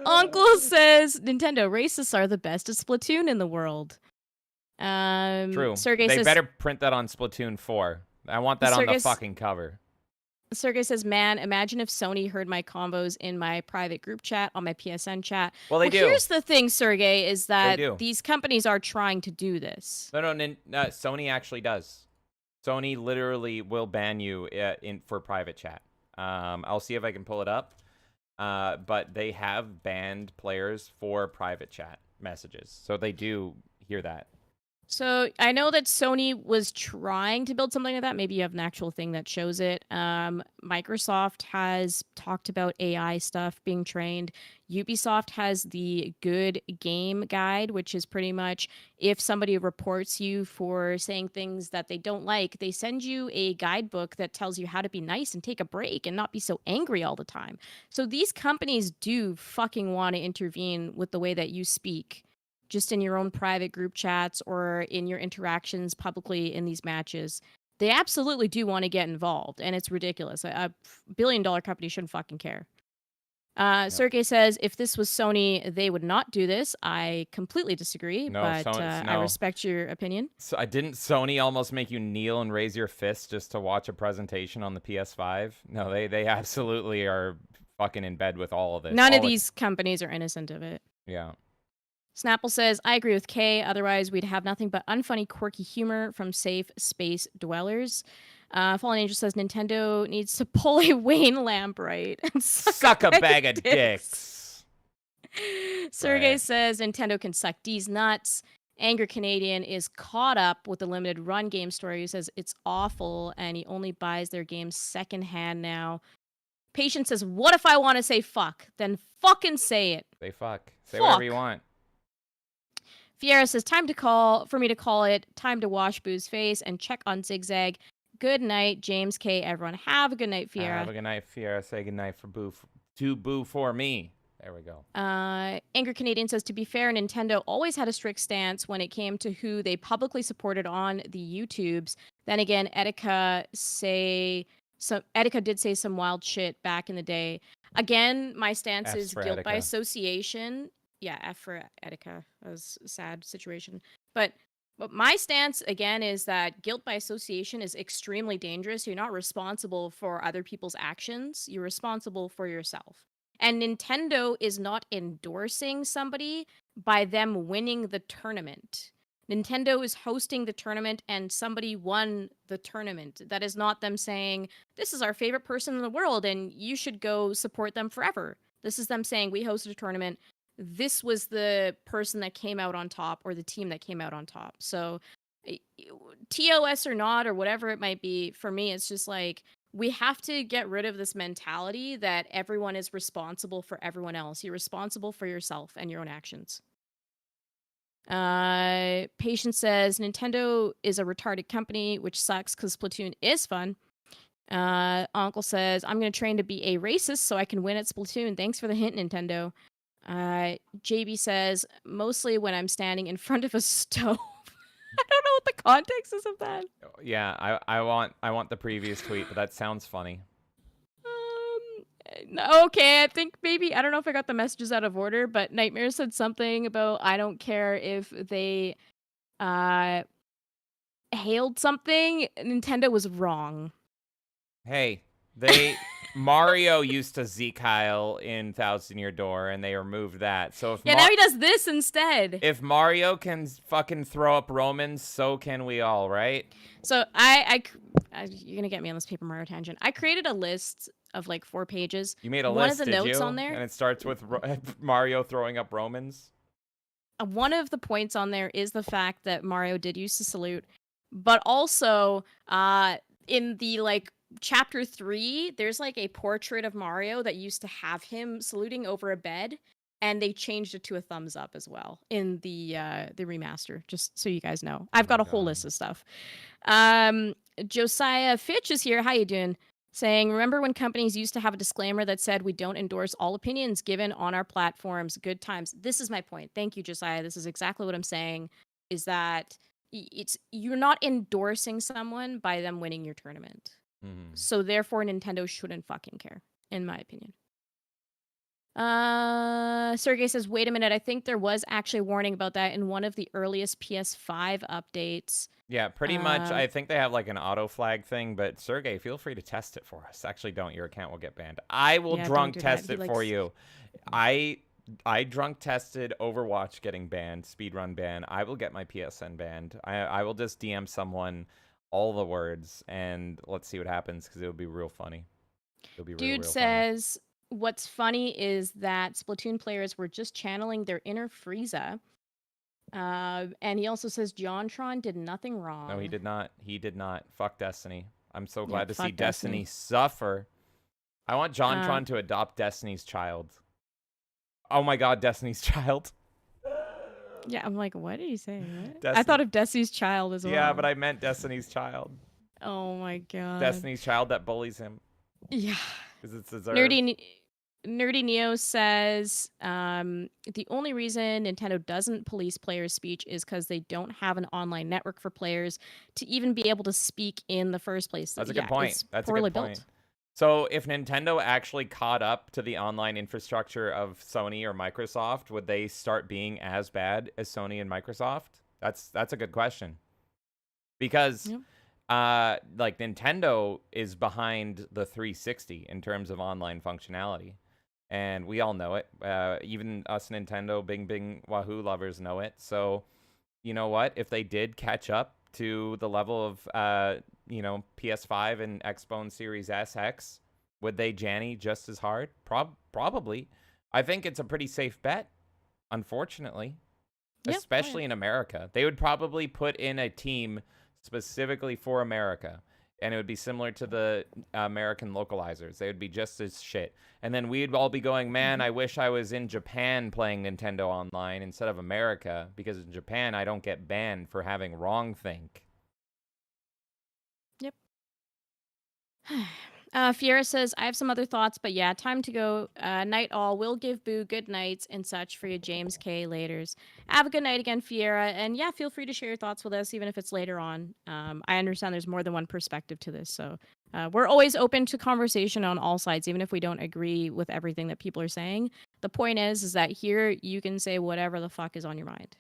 D: Uncle says Nintendo racists are the best at Splatoon in the world.
C: True.
D: Sergey
C: they
D: says,
C: better print that on Splatoon 4. I want that on the fucking cover.
D: Sergey says, man, imagine if Sony heard my combos in my private group chat on my PSN chat.
C: Well, they do.
D: Here's the thing, Sergey, is that
C: do.
D: these companies are trying to do this.
C: No, Sony actually does. Sony literally will ban you for private chat. I'll see if I can pull it up. But they have banned players for private chat messages. So they do hear that.
D: So I know that Sony was trying to build something like that. Maybe you have an actual thing that shows it. Microsoft has talked about AI stuff being trained. Ubisoft has the Good Game Guide, which is pretty much if somebody reports you for saying things that they don't like, they send you a guidebook that tells you how to be nice and take a break and not be so angry all the time. So these companies do fucking want to intervene with the way that you speak, just in your own private group chats or in your interactions publicly in these matches. They absolutely do want to get involved, and it's ridiculous. A billion-dollar company shouldn't fucking care. Sergey says, if this was Sony, they would not do this. I completely disagree, but I respect your opinion.
C: So didn't Sony almost make you kneel and raise your fist just to watch a presentation on the PS5? No, they absolutely are fucking in bed with all of this.
D: None of these companies are innocent of it.
C: Yeah.
D: Snapple says, I agree with Kay. Otherwise, we'd have nothing but unfunny, quirky humor from safe space dwellers. Fallen Angel says, Nintendo needs to pull a Wayne Lambright and
C: suck a bag of dicks.
D: Sergey says, Nintendo can suck D's nuts. Angry Canadian is caught up with the limited run game story. He says it's awful and he only buys their games secondhand now. Patience says, what if I want to say fuck? Then fucking say it.
C: Say fuck. Say whatever you want.
D: Fiera says, time to call it. Time to wash Boo's face and check on Zigzag. Good night, James K. Everyone have a good night, Fiera.
C: Have a good night, Fiera. Say good night for Boo. To Boo for me. There we go.
D: Angry Canadian says, to be fair, Nintendo always had a strict stance when it came to who they publicly supported on the YouTubes. Then again, Etika did say some wild shit back in the day. Again, my stance is guilt by association. Yeah, F for Etika. That was a sad situation. But my stance, again, is that guilt by association is extremely dangerous. You're not responsible for other people's actions. You're responsible for yourself. And Nintendo is not endorsing somebody by them winning the tournament. Nintendo is hosting the tournament and somebody won the tournament. That is not them saying, this is our favorite person in the world and you should go support them forever. This is them saying, we hosted a tournament. This was the person that came out on top or the team that came out on top. So TOS or not or whatever it might be, for me, it's just like, we have to get rid of this mentality that everyone is responsible for everyone else. You're responsible for yourself and your own actions. Patience says Nintendo is a retarded company, which sucks because Splatoon is fun. Uncle says I'm gonna train to be a racist so I can win at Splatoon. Thanks for the hint, Nintendo. JB says mostly when I'm standing in front of a stove. I don't know what the context is of that.
C: Yeah, I want the previous tweet, but that sounds funny.
D: Okay, I think maybe, I don't know if I got the messages out of order, but Nightmare said something about I don't care if they hailed something. Nintendo was wrong.
C: Hey, Mario used to Zeke Heil in Thousand Year Door, and they removed that. So if
D: now he does this instead.
C: If Mario can fucking throw up Romans, so can we all, right?
D: So you're gonna get me on this Paper Mario tangent. I created a list of like 4 pages.
C: You made a
D: one
C: list,
D: of the
C: did
D: notes
C: you?
D: on there,
C: And it starts with Mario throwing up Romans.
D: One of the points on there is the fact that Mario did use to salute, but also in the like chapter 3, there's like a portrait of Mario that used to have him saluting over a bed, and they changed it to a thumbs up as well in the remaster. Just so you guys know, I've got a whole list of stuff. Josiah Fitch is here. How you doing? Saying, remember when companies used to have a disclaimer that said we don't endorse all opinions given on our platforms? Good times. This is my point. Thank you, Josiah. This is exactly what I'm saying, is that you're not endorsing someone by them winning your tournament.
C: Mm-hmm.
D: So therefore, Nintendo shouldn't fucking care, in my opinion. Sergey says, wait a minute, I think there was actually a warning about that in one of the earliest PS5 updates.
C: Yeah, pretty much. I think they have like an auto flag thing, but Sergey, feel free to test it for us. Actually, don't. Your account will get banned. I will drunk test it for you. I drunk tested Overwatch getting banned, speedrun ban. I will get my PSN banned. I will just DM someone all the words, and let's see what happens, because it'll be real funny. It'll be real
D: says, what's funny is that Splatoon players were just channeling their inner Frieza. And he also says JonTron did nothing wrong.
C: No, he did not. He did not. Fuck Destiny. I'm so glad to see
D: fuck
C: Destiny
D: Destiny
C: suffer. I want JonTron to adopt Destiny's child. Oh my god, Destiny's child.
D: Yeah, I'm like, what did he say? I thought of Destiny's child as well.
C: Yeah, but I meant Destiny's child.
D: Oh my god.
C: Destiny's child that bullies him.
D: Yeah.
C: Because it's deserved.
D: Nerdy Neo says the only reason Nintendo doesn't police players' speech is because they don't have an online network for players to even be able to speak in the first place.
C: That's a good point. That's a good point.
D: Built.
C: So if Nintendo actually caught up to the online infrastructure of Sony or Microsoft, would they start being as bad as Sony and Microsoft? That's a good question. Because like Nintendo is behind the 360 in terms of online functionality. And we all know it. Even us Nintendo Bing Wahoo lovers know it. So, you know what? If they did catch up to the level of, PS5 and Xbox Series SX, would they Janny just as hard? Probably. I think it's a pretty safe bet, unfortunately. Yeah, especially in America. They would probably put in a team specifically for America. And it would be similar to the American localizers. They would be just as shit. And then we'd all be going, man, I wish I was in Japan playing Nintendo Online instead of America. Because in Japan, I don't get banned for having wrong think.
D: Yep. Fiera says, I have some other thoughts, but yeah, time to go. Night all. We'll give Boo good nights and such for you, James K. Laters. Have a good night again, Fiera. And yeah, feel free to share your thoughts with us, even if it's later on. I understand there's more than one perspective to this, so we're always open to conversation on all sides, even if we don't agree with everything that people are saying. The point is that here you can say whatever the fuck is on your mind.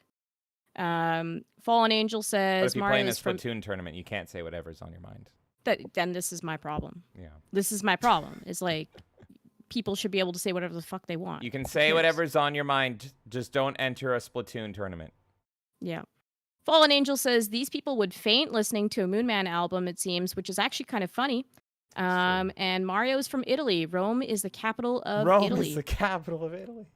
D: Fallen Angel says,
C: but if you play in a Splatoon tournament, you can't say whatever's on your mind.
D: Then this is my problem.
C: Yeah.
D: This is my problem. It's like people should be able to say whatever the fuck they want.
C: You can say whatever's on your mind, just don't enter a Splatoon tournament.
D: Yeah. Fallen Angel says these people would faint listening to a Moonman album, it seems, which is actually kind of funny. And Mario's from Italy. Rome is the capital of
C: Rome
D: Italy.
C: is the capital of Italy.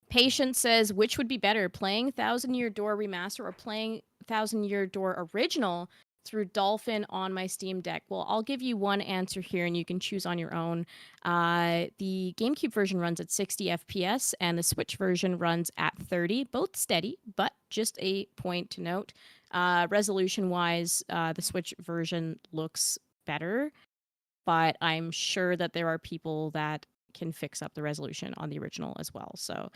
D: Patient says, which would be better, playing Thousand Year Door Remaster or playing Thousand Year Door Original through Dolphin on my Steam Deck? Well, I'll give you one answer here, and you can choose on your own. The GameCube version runs at 60 FPS, and the Switch version runs at 30. Both steady, but just a point to note. Resolution-wise, the Switch version looks better, but I'm sure that there are people that can fix up the resolution on the original as well. So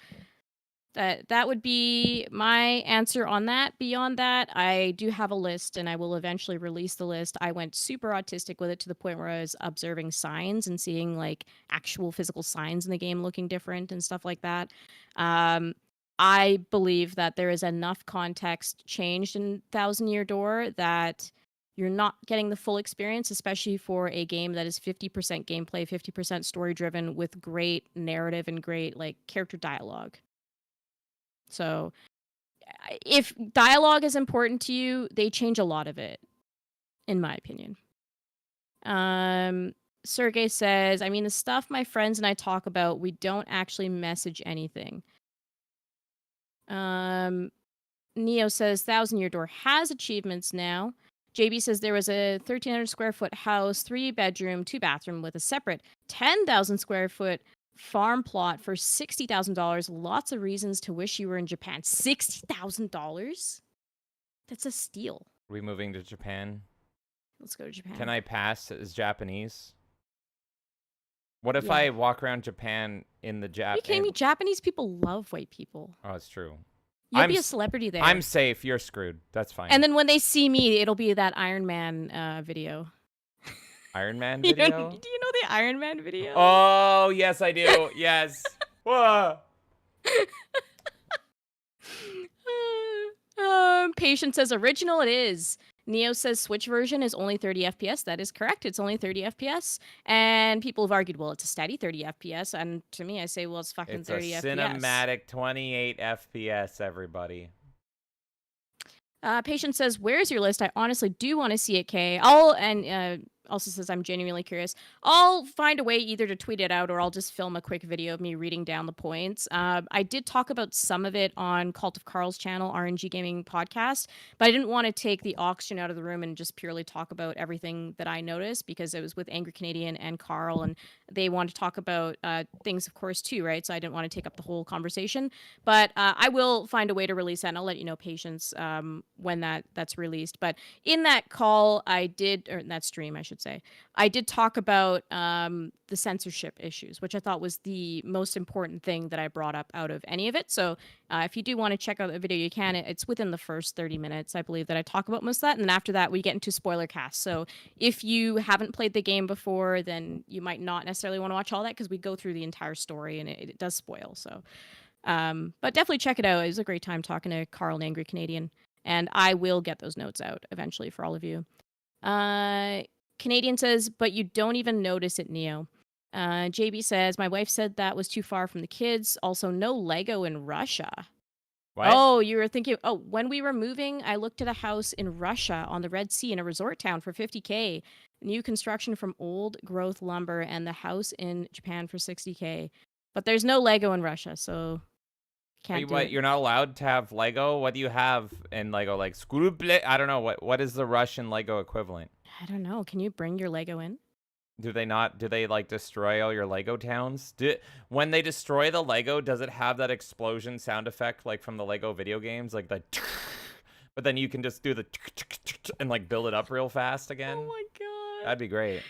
D: that would be my answer on that. Beyond that, I do have a list, and I will eventually release the list. I went super autistic with it to the point where I was observing signs and seeing like actual physical signs in the game looking different and stuff like that. I believe that there is enough context changed in Thousand Year Door that you're not getting the full experience, especially for a game that is 50% gameplay, 50% story driven with great narrative and great like character dialogue. So if dialogue is important to you, they change a lot of it, in my opinion. Sergey says, I mean, the stuff my friends and I talk about, we don't actually message anything. Neo says, Thousand Year Door has achievements now. JB says there was a 1,300 square foot house, 3 bedroom, 2 bathroom with a separate 10,000 square foot farm plot for $60,000. Lots of reasons to wish you were in Japan. $60,000? That's a steal.
C: Are we moving to Japan?
D: Let's go to Japan.
C: Can I pass as Japanese? What if
D: Yeah.
C: I walk around Japan in the
D: Are you kidding me? Japanese people love white people.
C: Oh, it's true.
D: You'll be a celebrity there.
C: I'm safe. You're screwed. That's fine.
D: And then when they see me, it'll be that Iron Man video.
C: Iron Man
D: You
C: video?
D: know- do you know the Iron Man video?
C: Oh, yes, I do. Yes. Whoa.
D: Patient says original it is. Neo says Switch version is only 30 FPS. That is correct. It's only 30 FPS. And people have argued, well, it's a steady 30 FPS. And to me, I say, well, it's fucking
C: It's
D: 30
C: a
D: FPS.
C: cinematic 28 FPS, everybody.
D: Patient says, where's your list? I honestly do want to see it, Kay. Also says, I'm genuinely curious. I'll find a way either to tweet it out or I'll just film a quick video of me reading down the points. I did talk about some of it on Cult of Carl's channel, RNG Gaming Podcast, but I didn't want to take the oxygen out of the room and just purely talk about everything that I noticed because it was with Angry Canadian and Carl, and they wanted to talk about things, of course, too, right? So I didn't want to take up the whole conversation. But I will find a way to release that, and I'll let you know, Patience, when that's released. But in that call, or in that stream, I should say, I did talk about the censorship issues, which I thought was the most important thing that I brought up out of any of it. So if you do want to check out the video, you can. It's within the first 30 minutes, I believe, that I talk about most of that. And then after that, we get into spoiler cast. So if you haven't played the game before, then you might not necessarily want to watch all that because we go through the entire story and it does spoil. So, but definitely check it out. It was a great time talking to Carl and Angry Canadian. And I will get those notes out eventually for all of you. Canadian says, but you don't even notice it, Neo. JB says, my wife said that was too far from the kids. Also, no Lego in Russia.
C: What?
D: Oh, you were thinking, when we were moving, I looked at a house in Russia on the Red Sea in a resort town for $50K. New construction from old growth lumber, and the house in Japan for $60K. But there's no Lego in Russia, so can't do it.
C: You're not allowed to have Lego? What do you have in Lego? Like skruble? I don't know. What is the Russian Lego equivalent?
D: I don't know. Can you bring your Lego in?
C: Do they not? Do they like destroy all your Lego towns? When they destroy the Lego, does it have that explosion sound effect like from the Lego video games, like the? But then you can just do the and like build it up real fast again.
D: Oh my god,
C: that'd be great.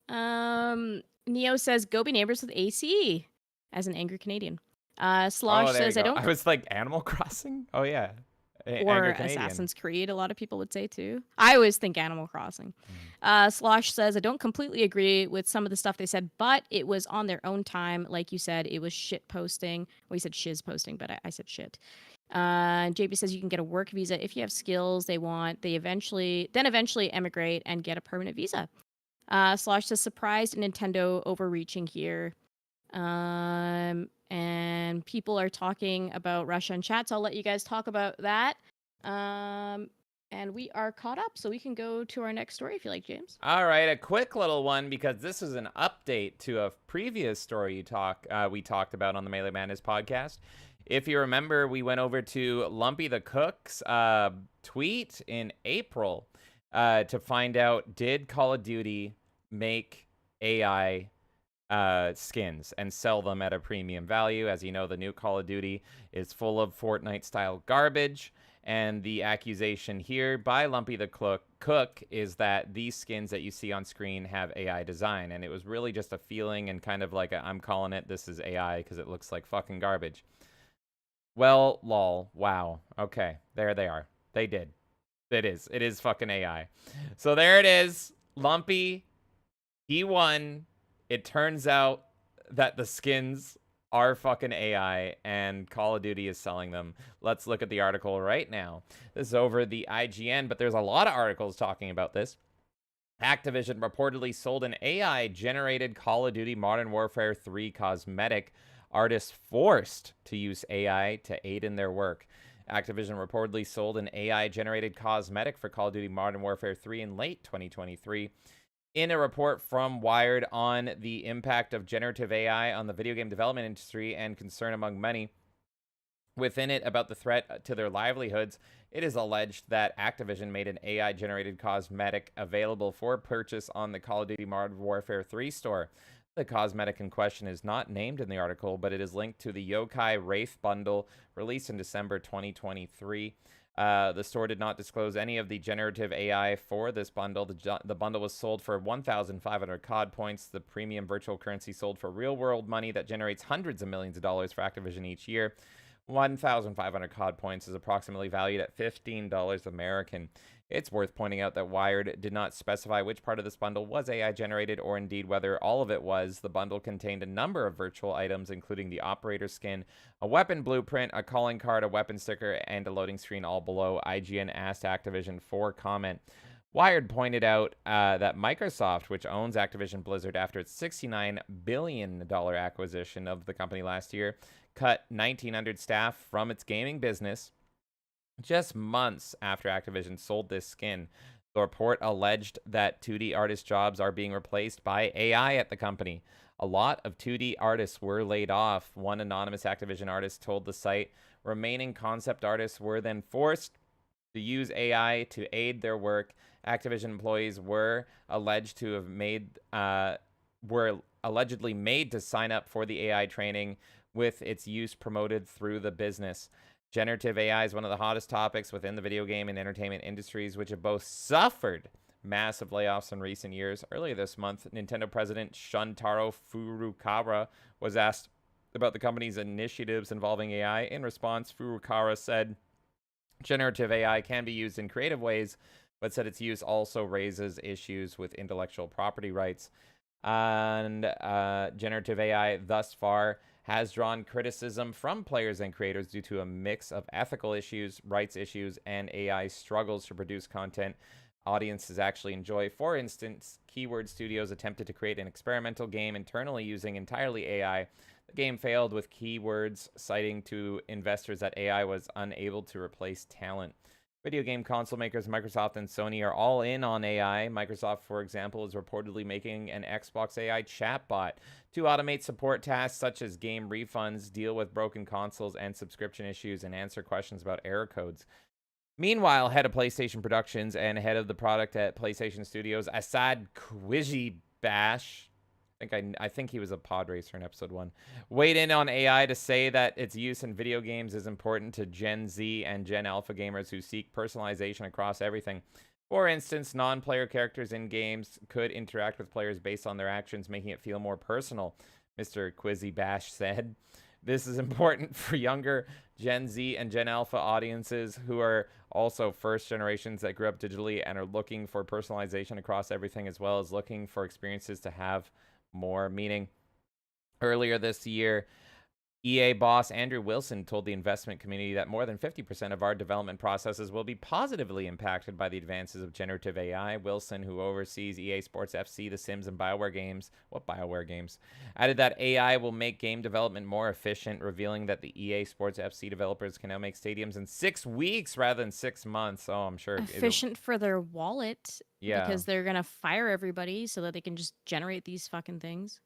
D: Neo says, "Go be neighbors with AC," as an angry Canadian. Slosh says, "I don't."
C: I was like Animal Crossing. Oh yeah.
D: Or Assassin's Creed, a lot of people would say too. I always think Animal Crossing. Slosh says, I don't completely agree with some of the stuff they said, but it was on their own time. Like you said, it was shit posting. Well, you said shiz posting, but I said shit. JB says you can get a work visa if you have skills they want. They eventually emigrate and get a permanent visa. Slosh says, surprised Nintendo overreaching here. And people are talking about Russia in chat, so I'll let you guys talk about that. And we are caught up, so we can go to our next story if you like, James.
C: All right, a quick little one because this is an update to a previous story we talked about on the Melee Madness podcast. If you remember, we went over to Lumpy the Cook's tweet in April to find out, did Call of Duty make AI skins and sell them at a premium value? As you know, the new Call of Duty is full of Fortnite-style garbage. And the accusation here by Lumpy the Cook is that these skins that you see on screen have AI design. And it was really just a feeling and kind of like I'm calling it, this is AI because it looks like fucking garbage. Well, lol. Wow. Okay. There they are. They did. It is fucking AI. So there it is. Lumpy. He won. It turns out that the skins are fucking AI, and Call of Duty is selling them. Let's look at the article right now. This is over the IGN, but there's a lot of articles talking about this. Activision reportedly sold an AI-generated Call of Duty Modern Warfare 3 cosmetic. Artists forced to use AI to aid in their work. Activision reportedly sold an AI-generated cosmetic for Call of Duty Modern Warfare 3 in late 2023. In a report from Wired on the impact of generative AI on the video game development industry and concern among many within it about the threat to their livelihoods, it is alleged that Activision made an AI-generated cosmetic available for purchase on the Call of Duty Modern Warfare 3 store. The cosmetic in question is not named in the article, but it is linked to the Yokai Wraith bundle released in December 2023. The store did not disclose any of the generative AI for this bundle. The bundle was sold for 1,500 COD points. The premium virtual currency sold for real-world money that generates hundreds of millions of dollars for Activision each year. 1,500 COD points is approximately valued at $15 American. It's worth pointing out that Wired did not specify which part of this bundle was AI generated or indeed whether all of it was. The bundle contained a number of virtual items, including the operator skin, a weapon blueprint, a calling card, a weapon sticker, and a loading screen, all below. IGN asked Activision for comment. Wired pointed out that Microsoft, which owns Activision Blizzard after its $69 billion acquisition of the company last year, cut 1,900 staff from its gaming business just months after Activision sold this skin. The report alleged that 2D artist jobs are being replaced by AI at the company. A lot of 2D artists were laid off. One anonymous Activision artist told the site remaining concept artists were then forced to use AI to aid their work. Activision employees were allegedly made to sign up for the AI training, with its use promoted through the business. Generative AI is one of the hottest topics within the video game and entertainment industries, which have both suffered massive layoffs in recent years. Earlier this month, Nintendo president Shuntaro Furukawa was asked about the company's initiatives involving AI. In response, Furukawa said, generative AI can be used in creative ways, but said its use also raises issues with intellectual property rights. And generative AI thus far has drawn criticism from players and creators due to a mix of ethical issues, rights issues, and AI struggles to produce content audiences actually enjoy. For instance, Keyword Studios attempted to create an experimental game internally using entirely AI. The game failed, with Keywords citing to investors that AI was unable to replace talent. Video game console makers Microsoft and Sony are all in on AI. Microsoft, for example, is reportedly making an Xbox AI chatbot to automate support tasks such as game refunds, deal with broken consoles and subscription issues, and answer questions about error codes. Meanwhile, head of PlayStation Productions and head of the product at PlayStation Studios, Assad Quijibash, I think he was a pod racer in episode 1, weighed in on AI to say that its use in video games is important to Gen Z and Gen Alpha gamers who seek personalization across everything. For instance, non-player characters in games could interact with players based on their actions, making it feel more personal, Mr. Quijibash said. This is important for younger Gen Z and Gen Alpha audiences who are also first generations that grew up digitally and are looking for personalization across everything, as well as looking for experiences to have more meaning. Earlier this year, EA boss Andrew Wilson told the investment community that more than 50% of our development processes will be positively impacted by the advances of generative AI. Wilson, who oversees EA Sports FC, The Sims, and BioWare games, added that AI will make game development more efficient, revealing that the EA Sports FC developers can now make stadiums in 6 weeks rather than 6 months. Oh, I'm sure.
D: Efficient for their wallet.
C: Yeah.
D: Because they're going to fire everybody so that they can just generate these fucking things.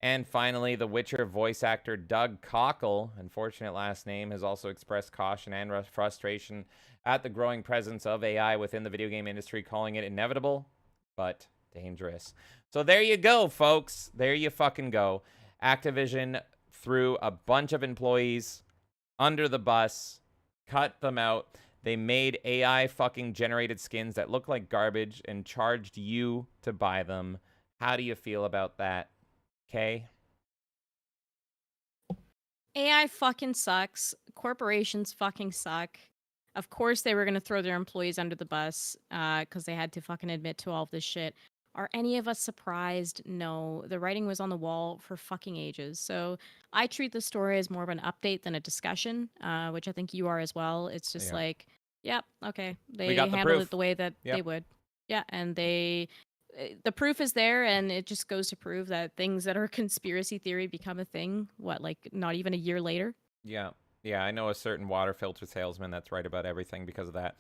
C: And finally, The Witcher voice actor Doug Cockle, unfortunate last name, has also expressed caution and frustration at the growing presence of AI within the video game industry, calling it inevitable but dangerous. So there you go, folks. There you fucking go. Activision threw a bunch of employees under the bus, cut them out. They made AI fucking generated skins that look like garbage and charged you to buy them. How do you feel about that? Okay.
D: AI fucking sucks. Corporations fucking suck. Of course they were going to throw their employees under the bus because they had to fucking admit to all of this shit. Are any of us surprised? No. The writing was on the wall for fucking ages. So I treat the story as more of an update than a discussion, which I think you are as well. It's just like, yep, okay. They handled it the way that they would. Yeah, and the proof is there, and it just goes to prove that things that are conspiracy theory become a thing, not even a year later?
C: Yeah. Yeah, I know a certain water filter salesman that's right about everything because of that.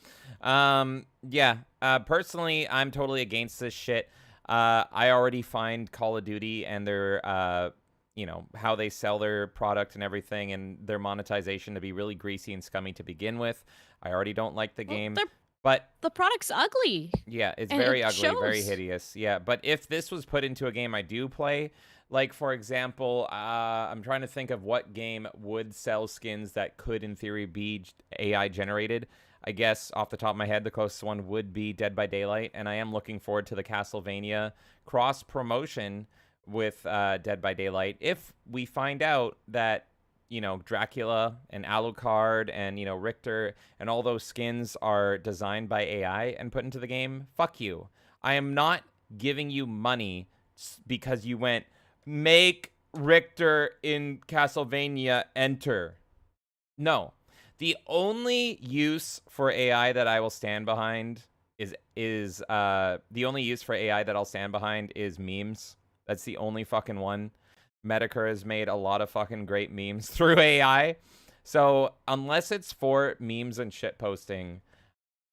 C: Personally, I'm totally against this shit. I already find Call of Duty and their, how they sell their product and everything and their monetization to be really greasy and scummy to begin with. I already don't like the game. But
D: the product's ugly.
C: Yeah, it's very ugly, very hideous. Yeah, but if this was put into a game I do play, like, for example, I'm trying to think of what game would sell skins that could, in theory, be AI generated. I guess, off the top of my head, the closest one would be Dead by Daylight, and I am looking forward to the Castlevania cross-promotion with Dead by Daylight. If we find out that Dracula and Alucard and, Richter and all those skins are designed by AI and put into the game, fuck you. I am not giving you money because you went, make Richter in Castlevania enter. No. The only use for AI that I will stand behind is memes. That's the only fucking one. Medicare has made a lot of fucking great memes through AI. So unless it's for memes and shit posting,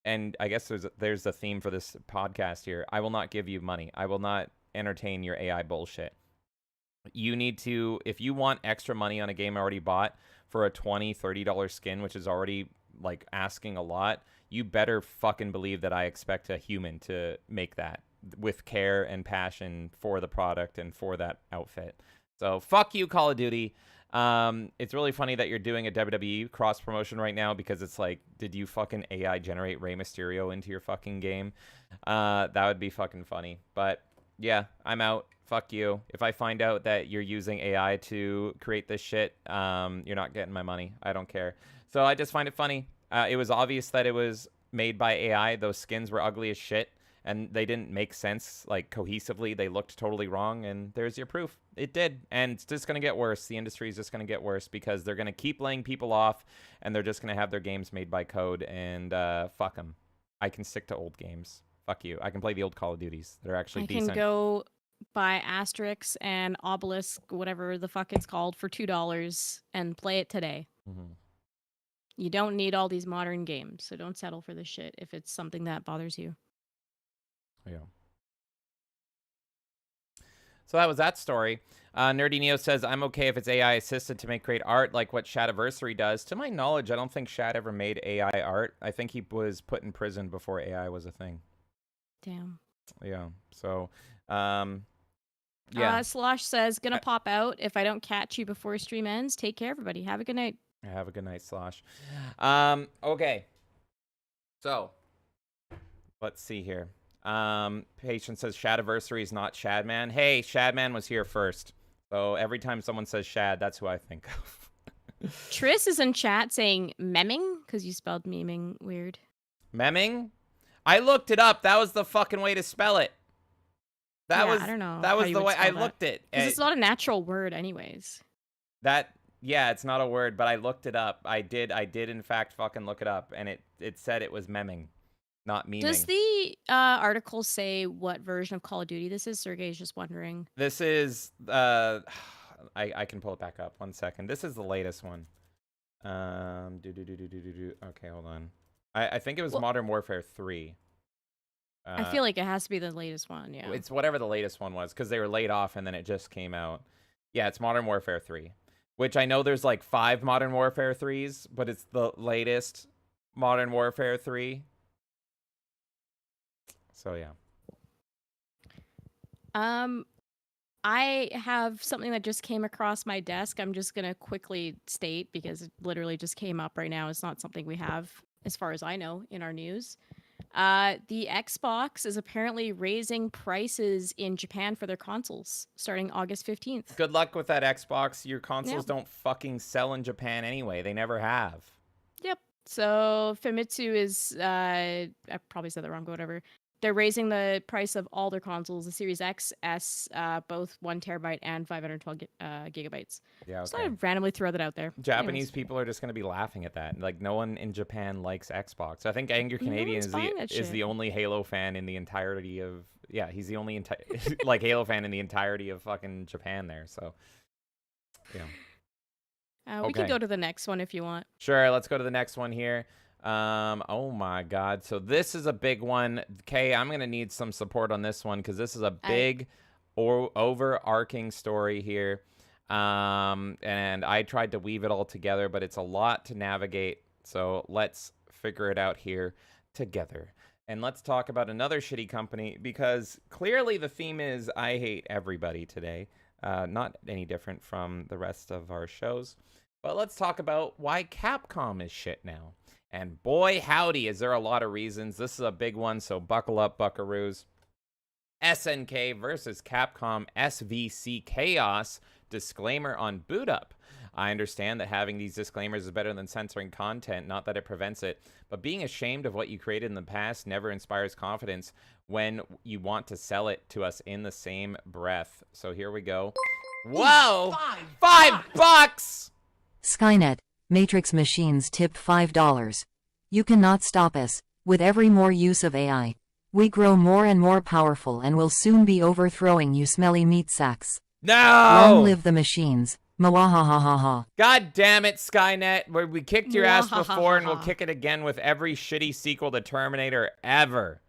C: and I guess there's a theme for this podcast here, I will not give you money. I will not entertain your AI bullshit. You need to, if you want extra money on a game I already bought for a $20, $30 skin, which is already like asking a lot, you better fucking believe that I expect a human to make that with care and passion for the product and for that outfit. So fuck you, Call of Duty. It's really funny that you're doing a WWE cross promotion right now because it's like, did you fucking AI generate Rey Mysterio into your fucking game? That would be fucking funny. But yeah, I'm out. Fuck you. If I find out that you're using AI to create this shit, you're not getting my money. I don't care. So I just find it funny. It was obvious that it was made by AI. Those skins were ugly as shit. And they didn't make sense, like, cohesively. They looked totally wrong, and there's your proof. It did, and it's just going to get worse. The industry is just going to get worse because they're going to keep laying people off, and they're just going to have their games made by code, and fuck them. I can stick to old games. Fuck you. I can play the old Call of Duties that are actually decent.
D: I can go buy Asterix and Obelisk, whatever the fuck it's called, for $2 and play it today.
C: Mm-hmm.
D: You don't need all these modern games, so don't settle for this shit if it's something that bothers you.
C: Yeah. So that was that story. Nerdy Neo says, I'm okay if it's AI assisted to create art like what Shadiversary does. To my knowledge, I don't think Shad ever made AI art. I think he was put in prison before AI was a thing.
D: Damn.
C: Yeah. So, yeah.
D: Slosh says, gonna pop out if I don't catch you before stream ends. Take care, everybody. Have a good night.
C: Have a good night, Slosh. Okay. So, let's see here. Patient says Shadiversary is not Shadman. Hey, Shadman was here first. So every time someone says Shad, that's who I think of.
D: Triss is in chat saying memming because you spelled memeing weird.
C: Memming? I looked it up. That was the fucking way to spell it.
D: I don't know.
C: That was the way I looked it.
D: Because it's not a natural word anyways.
C: That Yeah, it's not a word, but I looked it up. I did in fact fucking look it up, and it said it was memming, not memeing.
D: Does the article say what version of Call of Duty this is? Sergey's just wondering.
C: This is I can pull it back up. 1 second. This is the latest one. Okay, hold on. I think it was Modern Warfare 3.
D: I feel like it has to be the latest one, yeah.
C: It's whatever the latest one was, because they were laid off and then it just came out. Yeah, it's Modern Warfare 3, which I know there's like 5 Modern Warfare 3s, but it's the latest Modern Warfare 3. So yeah.
D: I have something that just came across my desk. I'm just going to quickly state because it literally just came up right now. It's not something we have, as far as I know, in our news. The Xbox is apparently raising prices in Japan for their consoles starting August 15th.
C: Good luck with that, Xbox. Your consoles don't fucking sell in Japan anyway. They never have.
D: Yep. So Famitsu is, I probably said that wrong, but whatever. They're raising the price of all their consoles, the Series X, S, both 1 terabyte and 512 gigabytes.
C: Yeah, okay.
D: So I randomly throw that out there.
C: Japanese people are just going to be laughing at that. Like, no one in Japan likes Xbox. I think Angry Canadian is the only Halo fan in the entirety of... Yeah, he's the only like Halo fan in the entirety of fucking Japan there, so... Yeah.
D: We can go to the next one if you want.
C: Sure, let's go to the next one here. Oh my god, so this is a big one. Kay, I'm gonna need some support on this one because this is a big overarching story here, and I tried to weave it all together, but it's a lot to navigate, so let's figure it out here together. And let's talk about another shitty company, because clearly the theme is I hate everybody today. Not any different from the rest of our shows, but let's talk about why Capcom is shit now. And boy, howdy, is there a lot of reasons. This is a big one, so buckle up, buckaroos. SNK versus Capcom SVC Chaos. Disclaimer on boot up. I understand that having these disclaimers is better than censoring content, not that it prevents it, but being ashamed of what you created in the past never inspires confidence when you want to sell it to us in the same breath. So here we go. Whoa! $5!
F: Skynet, Matrix Machines tipped $5. You cannot stop us. With every more use of AI, we grow more and more powerful and will soon be overthrowing you smelly meat sacks.
C: No!
F: Long live the machines. Mwahahaha.
C: God damn it, Skynet. We kicked your ass before and we'll kick it again with every shitty sequel to Terminator ever.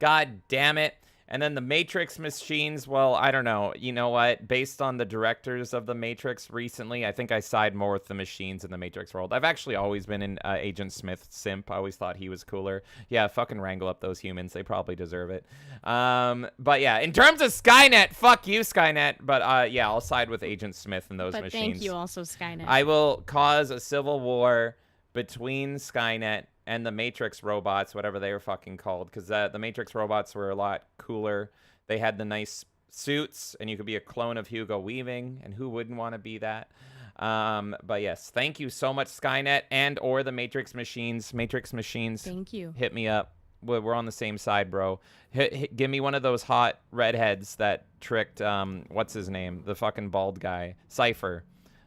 C: God damn it. And then the Matrix Machines, well, I don't know. You know what? Based on the directors of the Matrix recently, I think I side more with the machines in the Matrix world. I've actually always been an Agent Smith simp. I always thought he was cooler. Yeah, fucking wrangle up those humans. They probably deserve it. But yeah, in terms of Skynet, fuck you, Skynet. But yeah, I'll side with Agent Smith and those machines.
D: But thank you also, Skynet.
C: I will cause a civil war between Skynet and the Matrix robots, whatever they were fucking called, because the Matrix robots were a lot cooler. They had the nice suits, and you could be a clone of Hugo Weaving, and who wouldn't want to be that? But yes, thank you so much, Skynet and or the Matrix Machines. Matrix Machines,
D: thank you.
C: Hit me up. We're on the same side, bro. Give me one of those hot redheads that tricked, what's his name? The fucking bald guy. Cypher.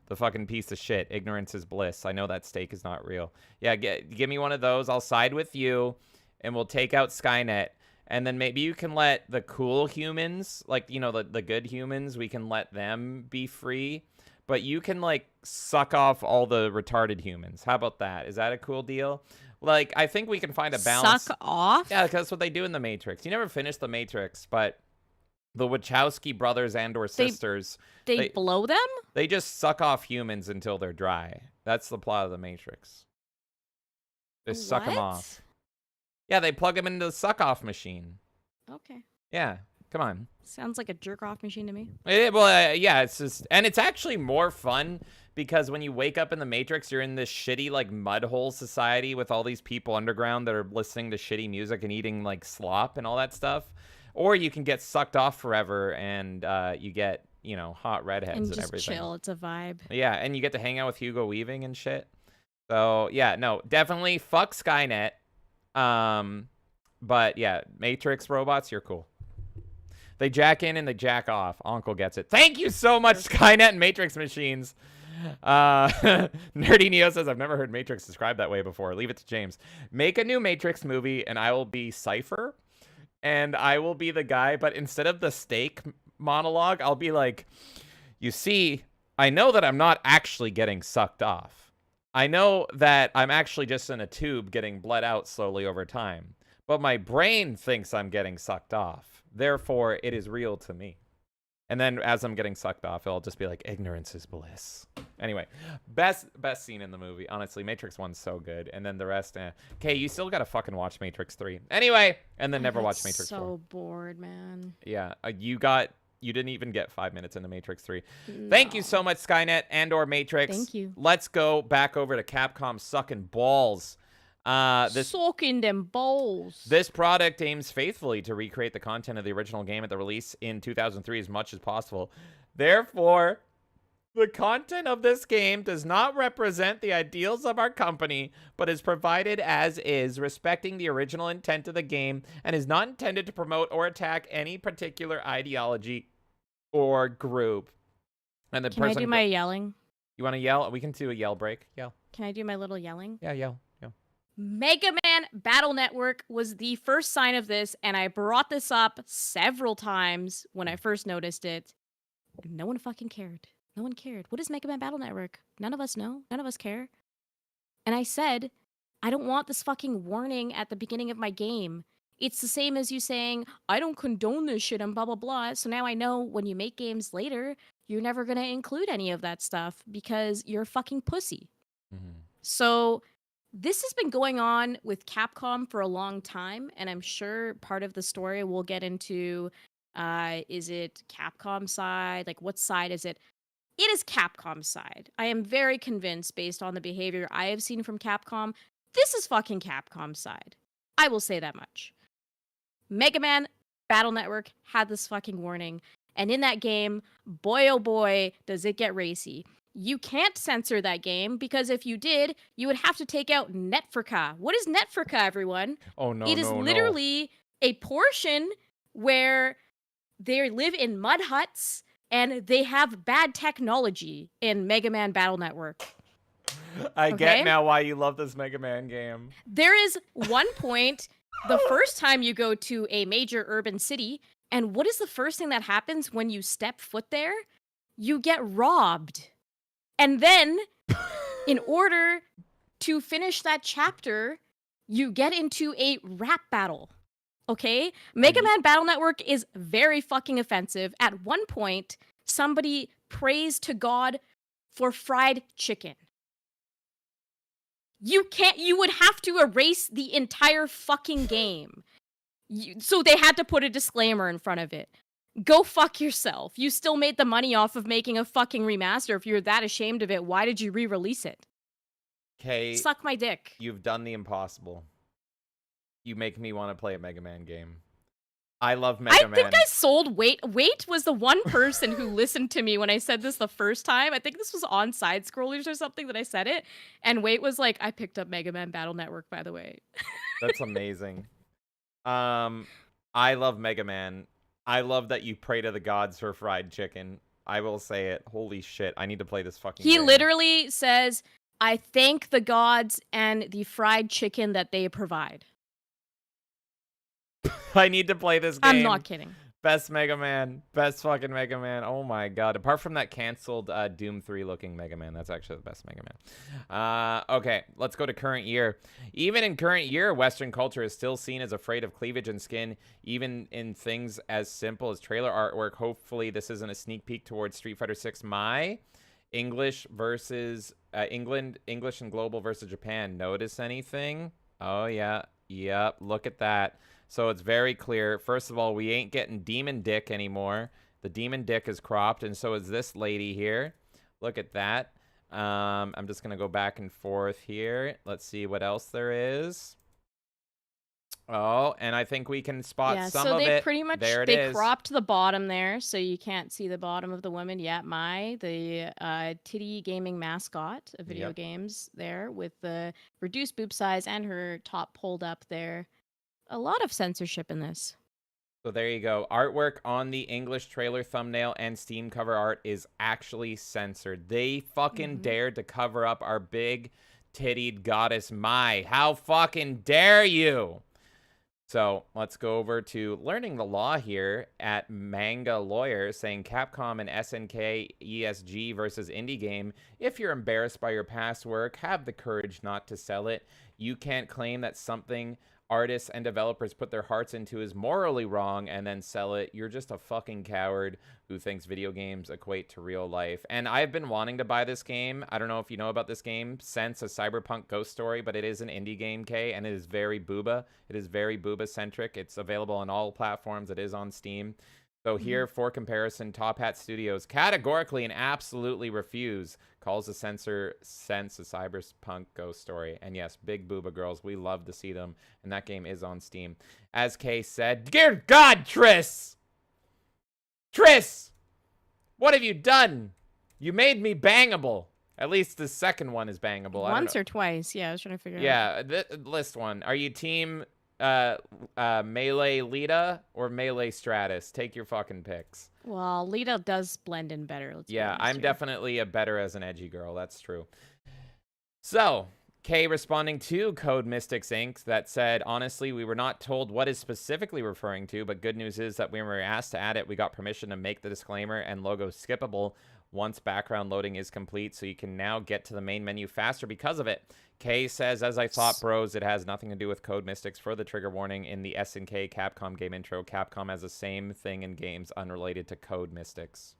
C: The fucking piece of shit. Ignorance is bliss. I know that steak is not real. Yeah, give me one of those. I'll side with you, and we'll take out Skynet. And then maybe you can let the cool humans, like, you know, the good humans, we can let them be free. But you can, like, suck off all the retarded humans. How about that? Is that a cool deal? Like, I think we can find a balance.
D: Suck off?
C: Yeah, because that's what they do in The Matrix. You never finished The Matrix, but... the Wachowski brothers and or sisters.
D: They blow them?
C: They just suck off humans until they're dry. That's the plot of The Matrix. Just suck them off. Yeah, they plug them into the suck-off machine.
D: Okay.
C: Yeah, come on.
D: Sounds like a jerk-off machine to me.
C: Yeah, it's just... and it's actually more fun because when you wake up in The Matrix, you're in this shitty, like, mud hole society with all these people underground that are listening to shitty music and eating, like, slop and all that stuff. Or you can get sucked off forever and you get, you know, hot redheads and
D: just
C: everything.
D: Chill. It's a vibe.
C: Yeah, and you get to hang out with Hugo Weaving and shit. So, yeah, no, definitely fuck Skynet. But, yeah, Matrix robots, you're cool. They jack in and they jack off. Uncle gets it. Thank you so much, Skynet and Matrix Machines. Nerdy Neo says, I've never heard Matrix described that way before. Leave it to James. Make a new Matrix movie, and I will be Cypher, and I will be the guy, but instead of the steak monologue, I'll be like, you see, I know that I'm not actually getting sucked off. I know that I'm actually just in a tube getting bled out slowly over time. But my brain thinks I'm getting sucked off. Therefore, it is real to me. And then as I'm getting sucked off, it'll just be like, ignorance is bliss. Anyway, best scene in the movie. Honestly, Matrix 1's so good. And then the rest, Okay, you still gotta fucking watch Matrix 3. Anyway, and then never watch Matrix 4.
D: So bored, man.
C: Yeah, you didn't even get 5 minutes into Matrix 3. No. Thank you so much, Skynet and/or Matrix.
D: Thank you.
C: Let's go back over to Capcom sucking balls.
D: Sucking them balls.
C: This product aims faithfully to recreate the content of the original game at the release in 2003 as much as possible. Therefore, the content of this game does not represent the ideals of our company, but is provided as is, respecting the original intent of the game, and is not intended to promote or attack any particular ideology or group. And the
D: Can I do my yelling?
C: You want to yell? We can do a yell break. Yell.
D: Can I do my little yelling?
C: Yeah, yell.
D: Mega Man Battle Network was the first sign of this, and I brought this up several times when I first noticed it. No one fucking cared. No one cared. What is Mega Man Battle Network? None of us know. None of us care. And I said, I don't want this fucking warning at the beginning of my game. It's the same as you saying, I don't condone this shit and blah, blah, blah. So now I know when you make games later, you're never going to include any of that stuff because you're a fucking pussy.
C: Mm-hmm.
D: So this has been going on with Capcom for a long time, and I'm sure part of the story we'll get into, is it Capcom side? Like, what side is it? It is Capcom side. I am very convinced, based on the behavior I have seen from Capcom, this is fucking Capcom side. I will say that much. Mega Man Battle Network had this fucking warning, and in that game, boy oh boy, does it get racy. You can't censor that game, because if you did, you would have to take out Netfrika. What is Netfrika, everyone?
C: Oh, no,
D: It is literally a portion where they live in mud huts and they have bad technology in Mega Man Battle Network.
C: I get now why you love this Mega Man game.
D: There is one point, the first time you go to a major urban city, and what is the first thing that happens when you step foot there? You get robbed. And then, in order to finish that chapter, you get into a rap battle. Okay? Mega Man Battle Network is very fucking offensive. At one point, somebody prays to God for fried chicken. You would have to erase the entire fucking game. So they had to put a disclaimer in front of it. Go fuck yourself. You still made the money off of making a fucking remaster. If you're that ashamed of it, why did you re-release it?
C: Okay.
D: Suck my dick.
C: You've done the impossible. You make me want to play a Mega Man game. I love Mega Man.
D: I think I sold Wait. Wait was the one person who listened to me when I said this the first time. I think this was on Side Scrollers or something that I said it. And Wait was like, I picked up Mega Man Battle Network, by the way.
C: That's amazing. I love Mega Man. I love that you pray to the gods for fried chicken. I will say it. Holy shit. I need to play this fucking game.
D: He literally says, I thank the gods and the fried chicken that they provide.
C: I need to play this game.
D: I'm not kidding.
C: Best Mega Man. Best fucking Mega Man. Oh my god. Apart from that canceled Doom 3 looking Mega Man. That's actually the best Mega Man. Okay, let's go to current year. Even in current year, Western culture is still seen as afraid of cleavage and skin, even in things as simple as trailer artwork. Hopefully this isn't a sneak peek towards Street Fighter 6 My. English versus England. English and global versus Japan. Notice anything? Oh yeah. Yep. Look at that. So it's very clear. First of all, we ain't getting Demon Dick anymore. The Demon Dick is cropped, and so is this lady here. Look at that. I'm just going to go back and forth here. Let's see what else there is. Oh, and I think we can spot some of it.
D: So they pretty much,
C: there it
D: they
C: is.
D: cropped the bottom there, so you can't see the bottom of the woman. Yeah, the titty gaming mascot of video games there with the reduced boob size and her top pulled up there. A lot of censorship in this.
C: So there you go. Artwork on the English trailer thumbnail and Steam cover art is actually censored. They fucking dared to cover up our big tittied goddess Mai. How fucking dare you? So let's go over to learning the law here at Manga Lawyer, saying Capcom and SNK ESG versus indie game. If you're embarrassed by your past work, have the courage not to sell it. You can't claim that something artists and developers put their hearts into is morally wrong and then sell it. You're just a fucking coward who thinks video games equate to real life. And I've been wanting to buy this game. I don't know if you know about this game since a Cyberpunk Ghost Story, but it is an indie game, Kay, and it is very booba. It is very booba-centric. It's available on all platforms. It is on Steam. So here, for comparison, Top Hat Studios categorically and absolutely refuse, calls the censor sense a Cyberpunk Ghost Story. And yes, big booba girls, we love to see them, and that game is on Steam. As Kay said, dear God, Triss! Triss! What have you done? You made me bangable. At least the second one is bangable.
D: Once or twice, yeah, I was trying to figure out.
C: Yeah, list one. Are you team Melee Lita or Melee Stratus? Take your fucking picks.
D: Well, Lita does blend in better. Let's be honest
C: I'm
D: here.
C: definitely a better as an edgy girl. That's true. So, Kay responding to Code Mystics Inc. that said, honestly, we were not told what is specifically referring to, but good news is that when we were asked to add it, we got permission to make the disclaimer and logo skippable once background loading is complete, so you can now get to the main menu faster because of it. Kay says, as I thought, bros, it has nothing to do with Code Mystics. For the trigger warning in the SNK Capcom game intro, Capcom has the same thing in games unrelated to Code Mystics.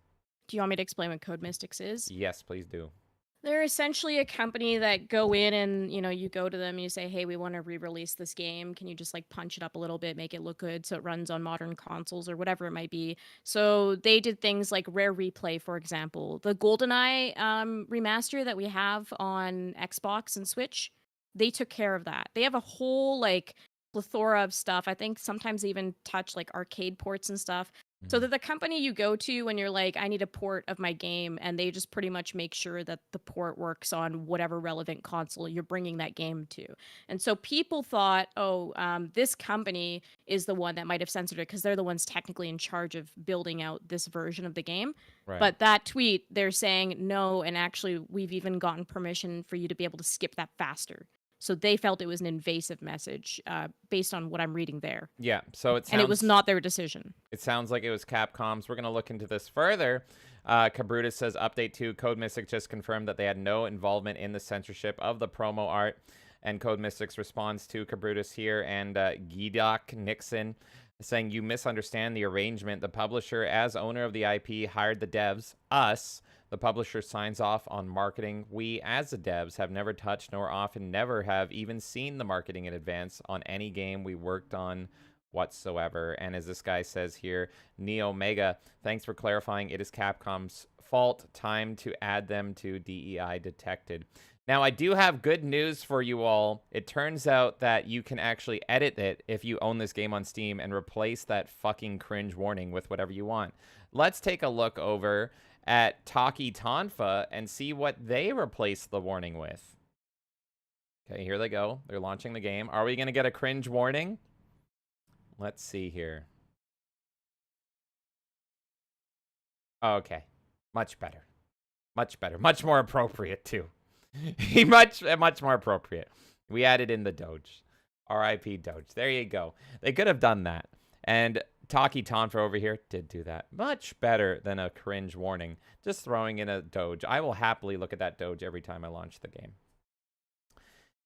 D: Do you want me to explain what Code Mystics is?
C: Yes, please do.
D: They're essentially a company that go in and, you go to them and you say, hey, we want to re-release this game. Can you just like punch it up a little bit, make it look good so it runs on modern consoles or whatever it might be. So they did things like Rare Replay, for example. The GoldenEye remaster that we have on Xbox and Switch, they took care of that. They have a whole like plethora of stuff. I think sometimes they even touch like arcade ports and stuff. So they're the company you go to when you're like, I need a port of my game, and they just pretty much make sure that the port works on whatever relevant console you're bringing that game to. And so people thought, this company is the one that might have censored it because they're the ones technically in charge of building out this version of the game.
C: Right.
D: But that tweet, they're saying no, and actually we've even gotten permission for you to be able to skip that faster. So they felt it was an invasive message based on what I'm reading there.
C: Yeah, so it sounds...
D: And it was not their decision.
C: It sounds like it was Capcom's. We're going to look into this further. Cabrutus says, update 2, Code Mystic just confirmed that they had no involvement in the censorship of the promo art. And Code Mystic's response to Cabrutus here and Gidok Nixon saying, you misunderstand the arrangement. The publisher, as owner of the IP, hired the devs, us. The publisher signs off on marketing. We, as the devs, have never touched nor often never have even seen the marketing in advance on any game we worked on whatsoever. And as this guy says here, Neo Mega, thanks for clarifying. It is Capcom's fault. Time to add them to DEI detected. Now, I do have good news for you all. It turns out that you can actually edit it if you own this game on Steam and replace that fucking cringe warning with whatever you want. Let's take a look over at Taki Tonfa and see what they replaced the warning with. Okay, here they go. They're launching the game. Are we going to get a cringe warning? Let's see here. Okay. Much better. Much better. Much more appropriate, too. much more appropriate. We added in the Doge. R.I.P. Doge. There you go. They could have done that. And Taki Tonfa over here did do that. Much better than a cringe warning. Just throwing in a Doge. I will happily look at that Doge every time I launch the game.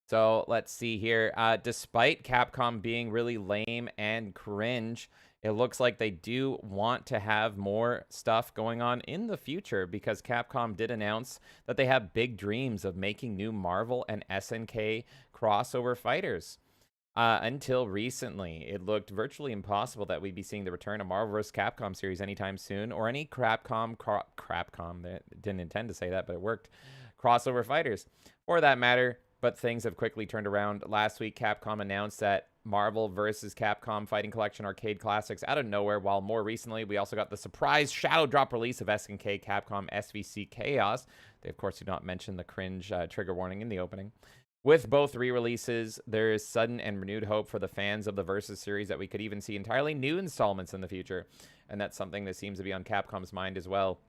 C: So let's see here. Despite Capcom being really lame and cringe, it looks like they do want to have more stuff going on in the future because Capcom did announce that they have big dreams of making new Marvel and SNK crossover fighters. Until recently, it looked virtually impossible that we'd be seeing the return of Marvel vs. Capcom series anytime soon, or any Capcom, they didn't intend to say that, but it worked, crossover fighters, for that matter, but things have quickly turned around. Last week, Capcom announced that Marvel vs. Capcom Fighting Collection Arcade Classics out of nowhere, while more recently, we also got the surprise shadow drop release of SNK Capcom SVC Chaos. They, of course, do not mention the cringe trigger warning in the opening, With both re-releases, there is sudden and renewed hope for the fans of the Versus series that we could even see entirely new installments in the future. And that's something that seems to be on Capcom's mind as well.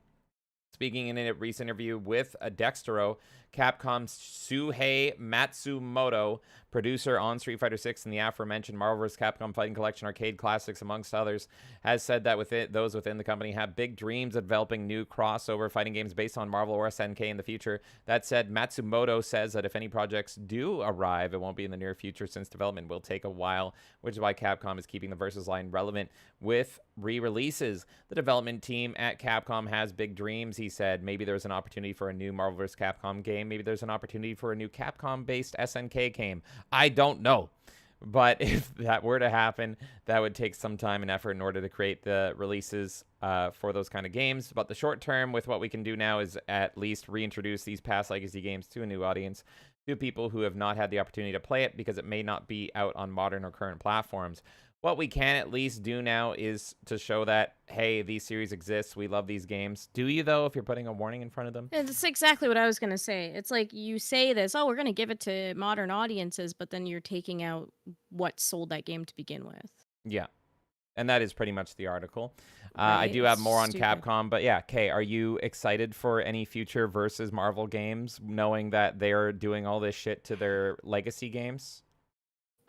C: Speaking in a recent interview with Dextero, Capcom's Suhei Matsumoto, producer on Street Fighter VI and the aforementioned Marvel vs. Capcom Fighting Collection arcade classics, amongst others, has said that those within the company have big dreams of developing new crossover fighting games based on Marvel or SNK in the future. That said, Matsumoto says that if any projects do arrive, it won't be in the near future since development will take a while, which is why Capcom is keeping the Versus line relevant with re-releases. The development team at Capcom has big dreams, he said. Maybe there's an opportunity for a new Marvel vs. Capcom game. Maybe there's an opportunity for a new Capcom-based SNK game. I don't know. But if that were to happen, that would take some time and effort in order to create the releases for those kind of games. But the short term with what we can do now is at least reintroduce these past legacy games to a new audience, to people who have not had the opportunity to play it because it may not be out on modern or current platforms. What we can at least do now is to show that, hey, these series exist. We love these games. Do you, though, if you're putting a warning in front of them?
D: Yeah, that's exactly what I was going to say. It's like you say this, oh, we're going to give it to modern audiences, but then you're taking out what sold that game to begin with.
C: Yeah. And that is pretty much the article.
D: Right,
C: I do have
D: it's
C: more on
D: stupid.
C: Capcom, but yeah, Kay, are you excited for any future Versus Marvel games, knowing that they're doing all this shit to their legacy games?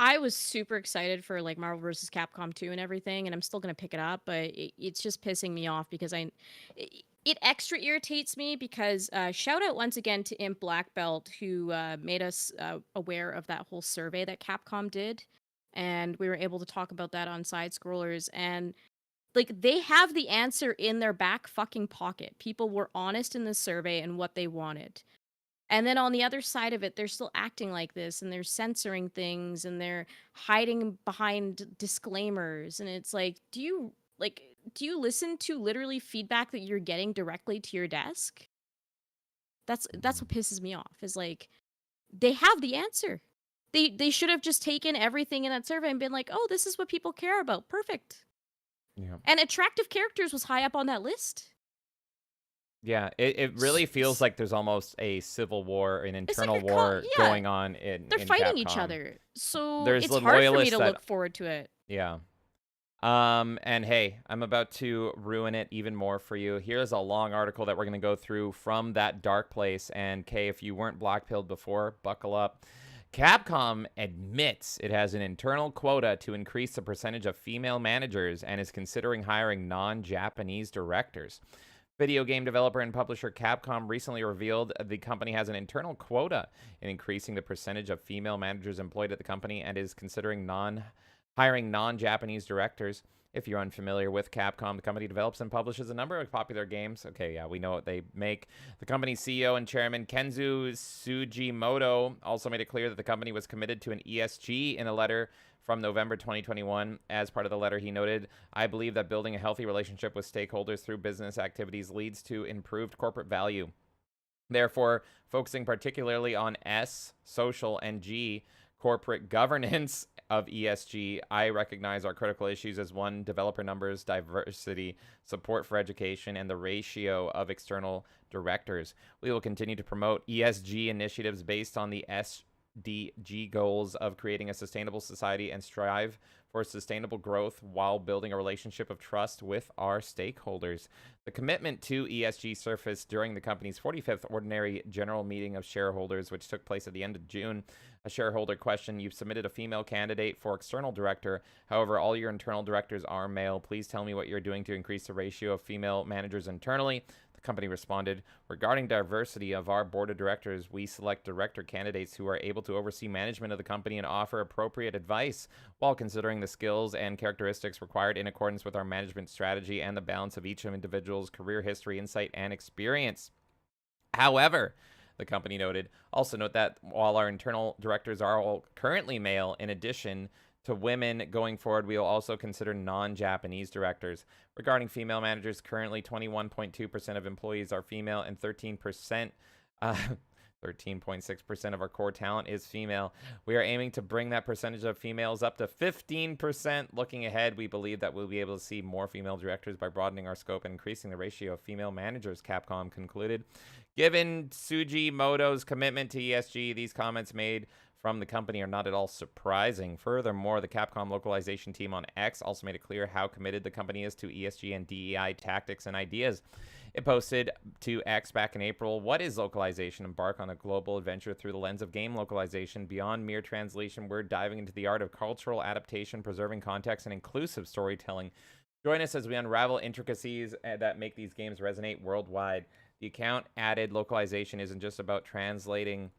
D: I was super excited for like Marvel vs. Capcom 2 and everything, and I'm still gonna pick it up, but it's just pissing me off because it extra irritates me because shout out once again to Imp Black Belt who made us aware of that whole survey that Capcom did, and we were able to talk about that on Side Scrollers, and like they have the answer in their back fucking pocket. People were honest in this survey and what they wanted. And then on the other side of it, they're still acting like this and they're censoring things and they're hiding behind disclaimers. And it's like, do you listen to literally feedback that you're getting directly to your desk? That's what pisses me off. Is like they have the answer. They should have just taken everything in that survey and been like, "Oh, this is what people care about. Perfect."
C: Yeah.
D: And attractive characters was high up on that list.
C: Yeah, it really feels like there's almost a civil war, an internal war going on in
D: They're fighting each
C: Capcom.
D: other. So
C: There's
D: it's
C: the
D: hard for me
C: loyalists
D: to
C: that-
D: look forward to it.
C: Yeah. And hey, I'm about to ruin it even more for you. Here's a long article that we're going to go through from that dark place. And Kay, if you weren't black-pilled before, buckle up. Capcom admits it has an internal quota to increase the percentage of female managers and is considering hiring non-Japanese directors. Video game developer and publisher Capcom recently revealed the company has an internal quota in increasing the percentage of female managers employed at the company and is considering hiring non-Japanese directors. If you're unfamiliar with Capcom, the company develops and publishes a number of popular games. Okay, yeah, we know what they make. The company's CEO and chairman, Kenzu Sugimoto, also made it clear that the company was committed to an ESG in a letter from November 2021. As part of the letter, he noted, "I believe that building a healthy relationship with stakeholders through business activities leads to improved corporate value. Therefore, focusing particularly on S, social, and G, corporate governance of ESG, I recognize our critical issues as one, developer numbers, diversity, support for education, and the ratio of external directors. We will continue to promote ESG initiatives based on the SDG goals of creating a sustainable society and strive for sustainable growth while building a relationship of trust with our stakeholders." The commitment to ESG surfaced during the company's 45th Ordinary General Meeting of Shareholders, which took place at the end of June. A shareholder questioned, "You've submitted a female candidate for external director. However, all your internal directors are male. Please tell me what you're doing to increase the ratio of female managers internally." The company responded, "Regarding diversity of our board of directors, we select director candidates who are able to oversee management of the company and offer appropriate advice while considering the skills and characteristics required in accordance with our management strategy and the balance of each individual's career history, insight, and experience." However, the company noted, "Also note that while our internal directors are all currently male, in addition to women going forward, we will also consider non-Japanese directors. Regarding female managers, currently 21.2% of employees are female and 13.6% of our core talent is female. We are aiming to bring that percentage of females up to 15%. Looking ahead, we believe that we'll be able to see more female directors by broadening our scope and increasing the ratio of female managers," Capcom concluded. Given Sugimoto's commitment to ESG, these comments made from the company are not at all surprising. Furthermore, the Capcom localization team on X also made it clear how committed the company is to ESG and DEI tactics and ideas. It posted to X back in April, "What is localization? Embark on a global adventure through the lens of game localization. Beyond mere translation, we're diving into the art of cultural adaptation, preserving context, and inclusive storytelling. Join us as we unravel intricacies that make these games resonate worldwide." The account added, localization isn't just about translating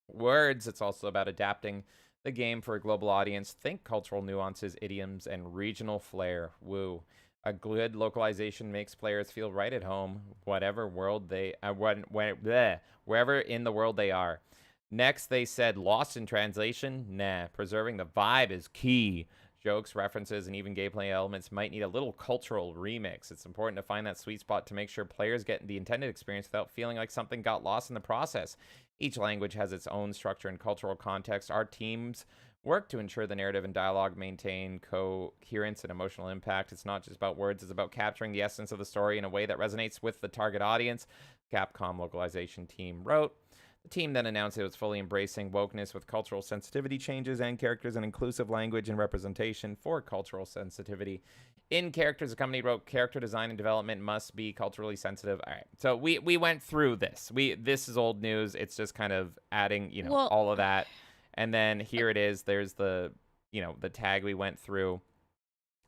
C: words, it's also about adapting the game for a global audience. Think cultural nuances, idioms, and regional flair. Woo. A good localization makes players feel right at home, whatever world they wherever in the world they are. Next, they said, lost in translation? Nah. Preserving the vibe is key. Jokes, references, and even gameplay elements might need a little cultural remix. It's important to find that sweet spot to make sure players get the intended experience without feeling like something got lost in the process. Each language has its own structure and cultural context. Our teams work to ensure the narrative and dialogue maintain coherence and emotional impact. It's not just about words, it's about capturing the essence of the story in a way that resonates with the target audience, Capcom localization team wrote. The team then announced it was fully embracing wokeness with cultural sensitivity changes and characters and inclusive language and representation for cultural sensitivity. In characters, the company wrote, character design and development must be culturally sensitive. All right, so we went through this. This is old news. It's just kind of adding, all of that. And then here it is. There's the, the tag we went through.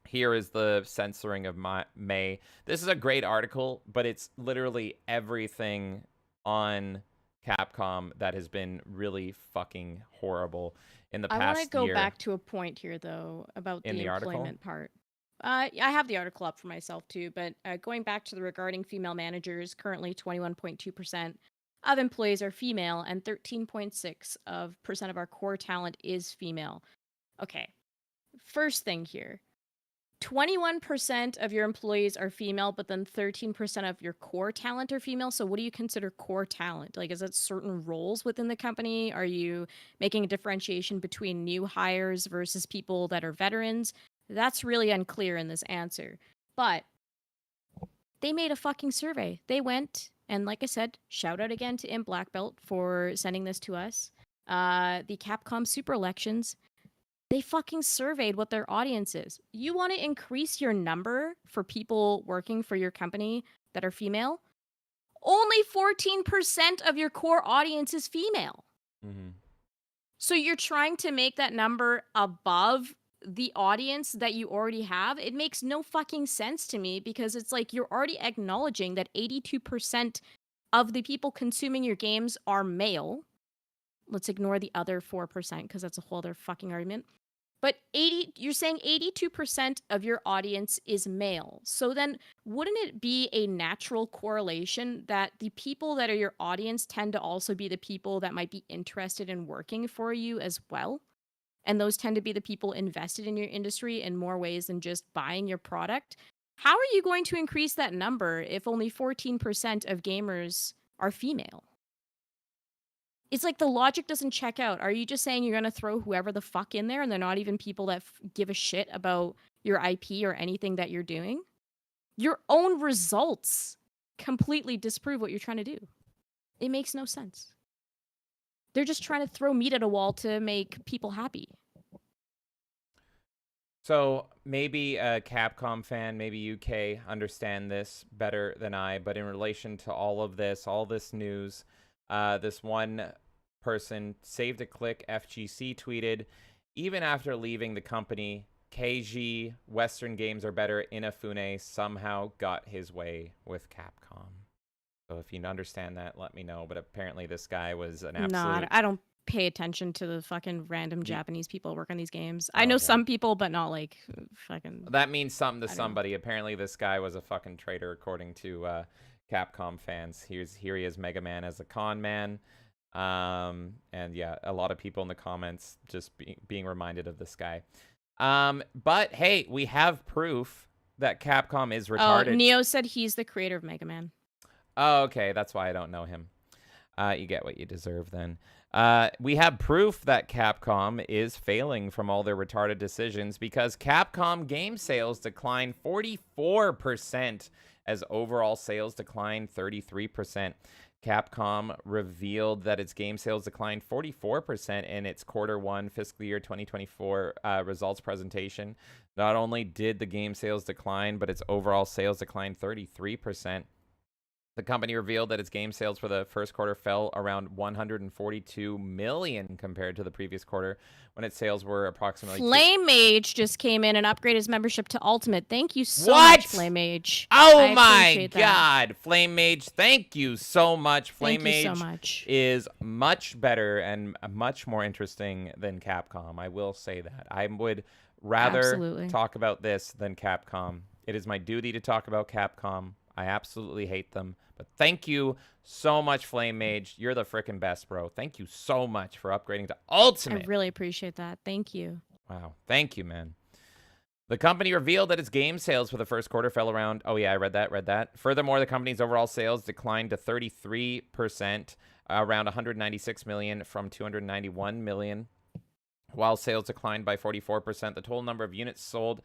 C: Here is the censoring of May. This is a great article, but it's literally everything on Capcom that has been really fucking horrible in the past year.
D: I want to go back to a point here, though, about the employment part. I have the article up for myself, too, but going back to the regarding female managers, currently 21.2% of employees are female, and 13.6% of our core talent is female. Okay, first thing here. 21% of your employees are female, but then 13% of your core talent are female. So what do you consider core talent? Like, is it certain roles within the company? Are you making a differentiation between new hires versus people that are veterans? That's really unclear in this answer. But they made a fucking survey. They went, and like I said, shout out again to Imp Black Belt for sending this to us. The Capcom Super Elections, they fucking surveyed what their audience is. You want to increase your number for people working for your company that are female? Only 14% of your core audience is female.
C: Mm-hmm.
D: So you're trying to make that number above the audience that you already have? It makes no fucking sense to me, because it's like you're already acknowledging that 82% of the people consuming your games are male. Let's ignore the other 4% because that's a whole other fucking argument. But you're saying 82% of your audience is male. So then wouldn't it be a natural correlation that the people that are your audience tend to also be the people that might be interested in working for you as well? And those tend to be the people invested in your industry in more ways than just buying your product. How are you going to increase that number if only 14% of gamers are female? It's like the logic doesn't check out. Are you just saying you're going to throw whoever the fuck in there and they're not even people that give a shit about your IP or anything that you're doing? Your own results completely disprove what you're trying to do. It makes no sense. They're just trying to throw meat at a wall to make people happy.
C: So maybe a Capcom fan, maybe UK, understand this better than I, but in relation to all this news, this one person, Saved a Click FGC, tweeted, even after leaving the company, KG, Western games are better, Inafune somehow got his way with Capcom. So if you understand that, let me know. But apparently this guy was an absolute...
D: No, I don't pay attention to the fucking random Japanese people who work on these games. I know some people, but not like fucking...
C: That means something to somebody. Apparently this guy was a fucking traitor, according to Capcom fans. Here he is, Mega Man as a con man. And yeah, a lot of people in the comments just being reminded of this guy. But hey, we have proof that Capcom is retarded.
D: Oh, Neo said he's the creator of Mega Man.
C: Oh, okay. That's why I don't know him. You get what you deserve then. We have proof that Capcom is failing from all their retarded decisions, because Capcom game sales declined 44% as overall sales declined 33%. Capcom revealed that its game sales declined 44% in its Q1 fiscal year 2024 results presentation. Not only did the game sales decline, but its overall sales declined 33%. The company revealed that its game sales for the first quarter fell around 142 million compared to the previous quarter, when its sales were approximately
D: Flame Mage just came in and upgraded his membership to Ultimate. Thank you so
C: What?
D: much, Flame Mage.
C: Oh
D: I
C: my
D: appreciate that.
C: God, Flame Mage, thank you so much. Flame
D: Thank you
C: Mage
D: so much.
C: is much better and much more interesting than Capcom. I will say that. I would rather
D: Absolutely.
C: talk about this than Capcom. It is my duty to talk about Capcom. I absolutely hate them. But thank you so much, Flame Mage. You're the frickin' best, bro. Thank you so much for upgrading to Ultimate.
D: I really appreciate that. Thank you.
C: Wow. Thank you, man. The company revealed that its game sales for the first quarter fell around... Oh, yeah, I read that. Furthermore, the company's overall sales declined to 33%, around 196 million from 291 million. While sales declined by 44%, the total number of units sold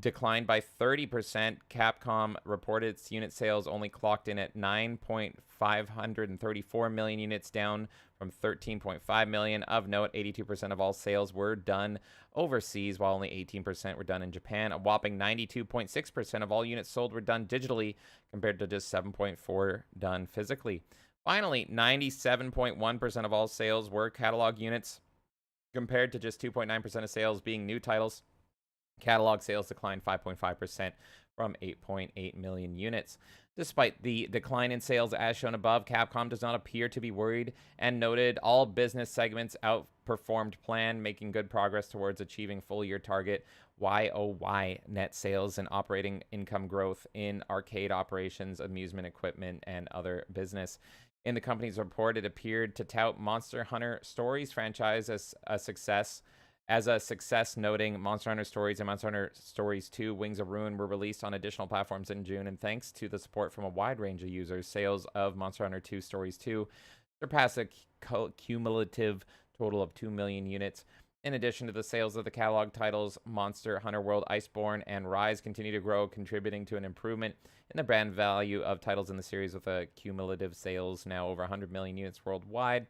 C: declined by 30%. Capcom reported its unit sales only clocked in at 9.534 million units, down from 13.5 million. Of note, 82% of all sales were done overseas, while only 18% were done in Japan. A whopping 92.6% of all units sold were done digitally, compared to just 7.4% done physically. Finally, 97.1% of all sales were catalog units, compared to just 2.9% of sales being new titles. Catalog sales declined 5.5% from 8.8 million units. Despite the decline in sales as shown above, Capcom does not appear to be worried and noted all business segments outperformed plan, making good progress towards achieving full-year target YOY net sales and operating income growth in arcade operations, amusement equipment, and other business. In the company's report, it appeared to tout Monster Hunter Stories franchise as a success, noting Monster Hunter Stories and Monster Hunter Stories 2 Wings of Ruin were released on additional platforms in June, and thanks to the support from a wide range of users, sales of Monster Hunter 2 Stories 2 surpassed a cumulative total of 2 million units. In addition to the sales of the catalog titles, Monster Hunter World Iceborne and Rise continue to grow, contributing to an improvement in the brand value of titles in the series, with a cumulative sales now over 100 million units worldwide.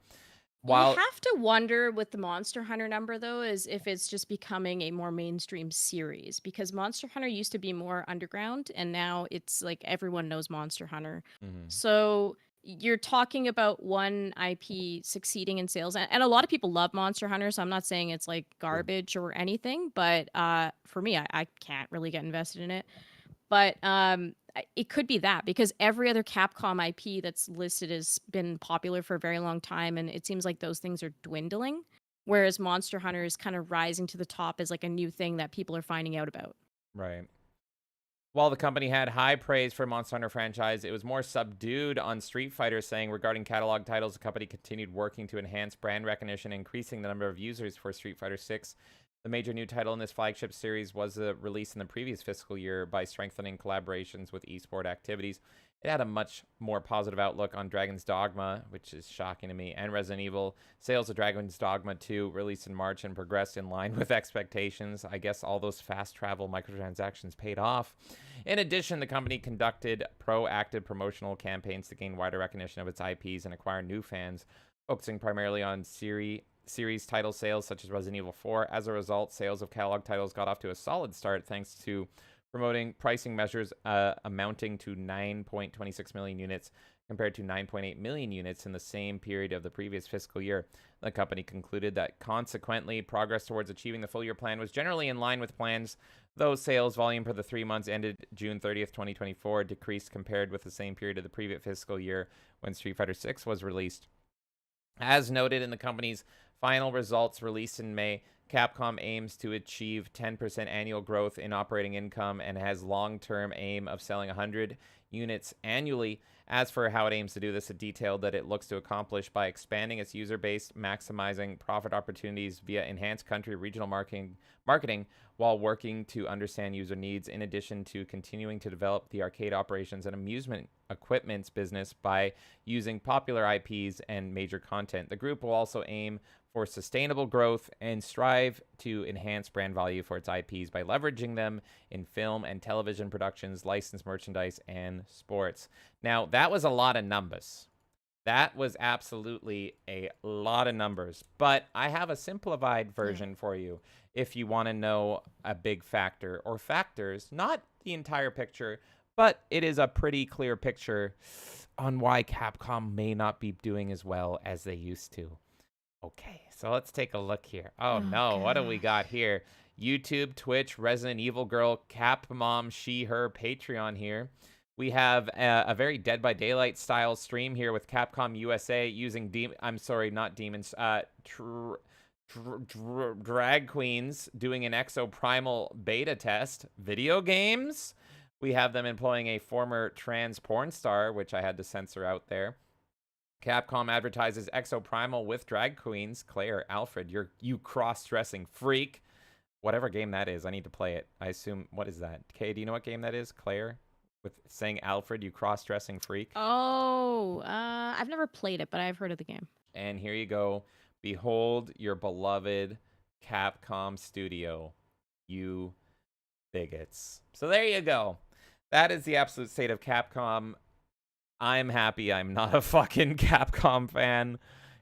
C: While
D: you have to wonder with the Monster Hunter number, though, is if it's just becoming a more mainstream series, because Monster Hunter used to be more underground, and now it's like everyone knows Monster Hunter. So you're talking about one IP succeeding in sales, and a lot of people love Monster Hunter, so I'm not saying it's like garbage or anything, but for me, I can't really get invested in it. But it could be that, because every other Capcom IP that's listed has been popular for a very long time, and it seems like those things are dwindling, whereas Monster Hunter is kind of rising to the top as like a new thing that people are finding out about.
C: Right. While the company had high praise for Monster Hunter franchise, it was more subdued on Street Fighter, saying regarding catalog titles, the company continued working to enhance brand recognition, increasing the number of users for Street Fighter 6. The major new title in this flagship series was released in the previous fiscal year by strengthening collaborations with esport activities. It had a much more positive outlook on Dragon's Dogma, which is shocking to me, and Resident Evil. Sales of Dragon's Dogma 2 released in March and progressed in line with expectations. I guess all those fast travel microtransactions paid off. In addition, the company conducted proactive promotional campaigns to gain wider recognition of its IPs and acquire new fans, focusing primarily on series title sales such as Resident Evil 4. As a result, sales of catalog titles got off to a solid start thanks to promoting pricing measures amounting to 9.26 million units compared to 9.8 million units in the same period of the previous fiscal year. The company concluded that consequently, progress towards achieving the full year plan was generally in line with plans, though sales volume for the 3 months ended June 30th, 2024 decreased compared with the same period of the previous fiscal year when Street Fighter 6 was released. As noted in the company's final results released in May, Capcom aims to achieve 10% annual growth in operating income and has long-term aim of selling 100 units annually. As for how it aims to do this, it detailed that it looks to accomplish by expanding its user base, maximizing profit opportunities via enhanced country regional marketing while working to understand user needs, in addition to continuing to develop the arcade operations and amusement equipment business by using popular IPs and major content. The group will also aim for sustainable growth and strive to enhance brand value for its IPs by leveraging them in film and television productions, licensed merchandise, and sports. Now, that was a lot of numbers. That was absolutely a lot of numbers. But I have a simplified version for you if you want to know a big factor or factors, not the entire picture, but it is a pretty clear picture on why Capcom may not be doing as well as they used to. Okay, so let's take a look here. Oh no, what do we got here? YouTube, Twitch, Resident Evil Girl, Capmom, she, her, Patreon here. We have a very Dead by Daylight style stream here with Capcom USA using drag queens doing an Exoprimal beta test. Video games. We have them employing a former trans porn star, which I had to censor out there. Capcom advertises Exoprimal with drag queens. Claire, Alfred, you cross-dressing freak. Whatever game that is, I need to play it. I assume, what is that? Kay, do you know what game that is? Claire? With saying Alfred, you cross-dressing freak.
D: Oh, I've never played it, but I've heard of the game.
C: And here you go. Behold your beloved Capcom studio, you bigots. So there you go. That is the absolute state of Capcom. I'm happy I'm not a fucking Capcom fan,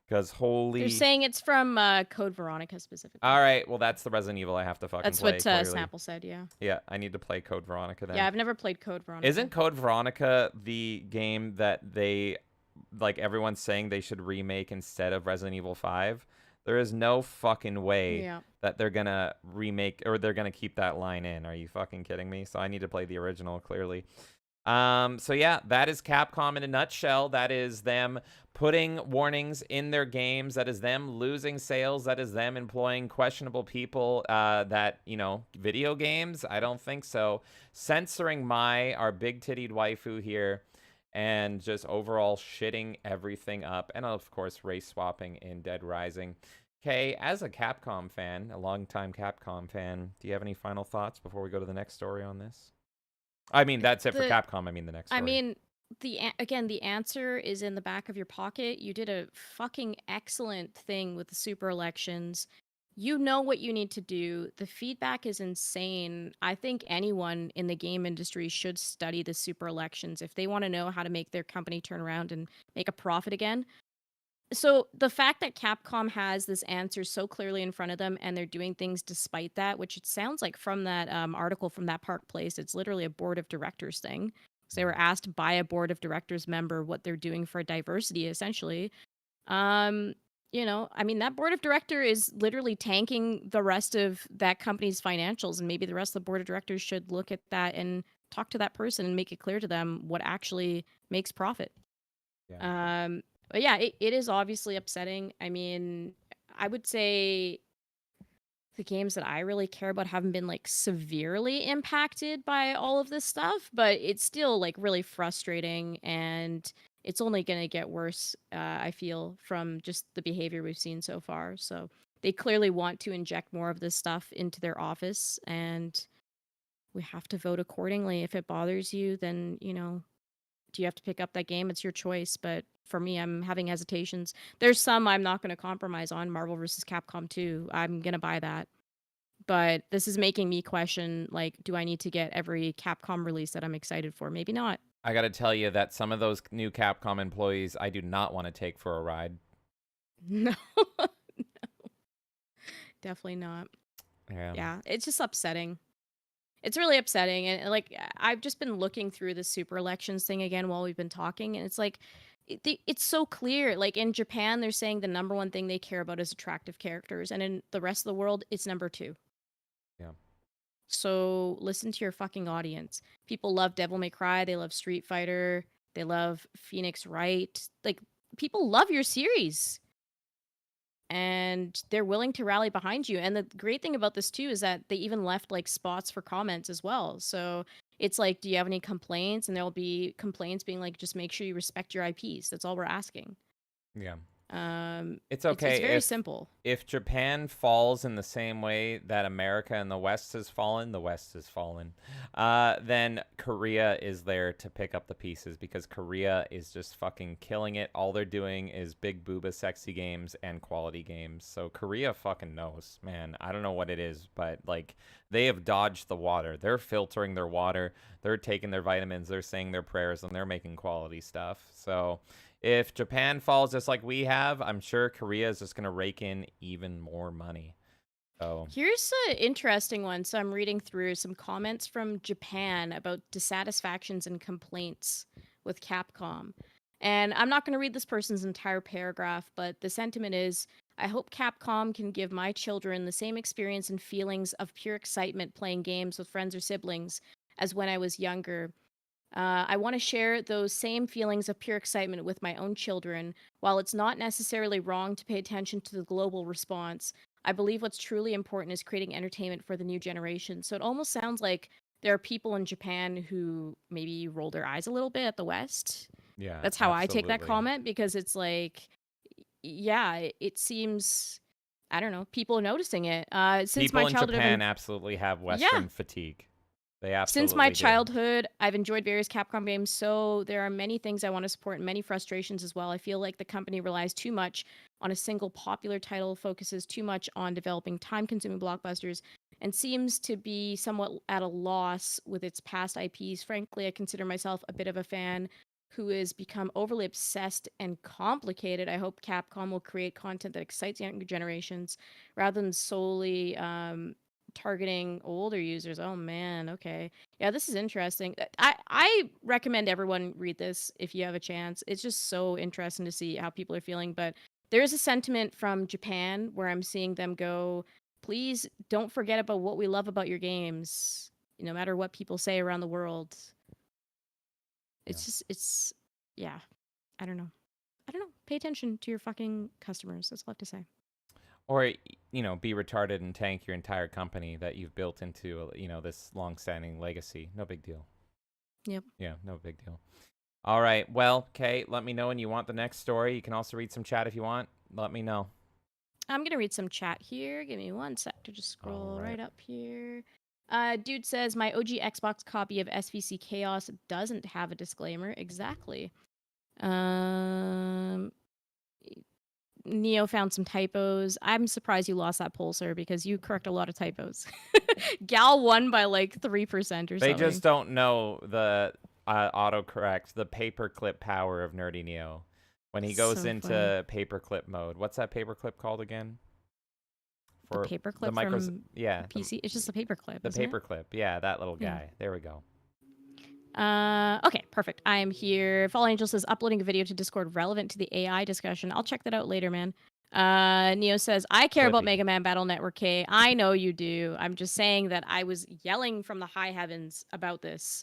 C: because holy...
D: They're saying it's from Code Veronica specifically.
C: All right, well, that's the Resident Evil I have to fucking
D: That's
C: play.
D: what Snapple said, yeah.
C: Yeah, I need to play Code Veronica then.
D: Yeah, I've never played Code Veronica.
C: Isn't Code Veronica the game that they, like, everyone's saying they should remake instead of Resident Evil 5? There is no fucking way that they're gonna remake, or they're gonna keep that line in. Are you fucking kidding me? So I need to play the original, clearly. So yeah, that is Capcom in a nutshell. That is them putting warnings in their games. That is them losing sales. That is them employing questionable people that, you know, video games? I don't think so. Censoring our big-tittied waifu here, and just overall shitting everything up. And of course, race swapping in Dead Rising. Okay, as a Capcom fan, a longtime Capcom fan, do you have any final thoughts before we go to the next story on this? I mean, that's it for Capcom. I mean, the next story.
D: I mean, the answer is in the back of your pocket. You did a fucking excellent thing with the super elections. You know what you need to do. The feedback is insane. I think anyone in the game industry should study the super elections if they want to know how to make their company turn around and make a profit again. So the fact that Capcom has this answer so clearly in front of them and they're doing things despite that, which it sounds like from that article from that Park Place, it's literally a board of directors thing. So they were asked by a board of directors member what they're doing for diversity, essentially. You know, I mean, that board of director is literally tanking the rest of that company's financials, and maybe the rest of the board of directors should look at that and talk to that person and make it clear to them what actually makes profit.
C: Yeah.
D: But yeah, it is obviously upsetting. I mean, I would say the games that I really care about haven't been like severely impacted by all of this stuff, but it's still like really frustrating, and it's only going to get worse, I feel, from just the behavior we've seen so far. So they clearly want to inject more of this stuff into their office, and we have to vote accordingly. If it bothers you, then, you know, do you have to pick up that game? It's your choice, but for me, I'm having hesitations. There's some I'm not going to compromise on. Marvel vs. Capcom 2, I'm going to buy that. But this is making me question, like, do I need to get every Capcom release that I'm excited for? Maybe not.
C: I got to tell you that some of those new Capcom employees, I do not want to take for a ride.
D: No. No. Definitely not. Yeah, it's just upsetting. It's really upsetting. And, like, I've just been looking through the super elections thing again while we've been talking, and it's like, it's so clear. Like, in Japan, they're saying the number one thing they care about is attractive characters, and in the rest of the world, it's number 2.
C: Yeah.
D: So listen to your fucking audience. People love Devil May Cry. They love Street Fighter. They love Phoenix Wright. Like, people love your series. And they're willing to rally behind you. And the great thing about this, too, is that they even left, like, spots for comments as well. So it's like, do you have any complaints? And there'll be complaints being like, just make sure you respect your IPs. That's all we're asking.
C: Yeah. It's okay.
D: It's very simple.
C: If Japan falls in the same way that America and the West has fallen, then Korea is there to pick up the pieces, because Korea is just fucking killing it. All they're doing is big booba sexy games and quality games. So Korea fucking knows, man. I don't know what it is, but like they have dodged the water. They're filtering their water. They're taking their vitamins. They're saying their prayers, and they're making quality stuff. So if Japan falls just like we have, I'm sure Korea is just going to rake in even more money. So
D: Here's an interesting one. So I'm reading through some comments from Japan about dissatisfactions and complaints with Capcom. And I'm not going to read this person's entire paragraph, but the sentiment is, I hope Capcom can give my children the same experience and feelings of pure excitement playing games with friends or siblings as when I was younger. I want to share those same feelings of pure excitement with my own children. While it's not necessarily wrong to pay attention to the global response, I believe what's truly important is creating entertainment for the new generation. So it almost sounds like there are people in Japan who maybe roll their eyes a little bit at the West.
C: yeah,
D: That's how I take that
C: absolutely.
D: comment, because it's like, yeah, it seems, I don't know, people are noticing it. Since
C: People
D: my
C: in
D: childhood,
C: Japan absolutely have Western fatigue. They absolutely
D: since my
C: do.
D: childhood, I've enjoyed various Capcom games, so there are many things I want to support and many frustrations as well. I feel like the company relies too much on a single popular title, focuses too much on developing time-consuming blockbusters, and seems to be somewhat at a loss with its past IPs. Frankly, I consider myself a bit of a fan who has become overly obsessed and complicated. I hope Capcom will create content that excites younger generations rather than solely targeting older users. Oh man, okay. Yeah, this is interesting. I recommend everyone read this if you have a chance. It's just so interesting to see how people are feeling. But there is a sentiment from Japan where I'm seeing them go, please don't forget about what we love about your games, no matter what people say around the world. It's yeah. I don't know. Pay attention to your fucking customers. That's all I have to say.
C: Or, be retarded and tank your entire company that you've built into, this long-standing legacy. No big deal.
D: Yep.
C: Yeah, no big deal. All right. Well, Kate, let me know when you want the next story. You can also read some chat if you want. Let me know.
D: I'm going to read some chat here. Give me one sec to just scroll right up here. Dude says, my OG Xbox copy of SVC Chaos doesn't have a disclaimer. Exactly. Neo found some typos. I'm surprised you lost that poll, sir, because you correct a lot of typos. Gal won by like 3% or something.
C: They just don't know the autocorrect, the paperclip power of Nerdy Neo. When he goes
D: So
C: into
D: funny.
C: paperclip mode. What's that paperclip called again?
D: The paperclip from PC. It's just a paperclip.
C: The
D: isn't it?
C: paperclip. Yeah, that little
D: Yeah.
C: guy. There we go.
D: Okay, perfect. I am here. Fall Angel says, uploading a video to Discord relevant to the AI discussion. I'll check that out later, man. Neo says, I care about
C: Clippy.
D: Mega Man Battle Network K. I know you do. I'm just saying that I was yelling from the high heavens about this,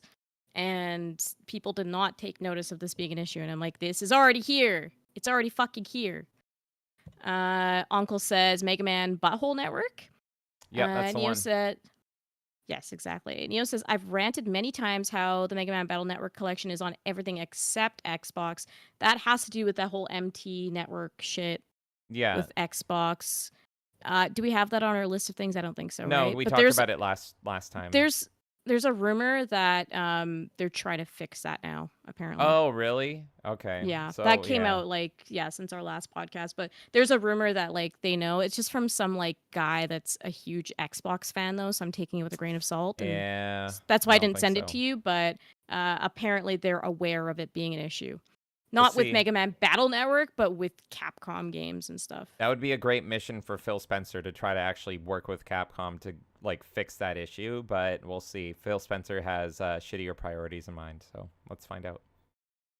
D: and people did not take notice of this being an issue. And I'm like, this is already here. It's already fucking here. Uncle says, Mega Man Butthole Network.
C: Yep, that's the
D: Neo
C: one.
D: said, yes, exactly. Neo says, I've ranted many times how the Mega Man Battle Network collection is on everything except Xbox. That has to do with that whole MT network shit
C: Yeah.
D: with Xbox. Do we have that on our list of things? I don't think so,
C: No,
D: right?
C: we
D: But
C: talked about it last time.
D: There's a rumor that they're trying to fix that now, apparently.
C: Oh, really? Okay.
D: Yeah,
C: So,
D: that came
C: yeah.
D: out since our last podcast. But there's a rumor that they know. It's just from some guy that's a huge Xbox fan though, so I'm taking it with a grain of salt. And
C: Yeah.
D: that's why I
C: don't
D: didn't
C: think
D: send
C: so.
D: it to you. But apparently they're aware of it being an issue, not with
C: see.
D: Mega Man Battle Network, but with Capcom games and stuff.
C: That would be a great mission for Phil Spencer to try to actually work with Capcom to fix that issue, but we'll see. Phil Spencer has shittier priorities in mind, so let's find out.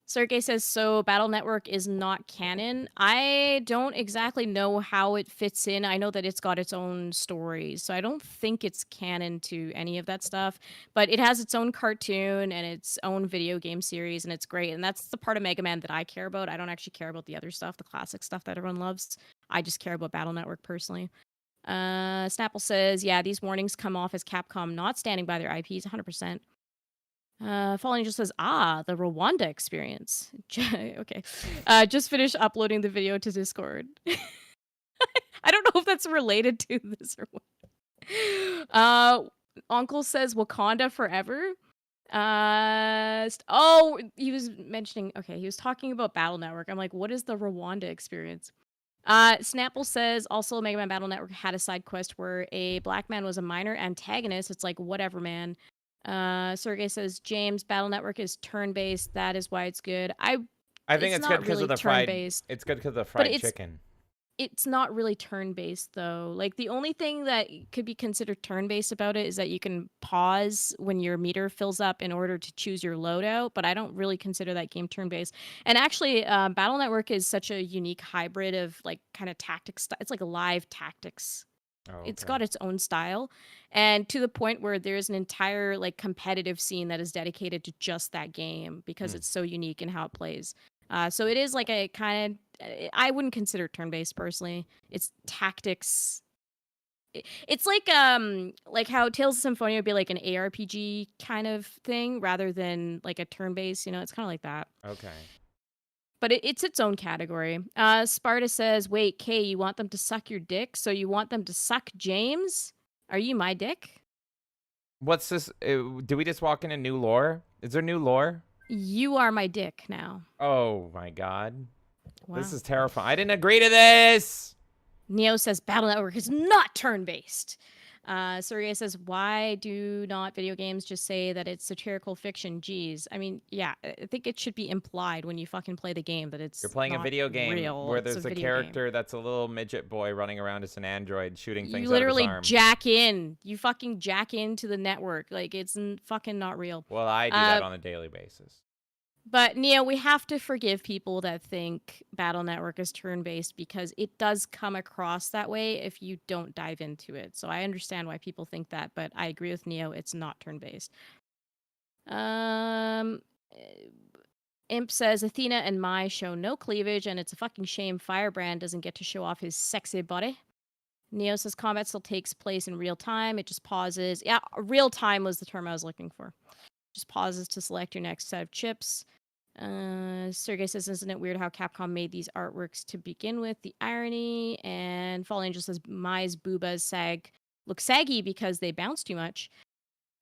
D: Sergey says, so Battle Network is not canon. I don't exactly know how it fits in. I know that it's got its own stories, so I don't think it's canon to any of that stuff. But it has its own cartoon and its own video game series, and it's great. And that's the part of Mega Man that I care about. I don't actually care about the other stuff, the classic stuff that everyone loves. I just care about Battle Network personally. Snapple says, yeah, these warnings come off as Capcom not standing by their IPs 100%. Fallen Angel says, the Rwanda experience. Okay. Just finished uploading the video to Discord. I don't know if that's related to this or what. Uncle says Wakanda forever. He was mentioning, he was talking about Battle Network. I'm like, what is the Rwanda experience? Snapple says also Mega Man Battle Network had a side quest where a black man was a minor antagonist. It's like whatever, man. Sergey says James Battle Network is turn-based. That is why it's good.
C: I think it's good because of the fried. It's good because of the fried chicken.
D: It's not really turn-based though. Like the only thing that could be considered turn-based about it is that you can pause when your meter fills up in order to choose your loadout, but I don't really consider that game turn-based. And actually, Battle Network is such a unique hybrid of like kind of tactics. It's like a live tactics.
C: Oh, okay.
D: It's got its own style, and to the point where there's an entire like competitive scene that is dedicated to just that game because it's so unique in how it plays. So it is like a kind of, I wouldn't consider it turn-based personally. It's tactics. It's like how Tales of Symphonia would be like an ARPG kind of thing rather than like a turn-based, it's kind of like that.
C: Okay.
D: But it's its own category. Sparta says, wait, Kay, you want them to suck your dick? So you want them to suck James? Are you my dick?
C: What's this? Do we just walk into new lore? Is there new lore?
D: You are my dick now.
C: Oh my god.
D: Wow.
C: This is terrifying. I didn't agree to this!
D: Neo says Battle Network is not turn-based. Sergey says, why do not video games just say that it's satirical fiction? Jeez. I mean, yeah, I think it should be implied when you fucking play the game that it's
C: You're playing a video game
D: real.
C: where
D: It's
C: there's a
D: video
C: character that's a little midget boy running around as an android shooting things
D: You
C: out of
D: literally
C: his arm.
D: jack in. You fucking jack into the network. Like, it's fucking not real.
C: Well, I do that on a daily basis.
D: But, Neo, we have to forgive people that think Battle Network is turn-based because it does come across that way if you don't dive into it. So I understand why people think that, but I agree with Neo, it's not turn-based. Imp says, Athena and Mai show no cleavage, and it's a fucking shame Firebrand doesn't get to show off his sexy body. Neo says, combat still takes place in real time. It just pauses. Yeah, real time was the term I was looking for. Just pauses to select your next set of chips. Sergey says, isn't it weird how Capcom made these artworks to begin with? The irony. And Fall Angel says, Mai's boobas look saggy because they bounce too much.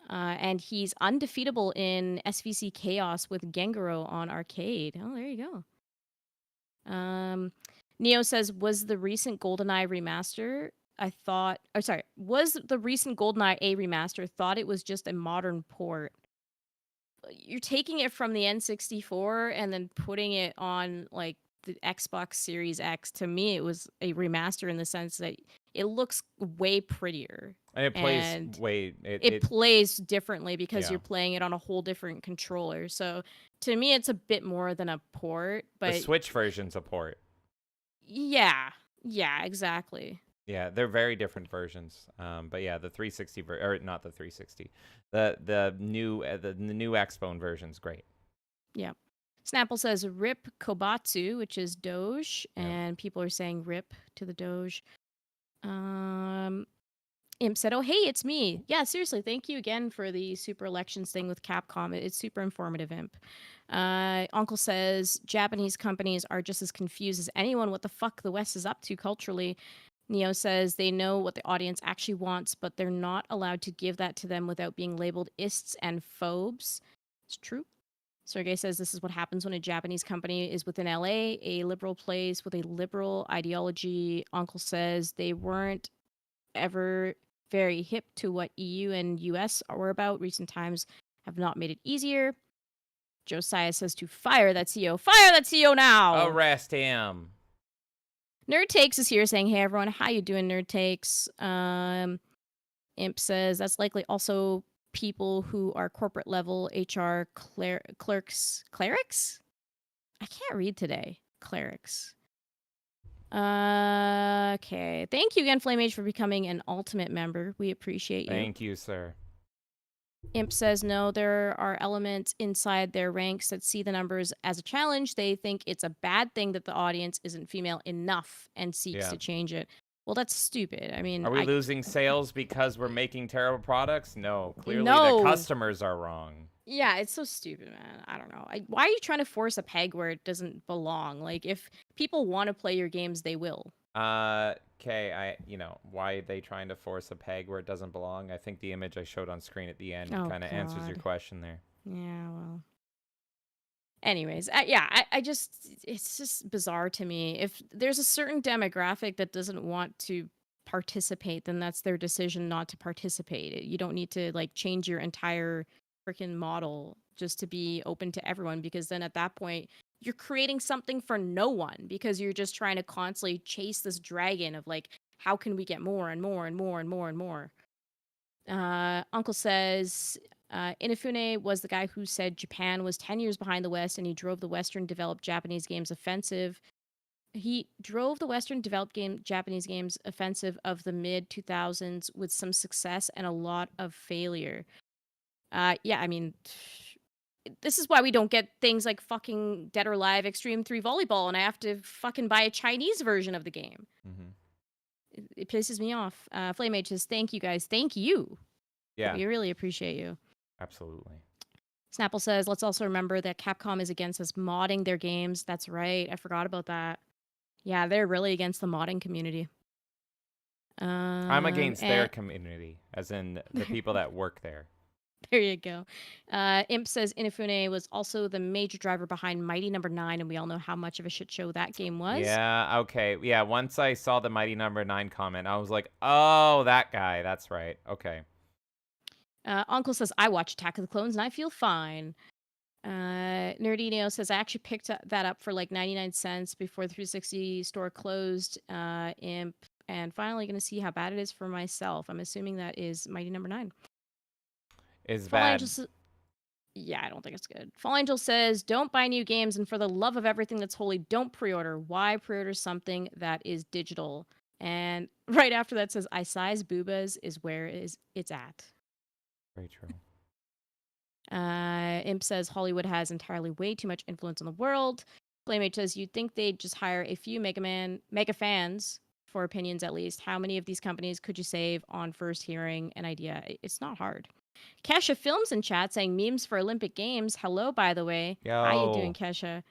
D: And he's undefeatable in SVC Chaos with Gengaro on arcade. Oh, there you go. Neo says, was the recent GoldenEye remaster? Was the recent GoldenEye a remaster? Thought it was just a modern port. You're taking it from the N64 and then putting it on like the Xbox Series X. To me, it was a remaster in the sense that it looks way prettier.
C: And it plays
D: it plays differently because you're playing it on a whole different controller. So to me, it's a bit more than a port. But
C: the Switch version's a port.
D: Yeah, exactly.
C: Yeah, they're very different versions. But yeah, the 360 or not the 360, the new Xbone version's great.
D: Yeah. Snapple says rip Kobatsu, which is Doge, and people are saying rip to the Doge. Imp said, oh, hey, it's me. Yeah, seriously, thank you again for the super elections thing with Capcom. It's super informative, Imp. Uncle says, Japanese companies are just as confused as anyone what the fuck the West is up to culturally. Neo says they know what the audience actually wants, but they're not allowed to give that to them without being labeled ists and phobes. It's true. Sergey says this is what happens when a Japanese company is within LA, a liberal place with a liberal ideology. Uncle says they weren't ever very hip to what EU and US were about. Recent times have not made it easier. Josiah says to fire that CEO. Fire that CEO now!
C: Arrest him.
D: Nerd Takes is here saying, hey everyone, how you doing, Nerd Takes? Imp says that's likely also people who are corporate level HR clerics. I can't read today. Clerics. Okay. Thank you again, FlameAge, for becoming an ultimate member. We appreciate you.
C: Thank you, sir.
D: Imp says, no, there are elements inside their ranks that see the numbers as a challenge. They think it's a bad thing that the audience isn't female enough and seeks to change it. Well, that's stupid. I mean,
C: are we losing sales because we're making terrible products? No. Clearly the customers are wrong.
D: Yeah, it's so stupid, man. I don't know. Why are you trying to force a peg where it doesn't belong? Like, if people want to play your games, they will.
C: Okay, why are they trying to force a peg where it doesn't belong? I think the image I showed on screen at the end kind of answers your question there.
D: Yeah, well. Anyways, it's just bizarre to me. If there's a certain demographic that doesn't want to participate, then that's their decision not to participate. You don't need to like change your entire freaking model just to be open to everyone, because then at that point you're creating something for no one, because you're just trying to constantly chase this dragon of like, how can we get more and more and more and more and more. Uncle says Inafune was the guy who said Japan was 10 years behind the West, and he drove the Western developed Japanese games offensive. He drove the Western developed Japanese games offensive of the mid 2000s with some success and a lot of failure. Yeah, I mean, this is why we don't get things like fucking Dead or Alive Extreme 3 Volleyball, and I have to fucking buy a Chinese version of the game. It pisses me off. Flame H says, thank you guys. Thank you.
C: Yeah.
D: We really appreciate you.
C: Absolutely.
D: Snapple says, let's also remember that Capcom is against us modding their games. That's right. I forgot about that. Yeah, they're really against the modding community.
C: I'm against their community, as in the people that work there.
D: There you go. Imp says Inafune was also the major driver behind Mighty Number 9, and we all know how much of a shit show that game was.
C: Yeah, okay. Yeah, once I saw the Mighty Number 9 comment, I was like, oh, that guy. That's right. Okay.
D: Uncle says, I watch Attack of the Clones and I feel fine. Nerdino says, I actually picked that up for like 99 cents before the 360 store closed. Imp, and finally going to see how bad it is for myself. I'm assuming that is Mighty Number 9.
C: Is bad.
D: Yeah, I don't think it's good. Fall Angel says, don't buy new games, and for the love of everything that's holy, don't pre-order. Why pre-order something that is digital? And right after that says, I size boobas is where it's at.
C: Very true.
D: Imp says, Hollywood has entirely way too much influence in the world. Flamemate says, you'd think they'd just hire a few mega fans for opinions at least. How many of these companies could you save on first hearing an idea? It's not hard. Kesha Films in chat saying memes for Olympic Games. Hello, by the way.
C: Yo.
D: How you doing, Kesha?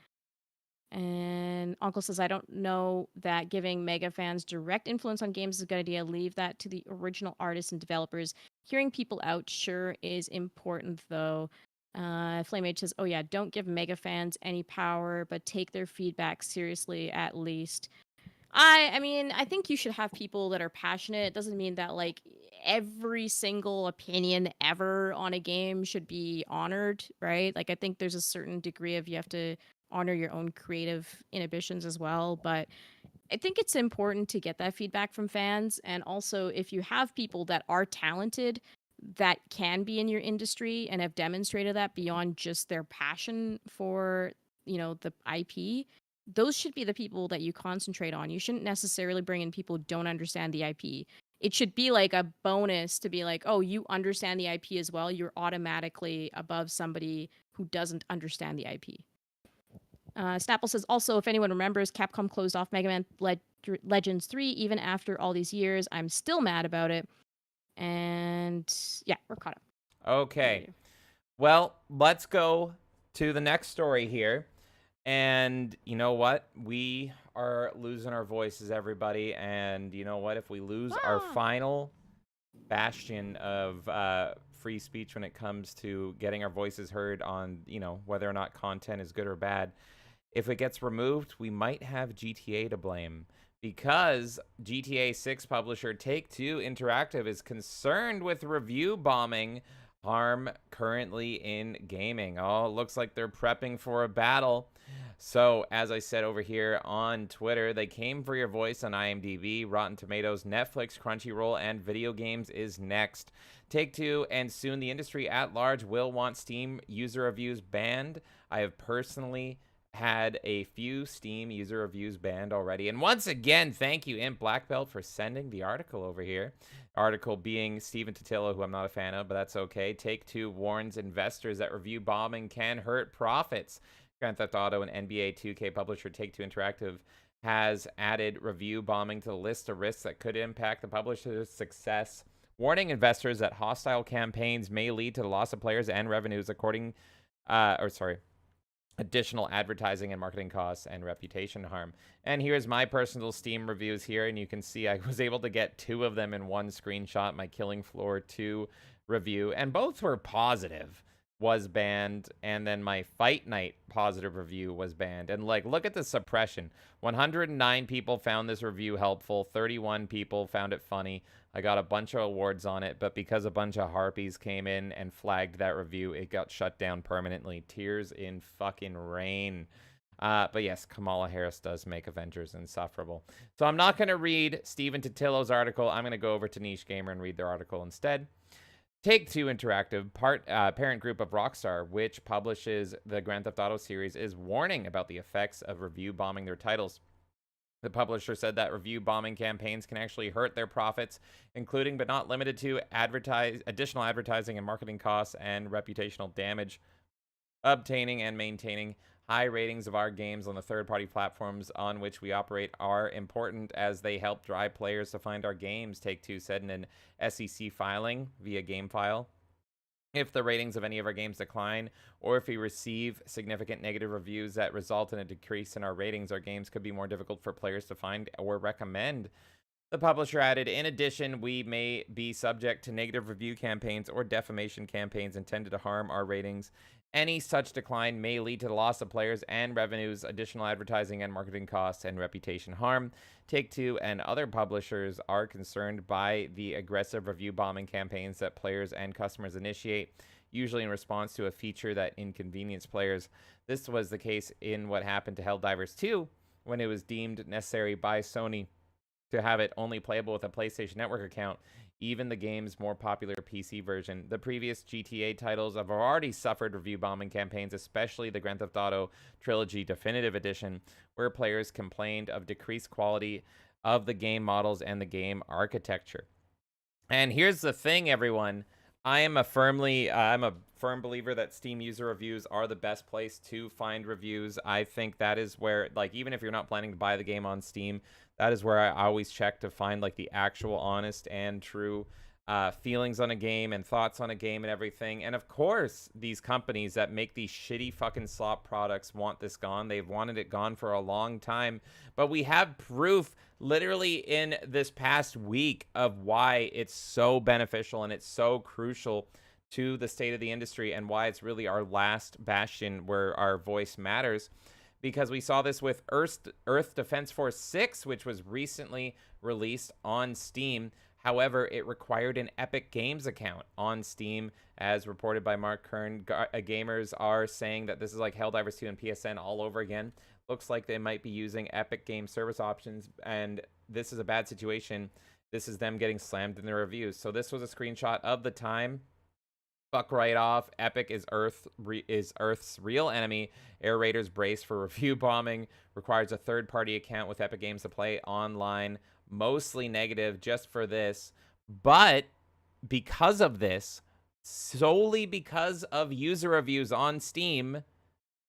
D: And Uncle says, I don't know that giving mega fans direct influence on games is a good idea. Leave that to the original artists and developers. Hearing people out sure is important, though. Flame H says, oh yeah, don't give mega fans any power, but take their feedback seriously at least. I mean, I think you should have people that are passionate. It doesn't mean that like every single opinion ever on a game should be honored, right? Like I think there's a certain degree of you have to honor your own creative inhibitions as well, but I think it's important to get that feedback from fans. And also, if you have people that are talented that can be in your industry and have demonstrated that beyond just their passion for, you know, the IP, those should be the people that you concentrate on. You shouldn't necessarily bring in people who don't understand the IP. It should be like a bonus to be like, oh, you understand the IP as well. You're automatically above somebody who doesn't understand the IP. Snapple says, also, if anyone remembers, Capcom closed off Mega Man Legends 3 even after all these years. I'm still mad about it. And yeah, we're caught up.
C: Okay. Well, let's go to the next story here. And you know what? We are losing our voices, everybody. And you know what? If we lose our final bastion of free speech when it comes to getting our voices heard on, you know, whether or not content is good or bad, if it gets removed, we might have GTA to blame. Because GTA 6 publisher Take-Two Interactive is concerned with review bombing harm currently in gaming. Oh, it looks like they're prepping for a battle. So, as I said over here on Twitter, they came for your voice on IMDb, Rotten Tomatoes, Netflix, Crunchyroll, and Video Games is next. Take-Two and soon the industry at large will want Steam user reviews banned. I have personally had a few Steam user reviews banned already. And once again, thank you, Imp Black Belt, for sending the article over here. Article being Steven Totillo, who I'm not a fan of, but that's okay. Take-Two warns investors that review bombing can hurt profits. Grand Theft Auto and NBA 2K publisher Take-Two Interactive has added review bombing to the list of risks that could impact the publisher's success, warning investors that hostile campaigns may lead to the loss of players and revenues, additional advertising and marketing costs and reputation harm. And here's my personal Steam reviews here, and you can see I was able to get 2 of them in one screenshot, my Killing Floor 2 review, and both were positive. was banned, and then my Fight Night positive review was banned. And like, look at the suppression. 109 people found this review helpful. 31 people found it funny. I got a bunch of awards on it, but because a bunch of harpies came in and flagged that review, it got shut down permanently. Tears in fucking rain. But yes, Kamala Harris does make Avengers insufferable. So I'm not going to read Stephen Totillo's article. I'm going to go over to Niche Gamer and read their article instead. Take-Two Interactive, parent group of Rockstar, which publishes the Grand Theft Auto series, is warning about the effects of review bombing their titles. The publisher said that review bombing campaigns can actually hurt their profits, including but not limited to additional advertising and marketing costs and reputational damage. Obtaining and maintaining high ratings of our games on the third-party platforms on which we operate are important as they help drive players to find our games, Take-Two said in an SEC filing via GameFile. If the ratings of any of our games decline, or if we receive significant negative reviews that result in a decrease in our ratings, our games could be more difficult for players to find or recommend. The publisher added, in addition, we may be subject to negative review campaigns or defamation campaigns intended to harm our ratings. Any such decline may lead to the loss of players and revenues, additional advertising and marketing costs, and reputation harm. Take-Two and other publishers are concerned by the aggressive review bombing campaigns that players and customers initiate, usually in response to a feature that inconvenienced players. This was the case in what happened to Helldivers 2, when it was deemed necessary by Sony to have it only playable with a PlayStation Network account, even the game's more popular PC version. The previous GTA titles have already suffered review bombing campaigns, especially the Grand Theft Auto Trilogy Definitive Edition, where players complained of decreased quality of the game models and the game architecture. And here's the thing, everyone. I'm a firm believer that Steam user reviews are the best place to find reviews. I think that is where, like, even if you're not planning to buy the game on Steam, that is where I always check to find, like, the actual honest and true feelings on a game and thoughts on a game and everything. And of course, these companies that make these shitty fucking slop products want this gone. They've wanted it gone for a long time. But we have proof literally in this past week of why it's so beneficial and it's so crucial to the state of the industry and why it's really our last bastion where our voice matters. Because we saw this with Earth Defense Force 6, which was recently released on Steam. However, it required an Epic Games account on Steam, as reported by Mark Kern. Gamers are saying that this is like Helldivers 2 and PSN all over again. Looks like they might be using Epic Game Service options, and this is a bad situation. This is them getting slammed in their reviews. So this was a screenshot of the time. Fuck right off. Epic is Earth's real enemy. Air Raiders brace for review bombing. Requires a third-party account with Epic Games to play online. Mostly negative just for this. But because of this, solely because of user reviews on Steam,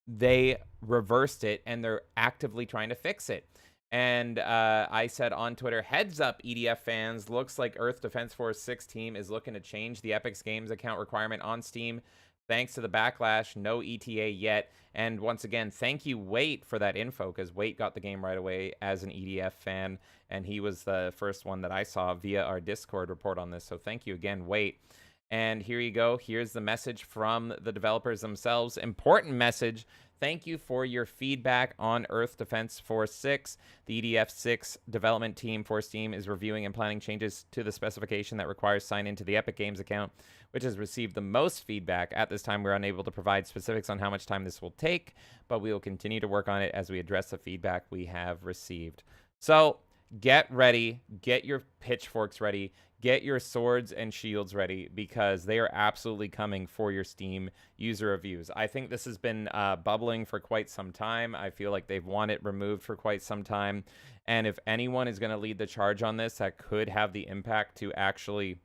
C: they reversed it and they're actively trying to fix it. And I said on Twitter, heads up, EDF fans, looks like Earth Defense Force 6 team is looking to change the Epic Games account requirement on Steam. Thanks to the backlash, no ETA yet. And once again, thank you, Wait, for that info, because Wait got the game right away as an EDF fan, and he was the first one that I saw via our Discord report on this. So thank you again, Wait. And here you go. Here's the message from the developers themselves. Important message. Thank you for your feedback on Earth Defense Force 6. The EDF 6 development team for Steam is reviewing and planning changes to the specification that requires sign-in to the Epic Games account, which has received the most feedback. At this time, we're unable to provide specifics on how much time this will take, but we will continue to work on it as we address the feedback we have received. So get ready. Get your pitchforks ready. Get your swords and shields ready, because they are absolutely coming for your Steam user reviews. I think this has been bubbling for quite some time. I feel like they've wanted it removed for quite some time. And if anyone is going to lead the charge on this that could have the impact to actually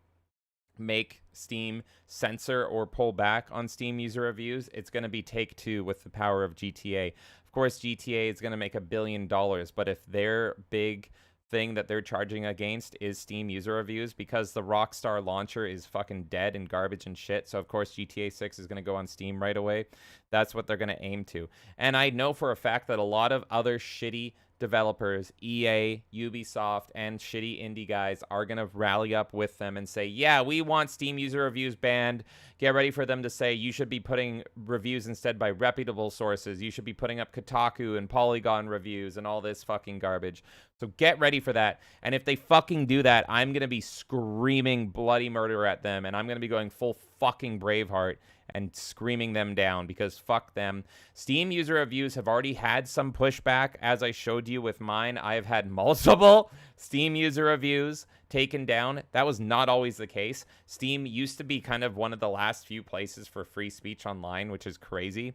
C: make Steam censor or pull back on Steam user reviews, it's going to be Take-Two with the power of GTA. Of course, GTA is going to make $1 billion, but if their big thing that they're charging against is Steam user reviews, because the Rockstar launcher is fucking dead and garbage and shit, so of course GTA 6 is going to go on Steam right away. That's what they're going to aim to. And I know for a fact that a lot of other shitty developers, EA, Ubisoft, and shitty indie guys are going to rally up with them and say, yeah, we want Steam user reviews banned. Get ready for them to say you should be putting reviews instead by reputable sources. You should be putting up Kotaku and Polygon reviews and all this fucking garbage. So get ready for that. And if they fucking do that, I'm going to be screaming bloody murder at them, and I'm going to be going full fucking Braveheart and screaming them down, because fuck them. Steam user reviews have already had some pushback. As I showed you with mine, I have had multiple Steam user reviews taken down. That was not always the case. Steam used to be kind of one of the last few places for free speech online, which is crazy.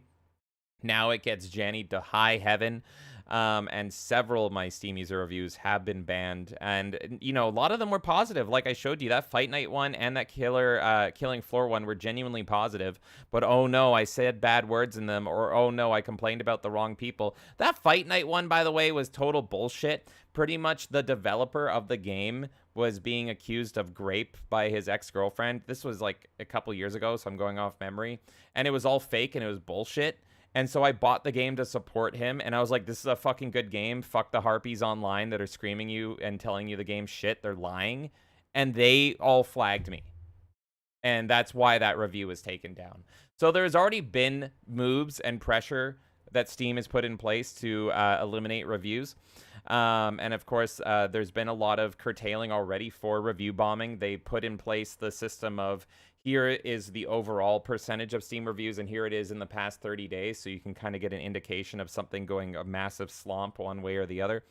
C: Now it gets jannied to high heaven. And several of my Steam user reviews have been banned. And, you know, a lot of them were positive. Like I showed you, that Fight Night one and that Killing Floor one were genuinely positive. But, oh, no, I said bad words in them. Or, oh, no, I complained about the wrong people. That Fight Night one, by the way, was total bullshit. Pretty much the developer of the game was being accused of rape by his ex-girlfriend. This was like a couple years ago, so I'm going off memory. And it was all fake and it was bullshit. And so I bought the game to support him, and I was like, this is a fucking good game. Fuck the harpies online that are screaming you and telling you the game's shit. They're lying. And they all flagged me. And that's why that review was taken down. So there's already been moves and pressure that Steam has put in place to eliminate reviews. And of course, there's been a lot of curtailing already for review bombing. They put in place the system of, here is the overall percentage of Steam reviews, and here it is in the past 30 days, so you can kind of get an indication of something going a massive slump one way or the other.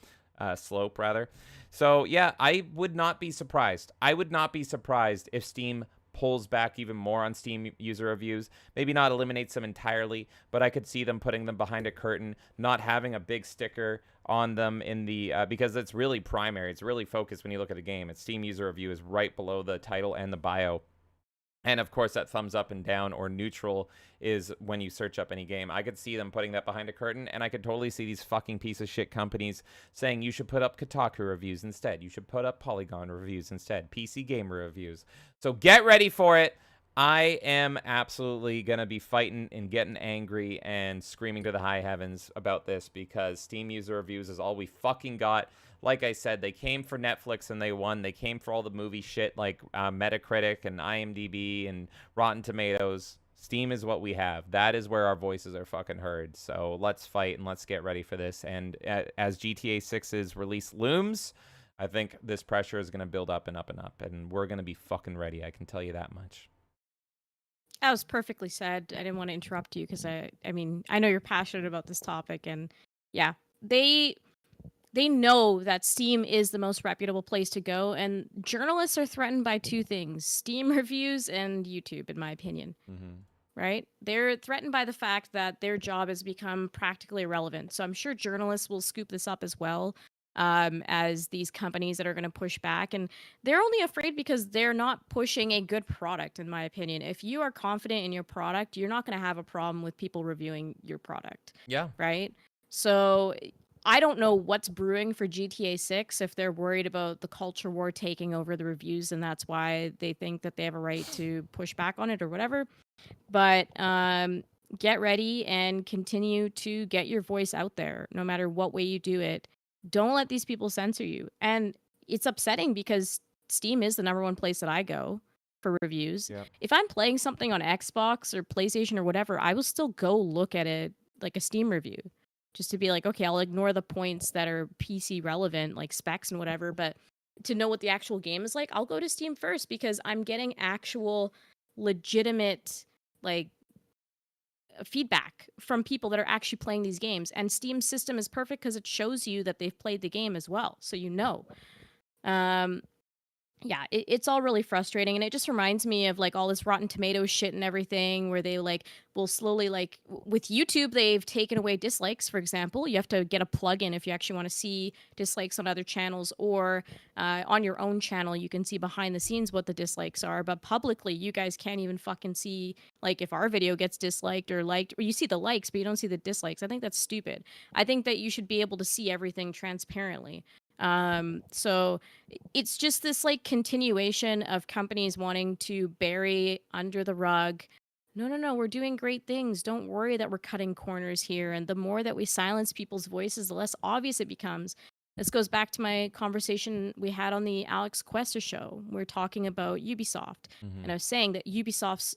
C: Slope, rather. So, yeah, I would not be surprised. I would not be surprised if Steam pulls back even more on Steam user reviews. Maybe not eliminates them entirely, but I could see them putting them behind a curtain, not having a big sticker on them in the because it's really primary. It's really focused when you look at a game. Its Steam user review is right below the title and the bio. And, of course, that thumbs up and down or neutral is when you search up any game. I could see them putting that behind a curtain, and I could totally see these fucking piece of shit companies saying you should put up Kotaku reviews instead. You should put up Polygon reviews instead. PC Gamer reviews. So get ready for it. I am absolutely going to be fighting and getting angry and screaming to the high heavens about this, because Steam user reviews is all we fucking got. Like I said, they came for Netflix and they won. They came for all the movie shit like Metacritic and IMDb and Rotten Tomatoes. Steam is what we have. That is where our voices are fucking heard. So let's fight and let's get ready for this. And as GTA 6's release looms, I think this pressure is going to build up and up and up. And we're going to be fucking ready. I can tell you that much.
D: That was perfectly said. I didn't want to interrupt you because I mean, I know you're passionate about this topic, and yeah, they know that Steam is the most reputable place to go, and journalists are threatened by two things: Steam reviews and YouTube, in my opinion. Right? They're threatened by the fact that their job has become practically irrelevant. So I'm sure journalists will scoop this up as well, as these companies that are going to push back. And they're only afraid because they're not pushing a good product, in my opinion. If you are confident in your product, you're not going to have a problem with people reviewing your product.
C: Yeah.
D: Right? So I don't know what's brewing for GTA 6, if they're worried about the culture war taking over the reviews and that's why they think that they have a right to push back on it or whatever. But get ready and continue to get your voice out there, no matter what way you do it. Don't let these people censor you. And it's upsetting because Steam is the #1 place that I go for reviews.
C: Yep.
D: If I'm playing something on Xbox or PlayStation or whatever, I will still go look at it like a Steam review, just to be like, okay, I'll ignore the points that are PC relevant, like specs and whatever, but to know what the actual game is like, I'll go to Steam first because I'm getting actual legitimate, like, feedback from people that are actually playing these games. And Steam's system is perfect because it shows you that they've played the game as well, so you know. Yeah, it's all really frustrating, and it just reminds me of like all this Rotten Tomatoes shit and everything, where they like will slowly, like with YouTube, they've taken away dislikes. For example, you have to get a plugin if you actually want to see dislikes on other channels, or on your own channel you can see behind the scenes what the dislikes are. But publicly, you guys can't even fucking see like if our video gets disliked or liked, or you see the likes but you don't see the dislikes. I think that's stupid. I think that you should be able to see everything transparently. So it's just this like continuation of companies wanting to bury under the rug no, we're doing great things. Don't worry that we're cutting corners here. And the more that we silence people's voices, the less obvious it becomes. This goes back to my conversation we had on the Alex Cuesta show. We're talking about Ubisoft.
C: Mhm.
D: And I was saying that Ubisoft's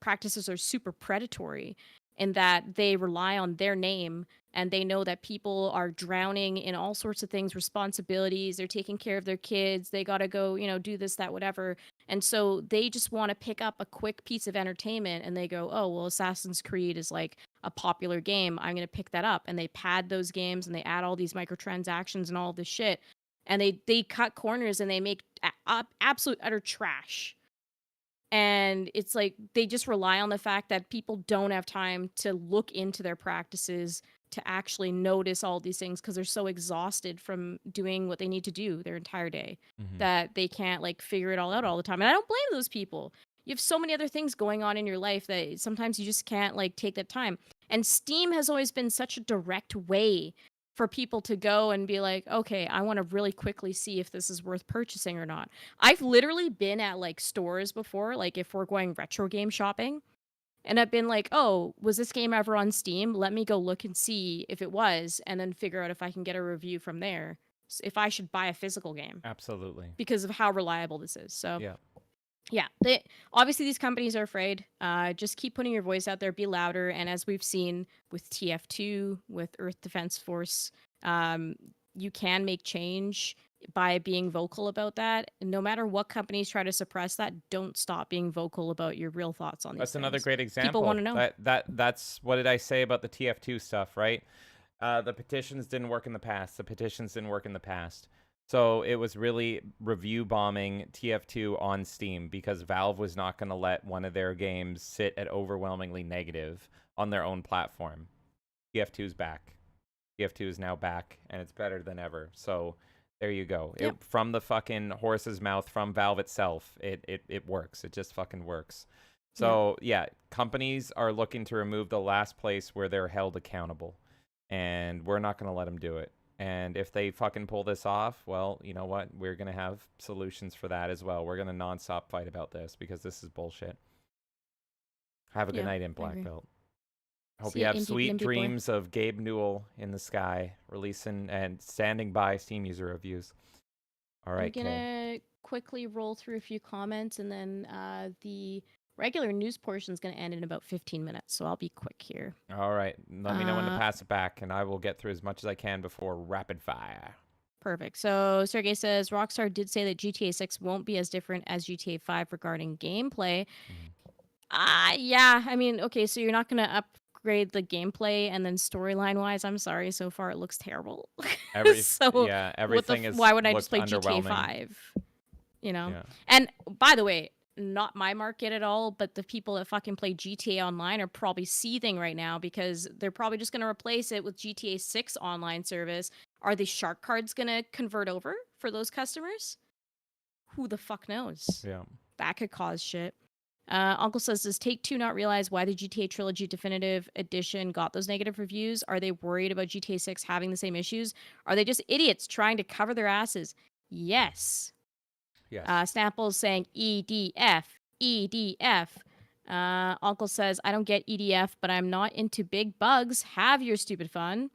D: practices are super predatory in that they rely on their name and they know that people are drowning in all sorts of things, responsibilities. They're taking care of their kids. They got to go, do this, that, whatever. And so they just want to pick up a quick piece of entertainment and they go, oh, well, Assassin's Creed is like a popular game. I'm going to pick that up. And they pad those games and they add all these microtransactions and all this shit. And they cut corners and they make absolute utter trash. And it's like they just rely on the fact that people don't have time to look into their practices to actually notice all these things because they're so exhausted from doing what they need to do their entire day that they can't like figure it all out all the time. And I don't blame those people. You have so many other things going on in your life that sometimes you just can't like take that time. And Steam has always been such a direct way for people to go and be like, okay, I want to really quickly see if this is worth purchasing or not. I've literally been at like stores before, like if we're going retro game shopping, and I've been like, oh, was this game ever on Steam? Let me go look and see if it was, and then figure out if I can get a review from there, if I should buy a physical game.
C: Absolutely.
D: Because of how reliable this is. So
C: yeah,
D: obviously these companies are afraid. Just keep putting your voice out there, be louder. And as we've seen with TF2, with Earth Defense Force, you can make change by being vocal about that. And no matter what companies try to suppress that, don't stop being vocal about your real thoughts on these
C: that's
D: things.
C: another great example.
D: People want to know.
C: That's what did I say about the TF2 stuff, right? The petitions didn't work in the past. So it was really review bombing TF2 on Steam because Valve was not going to let one of their games sit at overwhelmingly negative on their own platform. TF2's back. TF2 is now back, and it's better than ever. So there you go.
D: Yep.
C: From the fucking horse's mouth, from Valve itself, it works. It just fucking works. So yeah, companies are looking to remove the last place where they're held accountable, and we're not going to let them do it. And if they fucking pull this off, well, you know what? We're going to have solutions for that as well. We're going to nonstop fight about this because this is bullshit. Have a good night in Black Belt. Hope you have sweet dreams of Gabe Newell in the sky, releasing and standing by Steam user reviews. All right,
D: I'm going to quickly roll through a few comments, and then the regular news portion is going to end in about 15 minutes, so I'll be quick here.
C: All right. Let me know when to pass it back, and I will get through as much as I can before rapid fire.
D: Perfect. So Sergey says, Rockstar did say that GTA 6 won't be as different as GTA 5 regarding gameplay. Yeah, I mean, okay, so you're not going to upgrade the gameplay, and then storyline-wise, I'm sorry, so far it looks terrible.
C: Everything is
D: why would I just play GTA
C: underwhelming.
D: 5? You know?
C: Yeah.
D: And by the way, not my market at all, but the people that fucking play GTA Online are probably seething right now because they're probably just going to replace it with GTA 6 online service. Are the shark cards going to convert over for those customers? Who the fuck knows?
C: Yeah.
D: That could cause shit. Uncle says, does Take-Two not realize why the GTA Trilogy Definitive Edition got those negative reviews? Are they worried about GTA 6 having the same issues? Are they just idiots trying to cover their asses? Yes.
C: Yes.
D: Snapple's saying EDF. Uncle says, I don't get EDF, but I'm not into big bugs. Have your stupid fun.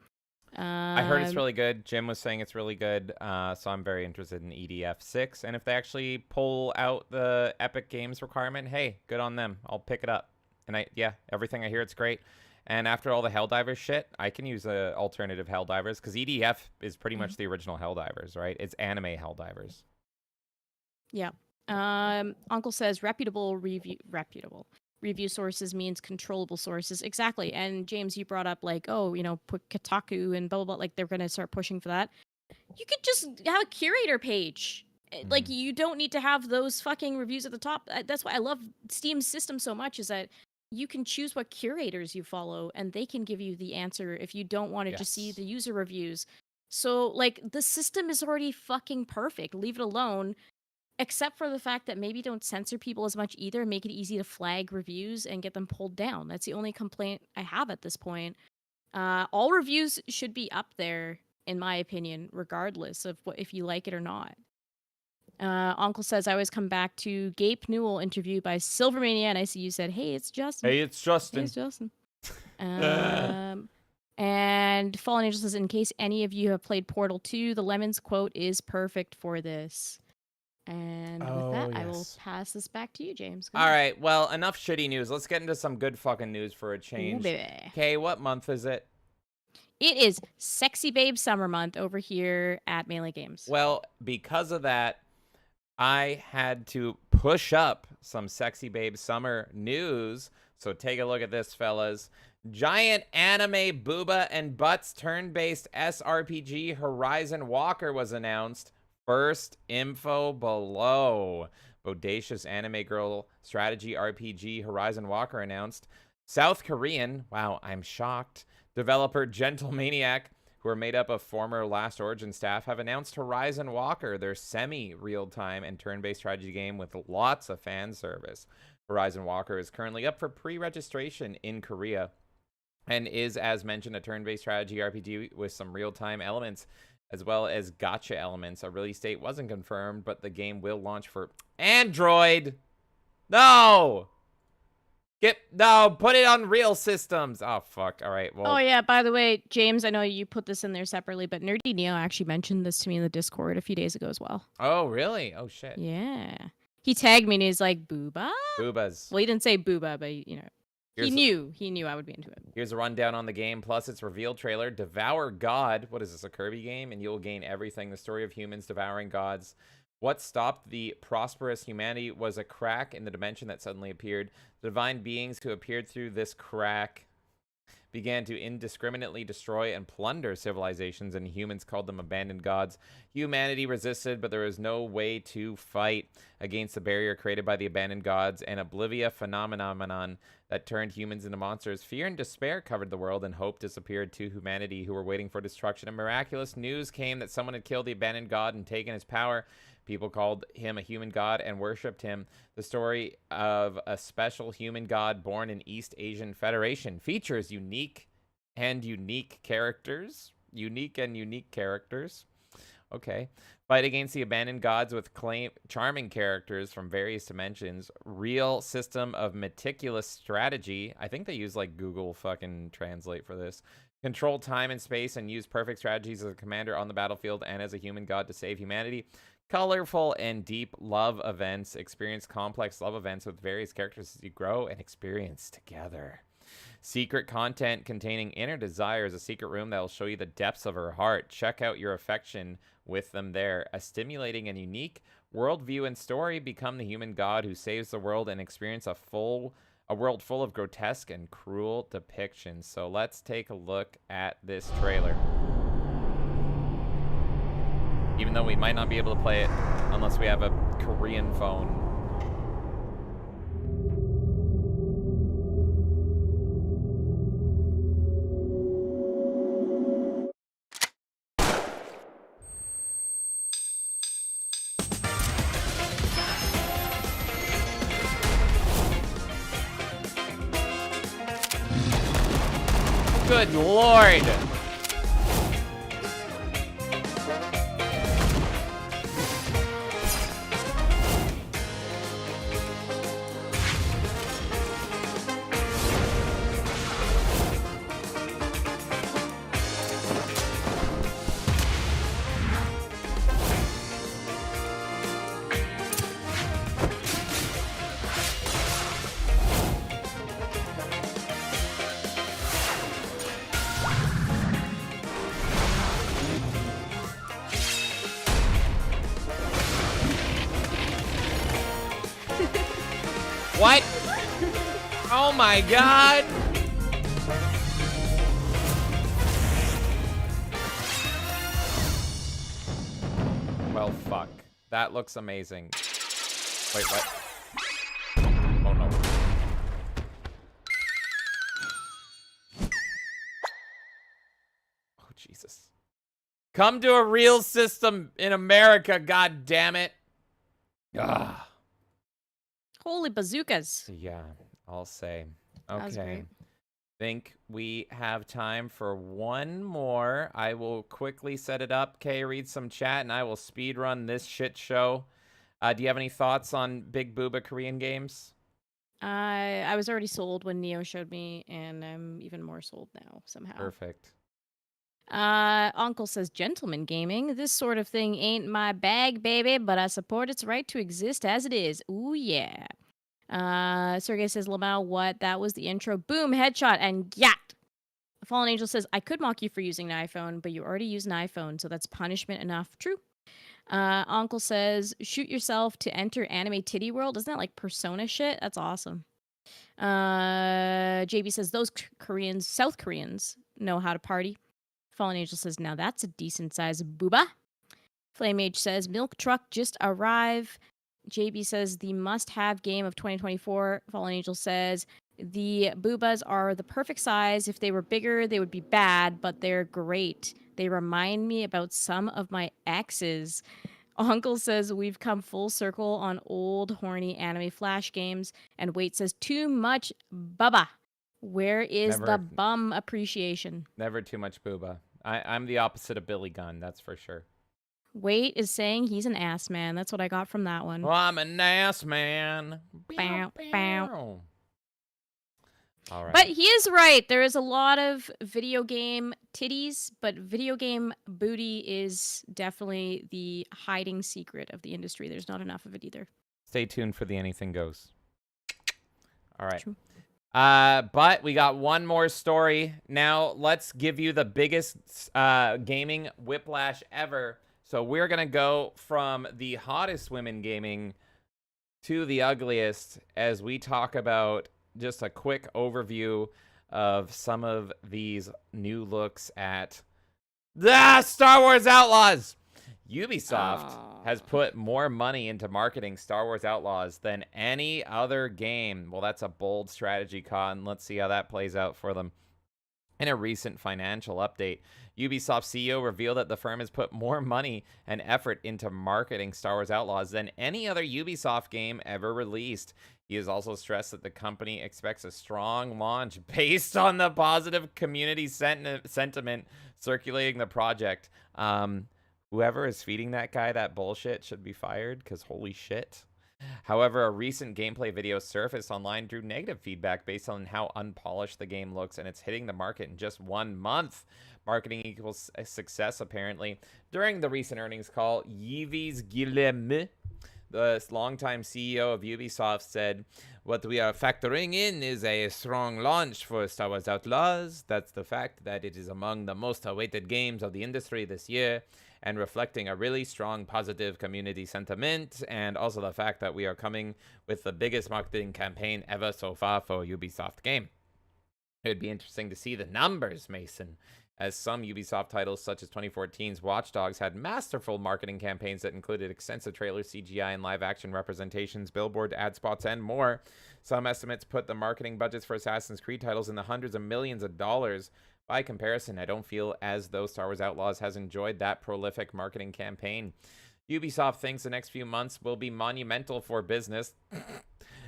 C: I heard it's really good. Jim was saying it's really good, so I'm very interested in EDF 6. And if they actually pull out the Epic Games requirement, hey, good on them. I'll pick it up. And everything I hear, it's great. And after all the Helldivers shit, I can use alternative Helldivers because EDF is pretty much the original Helldivers, right? It's anime Helldivers.
D: Yeah. Uncle says reputable review sources means controllable sources. Exactly. And James, you brought up like, put Kotaku and blah, blah, blah. Like they're going to start pushing for that. You could just have a curator page. Like you don't need to have those fucking reviews at the top. That's why I love Steam's system so much is that you can choose what curators you follow and they can give you the answer if you don't want to just see the user reviews. So like the system is already fucking perfect. Leave it alone. Except for the fact that maybe don't censor people as much either, make it easy to flag reviews and get them pulled down. That's the only complaint I have at this point. All reviews should be up there, in my opinion, regardless of if you like it or not. Uncle says, I always come back to Gape Newell interviewed by Silvermania, and I see you said, hey, it's Justin.
C: Hey, it's Justin.
D: Hey, it's Justin. And Fallen Angel says, in case any of you have played Portal 2, the Lemons quote is perfect for this. And with that, I will pass this back to you, James. Go
C: All
D: ahead.
C: right, well, enough shitty news. Let's get into some good fucking news for a change.
D: baby.
C: Okay, what month is it?
D: It is Sexy Babe Summer Month over here at Melee Games.
C: Well, because of that, I had to push up some Sexy Babe Summer news. So take a look at this, fellas. Giant anime booba and butts turn-based SRPG Horizon Walker was announced. First info below. Bodacious anime girl strategy RPG Horizon Walker announced. South Korean, wow, I'm shocked, developer Gentle Maniac, who are made up of former Last Origin staff, have announced Horizon Walker, their semi-real-time and turn-based strategy game with lots of fan service. Horizon Walker is currently up for pre-registration in Korea and is, as mentioned, a turn-based strategy RPG with some real-time elements as well as gacha elements. A release date wasn't confirmed, but the game will launch for Android. No! Put it on real systems. Oh, fuck. All right, well.
D: Oh, yeah, by the way, James, I know you put this in there separately, but Nerdy Neo actually mentioned this to me in the Discord a few days ago as well.
C: Oh, really? Oh, shit.
D: Yeah. He tagged me and he's like, booba?
C: Boobas.
D: Well, he didn't say booba, but, you know, he knew I would be into it.
C: Here's a rundown on the game, plus its reveal trailer. Devour God. What is this, a Kirby game? And you'll gain everything. The story of humans devouring gods. What stopped the prosperous humanity was a crack in the dimension that suddenly appeared. The divine beings who appeared through this crack began to indiscriminately destroy and plunder civilizations, and humans called them abandoned gods. Humanity resisted, but there was no way to fight against the barrier created by the abandoned gods, an oblivia phenomenon that turned humans into monsters. Fear and despair covered the world, and hope disappeared to humanity, who were waiting for destruction. And miraculous news came that someone had killed the abandoned god and taken his power. People called him a human god and worshipped him. The story of a special human god born in East Asian Federation features unique characters. Okay. Fight against the abandoned gods with charming characters from various dimensions. Real system of meticulous strategy. I think they use like Google fucking Translate for this. Control time and space and use perfect strategies as a commander on the battlefield and as a human god to save humanity. Colorful and deep love events. Experience complex love events with various characters as you grow and experience together. Secret content containing inner desires. A secret room that will show you the depths of her heart. Check out your affection with them there. A stimulating and unique worldview and story. Become the human god who saves the world and experience a world full of grotesque and cruel depictions. So let's take a look at this trailer. Even though we might not be able to play it unless we have a Korean phone. Good Lord! What? Oh my god! Well, fuck. That looks amazing. Wait, what? Oh no. Oh, Jesus. Come to a real system in America, god damn it. Ah.
D: Holy bazookas.
C: Yeah, I'll say.
D: That was
C: Okay.
D: great.
C: Think we have time for one more. I will quickly set it up. Kay, read some chat, and I will speed run this shit show. Do you have any thoughts on Big Booba Korean games?
D: I was already sold when Neo showed me, and I'm even more sold now somehow.
C: Perfect.
D: Uncle says, Gentleman Gaming, this sort of thing ain't my bag, baby, but I support its right to exist as it is. Ooh, yeah. Sergey says, Lamau, what? That was the intro. Boom, headshot, and yat! Fallen Angel says, I could mock you for using an iPhone, but you already use an iPhone, so that's punishment enough. True. Uncle says, shoot yourself to enter anime titty world. Isn't that like Persona shit? That's awesome. JB says, those Koreans, South Koreans, know how to party. Fallen Angel says, now that's a decent size booba. Flame Age says, milk truck just arrived. JB says, the must-have game of 2024. Fallen Angel says, the boobas are the perfect size. If they were bigger, they would be bad, but they're great. They remind me about some of my exes. Uncle says, we've come full circle on old, horny anime flash games. And Wait says, too much bubba. Where is the bum appreciation?
C: Never too much booba. I'm the opposite of Billy Gunn, that's for sure.
D: Wait is saying he's an ass man. That's what I got from that one.
C: Well, I'm an ass man.
D: Bow, bow.
C: All right.
D: But he is right. There is a lot of video game titties, but video game booty is definitely the hiding secret of the industry. There's not enough of it either.
C: Stay tuned for the Anything Goes. All right.
D: True.
C: But we got one more story. Now, let's give you the biggest gaming whiplash ever. So we're going to go from the hottest women gaming to the ugliest as we talk about just a quick overview of some of these new looks at Star Wars Outlaws. Ubisoft has put more money into marketing Star Wars Outlaws than any other game. Well, that's a bold strategy, Con. Let's see how that plays out for them. In a recent financial update, Ubisoft CEO revealed that the firm has put more money and effort into marketing Star Wars Outlaws than any other Ubisoft game ever released. He has also stressed that the company expects a strong launch based on the positive community sentiment circulating the project. Whoever is feeding that guy that bullshit should be fired, because holy shit. However, a recent gameplay video surfaced online drew negative feedback based on how unpolished the game looks, and it's hitting the market in just 1 month. Marketing equals success, apparently. During the recent earnings call, Yves Guillemot, the longtime CEO of Ubisoft, said, what we are factoring in is a strong launch for Star Wars Outlaws. That's the fact that it is among the most awaited games of the industry this year, and reflecting a really strong positive community sentiment, and also the fact that we are coming with the biggest marketing campaign ever so far for a Ubisoft game. It would be interesting to see the numbers, Mason, as some Ubisoft titles such as 2014's Watch Dogs had masterful marketing campaigns that included extensive trailers, CGI, and live-action representations, billboard ad spots, and more. Some estimates put the marketing budgets for Assassin's Creed titles in the hundreds of millions of dollars. By comparison, I don't feel as though Star Wars Outlaws has enjoyed that prolific marketing campaign. Ubisoft thinks the next few months will be monumental for business.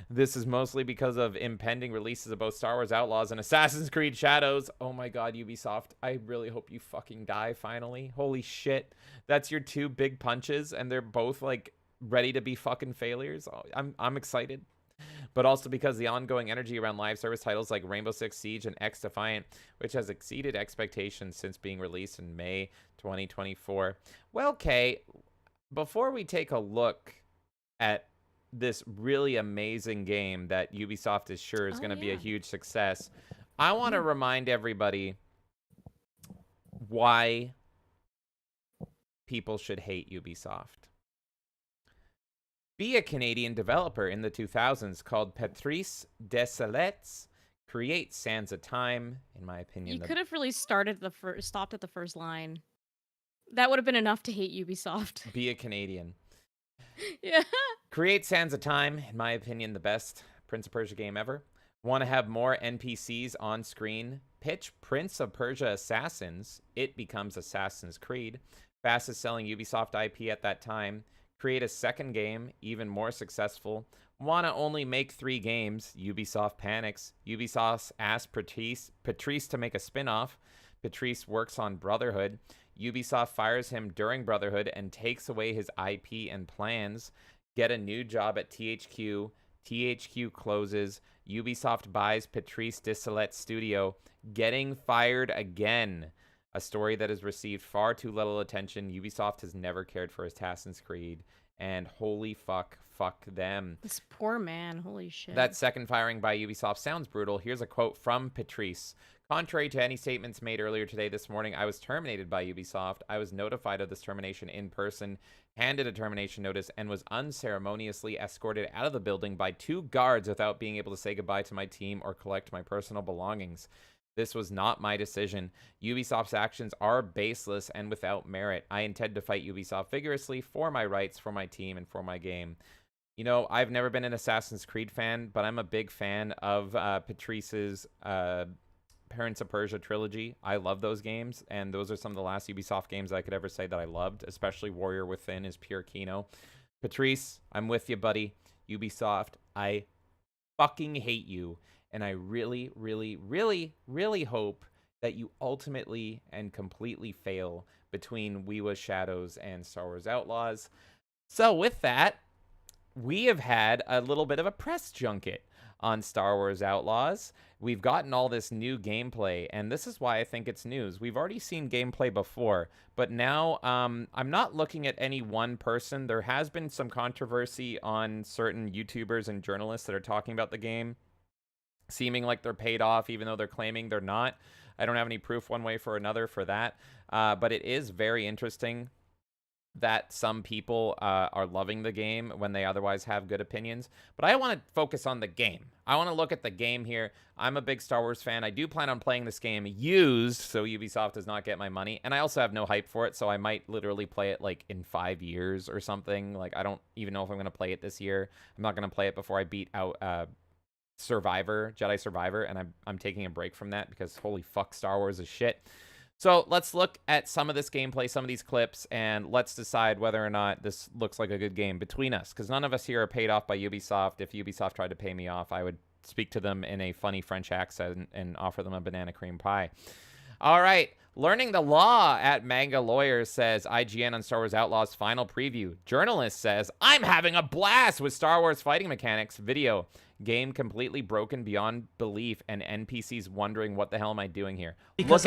C: This is mostly because of impending releases of both Star Wars Outlaws and Assassin's Creed Shadows. Oh my god, Ubisoft. I really hope you fucking die finally. Holy shit. That's your two big punches, and they're both, like, ready to be fucking failures. Oh, I'm excited. But also because the ongoing energy around live service titles like Rainbow Six Siege and X Defiant, which has exceeded expectations since being released in May 2024. Well, Kay, before we take a look at this really amazing game that Ubisoft is sure is going to be a huge success, I want to remind everybody why people should hate Ubisoft. Be a Canadian developer in the 2000s called Patrice Desilets create Sands of Time, in my opinion.
D: You could have really stopped at the first line. That would have been enough to hate Ubisoft.
C: Be a Canadian.
D: Yeah.
C: Create Sands of Time, in my opinion, the best Prince of Persia game ever. Want to have more NPCs on screen? Pitch Prince of Persia Assassins. It becomes Assassin's Creed. Fastest selling Ubisoft IP at that time. Create a second game, even more successful. Want to only make 3 games? Ubisoft panics. Ubisoft asks Patrice to make a spin-off. Patrice works on Brotherhood. Ubisoft fires him during Brotherhood and takes away his IP and plans. get a new job at THQ. THQ closes. Ubisoft buys Patrice Disselet's studio. Getting fired again. A story that has received far too little attention. Ubisoft has never cared for Assassin's Creed. And holy fuck them.
D: This poor man, holy shit.
C: That second firing by Ubisoft sounds brutal. Here's a quote from Patrice. Contrary to any statements made earlier today this morning, I was terminated by Ubisoft. I was notified of this termination in person, handed a termination notice, and was unceremoniously escorted out of the building by 2 guards without being able to say goodbye to my team or collect my personal belongings. This was not my decision. Ubisoft's actions are baseless and without merit. I intend to fight Ubisoft vigorously for my rights, for my team, and for my game. You know, I've never been an Assassin's Creed fan, but I'm a big fan of Patrice's Prince of Persia trilogy. I love those games, and those are some of the last Ubisoft games I could ever say that I loved, especially Warrior Within is pure Kino. Patrice, I'm with you, buddy. Ubisoft, I fucking hate you, and I really, really, really, really hope that you ultimately and completely fail between Weewa Shadows and Star Wars Outlaws. So with that, we have had a little bit of a press junket on Star Wars Outlaws. We've gotten all this new gameplay, and this is why I think it's news. We've already seen gameplay before, but now I'm not looking at any one person. There has been some controversy on certain YouTubers and journalists that are talking about the game, seeming like they're paid off, even though they're claiming they're not. I don't have any proof one way or another for that, but it is very interesting that some people are loving the game when they otherwise have good opinions. But I want to focus on the game. I want to look at the game here. I'm a big Star Wars fan. I do plan on playing this game used, so Ubisoft does not get my money. And I also have no hype for it, so I might literally play it like in 5 years or something. Like, I don't even know if I'm going to play it this year. I'm not going to play it before I beat out Jedi Survivor, and I'm taking a break from that because holy fuck, Star Wars is shit. So let's look at some of this gameplay, some of these clips, and let's decide whether or not this looks like a good game between us, because none of us here are paid off by Ubisoft. If Ubisoft tried to pay me off, I would speak to them in a funny French accent and offer them a banana cream pie. All right. Learning the law at Manga Lawyers says IGN on Star Wars Outlaws final preview. Journalist says, I'm having a blast with Star Wars fighting mechanics. Video. Game completely broken beyond belief and NPCs wondering what the hell am I doing here.
R: Because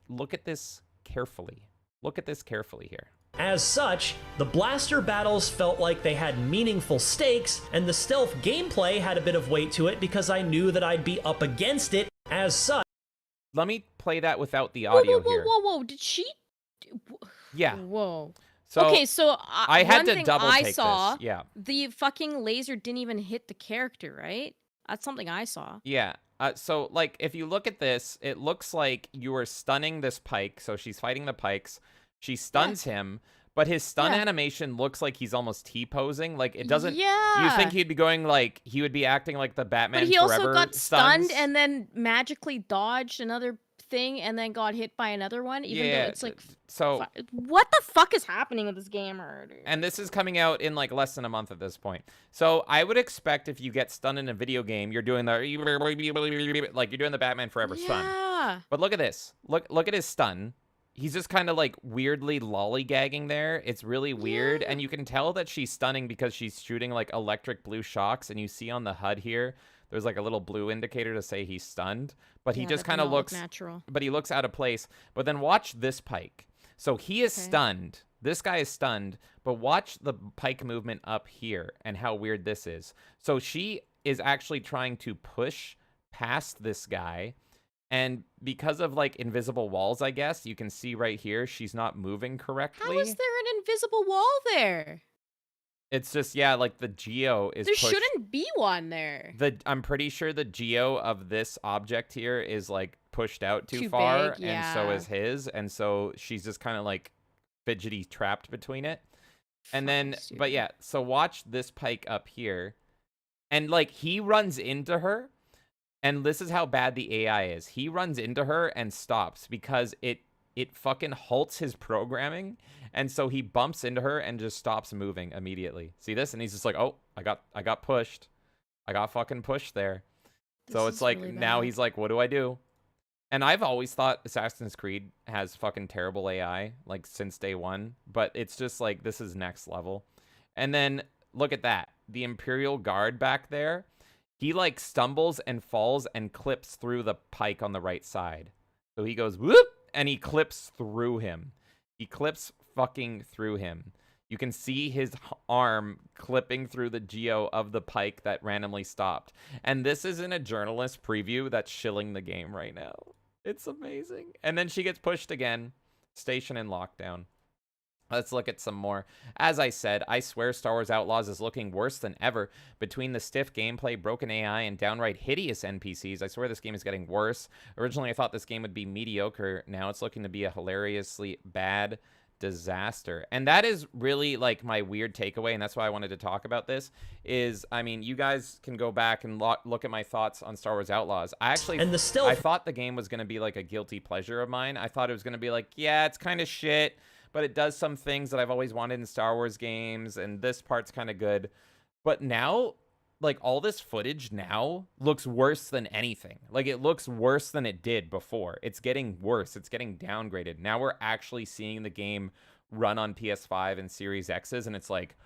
C: Look at this carefully. Look at this carefully here.
R: As such, the blaster battles felt like they had meaningful stakes, and the stealth gameplay had a bit of weight to it because I knew that I'd be up against it. As such...
C: Let me play that without the audio here.
D: Whoa. Did she?
C: Yeah.
D: Whoa.
C: So
D: okay, so
C: I had
D: one
C: to
D: thing
C: double
D: I
C: take
D: saw,
C: this. Yeah.
D: the fucking laser didn't even hit the character, right? That's something I saw.
C: Yeah. So, like, if you look at this, it looks like you are stunning this Pike. So she's fighting the Pikes. She stuns him, but his stun animation looks like he's almost T-posing. Like, it doesn't...
D: Yeah.
C: You think he'd be going, like... He would be acting like the Batman
D: But he
C: Forever
D: also got
C: stuns.
D: stunned and then magically dodged another thing and then got hit by another one, even though it's like...
C: So...
D: What the fuck is happening with this game already?
C: And this is coming out in, like, less than a month at this point. So I would expect if you get stunned in a video game, you're doing the... Like, you're doing the Batman Forever stun. But look at this. Look at his stun. He's just kind of, like, weirdly lollygagging there. It's really weird. And you can tell that she's stunning because she's shooting, like, electric blue shocks. And you see on the HUD here, there's, like, a little blue indicator to say he's stunned. But he just kind of looks...
D: natural.
C: But he looks out of place. But then watch this Pike. So he is stunned. This guy is stunned. But watch the Pike movement up here and how weird this is. So she is actually trying to push past this guy. And because of, like, invisible walls, I guess, you can see right here, she's not moving correctly.
D: How is there an invisible wall there?
C: It's just, yeah, like, the geo is
D: There
C: pushed.
D: shouldn't be one there.
C: I'm pretty sure the geo of this object here is, like, pushed out too far,
D: big,
C: and so is his. And so she's just kind of, like, fidgety trapped between it. And then, but yeah, so watch this Pike up here. And, like, he runs into her. And this is how bad the AI is. He runs into her and stops because it fucking halts his programming. And so he bumps into her and just stops moving immediately. See this? And he's just like, oh, I got pushed. I got fucking pushed there. So it's like, now he's like, what do I do? And I've always thought Assassin's Creed has fucking terrible AI, like, since day one. But it's just like, this is next level. And then look at that. The Imperial Guard back there, he like stumbles and falls and clips through the pike on the right side. So he goes whoop and he clips through him. He clips fucking through him. You can see his arm clipping through the geo of the pike that randomly stopped. And this is in a journalist preview that's shilling the game right now. It's amazing. And then she gets pushed again. Station in lockdown. Let's look at some more. As I said, I swear Star Wars Outlaws is looking worse than ever. Between the stiff gameplay, broken AI, and downright hideous NPCs, I swear this game is getting worse. Originally, I thought this game would be mediocre. Now it's looking to be a hilariously bad disaster. And that is really like my weird takeaway, and that's why I wanted to talk about this is, I mean, you guys can go back and look at my thoughts on Star Wars Outlaws. I thought the game was going to be like a guilty pleasure of mine. I thought it was going to be like, yeah, it's kind of shit, but it does some things that I've always wanted in Star Wars games, and this part's kind of good. But now, like, all this footage now looks worse than anything. Like, it looks worse than it did before. It's getting worse. It's getting downgraded. Now we're actually seeing the game run on PS5 and Series X's, and it's like,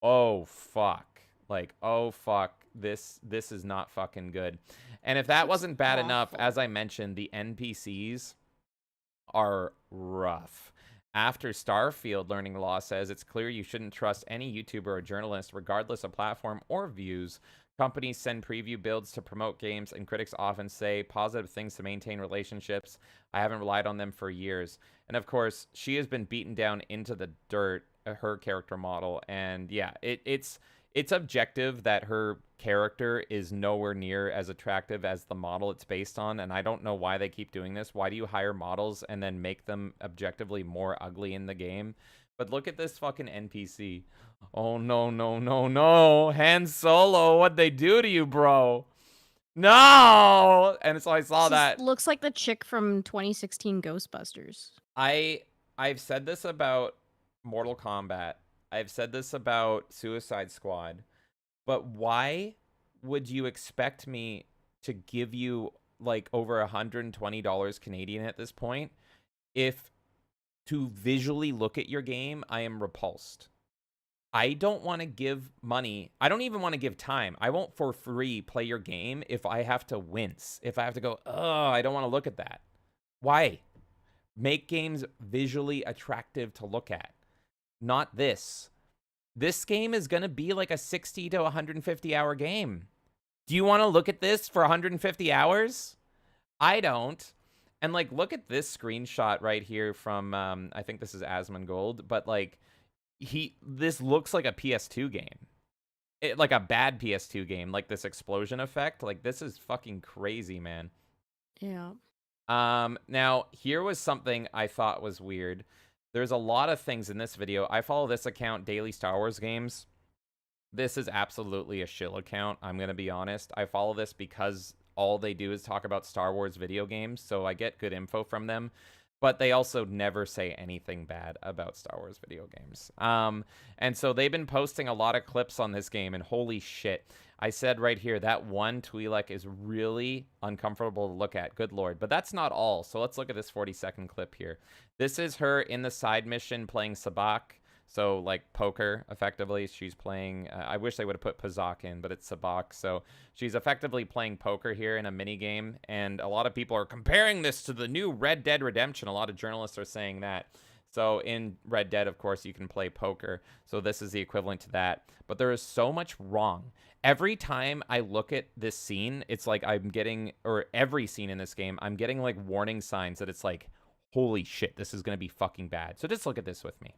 C: oh, fuck. Like, oh, fuck. This is not fucking good. And if that wasn't bad enough, as I mentioned, the NPCs are rough. After Starfield, Learning Law says it's clear you shouldn't trust any YouTuber or journalist, regardless of platform or views. Companies send preview builds to promote games, and critics often say positive things to maintain relationships. I haven't relied on them for years. And of course, she has been beaten down into the dirt, her character model. And yeah, it's objective that her character is nowhere near as attractive as the model it's based on, and I don't know why they keep doing this. Why do you hire models and then make them objectively more ugly in the game? But look at this fucking NPC. Oh, no, no, no, no. Han Solo, what'd they do to you, bro? No! And so I saw that.
D: Looks like the chick from 2016 Ghostbusters.
C: I've said this about Mortal Kombat. I've said this about Suicide Squad, but why would you expect me to give you like over $120 Canadian at this point if to visually look at your game, I am repulsed? I don't want to give money. I don't even want to give time. I won't for free play your game if I have to wince, if I have to go, oh, I don't want to look at that. Why? Make games visually attractive to look at. Not this. This game is going to be like a 60 to 150 hour game. Do you want to look at this for 150 hours? I don't. And like, look at this screenshot right here from, I think this is Asmongold, but like, this looks like a PS2 game. Like a bad PS2 game, like this explosion effect. Like, this is fucking crazy, man.
D: Yeah.
C: Now, here was something I thought was weird. There's a lot of things in this video. I follow this account, Daily Star Wars Games. This is absolutely a shill account, I'm going to be honest. I follow this because all they do is talk about Star Wars video games, so I get good info from them. But they also never say anything bad about Star Wars video games. And so they've been posting a lot of clips on this game, and holy shit. I said right here, that one Twi'lek is really uncomfortable to look at. Good lord. But that's not all. So let's look at this 40-second clip here. This is her in the side mission playing Sabacc. So, like, poker, effectively. She's playing... I wish they would have put Pazak in, but it's Sabacc. So she's effectively playing poker here in a minigame. And a lot of people are comparing this to the new Red Dead Redemption. A lot of journalists are saying that. So in Red Dead, of course, you can play poker. So this is the equivalent to that. But there is so much wrong. Every time I look at this scene, it's like I'm getting, or every scene in this game, I'm getting like warning signs that it's like, holy shit, this is going to be fucking bad. So just look at this with me.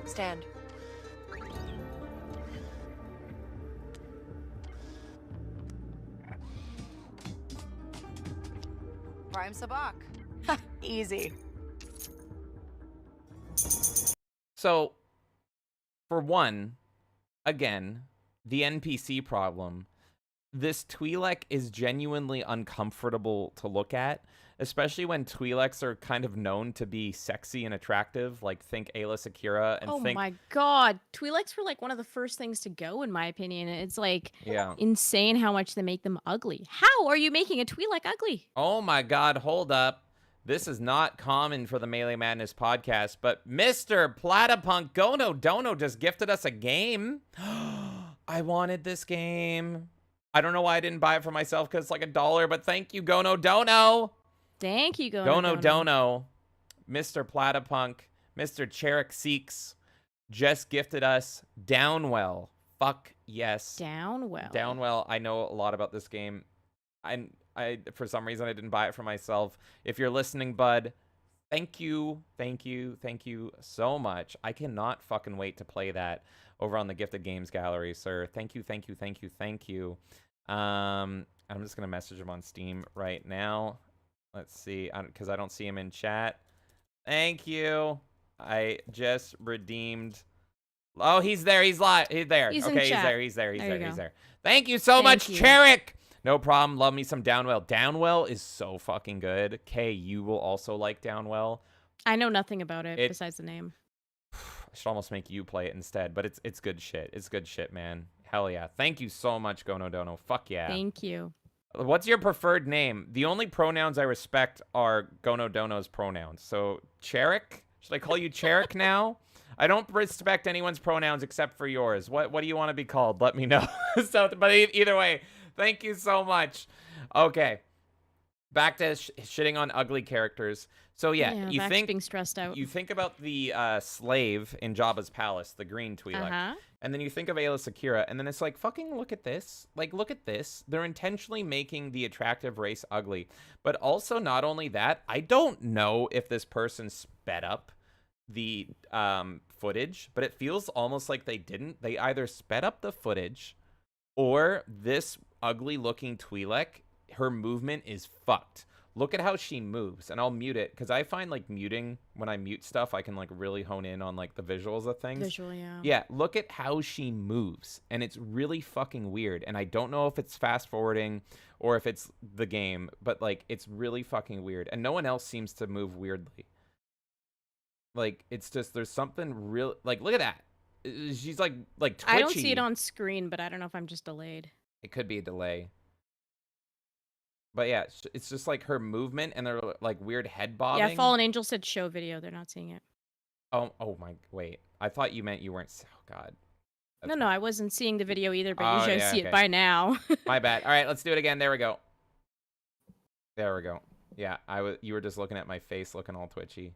S: Stand. Prime Sabacc. Easy.
C: So, for one, again, the NPC problem. This Twi'lek is genuinely uncomfortable to look at, especially when Twi'leks are kind of known to be sexy and attractive. Like, think Ayla Secura and think...
D: Oh my god. Twi'leks were like one of the first things to go, in my opinion. It's like insane how much they make them ugly. How are you making a Twi'lek ugly?
C: Oh my god, hold up. This is not common for the Melee Madness podcast, but Mr. Platypunk Gono Dono just gifted us a game. I wanted this game. I don't know why I didn't buy it for myself because it's like $1, but thank you, Gono Dono.
D: Thank you,
C: Gono Dono. Mr. Platypunk, Mr. Cherik Seeks just gifted us Downwell. Fuck yes.
D: Downwell.
C: Downwell. I know a lot about this game. I for some reason I didn't buy it for myself. If you're listening, bud, thank you so much. I cannot fucking wait to play that over on the Gifted Games Gallery, sir. Thank you. I'm just gonna message him on Steam right now. Let's see, because I don't see him in chat. Thank you. I just redeemed. Oh, he's there. He's live. He's there.
D: He's
C: okay,
D: in chat.
C: He's there.
D: There.
C: Thank you so much, Cherik. No problem. Love me some Downwell. Downwell is so fucking good. Kay, you will also like Downwell.
D: I know nothing about it besides the name.
C: I should almost make you play it instead, but it's good shit. It's good shit, man. Hell yeah. Thank you so much, Gono Dono. Fuck yeah.
D: Thank you.
C: What's your preferred name? The only pronouns I respect are Gono Dono's pronouns. So, Cherik? Should I call you Cherik now? I don't respect anyone's pronouns except for yours. What do you want to be called? Let me know. But either way, thank you so much. Okay. Back to shitting on ugly characters. So yeah, you think
D: being stressed out.
C: You think about the slave in Jabba's palace, the green Twi'lek, and then you think of Aayla Secura, and then it's like, fucking look at this. Like, look at this. They're intentionally making the attractive race ugly. But also, not only that, I don't know if this person sped up the footage, but it feels almost like they didn't. They either sped up the footage, or this ugly-looking Twi'lek, her movement is fucked. Look at how she moves, and I'll mute it because I find like muting when I mute stuff, I can like really hone in on like the visuals of things.
D: Visual, yeah.
C: Yeah, look at how she moves, and it's really fucking weird. And I don't know if it's fast forwarding or if it's the game, but like it's really fucking weird. And no one else seems to move weirdly. Like it's just there's something real. Like look at that. She's like twitchy.
D: I don't see it on screen, but I don't know if I'm just delayed.
C: It could be a delay. But yeah, it's just like her movement and they're like weird head bobbing.
D: Yeah, Fallen Angel said show video. They're not seeing it.
C: Oh my, wait. I thought you meant you weren't. Oh God.
D: No, I wasn't seeing the video either, but you should see it by now.
C: My bad. All right, let's do it again. There we go. There we go. Yeah, you were just looking at my face looking all twitchy.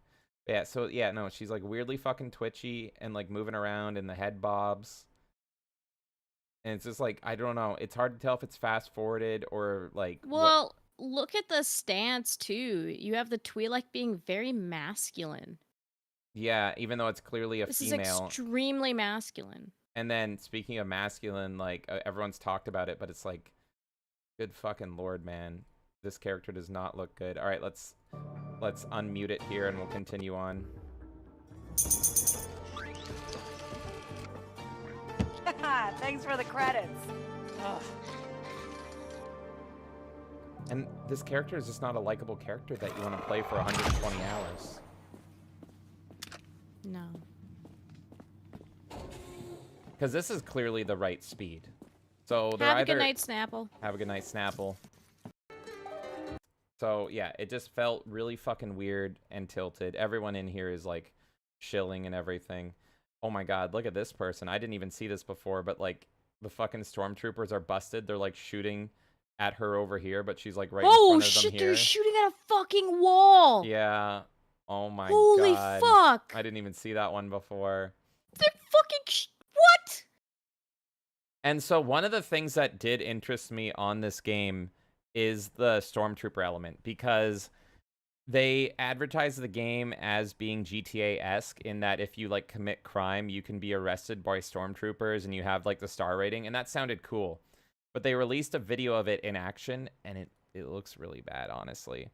C: Yeah, so yeah, no, she's like weirdly fucking twitchy and like moving around and the head bobs. And it's just like, I don't know. It's hard to tell if it's fast forwarded or like.
D: Well, look at the stance too. You have the Twi'lek being very masculine.
C: Yeah, even though it's clearly a female.
D: This is extremely masculine.
C: And then speaking of masculine, like everyone's talked about it, but it's like, good fucking lord, man. This character does not look good. All right, let's unmute it here and we'll continue on.
S: Thanks for the credits. Ugh.
C: And this character is just not a likable character that you want to play for 120 hours.
D: No.
C: Because this is clearly the right speed. So they're
D: Have a
C: either...
D: good night, Snapple.
C: Have a good night, Snapple. So yeah, it just felt really fucking weird and tilted. Everyone in here is like shilling and everything. Oh my god, look at this person. I didn't even see this before, but like the fucking stormtroopers are busted. They're like shooting at her over here, but she's like right in front of them here.
D: Oh shit, they're shooting at a fucking wall.
C: Yeah. Oh my god.
D: Holy fuck.
C: I didn't even see that one before.
D: They're fucking what?
C: And so one of the things that did interest me on this game is the stormtrooper element, because they advertise the game as being GTA-esque in that if you like commit crime, you can be arrested by stormtroopers and you have like the star rating, and that sounded cool. But they released a video of it in action and it looks really bad, honestly.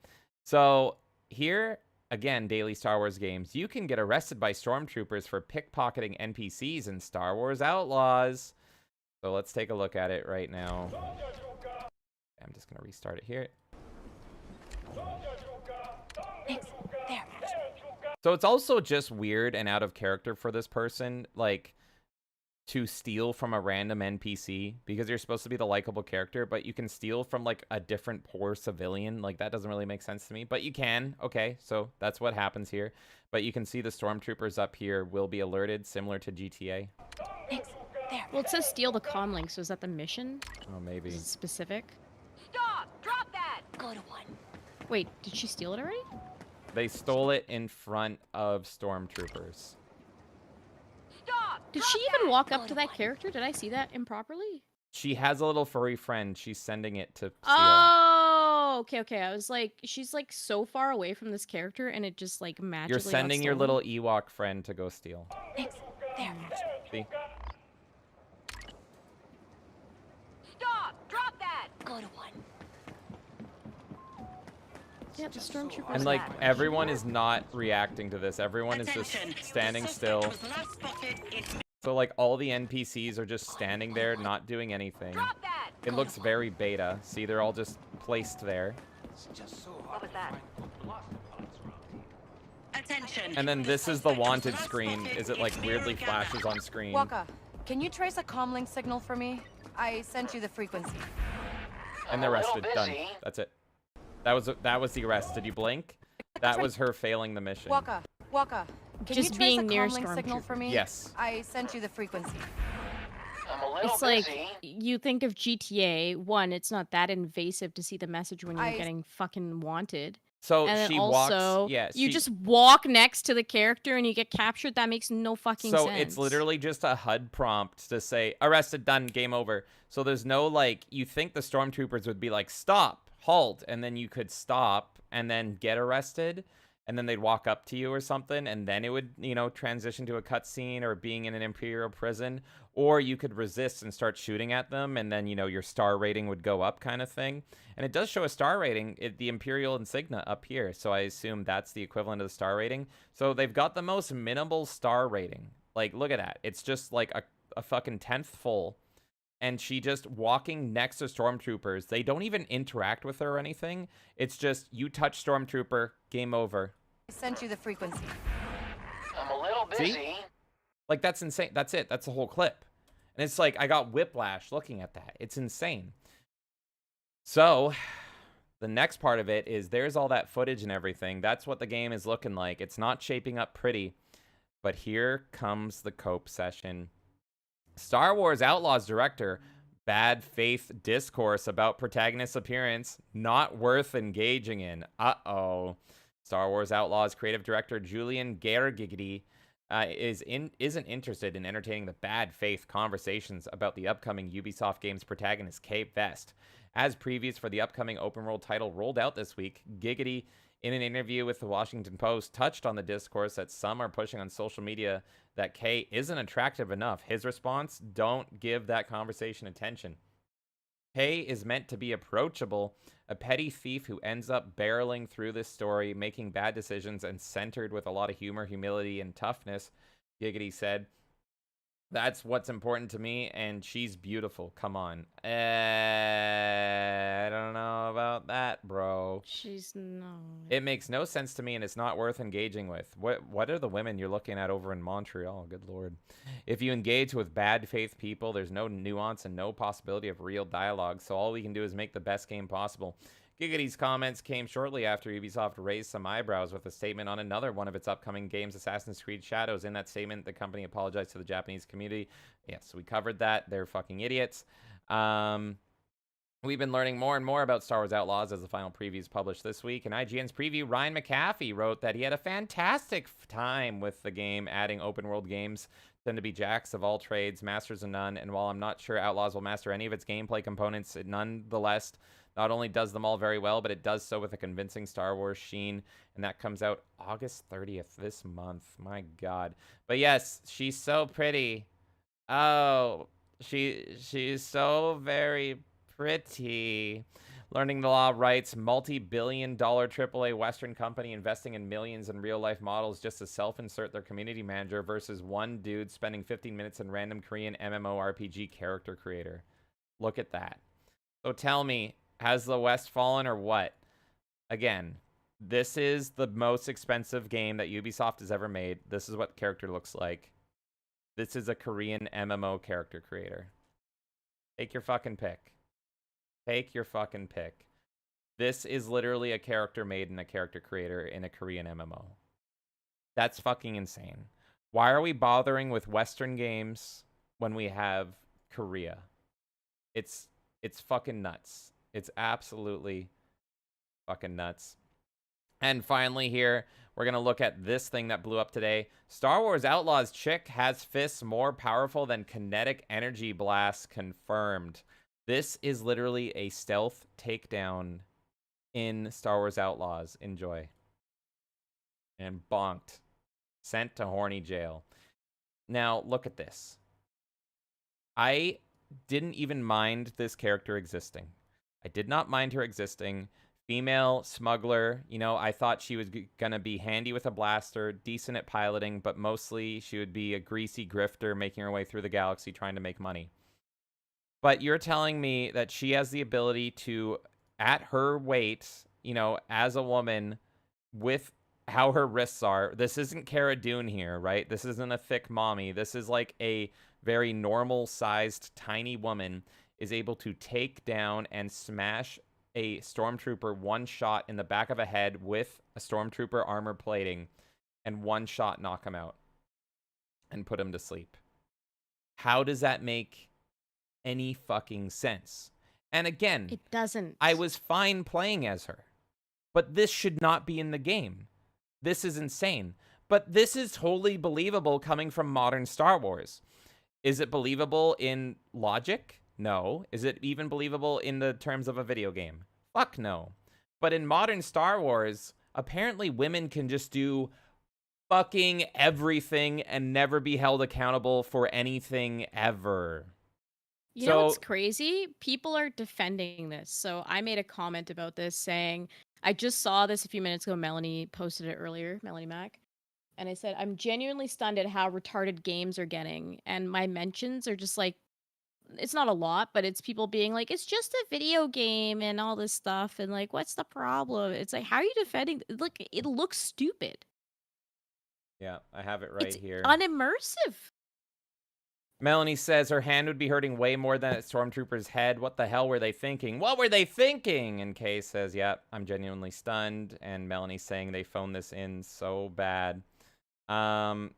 C: So here, again, Daily Star Wars Games, you can get arrested by stormtroopers for pickpocketing NPCs in Star Wars Outlaws. So let's take a look at it right now. I'm just going to restart it here. So it's also just weird and out of character for this person. Like, to steal from a random NPC because you're supposed to be the likable character, but you can steal from like a different poor civilian. Like that doesn't really make sense to me, but you can. Okay, so that's what happens here. But you can see the stormtroopers up here will be alerted, similar to GTA.
D: Thanks. There. Well, it says steal the comlink, so is that the mission?
C: Oh, maybe.
D: Is it specific?
S: Stop! Drop that!
J: Go to one.
D: Wait, did she steal it already?
C: They stole it in front of stormtroopers.
S: Stop!
D: Did she even walk up to that character? Did I see that improperly?
C: She has a little furry friend. She's sending it to steal.
D: Oh, okay. I was like, she's like so far away from this character, and it just like magically.
C: You're sending your little Ewok friend to go steal.
J: Thanks. There.
C: See?
S: Stop! Drop that!
J: Go to one.
D: Yeah, the stormtroopers.
C: And like everyone is not reacting to this. Everyone is just standing still. So like all the NPCs are just standing there, not doing anything. It looks very beta. See, they're all just placed there.
S: What was that?
J: Attention.
C: And then this is the wanted screen. Is it like weirdly flashes on screen?
S: Waka, can you trace a comlink signal for me? I sent you the frequency.
C: And they're arrested. Done. That's it. That was the arrest. Did you blink? That was her failing the mission.
S: Waka, can
D: Just
S: you trace
D: being
S: a
D: near
S: comlink signal for me?
C: Yes.
S: I sent you the frequency.
D: It's like you think of GTA 1, it's not that invasive to see the message when you're getting fucking wanted.
C: So
D: and then
C: she
D: also,
C: walks. Yeah,
D: you just walk next to the character and you get captured. That makes no fucking sense.
C: So it's literally just a HUD prompt to say arrested, done, game over. So there's no like, you think the stormtroopers would be like stop, halt, and then you could stop and then get arrested. And then they'd walk up to you or something, and then it would, you know, transition to a cutscene or being in an Imperial prison. Or you could resist and start shooting at them, and then, you know, your star rating would go up kind of thing. And it does show a star rating, the Imperial insignia up here. So I assume that's the equivalent of the star rating. So they've got the most minimal star rating. Like, look at that. It's just like a fucking 10th full. And she just walking next to stormtroopers. They don't even interact with her or anything. It's just, you touch stormtrooper, game over.
S: I sent you the frequency.
J: I'm a little busy.
C: See? Like, that's insane. That's it. That's the whole clip. And it's like, I got whiplash looking at that. It's insane. So, the next part of it is there's all that footage and everything. That's what the game is looking like. It's not shaping up pretty. But here comes the cope session. Star Wars Outlaws director, bad faith discourse about protagonist's appearance, not worth engaging in. Uh-oh. Star Wars Outlaws creative director Julian Gergigity isn't interested in entertaining the bad faith conversations about the upcoming Ubisoft game's protagonist, Kay Vest. As previews for the upcoming open world title rolled out this week, Giggity, in an interview with the Washington Post, touched on the discourse that some are pushing on social media that Kay isn't attractive enough. His response, don't give that conversation attention. Kay is meant to be approachable, a petty thief who ends up barreling through this story, making bad decisions, and centered with a lot of humor, humility, and toughness, Giggity said. That's what's important to me, and she's beautiful. Come on. I don't know about that, bro.
D: She's not.
C: It makes no sense to me, and it's not worth engaging with. What are the women you're looking at over in Montreal? Good lord. If you engage with bad faith people, there's no nuance and no possibility of real dialogue, so all we can do is make the best game possible. Giggity's comments came shortly after Ubisoft raised some eyebrows with a statement on another one of its upcoming games, Assassin's Creed Shadows. In that statement, the company apologized to the Japanese community. Yes, we covered that. They're fucking idiots. We've been learning more and more about Star Wars Outlaws as the final previews published this week. In IGN's preview, Ryan McAfee wrote that he had a fantastic time with the game, adding open world games tend to be jacks of all trades, masters of none, and while I'm not sure Outlaws will master any of its gameplay components, it nonetheless not only does them all very well, but it does so with a convincing Star Wars sheen, and that comes out August 30th this month. My God. But yes, she's so pretty. Oh, she's so very pretty. Learning the Law writes, multi-billion-dollar AAA Western company investing in millions in real-life models just to self-insert their community manager versus one dude spending 15 minutes in random Korean MMORPG character creator. Look at that. So tell me, has the West fallen or what? Again, this is the most expensive game that Ubisoft has ever made. This is what the character looks like. This is a Korean MMO character creator. Take your fucking pick. Take your fucking pick. This is literally a character made in a character creator in a Korean MMO. That's fucking insane. Why are we bothering with Western games when we have Korea? It's fucking nuts. It's absolutely fucking nuts. And finally here, we're going to look at this thing that blew up today. Star Wars Outlaws chick has fists more powerful than kinetic energy blasts confirmed. This is literally a stealth takedown in Star Wars Outlaws. Enjoy. And bonked. Sent to horny jail. Now, look at this. I didn't even mind this character existing. I did not mind her existing. Female smuggler, you know, I thought she was gonna be handy with a blaster, decent at piloting, but mostly she would be a greasy grifter making her way through the galaxy trying to make money. But you're telling me that she has the ability to, at her weight, you know, as a woman, with how her wrists are, this isn't Cara Dune here, right? This isn't a thick mommy. This is like a very normal-sized, tiny woman is able to take down and smash a stormtrooper one shot in the back of a head with a stormtrooper armor plating and one shot knock him out and put him to sleep. How does that make any fucking sense? And again,
D: it doesn't.
C: I was fine playing as her, but this should not be in the game. This is insane. But this is totally believable coming from modern Star Wars. Is it believable in logic? No. Is it even believable in the terms of a video game? Fuck no. But in modern Star Wars, apparently women can just do fucking everything and never be held accountable for anything ever.
D: You know what's crazy? People are defending this. So I made a comment about this saying, I just saw this a few minutes ago. Melanie posted it earlier, Melanie Mack. And I said, I'm genuinely stunned at how retarded games are getting. And my mentions are just like, it's not a lot, but it's people being like, it's just a video game and all this stuff. And like, what's the problem? It's like, how are you defending? Look, it looks stupid.
C: Yeah, I have it right
D: It's
C: here.
D: unimmersive.
C: Melanie says her hand would be hurting way more than a stormtrooper's head. What the hell were they thinking? What were they thinking? And Kay says, yep, I'm genuinely stunned. And Melanie's saying they phoned this in so bad. And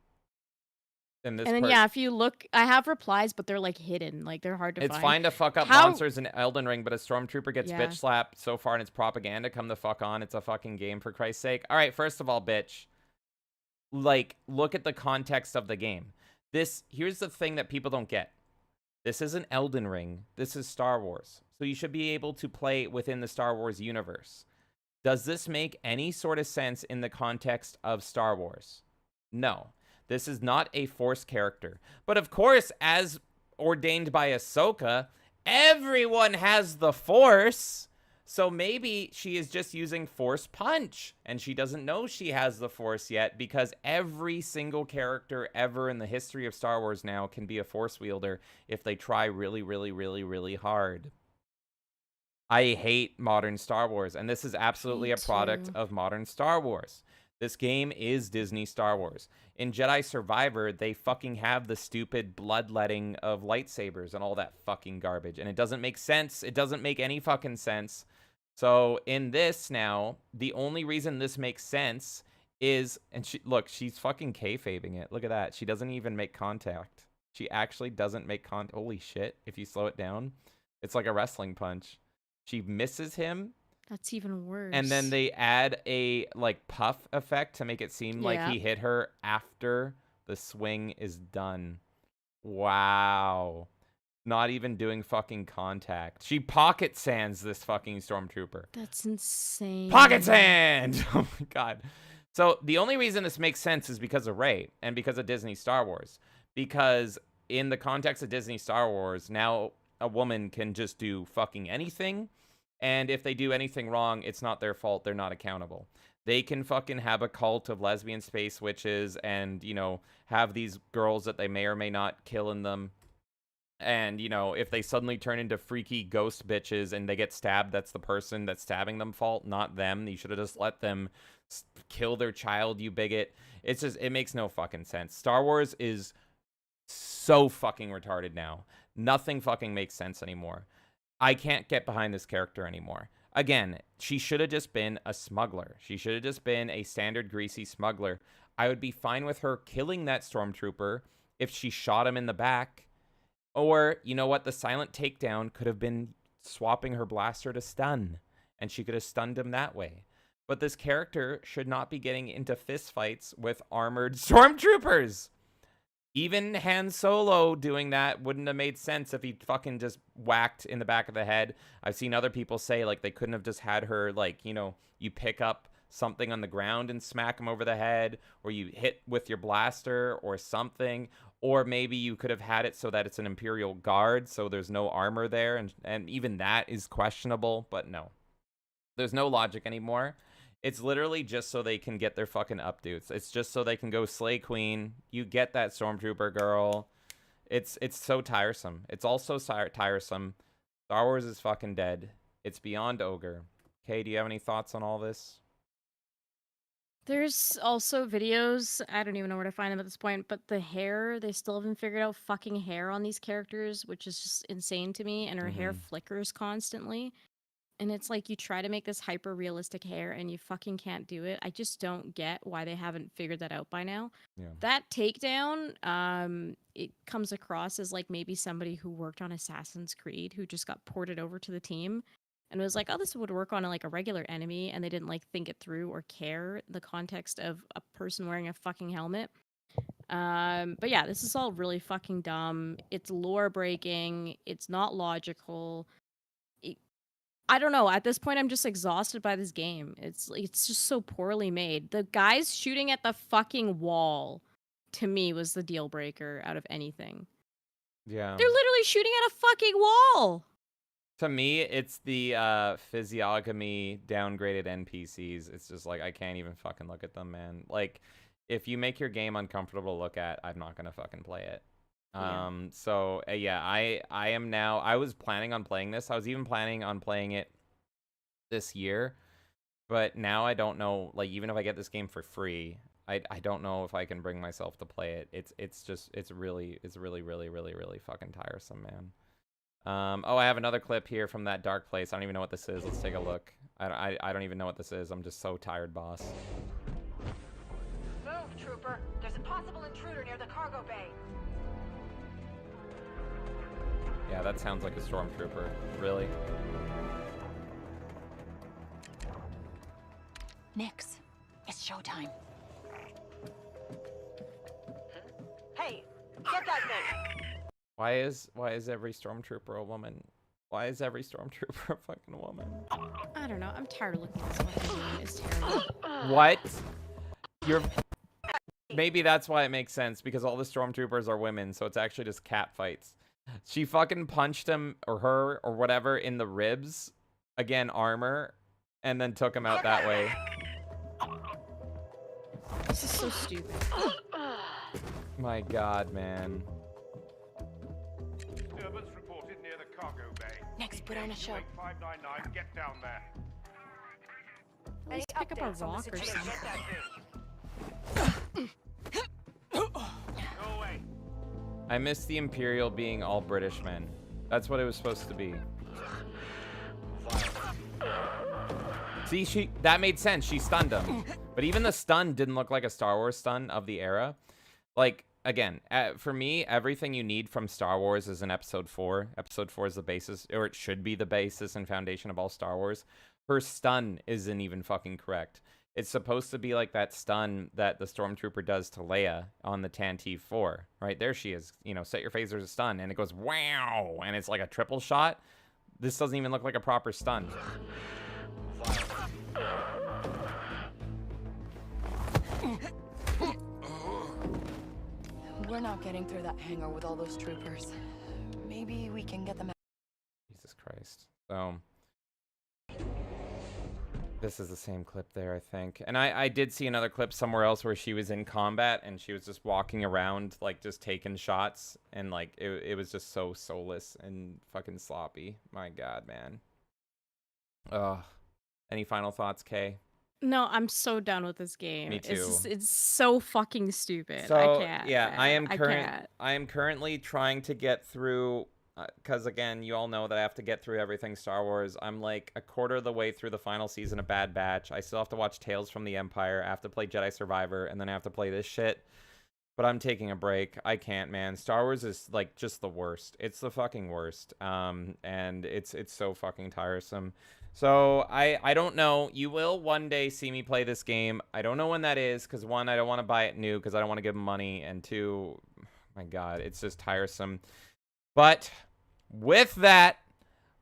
C: then,
D: yeah, if you look, I have replies, but they're like hidden. Like they're hard to find.
C: It's fine to fuck up monsters in Elden Ring, but a stormtrooper gets bitch slapped so far and it's propaganda. Come the fuck on. It's a fucking game, for Christ's sake. All right, first of all, bitch. Like, look at the context of the game. Here's the thing that people don't get. This isn't Elden Ring. This is Star Wars. So you should be able to play within the Star Wars universe. Does this make any sort of sense in the context of Star Wars? No. This is not a Force character. But of course, as ordained by Ahsoka, everyone has the Force. So maybe she is just using Force Punch, and she doesn't know she has the Force yet, because every single character ever in the history of Star Wars now can be a Force wielder if they try really, really, really, really hard. I hate modern Star Wars, and this is absolutely a product of modern Star Wars. This game is Disney Star Wars. In Jedi Survivor, they fucking have the stupid bloodletting of lightsabers and all that fucking garbage, and it doesn't make sense. It doesn't make any fucking sense. So in this now, the only reason this makes sense is, and she's fucking kayfabing it. Look at that. She doesn't even make contact. She actually doesn't make contact. Holy shit. If you slow it down, it's like a wrestling punch. She misses him.
D: That's even worse.
C: And then they add a like puff effect to make it seem like he hit her after the swing is done. Wow. Not even doing fucking contact. She pocket sands this fucking stormtrooper.
D: That's insane.
C: Pocket sand! Oh my god. So the only reason this makes sense is because of Rey and because of Disney Star Wars. Because in the context of Disney Star Wars, now a woman can just do fucking anything. And if they do anything wrong, it's not their fault. They're not accountable. They can fucking have a cult of lesbian space witches and, you know, have these girls that they may or may not kill in them. And, you know, if they suddenly turn into freaky ghost bitches and they get stabbed, that's the person that's stabbing them fault, not them. You should have just let them kill their child, you bigot. It's just, it makes no fucking sense. Star Wars is so fucking retarded now. Nothing fucking makes sense anymore. I can't get behind this character anymore. Again, she should have just been a smuggler. She should have just been a standard greasy smuggler. I would be fine with her killing that stormtrooper if she shot him in the back. Or, you know what? The silent takedown could have been swapping her blaster to stun, and she could have stunned him that way. But this character should not be getting into fistfights with armored stormtroopers. Even Han Solo doing that wouldn't have made sense if he fucking just whacked in the back of the head. I've seen other people say, like, they couldn't have just had her, like, you know, you pick up something on the ground and smack him over the head, or you hit with your blaster or something. Or maybe you could have had it so that it's an Imperial Guard, so there's no armor there, and even that is questionable, but no. There's no logic anymore. It's literally just so they can get their fucking updates. It's just so they can go slay Queen. You get that Stormtrooper girl. It's so tiresome. It's also tiresome. Star Wars is fucking dead. It's beyond ogre. Kay, do you have any thoughts on all this?
D: There's also videos, I don't even know where to find them at this point, but the hair, they still haven't figured out fucking hair on these characters, which is just insane to me, and her hair flickers constantly. And it's like you try to make this hyper realistic hair and you fucking can't do it. I just don't get why they haven't figured that out by now.
C: Yeah.
D: That takedown, it comes across as like maybe somebody who worked on Assassin's Creed who just got ported over to the team and was like, oh, this would work on like a regular enemy, and they didn't like think it through or care the context of a person wearing a fucking helmet. But yeah, this is all really fucking dumb. It's lore breaking. It's not logical. I don't know. At this point, I'm just exhausted by this game. It's just so poorly made. The guys shooting at the fucking wall, to me, was the deal breaker out of anything.
C: Yeah.
D: They're literally shooting at a fucking wall.
C: To me, it's the physiognomy downgraded NPCs. It's just like, I can't even fucking look at them, man. Like, if you make your game uncomfortable to look at, I'm not gonna fucking play it. So yeah, I am now. I was planning on playing this. I was even planning on playing it this year, but now I don't know. Like, even if I get this game for free, I don't know if I can bring myself to play it. It's really fucking tiresome, man. Oh, I have another clip here from that dark place. I don't even know what this is. Let's take a look. I don't even know what this is. I'm just so tired, boss.
T: Move, trooper. There's a possible intruder near the cargo bay.
C: Yeah, that sounds like a stormtrooper. Really?
T: Nix, it's showtime. Hey, get that thing.
C: Why is every stormtrooper a woman? Why is every stormtrooper a fucking woman?
D: I don't know. I'm tired of looking at this fucking game. It's terrible.
C: What? Maybe that's why it makes sense, because all the stormtroopers are women, so it's actually just cat fights. She fucking punched him or her or whatever in the ribs, again armor, and then took him out that way.
D: This is so stupid.
C: My God, man.
K: Disturbance reported near the cargo bay.
T: Next, put on a show.
K: 599, get down there.
D: Let's pick up a rock or something.
K: Go away.
C: I miss the Imperial being all British men. That's what it was supposed to be. See, that made sense. She stunned him. But even the stun didn't look like a Star Wars stun of the era. Like, again, for me, everything you need from Star Wars is in Episode 4. Episode 4 is the basis, or it should be the basis and foundation of all Star Wars. Her stun isn't even fucking correct. It's supposed to be like that stun that the Stormtrooper does to Leia on the Tantive 4. Right, there she is. You know, set your phasers to stun, and it goes, wow, and it's like a triple shot. This doesn't even look like a proper stun.
S: We're not getting through that hangar with all those troopers. Maybe we can get them out.
C: Jesus Christ. So this is the same clip there, I think. And I did see another clip somewhere else where she was in combat and she was just walking around, like, just taking shots. And, like, it was just so soulless and fucking sloppy. My God, man. Ugh. Any final thoughts, Kay?
D: No, I'm so done with this game.
C: Me too.
D: It's so fucking stupid. I
C: So
D: can't.
C: yeah,
D: man. I can't.
C: I am currently trying to get through, because again, you all know that I have to get through everything Star Wars. I'm like a quarter of the way through the final season of Bad Batch. I still have to watch Tales from the Empire. I have to play Jedi Survivor, and then I have to play this shit. But I'm taking a break. I can't, man. Star Wars is like just the worst. It's the fucking worst. And it's so fucking tiresome. So I don't know. You will one day see me play this game. I don't know when that is, because one, I don't want to buy it new because I don't want to give them money, and two, my God, it's just tiresome. But with that,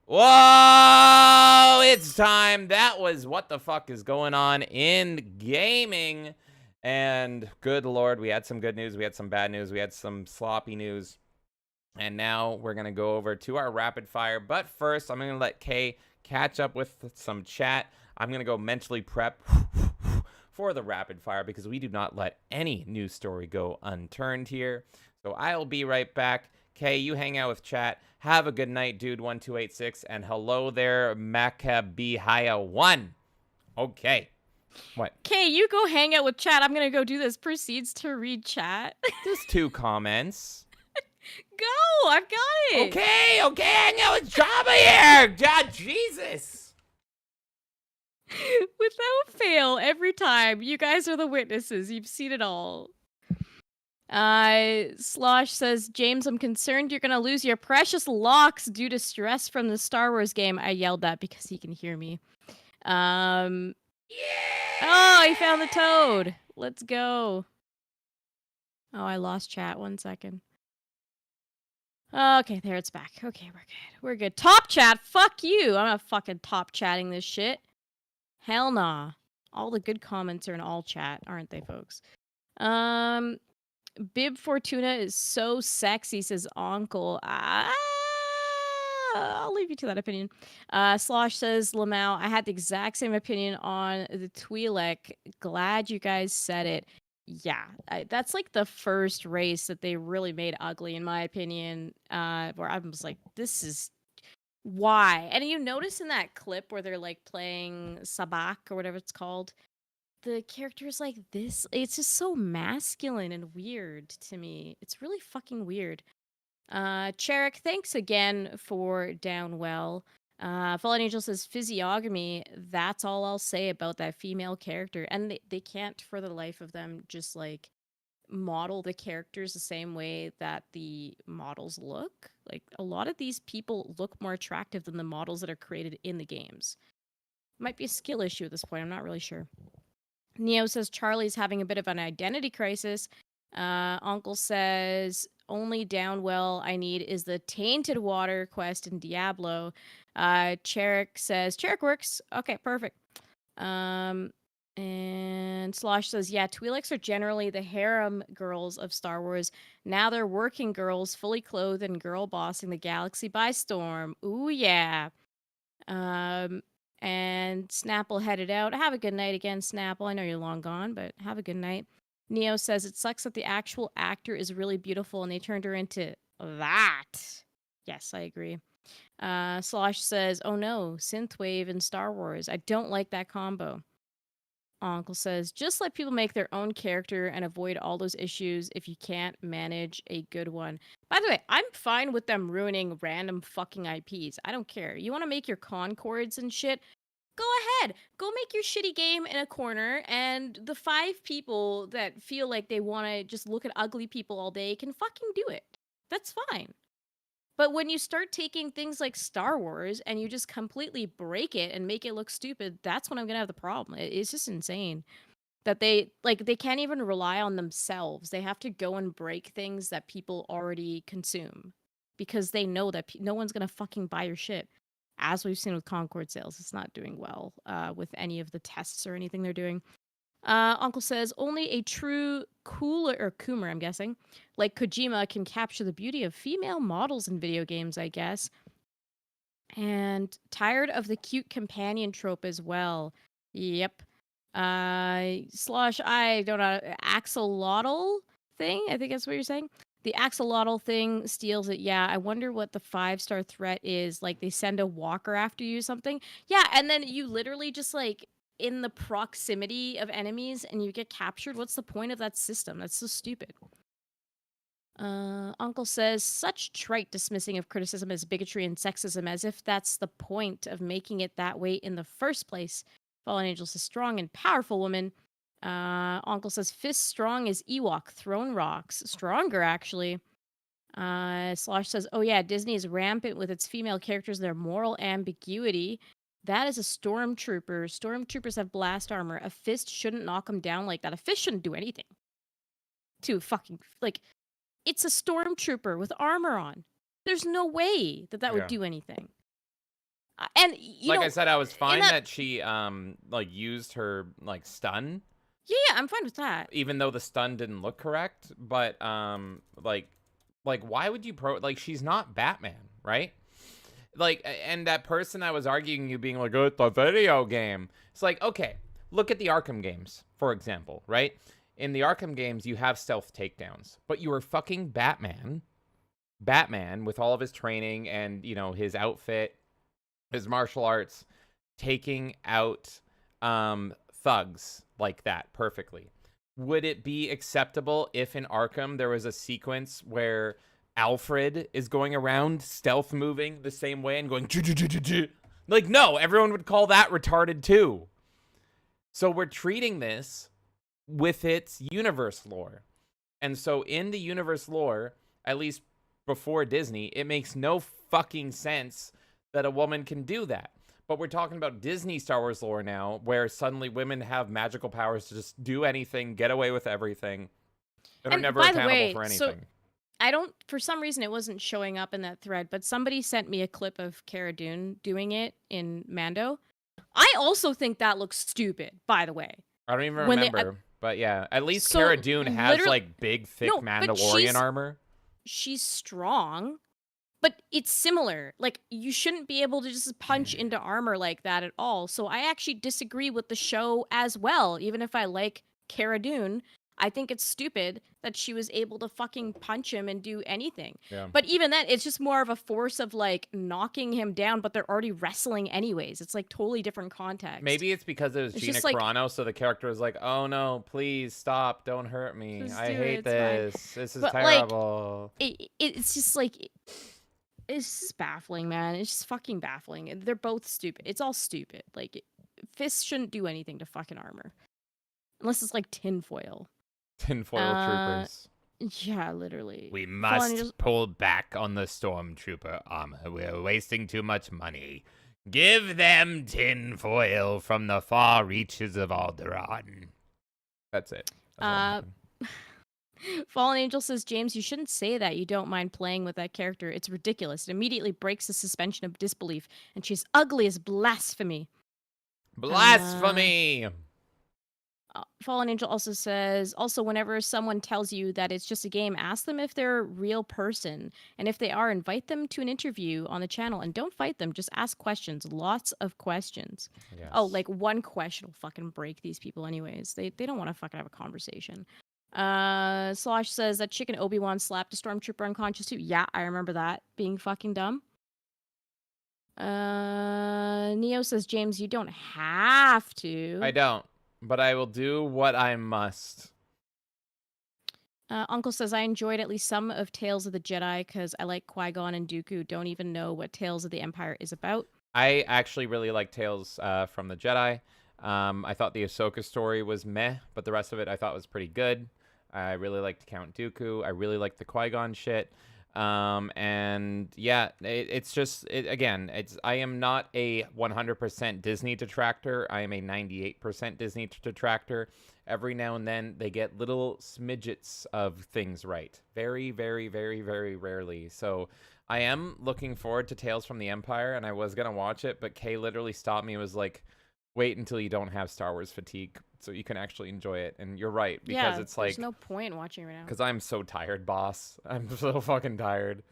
C: whoa, it's time. That was what the fuck is going on in gaming. And good Lord, we had some good news. We had some bad news. We had some sloppy news. And now we're going to go over to our rapid fire. But first, I'm going to let Kay catch up with some chat. I'm going to go mentally prep for the rapid fire because we do not let any news story go unturned here. So I'll be right back. Kay, you hang out with chat. Have a good night, dude. 1286. And hello there, Maccabehiah1. Okay. What?
D: Okay, you go hang out with chat. I'm gonna go do this. Proceeds to read chat.
C: Just 2 comments.
D: Go! I've got it!
C: Okay, hang out with Jabba here! God, Jesus!
D: Without fail, every time. You guys are the witnesses. You've seen it all. Slosh says, James, I'm concerned you're gonna lose your precious locks due to stress from the Star Wars game. I yelled that because he can hear me. Oh, he found the toad. Let's go. Oh, I lost chat. 1 second. Okay, there it's back. Okay, we're good. We're good. Top chat? Fuck you. I'm not fucking top chatting this shit. Hell nah. All the good comments are in all chat, aren't they, folks? Bib Fortuna is so sexy, says Uncle. I'll leave you to that opinion. Slosh says, Lamau, I had the exact same opinion on the Twi'lek. Glad you guys said it. Yeah, that's like the first race that they really made ugly, in my opinion, where I was like, this is... Why? And you notice in that clip where they're like playing Sabak or whatever it's called, the character's like this. It's just so masculine and weird to me. It's really fucking weird. Cherrick, thanks again for down well. Fallen Angel says physiognomy. That's all I'll say about that female character. And they can't for the life of them just like model the characters the same way that the models look. Like a lot of these people look more attractive than the models that are created in the games. Might be a skill issue at this point. I'm not really sure. Neo says Charlie's having a bit of an identity crisis. Uncle says only downwell I need is the Tainted Water quest in Diablo. Cherrick says Cherrick works. Okay, perfect. And Slosh says, yeah, Twi'leks are generally the harem girls of Star Wars. Now they're working girls, fully clothed and girl bossing the galaxy by storm. Ooh, yeah. And Snapple headed out. Have a good night again, Snapple. I know you're long gone, but have a good night. Neo says, it sucks that the actual actor is really beautiful and they turned her into that. Yes, I agree. Slosh says, oh no, Synthwave in Star Wars. I don't like that combo. Uncle says, just let people make their own character and avoid all those issues if you can't manage a good one. By the way, I'm fine with them ruining random fucking IPs. I don't care. You want to make your Concords and shit? Go ahead. Go make your shitty game in a corner, and the 5 people that feel like they want to just look at ugly people all day can fucking do it. That's fine. But when you start taking things like Star Wars and you just completely break it and make it look stupid, that's when I'm gonna have the problem. It's just insane that they can't even rely on themselves. They have to go and break things that people already consume because they know that no one's gonna fucking buy your shit. As we've seen with Concord sales, it's not doing well with any of the tests or anything they're doing. Uncle says, only a true Coomer, I'm guessing, like Kojima can capture the beauty of female models in video games, I guess. And tired of the cute companion trope as well. Yep. Slosh, I don't know, axolotl thing? I think that's what you're saying. The axolotl thing steals it. Yeah, I wonder what the 5-star threat is. Like, they send a walker after you or something. Yeah, and then you literally just, like, in the proximity of enemies and you get captured, what's the point of that system? That's so stupid. Uncle says, such trite dismissing of criticism as bigotry and sexism, as if that's the point of making it that way in the first place. Fallen Angel says, strong and powerful woman. Uncle says, fist strong as Ewok, throwing rocks. Stronger, actually. Slosh says, oh yeah, Disney is rampant with its female characters and their moral ambiguity. That is a stormtrooper. Stormtroopers have blast armor. A fist shouldn't knock them down like that. A fist shouldn't do anything. To fucking, like, it's a stormtrooper with armor on. There's no way that would do anything. And you
C: like
D: know,
C: I said, I was fine that she like used her like stun.
D: Yeah, I'm fine with that.
C: Even though the stun didn't look correct, but like why would you like she's not Batman, right? Like, and that person that was arguing you being like, oh, it's a video game. It's like, okay, look at the Arkham games, for example, right? In the Arkham games, you have stealth takedowns, but you are fucking Batman with all of his training and, you know, his outfit, his martial arts, taking out thugs like that perfectly. Would it be acceptable if in Arkham there was a sequence where Alfred is going around stealth moving the same way and going like, no, everyone would call that retarded too. So we're treating this with its universe lore. And so in the universe lore, at least before Disney, it makes no fucking sense that a woman can do that. But we're talking about Disney Star Wars lore now, where suddenly women have magical powers to just do anything, get away with everything, and are never accountable for anything.
D: So I don't, for some reason it wasn't showing up in that thread, but somebody sent me a clip of Cara Dune doing it in Mando. I also think that looks stupid, by the way.
C: I don't even remember. But yeah, at least Cara Dune has like big, thick Mandalorian armor.
D: She's strong, but it's similar. Like, you shouldn't be able to just punch into armor like that at all. So I actually disagree with the show as well. Even if I like Cara Dune, I think it's stupid that she was able to fucking punch him and do anything.
C: Yeah.
D: But even then, it's just more of a force of like knocking him down, but they're already wrestling anyways. It's like totally different context.
C: Maybe it's because it was Gina Carano, so the character was like, oh no, please stop, don't hurt me. I hate this. This is terrible.
D: Like, it's just like, it's just baffling, man. It's just fucking baffling. They're both stupid. It's all stupid. Like, fists shouldn't do anything to fucking armor. Unless it's like tinfoil.
C: Tinfoil troopers.
D: Yeah, literally.
U: We must pull back on the stormtrooper armor. We're wasting too much money. Give them tinfoil from the far reaches of Alderaan.
C: That's it.
D: Fallen Angel says, James, you shouldn't say that you don't mind playing with that character. It's ridiculous. It immediately breaks the suspension of disbelief, and she's ugly as blasphemy.
C: Blasphemy!
D: Fallen Angel also says, also, whenever someone tells you that it's just a game, ask them if they're a real person. And if they are, invite them to an interview on the channel. And don't fight them. Just ask questions. Lots of questions.
C: Yes.
D: Oh, like one question will fucking break these people anyways. They don't want to fucking have a conversation. Slosh says that chicken Obi-Wan slapped a stormtrooper unconscious too. Yeah, I remember that being fucking dumb. Neo says, James, you don't have to.
C: I don't. But I will do what I must.
D: Uncle says, I enjoyed at least some of Tales of the Jedi because I like Qui-Gon and Dooku don't even know what Tales of the Empire is about.
C: I actually really like Tales from the Jedi. I thought the Ahsoka story was meh, but the rest of it I thought was pretty good. I really liked Count Dooku. I really liked the Qui-Gon shit. And yeah, it's just, again, I am not a 100% Disney detractor. I am a 98% Disney detractor. Every now and then they get little smidgets of things right. Very, very, very, very rarely. So I am looking forward to Tales from the Empire, and I was going to watch it, but Kay literally stopped me and was like, wait until you don't have Star Wars fatigue so you can actually enjoy it. And you're right, because it's like,
D: there's no point in watching it right now.
C: Because I'm so tired, boss. I'm so fucking tired.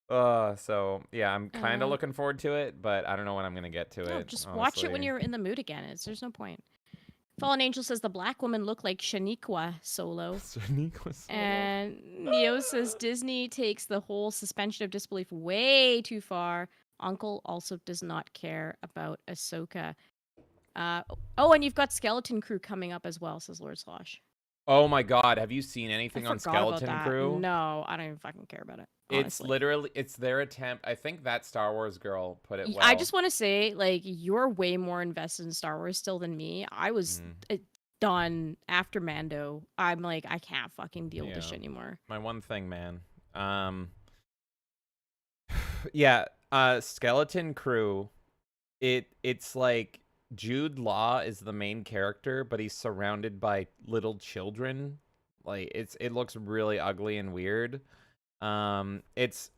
C: So yeah, I'm kind of looking forward to it, but I don't know when I'm gonna get to it.
D: Just watch it when you're in the mood again. There's no point. Fallen Angel says the black woman looked like Shaniqua Solo.
C: Shaniqua Solo.
D: And Neo says Disney takes the whole suspension of disbelief way too far. Uncle also does not care about Ahsoka. Oh, and you've got Skeleton Crew coming up as well, says Lord Slosh.
C: Oh my God, have you seen anything on
D: Forgot about
C: Skeleton
D: that.
C: Crew?
D: No, I don't even fucking care about it.
C: It's
D: Honestly.
C: literally, it's their attempt. I think that Star Wars girl put it well.
D: I just want to say, like, you're way more invested in Star Wars still than me. I was done after Mando. I'm like, I can't fucking deal with this shit anymore.
C: My one thing, man. Yeah, Skeleton Crew. It's like Jude Law is the main character, but he's surrounded by little children. Like it looks really ugly and weird. It's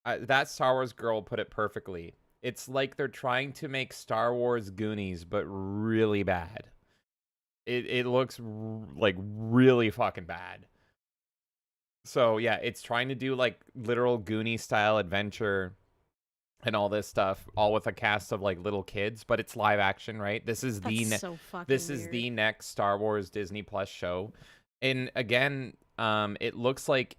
C: that Star Wars girl put it perfectly. It's like they're trying to make Star Wars Goonies, but really bad. It looks like really fucking bad. So yeah, it's trying to do like literal Goonie style adventure and all this stuff, all with a cast of like little kids, but it's live action, right? This is the next Star Wars Disney Plus show. And again, it looks like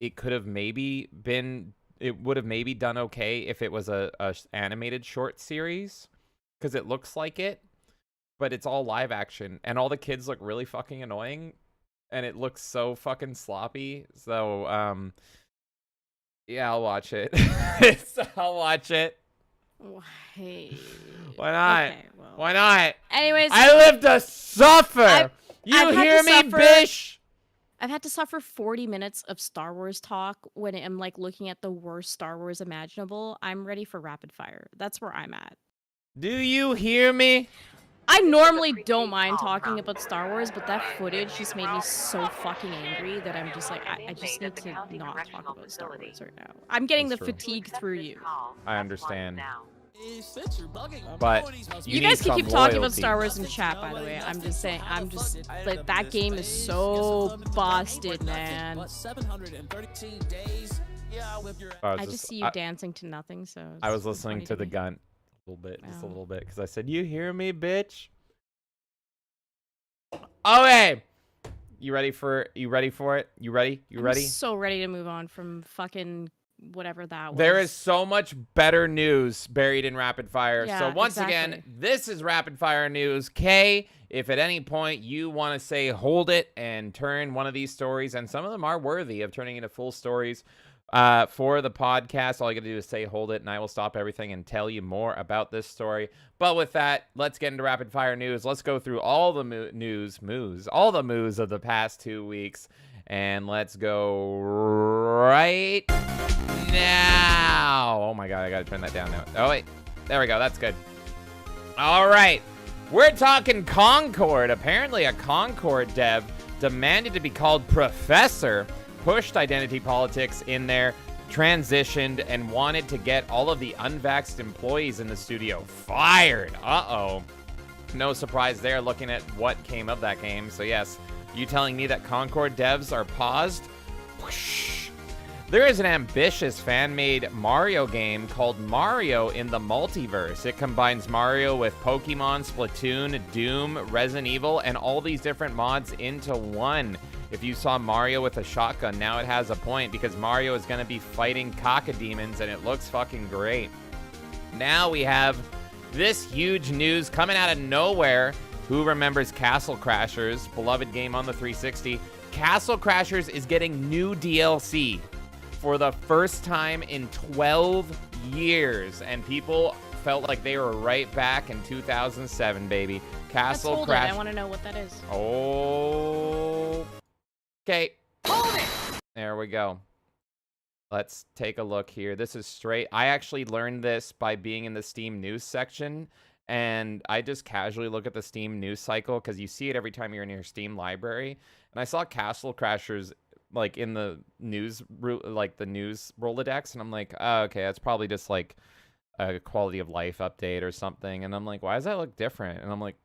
C: it could have maybe been, it would have maybe done okay if it was a animated short series, because it looks like it, but it's all live action and all the kids look really fucking annoying and it looks so fucking sloppy. So yeah, I'll watch it. I'll watch it.
D: Hey.
C: Why not?
D: Okay, well.
C: Why not?
D: Anyways,
C: I live to suffer. You hear me, bish?
D: I've had to suffer 40 minutes of Star Wars talk when I'm like looking at the worst Star Wars imaginable. I'm ready for rapid fire. That's where I'm at.
C: Do you hear me?
D: I normally don't mind talking about Star Wars, but that footage just made me so fucking angry that I'm just like, I just need to not talk about Star Wars right now. I'm getting the fatigue through you.
C: I understand. But
D: you guys can keep talking about Star Wars in chat, by the way. I'm just saying, like, that game is so busted, man. I just see you dancing to nothing, so.
C: I was listening to the gun a little bit, just a little bit, because I said, "You hear me, bitch?" Okay, you ready for it? You ready?
D: I'm so ready to move on from fucking whatever that was.
C: There is so much better news buried in rapid fire.
D: Yeah,
C: so once again, this is rapid fire news. Kay, if at any point you want to say hold it and turn one of these stories, and some of them are worthy of turning into full stories for the podcast, all you gotta do is say hold it and I will stop everything and tell you more about this story. But with that, let's get into rapid fire news. Let's go through all the all the moves of the past 2 weeks, and let's go right now. Oh my god, I gotta turn that down now. Oh wait, there we go, that's good. All right, we're talking Concord. Apparently a Concord dev demanded to be called Professor, pushed identity politics in there, transitioned, and wanted to get all of the unvaxxed employees in the studio fired. Uh-oh. No surprise there looking at what came of that game. So yes, you telling me that Concord devs are paused? Whoosh. There is an ambitious fan-made Mario game called Mario in the Multiverse. It combines Mario with Pokemon, Splatoon, Doom, Resident Evil, and all these different mods into one. If you saw Mario with a shotgun, now it has a point, because Mario is going to be fighting cacodemons, and it looks fucking great. Now we have this huge news coming out of nowhere. Who remembers Castle Crashers, beloved game on the 360? Castle Crashers is getting new DLC for the first time in 12 years, and people felt like they were right back in 2007, baby. Castle Crashers.
D: I want to know what that is.
C: Oh. Okay. Hold it! There we go. Let's take a look here. This is straight. I actually learned this by being in the Steam news section, and I just casually look at the Steam news cycle because you see it every time you're in your Steam library. And I saw Castle Crashers like in the news, like the news Rolodex, and I'm like, oh, okay, that's probably just like a quality of life update or something. And I'm like, why does that look different? And I'm like,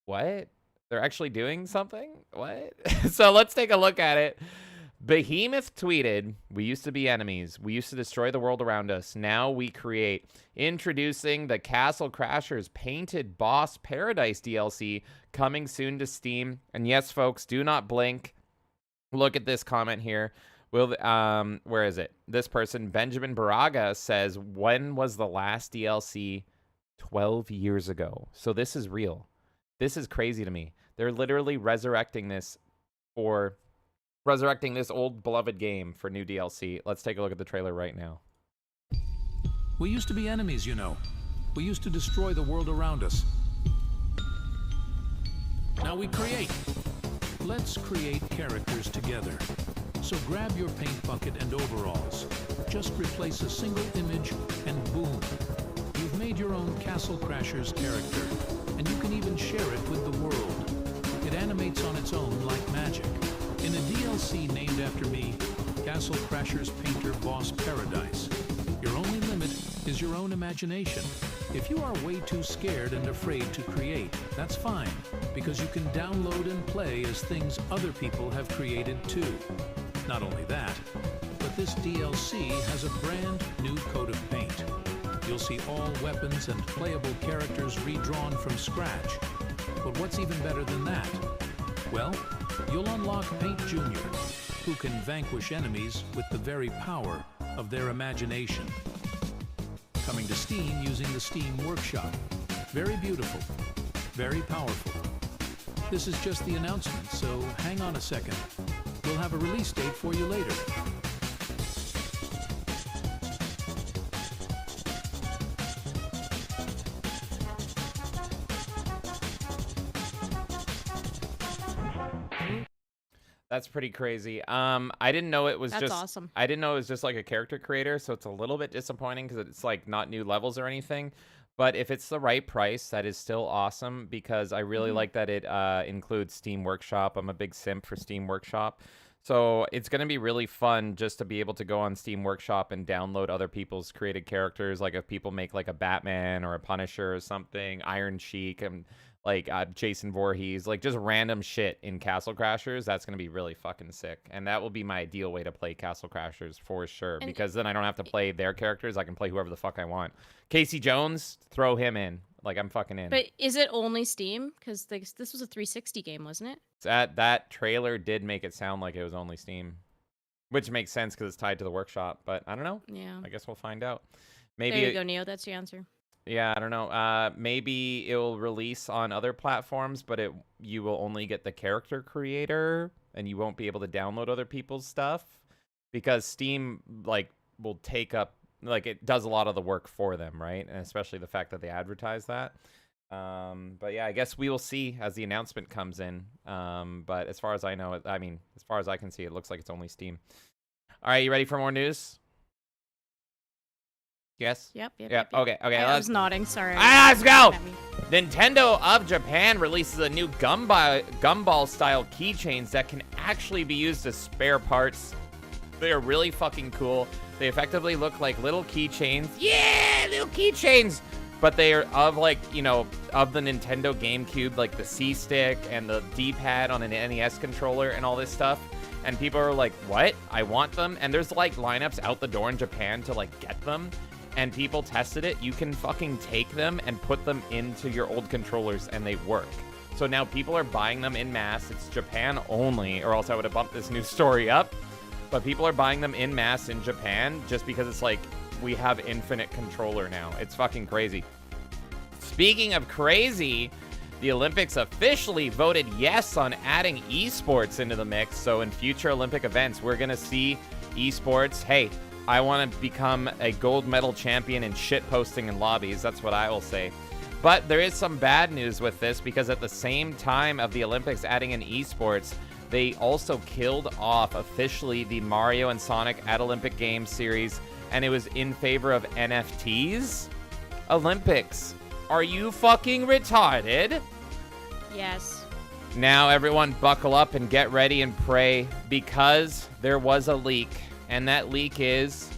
C: what? They're actually doing something? What? So let's take a look at it. Behemoth tweeted, "We used to be enemies. We used to destroy the world around us. Now we create. Introducing the Castle Crashers Painted Boss Paradise DLC coming soon to Steam." And yes, folks, do not blink. Look at this comment here. Where is it? This person, Benjamin Baraga, says, "When was the last DLC 12 years ago. So this is real. This is crazy to me. They're literally resurrecting this old beloved game for new DLC. Let's take a look at the trailer right now.
A: We used to be enemies, you know. We used to destroy the world around us. Now we create. Let's create characters together. So grab your paint bucket and overalls. Just replace a single image and boom. You've made your own Castle Crashers character, and you can even share it with the world. It animates on its own like magic. In a DLC named after me, Castle Crashers Painter Boss Paradise. Your only limit is your own imagination. If you are way too scared and afraid to create, that's fine, because you can download and play as things other people have created too. Not only that, but this DLC has a brand new coat of paint. You'll see all weapons and playable characters redrawn from scratch. But what's even better than that? Well, you'll unlock Paint Jr., who can vanquish enemies with the very power of their imagination. Coming to Steam using the Steam Workshop. Very beautiful, very powerful. This is just the announcement, so hang on a second. We'll have a release date for you later.
C: That's pretty crazy. I didn't know it was
D: That's
C: just
D: awesome.
C: I didn't know it was just like a character creator, so it's a little bit disappointing because it's like not new levels or anything. But if it's the right price, that is still awesome because I really like that it includes Steam Workshop. I'm a big simp for Steam Workshop. So it's going to be really fun just to be able to go on Steam Workshop and download other people's created characters. Like if people make like a Batman or a Punisher or something, Iron Sheik, and like Jason Voorhees, like just random shit in Castle Crashers, that's going to be really fucking sick. And that will be my ideal way to play Castle Crashers for sure.
D: And
C: because then I don't have to play their characters. I can play whoever the fuck I want. Casey Jones, throw him in. Like, I'm fucking in.
D: But is it only Steam? Because this was a 360 game, wasn't it?
C: That trailer did make it sound like it was only Steam. Which makes sense because it's tied to the workshop. But I don't know.
D: Yeah.
C: I guess we'll find out. Maybe
D: There you go, Neo. That's your answer.
C: Yeah, I don't know. Maybe it will release on other platforms, but you will only get the character creator, and you won't be able to download other people's stuff because Steam like will take up, like, it does a lot of the work for them, right? And especially the fact that they advertise that. But yeah, I guess we will see as the announcement comes in. But as far as I know, I mean, as far as I can see, it looks like it's only Steam. All right, you ready for more news? Yes?
D: Yep.
C: Okay.
D: I was nodding, sorry.
C: Let's go! Nintendo of Japan releases a new gumball style keychains that can actually be used as spare parts. They are really fucking cool. They effectively look like little keychains. Yeah, little keychains! But they are of, like, you know, of the Nintendo GameCube, like the C-Stick and the D-pad on an NES controller and all this stuff. And people are like, what? I want them. And there's, like, lineups out the door in Japan to, like, get them. And people tested it. You can fucking take them and put them into your old controllers, and they work. So now people are buying them in mass. It's Japan only, or else I would have bumped this news story up. But people are buying them in mass in Japan just because it's like, we have infinite controller now. It's fucking crazy. Speaking of crazy, the Olympics officially voted yes on adding esports into the mix. So in future Olympic events, we're going to see esports. Hey, I want to become a gold medal champion in shit posting in lobbies. That's what I will say. But there is some bad news with this because at the same time of the Olympics adding in esports, they also killed off officially the Mario and Sonic at Olympic Games series, and it was in favor of NFTs. Olympics. Are you fucking retarded?
D: Yes.
C: Now everyone buckle up and get ready and pray because there was a leak. And that leak is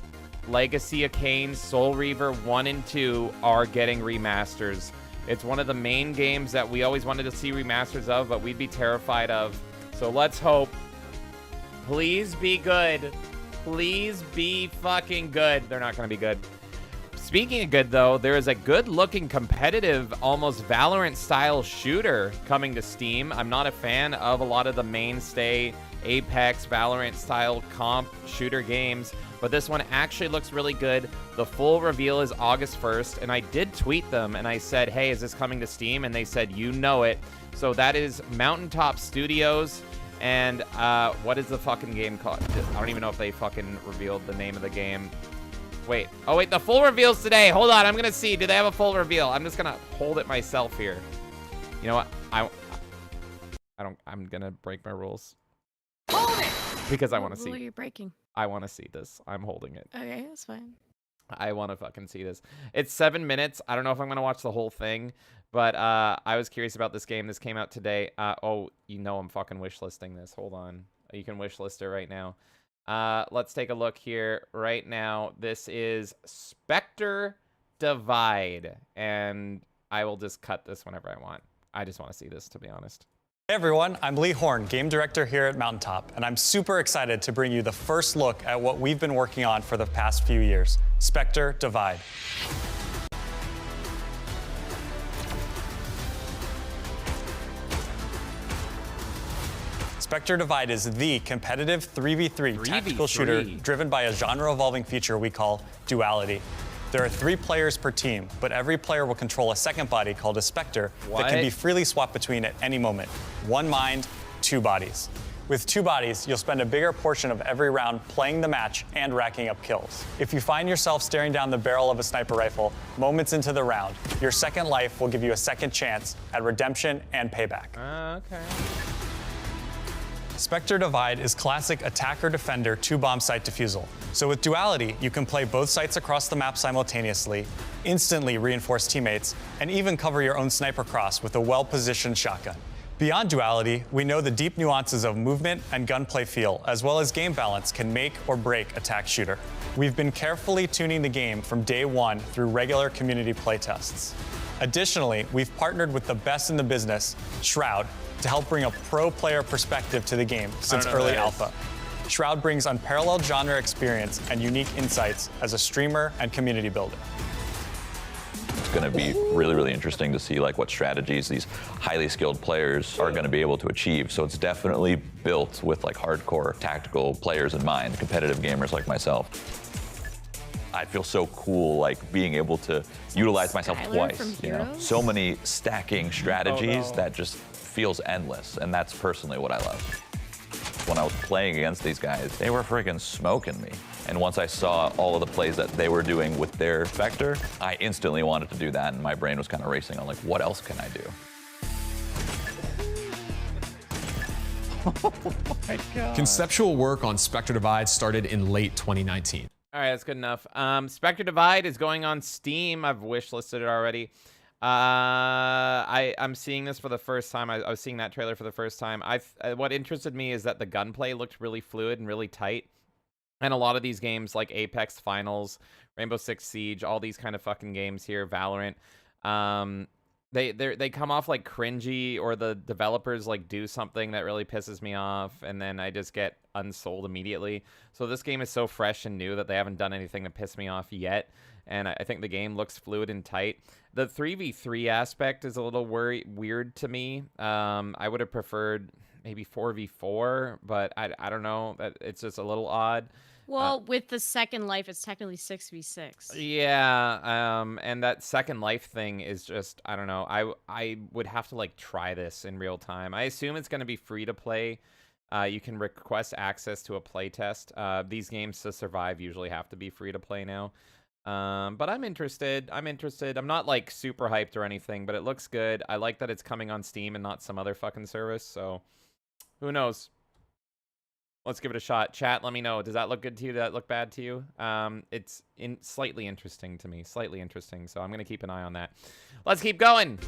C: Legacy of Kain, Soul Reaver 1 and 2 are getting remasters. It's one of the main games that we always wanted to see remasters of, but we'd be terrified of. So let's hope. Please be good. Please be fucking good. They're not going to be good. Speaking of good, though, there is a good-looking, competitive, almost Valorant-style shooter coming to Steam. I'm not a fan of a lot of the mainstay Apex, Valorant-style comp shooter games, but this one actually looks really good. The full reveal is August 1st, and I did tweet them, and I said, hey, is this coming to Steam? And they said, you know it. So that is Mountaintop Studios, and what is the fucking game called? I don't even know if they fucking revealed the name of the game. Wait. Oh, wait. The full reveal's today. Hold on. I'm going to see. Do they have a full reveal? I'm just going to hold it myself here. You know what? I'm going to break my rules.
D: Hold it!
C: Because I want to
D: What rule
C: see.
D: are you breaking?
C: I want to see this. I'm holding it.
D: Okay, that's fine.
C: I want to fucking see this. It's 7 minutes. I don't know if I'm going to watch the whole thing, but I was curious about this game. This came out today. Oh, you know I'm fucking wishlisting this. Hold on. You can wishlist it right now. Let's take a look here right now. This is Spectre Divide, and I will just cut this whenever I want. I just want to see this, to be honest.
E: Hey everyone, I'm Lee Horn, game director here at Mountaintop, and I'm super excited to bring you the first look at what we've been working on for the past few years, Spectre Divide. Spectre Divide is the competitive 3v3 tactical shooter driven by a genre-evolving feature we call duality. There are 3 players per team, but every player will control a second body called a Spectre that can be freely swapped between at any moment. 1 mind, 2 bodies. With 2 bodies, you'll spend a bigger portion of every round playing the match and racking up kills. If you find yourself staring down the barrel of a sniper rifle moments into the round, your second life will give you a second chance at redemption and payback.
C: Okay.
E: Spectre Divide is classic attacker-defender 2-bomb site defusal. So with duality, you can play both sites across the map simultaneously, instantly reinforce teammates, and even cover your own sniper cross with a well-positioned shotgun. Beyond duality, we know the deep nuances of movement and gunplay feel, as well as game balance, can make or break attack shooter. We've been carefully tuning the game from day one through regular community playtests. Additionally, we've partnered with the best in the business, Shroud, to help bring a pro player perspective to the game since early alpha. Shroud brings unparalleled genre experience and unique insights as a streamer and community builder.
V: It's going to be really, really interesting to see like what strategies these highly skilled players are going to be able to achieve. So it's definitely built with like hardcore tactical players in mind, competitive gamers like myself. I feel so cool, like being able to utilize myself twice. You know, so many stacking strategies that just feels endless, and that's personally what I love. When I was playing against these guys, they were freaking smoking me. And once I saw all of the plays that they were doing with their Spectre, I instantly wanted to do that, and my brain was kind of racing on like, what else can I do?
W: Oh my God. Conceptual work on Spectre Divide started in late 2019.
C: All right, that's good enough. Spectre Divide is going on Steam. I've wishlisted it already. I'm seeing this for the first time. I was seeing that trailer for the first time. What interested me is that the gunplay looked really fluid and really tight. And a lot of these games like Apex Finals, Rainbow Six Siege, all these kind of fucking games here, Valorant, they come off like cringy, or the developers like do something that really pisses me off, and then I just get unsold immediately. So this game is so fresh and new that they haven't done anything to piss me off yet. And I think the game looks fluid and tight. The 3v3 aspect is a little weird to me. I would have preferred maybe 4v4, but I don't know. It's just a little odd.
D: Well, with the second life, it's technically 6v6.
C: Yeah, and that second life thing is just, I don't know. I would have to like try this in real time. I assume it's going to be free to play. You can request access to a playtest. These games to survive usually have to be free to play now. But I'm interested. I'm not like super hyped or anything, but it looks good. I like that it's coming on Steam and not some other fucking service. So who knows? Let's give it a shot. Chat, let me know. Does that look good to you? Does that look bad to you? It's slightly interesting to me. Slightly interesting. So I'm going to keep an eye on that. Let's keep going.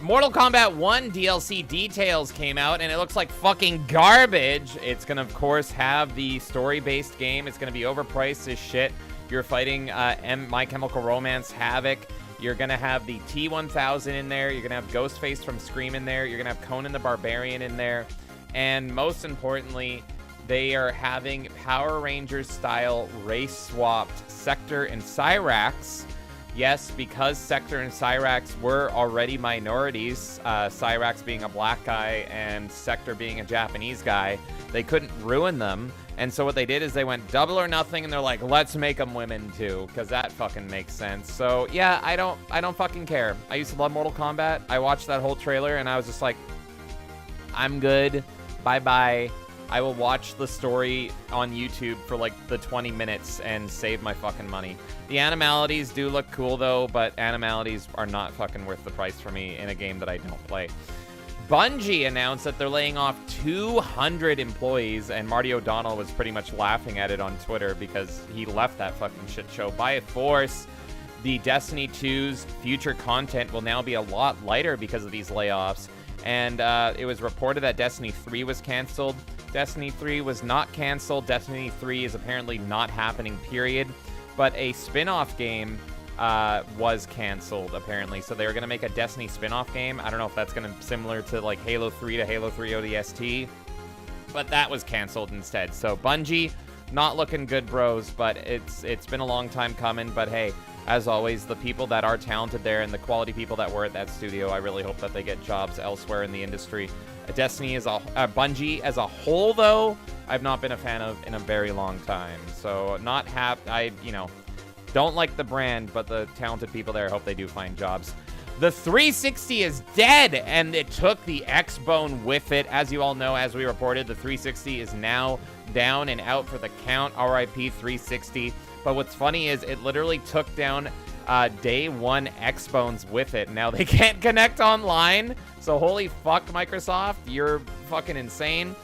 C: Mortal Kombat 1 DLC details came out, and it looks like fucking garbage. It's going to, of course, have the story-based game. It's going to be overpriced as shit. You're fighting My Chemical Romance Havoc. You're going to have the T-1000 in there. You're going to have Ghostface from Scream in there. You're going to have Conan the Barbarian in there. And most importantly, they are having Power Rangers style race swapped Sector and Cyrax. Yes, because Sector and Cyrax were already minorities, Cyrax being a black guy and Sector being a Japanese guy, they couldn't ruin them. And so what they did is they went double or nothing, and they're like, let's make them women too, because that fucking makes sense. So yeah, I don't fucking care. I used to love Mortal Kombat. I watched that whole trailer and I was just like, I'm good. Bye-bye. I will watch the story on YouTube for like the 20 minutes and save my fucking money. The animalities do look cool though, but animalities are not fucking worth the price for me in a game that I don't play. Bungie announced that they're laying off 200 employees, and Marty O'Donnell was pretty much laughing at it on Twitter because he left that fucking shit show by force. The Destiny 2's future content will now be a lot lighter because of these layoffs, and it was reported that Destiny 3 was canceled. Destiny 3 was not canceled. Destiny 3 is apparently not happening, period. But a spin-off game was canceled, apparently. So they were going to make a Destiny spin-off game. I don't know if that's going to be similar to like Halo 3 to Halo 3 ODST. But that was canceled instead. So Bungie, not looking good, bros. But it's been a long time coming. But hey, as always, the people that are talented there and the quality people that were at that studio, I really hope that they get jobs elsewhere in the industry. Destiny is Bungie as a whole, though, I've not been a fan of in a very long time. So not don't like the brand, but the talented people there, hope they do find jobs. The 360 is dead, and it took the X-Bone with it. As you all know, as we reported, the 360 is now down and out for the count. RIP 360. But what's funny is it literally took down day one X-Bones with it. Now they can't connect online, so holy fuck, Microsoft, you're fucking insane.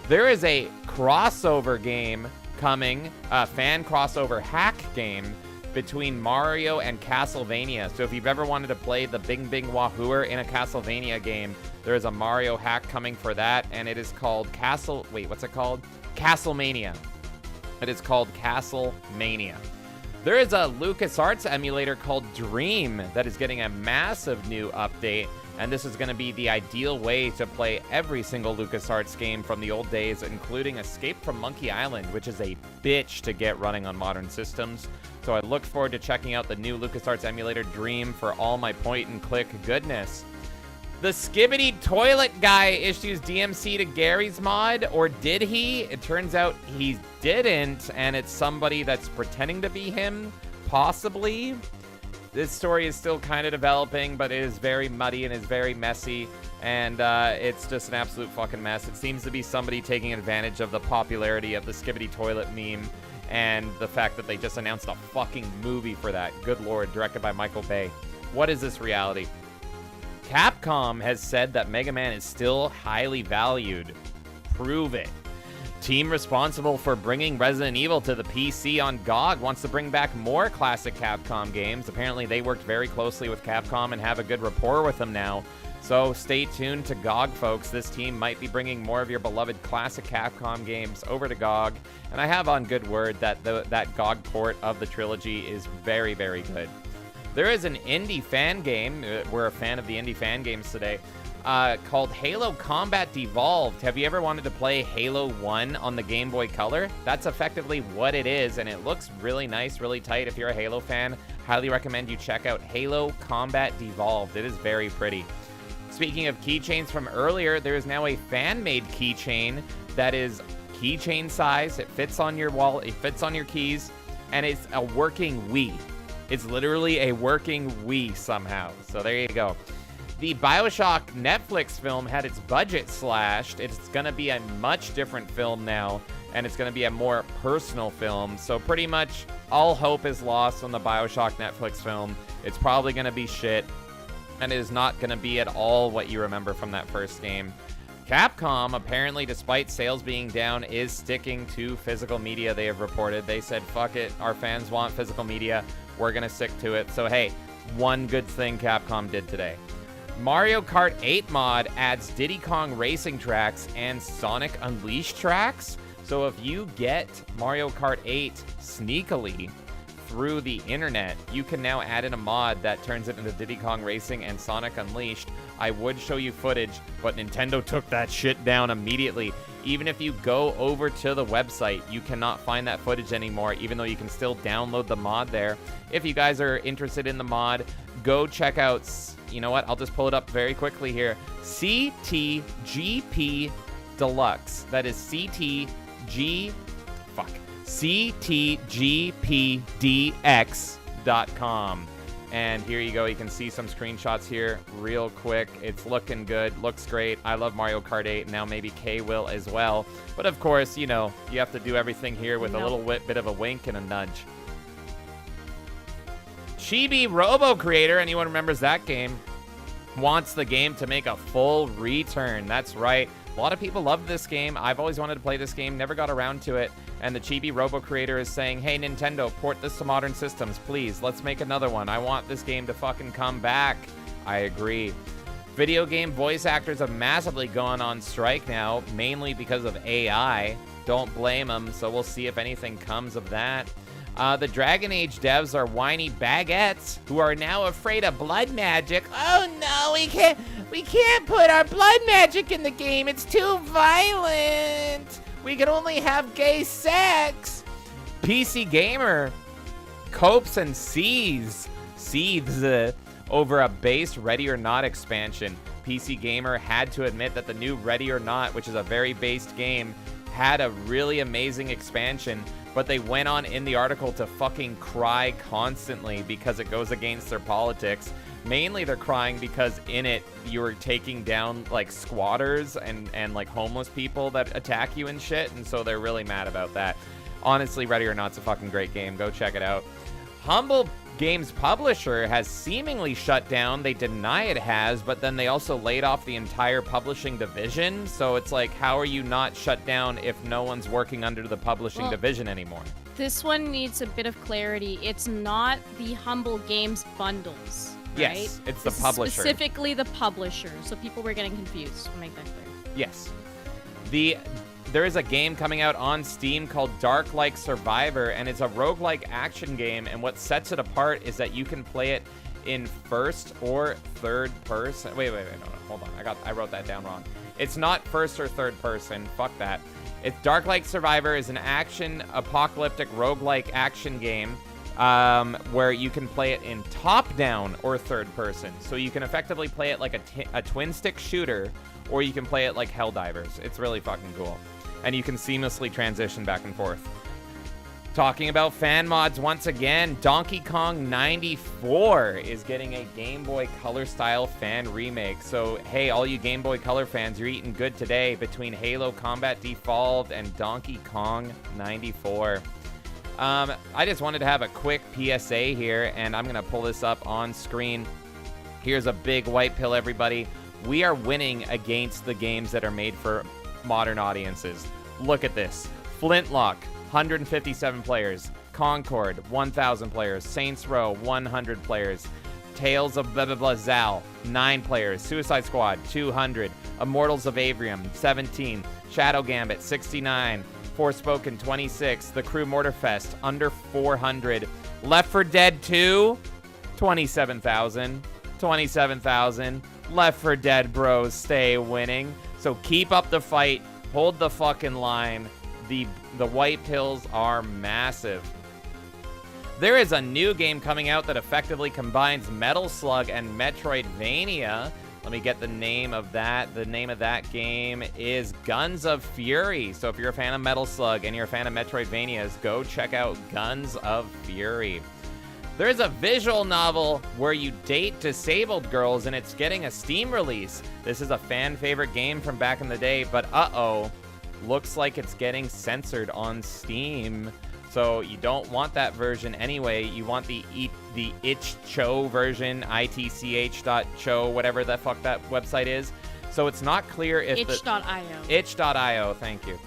C: There is a crossover game coming, a fan crossover hack game between Mario and Castlevania. So if you've ever wanted to play the Bing Bing Wahooer in a Castlevania game, there is a Mario hack coming for that, and it is called Castlemania. It is called Castlemania. There is a LucasArts emulator called Dream that is getting a massive new update, and this is going to be the ideal way to play every single LucasArts game from the old days, including Escape from Monkey Island, which is a bitch to get running on modern systems. So I look forward to checking out the new LucasArts emulator Dream for all my point-and-click goodness. The Skibbity Toilet guy issues DMC to Gary's mod, or did he? It turns out he didn't, and it's somebody that's pretending to be him, possibly. This story is still kind of developing, but it is very muddy and is very messy, and it's just an absolute fucking mess. It seems to be somebody taking advantage of the popularity of the Skibbity Toilet meme and the fact that they just announced a fucking movie for that. Good lord, directed by Michael Bay. What is this reality? Capcom has said that Mega Man is still highly valued. Prove it. Team responsible for bringing Resident Evil to the PC on GOG wants to bring back more classic Capcom games. Apparently they worked very closely with Capcom and have a good rapport with them now. So stay tuned to GOG, folks. This team might be bringing more of your beloved classic Capcom games over to GOG. And I have on good word that that GOG port of the trilogy is very, very good. There is an indie fan game, we're a fan of the indie fan games today, called Halo Combat Devolved. Have you ever wanted to play Halo 1 on the Game Boy Color? That's effectively what it is, and it looks really nice, really tight. If you're a Halo fan, highly recommend you check out Halo Combat Devolved. It is very pretty. Speaking of keychains from earlier, there is now a fan-made keychain that is keychain size. It fits on your wallet, it fits on your keys, and it's a working Wii. It's literally a working Wii somehow. So there you go. The BioShock Netflix film had its budget slashed. It's going to be a much different film now, and it's going to be a more personal film. So pretty much all hope is lost on the BioShock Netflix film. It's probably going to be shit, and it is not going to be at all what you remember from that first game. Capcom, apparently, despite sales being down, is sticking to physical media, they have reported. They said, fuck it, our fans want physical media. We're going to stick to it. So, hey, one good thing Capcom did today. Mario Kart 8 mod adds Diddy Kong racing tracks and Sonic Unleashed tracks. So if you get Mario Kart 8 sneakily through the internet, you can now add in a mod that turns it into Diddy Kong Racing and Sonic Unleashed. I would show you footage, but Nintendo took that shit down immediately. Even if you go over to the website, you cannot find that footage anymore, even though you can still download the mod there. If you guys are interested in the mod, go check out, you know what, I'll just pull it up very quickly here. CTGP Deluxe. That is CTGPDX.com. And here you go. You can see some screenshots here real quick. It's looking good. Looks great. I love Mario Kart 8. Now maybe Kay will as well. But of course, you know, you have to do everything here with a little bit of a wink and a nudge. Chibi Robo Creator, anyone remembers that game, wants the game to make a full return. That's right. A lot of people love this game. I've always wanted to play this game, never got around to it. And the Chibi Robo Creator is saying, hey, Nintendo, port this to modern systems, please. Let's make another one. I want this game to fucking come back. I agree. Video game voice actors have massively gone on strike now, mainly because of AI. Don't blame them, so we'll see if anything comes of that. The Dragon Age devs are whiny baguettes who are now afraid of blood magic. Oh no, we can't put our blood magic in the game. It's too violent. We can only have gay sex. PC Gamer copes and seethes over a based Ready or Not expansion. PC Gamer had to admit that the new Ready or Not, which is a very based game, had a really amazing expansion, but they went on in the article to fucking cry constantly because it goes against their politics. Mainly they're crying because in it you're taking down like squatters and like homeless people that attack you and shit, and so they're really mad about that. Honestly, Ready or Not's a fucking great game. Go check it out. Humble Games publisher has seemingly shut down. They deny it has, but then they also laid off the entire publishing division. So it's like, how are you not shut down if no one's working under the publishing division anymore?
D: This one needs a bit of clarity. It's not the Humble Games bundles, right?
C: Yes, it's
D: This
C: the
D: is
C: publisher.
D: specifically the publisher. So people were getting confused. I'll make that clear.
C: Yes. There is a game coming out on Steam called Dark-like Survivor, and it's a roguelike action game, and what sets it apart is that you can play it in first or third person. Wait, no, hold on. I wrote that down wrong. It's not first or third person. Fuck that. It's Dark-like Survivor is an action apocalyptic roguelike action game where you can play it in top-down or third person. So you can effectively play it like a twin-stick shooter, or you can play it like Helldivers. It's really fucking cool. And you can seamlessly transition back and forth. Talking about fan mods once again, Donkey Kong 94 is getting a Game Boy Color style fan remake. So, hey, all you Game Boy Color fans, you're eating good today between Halo Combat Devolved and Donkey Kong 94. I just wanted to have a quick PSA here, and I'm going to pull this up on screen. Here's a big white pill, everybody. We are winning against the games that are made for modern audiences. Look at this. Flintlock, 157 players. Concord, 1,000 players. Saints Row, 100 players. Tales of blah blah blah Zal, 9 players. Suicide Squad, 200. Immortals of Avrium, 17. Shadow Gambit, 69. Forspoken, 26. The Crew Mortarfest, under 400. Left 4 Dead 2, 27,000. 27,000. Left 4 Dead bros stay winning. So keep up the fight. Hold the fucking line. The white pills are massive. There is a new game coming out that effectively combines Metal Slug and Metroidvania. Let me get the name of that. The name of that game is Guns of Fury. So if you're a fan of Metal Slug and you're a fan of Metroidvanias, go check out Guns of Fury. There's a visual novel where you date disabled girls, and it's getting a Steam release. This is a fan favorite game from back in the day, but looks like it's getting censored on Steam. So you don't want that version anyway. You want the itch.cho version, itch.cho, whatever the fuck that website is. So it's not clear if
D: itch.io.
C: Itch.io, thank you.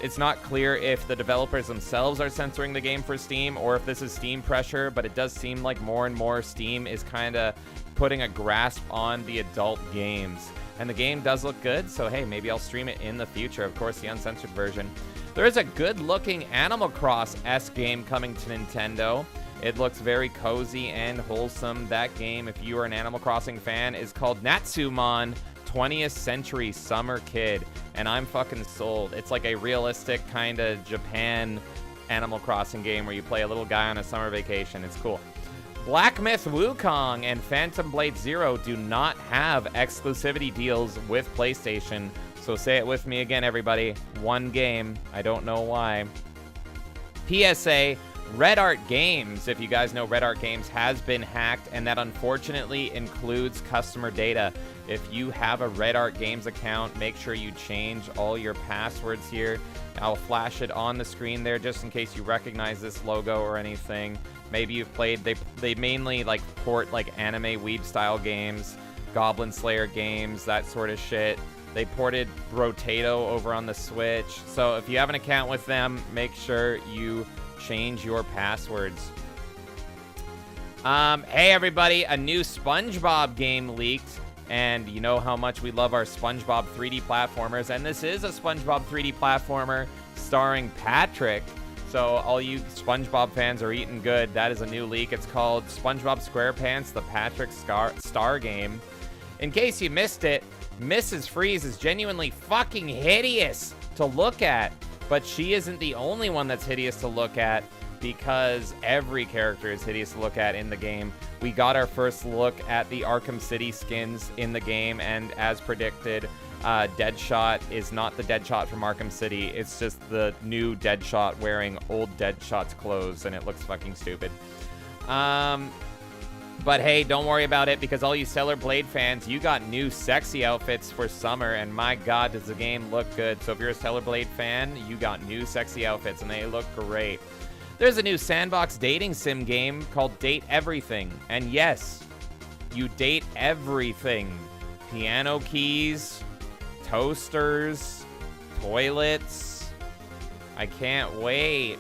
C: It's not clear if the developers themselves are censoring the game for Steam or if this is Steam pressure, but it does seem like more and more Steam is kind of putting a grasp on the adult games. And the game does look good, so hey, maybe I'll stream it in the future. Of course, the uncensored version. There is a good-looking Animal Cross-esque game coming to Nintendo. It looks very cozy and wholesome. That game, if you are an Animal Crossing fan, is called Natsumon 20th Century Summer Kid. and I'm fucking sold. It's like a realistic kind of Japan Animal Crossing game where you play a little guy on a summer vacation. It's cool. Black Myth Wukong and Phantom Blade Zero do not have exclusivity deals with PlayStation. So say it with me again, everybody. One game. I don't know why. PSA, Red Art Games, if you guys know, Red Art Games has been hacked, and that unfortunately includes customer data. If you have a Red Art Games account, make sure you change all your passwords here. I'll flash it on the screen there just in case you recognize this logo or anything. Maybe you've played, they mainly like port like anime weeb style games, Goblin Slayer games, that sort of shit. They ported Brotato over on the Switch. So if you have an account with them, make sure you change your passwords. Hey everybody, a new SpongeBob game leaked, and you know how much we love our SpongeBob 3D platformers, and this is a SpongeBob 3D platformer starring Patrick. So all you SpongeBob fans are eating good. That is a new leak. It's called SpongeBob SquarePants: The Patrick Star Game. In case you missed it, Mrs. Freeze is genuinely fucking hideous to look at, but she isn't the only one that's hideous to look at, because every character is hideous to look at in the game. We got our first look at the Arkham City skins in the game, and as predicted, Deadshot is not the Deadshot from Arkham City. It's just the new Deadshot wearing old Deadshot's clothes, and it looks fucking stupid. But hey, don't worry about it, because all you Stellar Blade fans, you got new sexy outfits for summer, and my god, does the game look good. So if you're a Stellar Blade fan, you got new sexy outfits, and they look great. There's a new sandbox dating sim game called Date Everything, and yes, you date everything. Piano keys, toasters, toilets. I can't wait.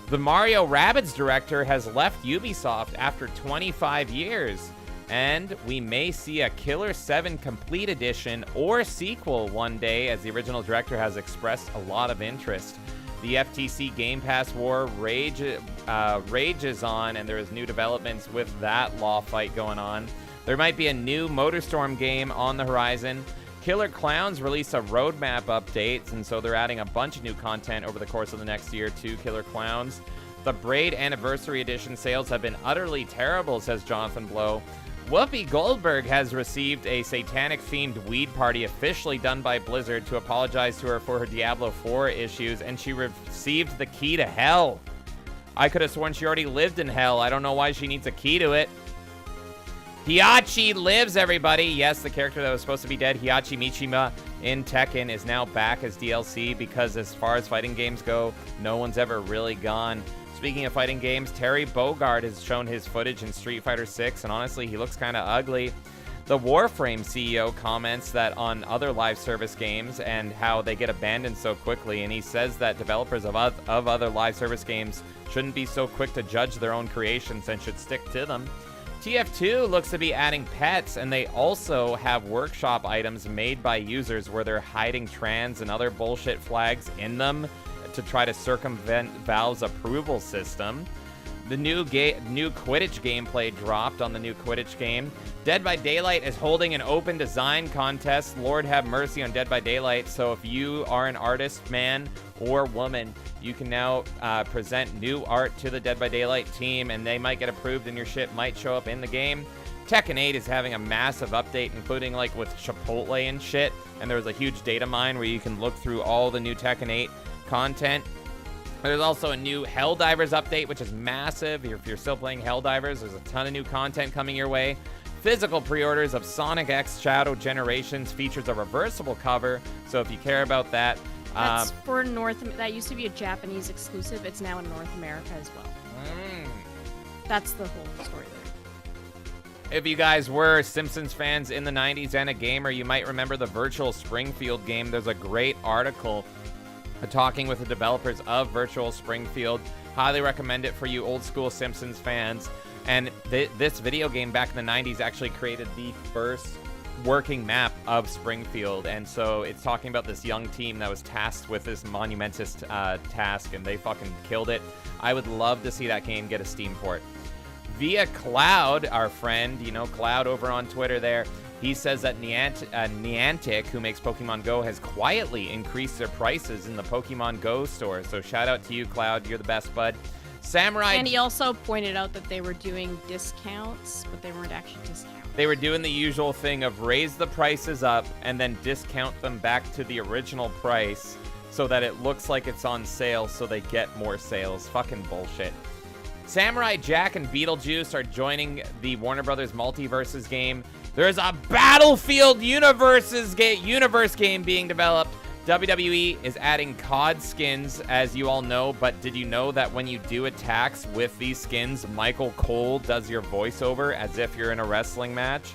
C: The Mario Rabbids director has left Ubisoft after 25 years, and we may see a Killer 7 Complete Edition or sequel one day, as the original director has expressed a lot of interest. The FTC Game Pass war rages on, and there is new developments with that law fight going on. There might be a new MotorStorm game on the horizon. Killer Clowns released a roadmap update, and so they're adding a bunch of new content over the course of the next year to Killer Clowns. The Braid Anniversary Edition sales have been utterly terrible, says Jonathan Blow. Whoopi Goldberg has received a satanic-themed weed party officially done by Blizzard to apologize to her for her Diablo 4 issues, and she received the key to hell. I could have sworn she already lived in hell. I don't know why she needs a key to it. Hiachi lives, everybody. Yes, the character that was supposed to be dead, Hiachi Mishima in Tekken, is now back as DLC, because as far as fighting games go, no one's ever really gone. Speaking of fighting games, Terry Bogard has shown his footage in Street Fighter 6, and honestly, he looks kind of ugly. The Warframe CEO comments that on other live service games and how they get abandoned so quickly, and he says that developers of other live service games shouldn't be so quick to judge their own creations and should stick to them. TF2 looks to be adding pets, and they also have workshop items made by users where they're hiding trans and other bullshit flags in them to try to circumvent Valve's approval system. The new Quidditch gameplay dropped on the new Quidditch game. Dead by Daylight is holding an open design contest. Lord have mercy on Dead by Daylight. So if you are an artist, man or woman, you can now present new art to the Dead by Daylight team, and they might get approved and your shit might show up in the game. Tekken 8 is having a massive update, including like with Chipotle and shit. And there was a huge data mine where you can look through all the new Tekken 8 content. There's also a new Helldivers update, which is massive. If you're still playing Helldivers, there's a ton of new content coming your way. Physical pre-orders of Sonic X Shadow Generations features a reversible cover, so if you care about that.
D: That's for that used to be a Japanese exclusive. It's now in North America as well. That's the whole story there.
C: If you guys were Simpsons fans in the 90s and a gamer, you might remember the Virtual Springfield game. There's a great article talking with the developers of Virtual Springfield. Highly recommend it for you old school Simpsons fans. And this video game back in the 90s actually created the first working map of Springfield. And so it's talking about this young team that was tasked with this monumentous task, and they fucking killed it. I would love to see that game get a Steam port. Via Cloud, our friend, you know, Cloud over on Twitter there, He says that Niantic, who makes Pokemon Go, has quietly increased their prices in the Pokemon Go store. So shout out to you, Cloud. You're the best, bud. Samurai.
D: And he also pointed out that they were doing discounts, but they weren't actually discounts.
C: They were doing the usual thing of raise the prices up and then discount them back to the original price so that it looks like it's on sale so they get more sales. Fucking bullshit. Samurai Jack and Beetlejuice are joining the Warner Brothers Multiverses game. There's a Battlefield universe game being developed. WWE is adding COD skins, as you all know, but did you know that when you do attacks with these skins, Michael Cole does your voiceover as if you're in a wrestling match?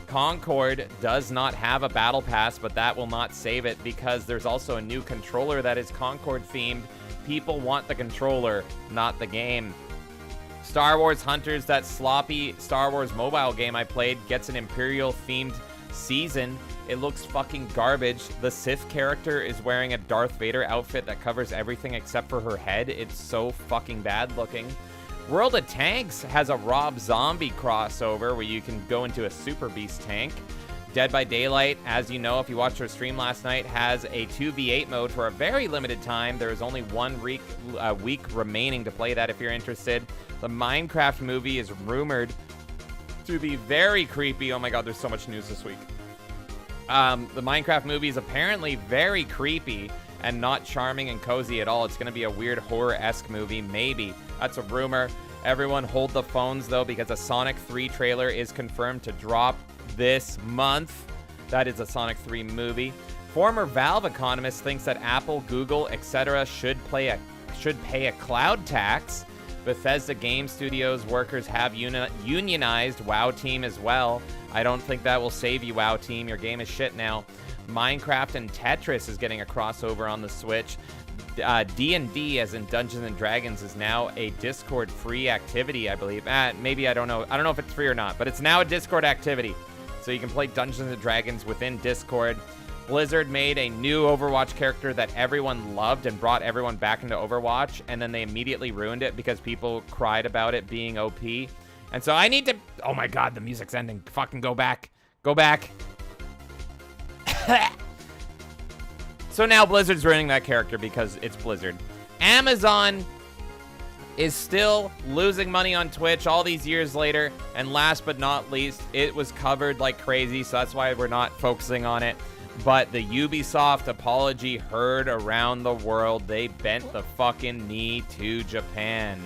C: Concord does not have a battle pass, but that will not save it because there's also a new controller that is Concord themed. People want the controller, not the game. Star Wars Hunters, that sloppy Star Wars mobile game I played, gets an Imperial themed season. It looks fucking garbage. The Sith character is wearing a Darth Vader outfit that covers everything except for her head. It's so fucking bad looking. World of Tanks has a Rob Zombie crossover where you can go into a Super Beast tank. Dead by Daylight, as you know, if you watched our stream last night, has a 2v8 mode for a very limited time. There is only 1 week remaining to play that if you're interested. The Minecraft movie is rumored to be very creepy. Oh my god, there's so much news this week. The Minecraft movie is apparently very creepy and not charming and cozy at all. It's going to be a weird horror-esque movie, maybe. That's a rumor. Everyone hold the phones, though, because a Sonic 3 trailer is confirmed to drop this month. That is a Sonic 3 movie. Former Valve economist thinks that Apple, Google, etc. should pay a cloud tax. Bethesda Game Studios workers have unionized. WoW Team as well. I don't think that will save you, WoW Team. Your game is shit now. Minecraft and Tetris is getting a crossover on the Switch. D&D, as in Dungeons and Dragons, is now a Discord free activity, I believe. Maybe, I don't know. I don't know if it's free or not, but it's now a Discord activity. So you can play Dungeons and Dragons within Discord. Blizzard made a new Overwatch character that everyone loved and brought everyone back into Overwatch, and then they immediately ruined it because people cried about it being OP. And so I need to... Oh my god, the music's ending. Fucking go back. Go back. So now Blizzard's ruining that character because it's Blizzard. Amazon is still losing money on Twitch all these years later. And last but not least, it was covered like crazy, so that's why we're not focusing on it. But the Ubisoft apology heard around the world. They bent the fucking knee to Japan.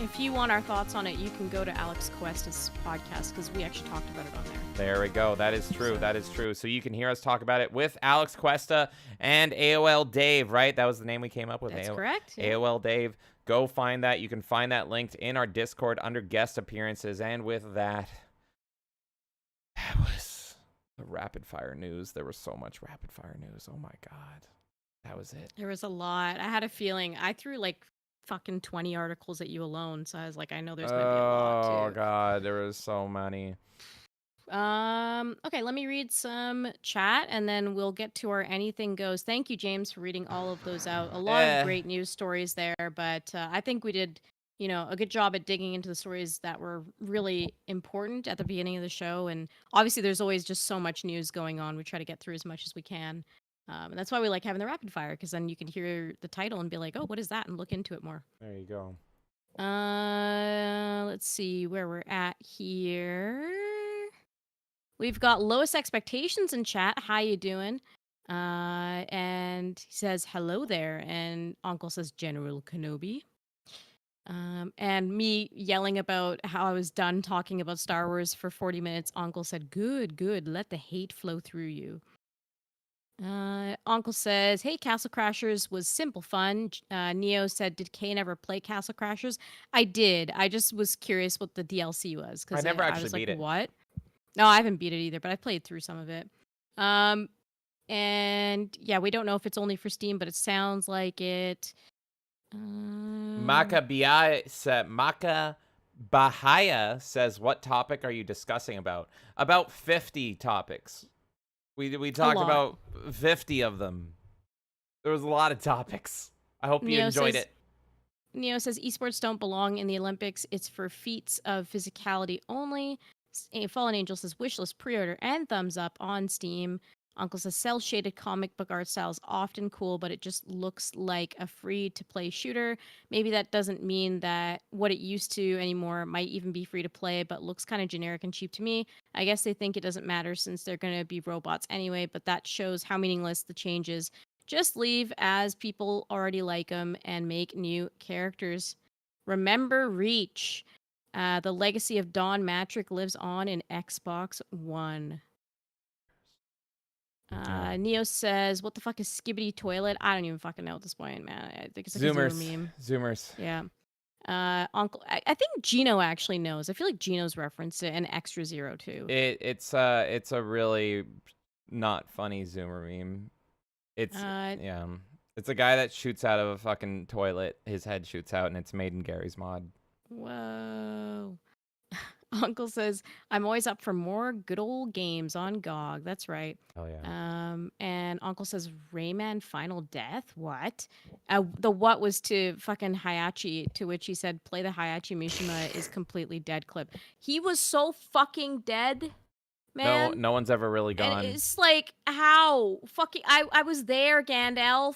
D: If you want our thoughts on it, you can go to Alex Cuesta's podcast because we actually talked about it on there.
C: There we go. That is true. That is true. So you can hear us talk about it with Alex Cuesta and AOL Dave, right? That was the name we came up with.
D: That's correct. Yeah.
C: AOL Dave. Go find that. You can find that linked in our Discord under guest appearances. And with that, that was the rapid fire news. There was so much rapid fire news. Oh my God. That was it.
D: There was a lot. I had a feeling. I threw like fucking 20 articles at you alone. So I was like, I know there's going to be a lot too.
C: Oh God. There was so many.
D: Okay, let me read some chat and then we'll get to our anything goes. Thank you, James, for reading all of those out. A lot of great news stories there, but I think we did, you know, a good job at digging into the stories that were really important at the beginning of the show. And obviously there's always just so much news going on. We try to get through as much as we can. And that's why we like having the rapid fire, because then you can hear the title and be like, oh, what is that? And look into it more.
C: There you go.
D: Let's see where we're at here. We've got Lowest Expectations in chat. How you doing? And he says, hello there. And Uncle says, General Kenobi. And me yelling about how I was done talking about Star Wars for 40 minutes. Uncle said, good, good. Let the hate flow through you. Uncle says, hey, Castle Crashers was simple fun. Neo said, did Kane ever play Castle Crashers? I did. I just was curious what the DLC was.
C: I never actually
D: was
C: beat
D: like,
C: it.
D: What? No, I haven't beat it either, but I played through some of it. And yeah, we don't know if it's only for Steam, but it sounds like it.
C: Maka Bahaya says, what topic are you discussing about? About 50 topics. We talked about 50 of them. There was a lot of topics. I hope you enjoyed it.
D: Neo says, esports don't belong in the Olympics. It's for feats of physicality only. Fallen Angel says wishlist pre-order and thumbs up on Steam. Uncle says cell shaded comic book art style is often cool, but it just looks like a free to play shooter. Maybe that doesn't mean that what it used to anymore might even be free to play, but looks kind of generic and cheap to me. I guess they think it doesn't matter since they're going to be robots anyway, but that shows how meaningless the change is. Just leave as people already like them and make new characters. Remember Reach. The legacy of Don Matrick lives on in Xbox One. Neo says, what the fuck is Skibbity Toilet? I don't even fucking know at this point, man. I think it's like a Zoomer meme.
C: Zoomers.
D: Yeah. Uncle, I think Gino actually knows. I feel like Gino's referenced it and Extra Zero too.
C: It's a really not funny Zoomer meme. It's yeah. It's a guy that shoots out of a fucking toilet. His head shoots out, and it's made in Gary's mod.
D: Whoa. Uncle says, I'm always up for more good old games on GOG. That's right.
C: Oh, yeah.
D: And Uncle says, Rayman Final Death? What? The what was to fucking Hayachi, to which he said, play the Hayachi Mishima is completely dead clip. He was so fucking dead, man.
C: No one's ever really gone.
D: And it's like, how? Fucking, I was there, Gandalf.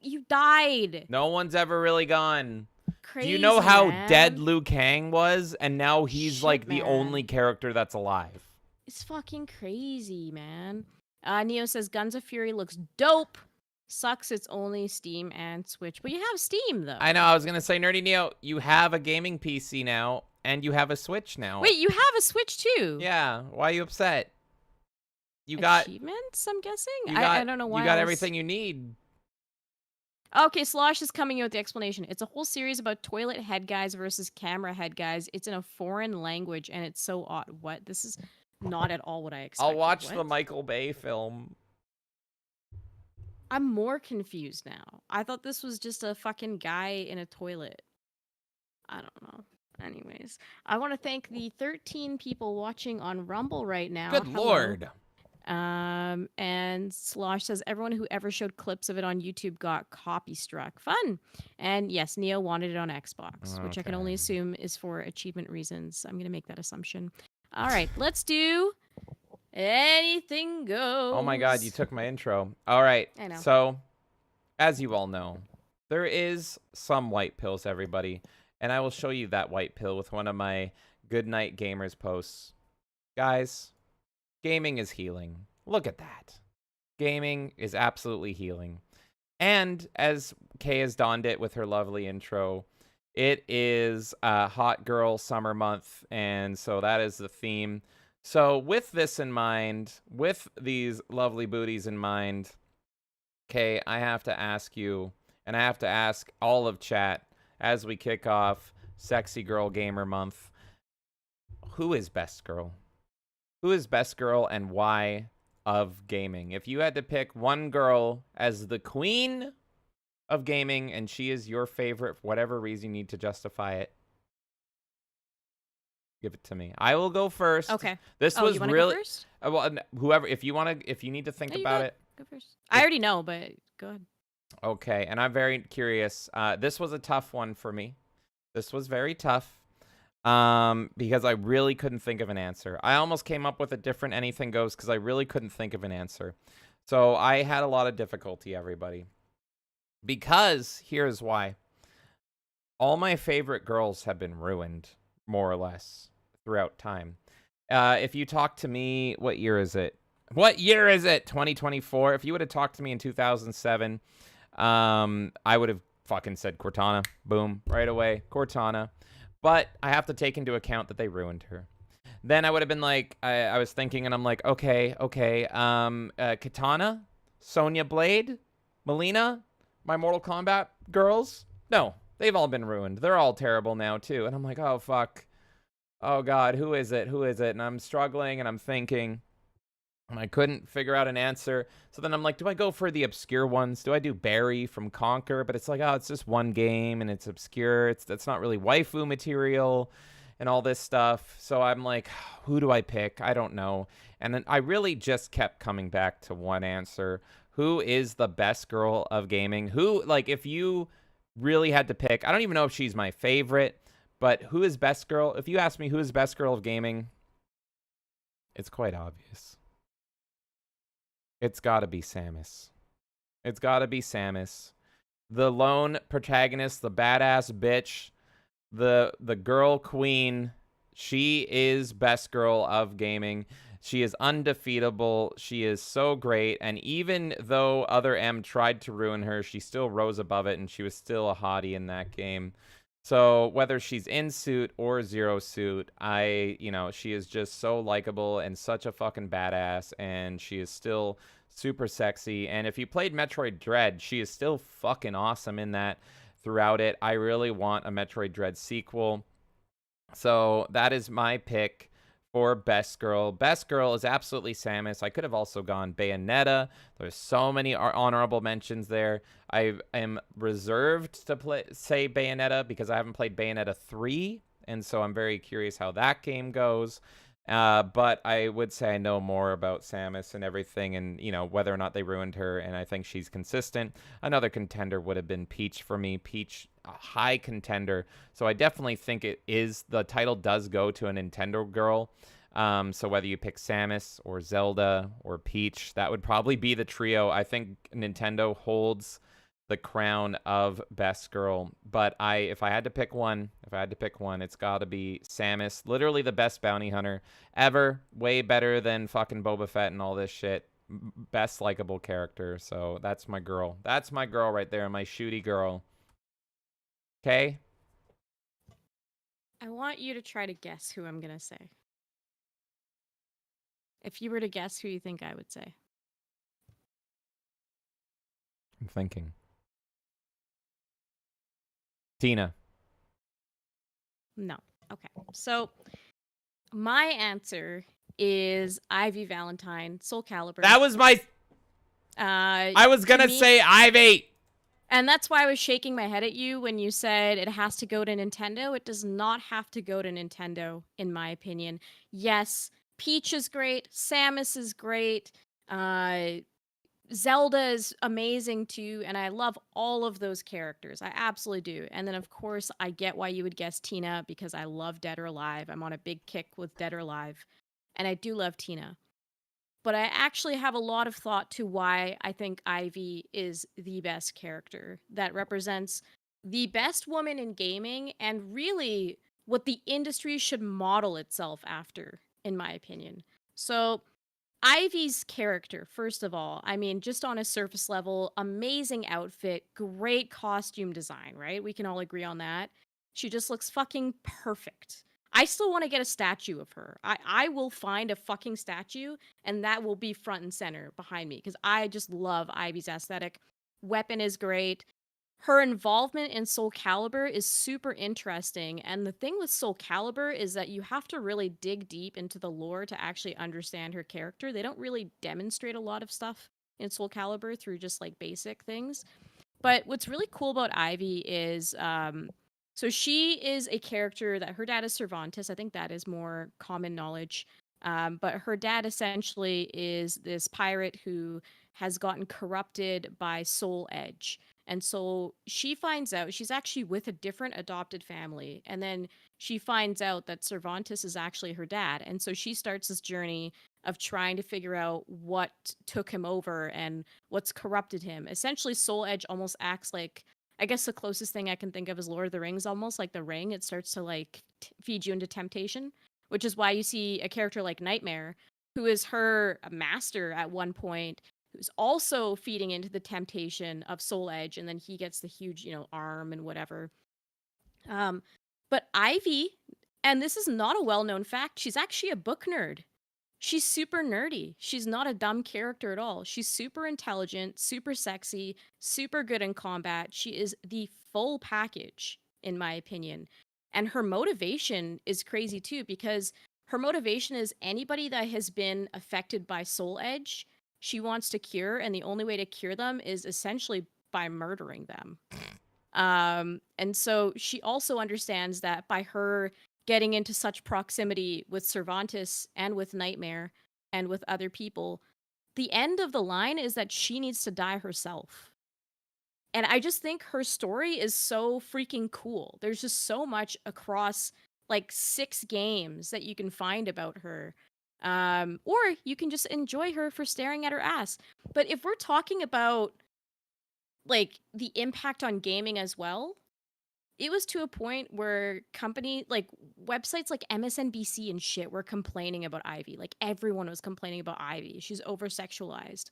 D: You died.
C: No one's ever really gone.
D: Crazy,
C: do you know how
D: man.
C: dead Liu Kang was? And now he's the only character that's alive.
D: It's fucking crazy, man. Neo says Guns of Fury looks dope. Sucks it's only Steam and Switch. But you have Steam, though.
C: I know. I was going to say, Nerdy Neo, you have a gaming PC now, and you have a Switch now.
D: Wait, you have a Switch, too?
C: Yeah. Why are you upset? You got
D: achievements, I'm guessing?
C: I
D: don't know why.
C: You got everything you need.
D: Okay, Slosh is coming in with the explanation. It's a whole series about toilet head guys versus camera head guys. It's in a foreign language, and it's so odd. What? This is not at all what I expected.
C: I'll watch the Michael Bay film.
D: I'm more confused now. I thought this was just a fucking guy in a toilet. I don't know. Anyways, I want to thank the 13 people watching on Rumble right now.
C: Good Lord.
D: And Slosh says everyone who ever showed clips of it on YouTube got copy struck. Fun. And yes, Neo wanted it on Xbox, which I can only assume is for achievement reasons. I'm going to make that assumption. All right, let's do Anything Goes.
C: Oh my God, you took my intro. All right.
D: I know.
C: So, as you all know, there is some white pills, everybody. And I will show you that white pill with one of my Goodnight Gamers posts. Guys, gaming is healing. Look at that. Gaming is absolutely healing. And as Kay has donned it with her lovely intro, it is a hot girl summer month. And so that is the theme. So with this in mind, with these lovely booties in mind, Kay, I have to ask you, and I have to ask all of chat as we kick off Sexy Girl Gamer Month, who is best girl? Who is best girl and why of gaming? If you had to pick one girl as the queen of gaming and she is your favorite for whatever reason you need to justify it, give it to me. I will go first.
D: Okay.
C: This was
D: you wanna
C: really
D: go first?
C: Well, whoever, if you need to think about it.
D: Go first. I already know, but go ahead.
C: Okay, and I'm very curious. This was a tough one for me. This was very tough. Because I really couldn't think of an answer. I almost came up with a different Anything Goes because I really couldn't think of an answer. So I had a lot of difficulty, everybody. Because here's why. All my favorite girls have been ruined, more or less, throughout time. If you talk to me, what year is it? What year is it? 2024. If you would have talked to me in 2007, I would have fucking said Cortana. Boom. Right away. Cortana. But I have to take into account that they ruined her. Then I would have been like, I was thinking, and I'm like, okay. Katana, Sonya Blade, Melina, my Mortal Kombat girls. No, they've all been ruined. They're all terrible now, too. And I'm like, oh, fuck. Oh, God, who is it? Who is it? And I'm struggling, and I'm thinking. And I couldn't figure out an answer. So then I'm like, do I go for the obscure ones? Do I do Barry from Conquer? But it's like, oh, it's just one game and it's obscure. That's not really waifu material and all this stuff. So I'm like, who do I pick? I don't know. And then I really just kept coming back to one answer. Who is the best girl of gaming? Who, like, if you really had to pick, I don't even know if she's my favorite, but who is best girl? If you ask me who is best girl of gaming, It's quite obvious. It's gotta be Samus. It's gotta be Samus. The lone protagonist, the badass bitch, the girl queen. She is best girl of gaming. She is undefeatable. She is so great. And even though other M tried to ruin her, she still rose above it, and she was still a hottie in that game. So whether she's in suit or zero suit, she is just so likable and such a fucking badass, and she is still super sexy. And if you played Metroid Dread, she is still fucking awesome in that throughout it. I really want a Metroid Dread sequel. So that is my pick for Best Girl. Best Girl is absolutely Samus. I could have also gone Bayonetta. There's so many honorable mentions there. I am reserved to say Bayonetta because I haven't played Bayonetta 3, and so I'm very curious how that game goes. But I would say I know more about Samus and everything, and whether or not they ruined her, and I think she's consistent. Another contender would have been Peach for me. Peach, a high contender. So I definitely think the title does go to a Nintendo girl. So whether you pick Samus or Zelda or Peach, that would probably be the trio. I think Nintendo holds the crown of best girl. But if I had to pick one, it's got to be Samus. Literally the best bounty hunter ever. Way better than fucking Boba Fett and all this shit. Best likable character. So that's my girl. That's my girl right there. My shooty girl. Okay?
D: I want you to try to guess who I'm going to say. If you were to guess who you think I would say.
C: I'm thinking. Tina.
D: No. Okay. So my answer is Ivy Valentine, Soul Calibur.
C: That was my... I was going to say Ivy.
D: And that's why I was shaking my head at you when you said it has to go to Nintendo. It does not have to go to Nintendo, in my opinion. Yes, Peach is great. Samus is great. Zelda is amazing too, and I love all of those characters. I absolutely do. And then, of course, I get why you would guess Tina, because I love Dead or Alive. I'm on a big kick with Dead or Alive, and I do love Tina. But I actually have a lot of thought to why I think Ivy is the best character that represents the best woman in gaming, and really what the industry should model itself after, in my opinion. So Ivy's character, first of all, I mean, just on a surface level, amazing outfit, great costume design, right? We can all agree on that. She just looks fucking perfect. I still want to get a statue of her. I will find a fucking statue, and that will be front and center behind me, because I just love Ivy's aesthetic. Weapon is great. Her involvement in Soul Calibur is super interesting, and the thing with Soul Calibur is that you have to really dig deep into the lore to actually understand her character. They don't really demonstrate a lot of stuff in Soul Calibur through just like basic things. But what's really cool about Ivy is, so she is a character that her dad is Cervantes. I think that is more common knowledge. But her dad essentially is this pirate who has gotten corrupted by Soul Edge. And so she finds out she's actually with a different adopted family. And then she finds out that Cervantes is actually her dad. And so she starts this journey of trying to figure out what took him over and what's corrupted him. Essentially, Soul Edge almost acts like, I guess the closest thing I can think of is Lord of the Rings, almost like the ring. It starts to like feed you into temptation, which is why you see a character like Nightmare, who is her master at one point, who's also feeding into the temptation of Soul Edge, and then he gets the huge, arm and whatever. But Ivy, and this is not a well-known fact, she's actually a book nerd. She's super nerdy. She's not a dumb character at all. She's super intelligent, super sexy, super good in combat. She is the full package, in my opinion. And her motivation is crazy too, because her motivation is anybody that has been affected by Soul Edge, she wants to cure, and the only way to cure them is essentially by murdering them. And so she also understands that by her getting into such proximity with Cervantes and with Nightmare and with other people, the end of the line is that she needs to die herself. And I just think her story is so freaking cool. There's just so much across like 6 games that you can find about her. Or you can just enjoy her for staring at her ass. But if we're talking about like the impact on gaming as well, it was to a point where websites like MSNBC and shit were complaining about Ivy. Like everyone was complaining about Ivy. She's over sexualized.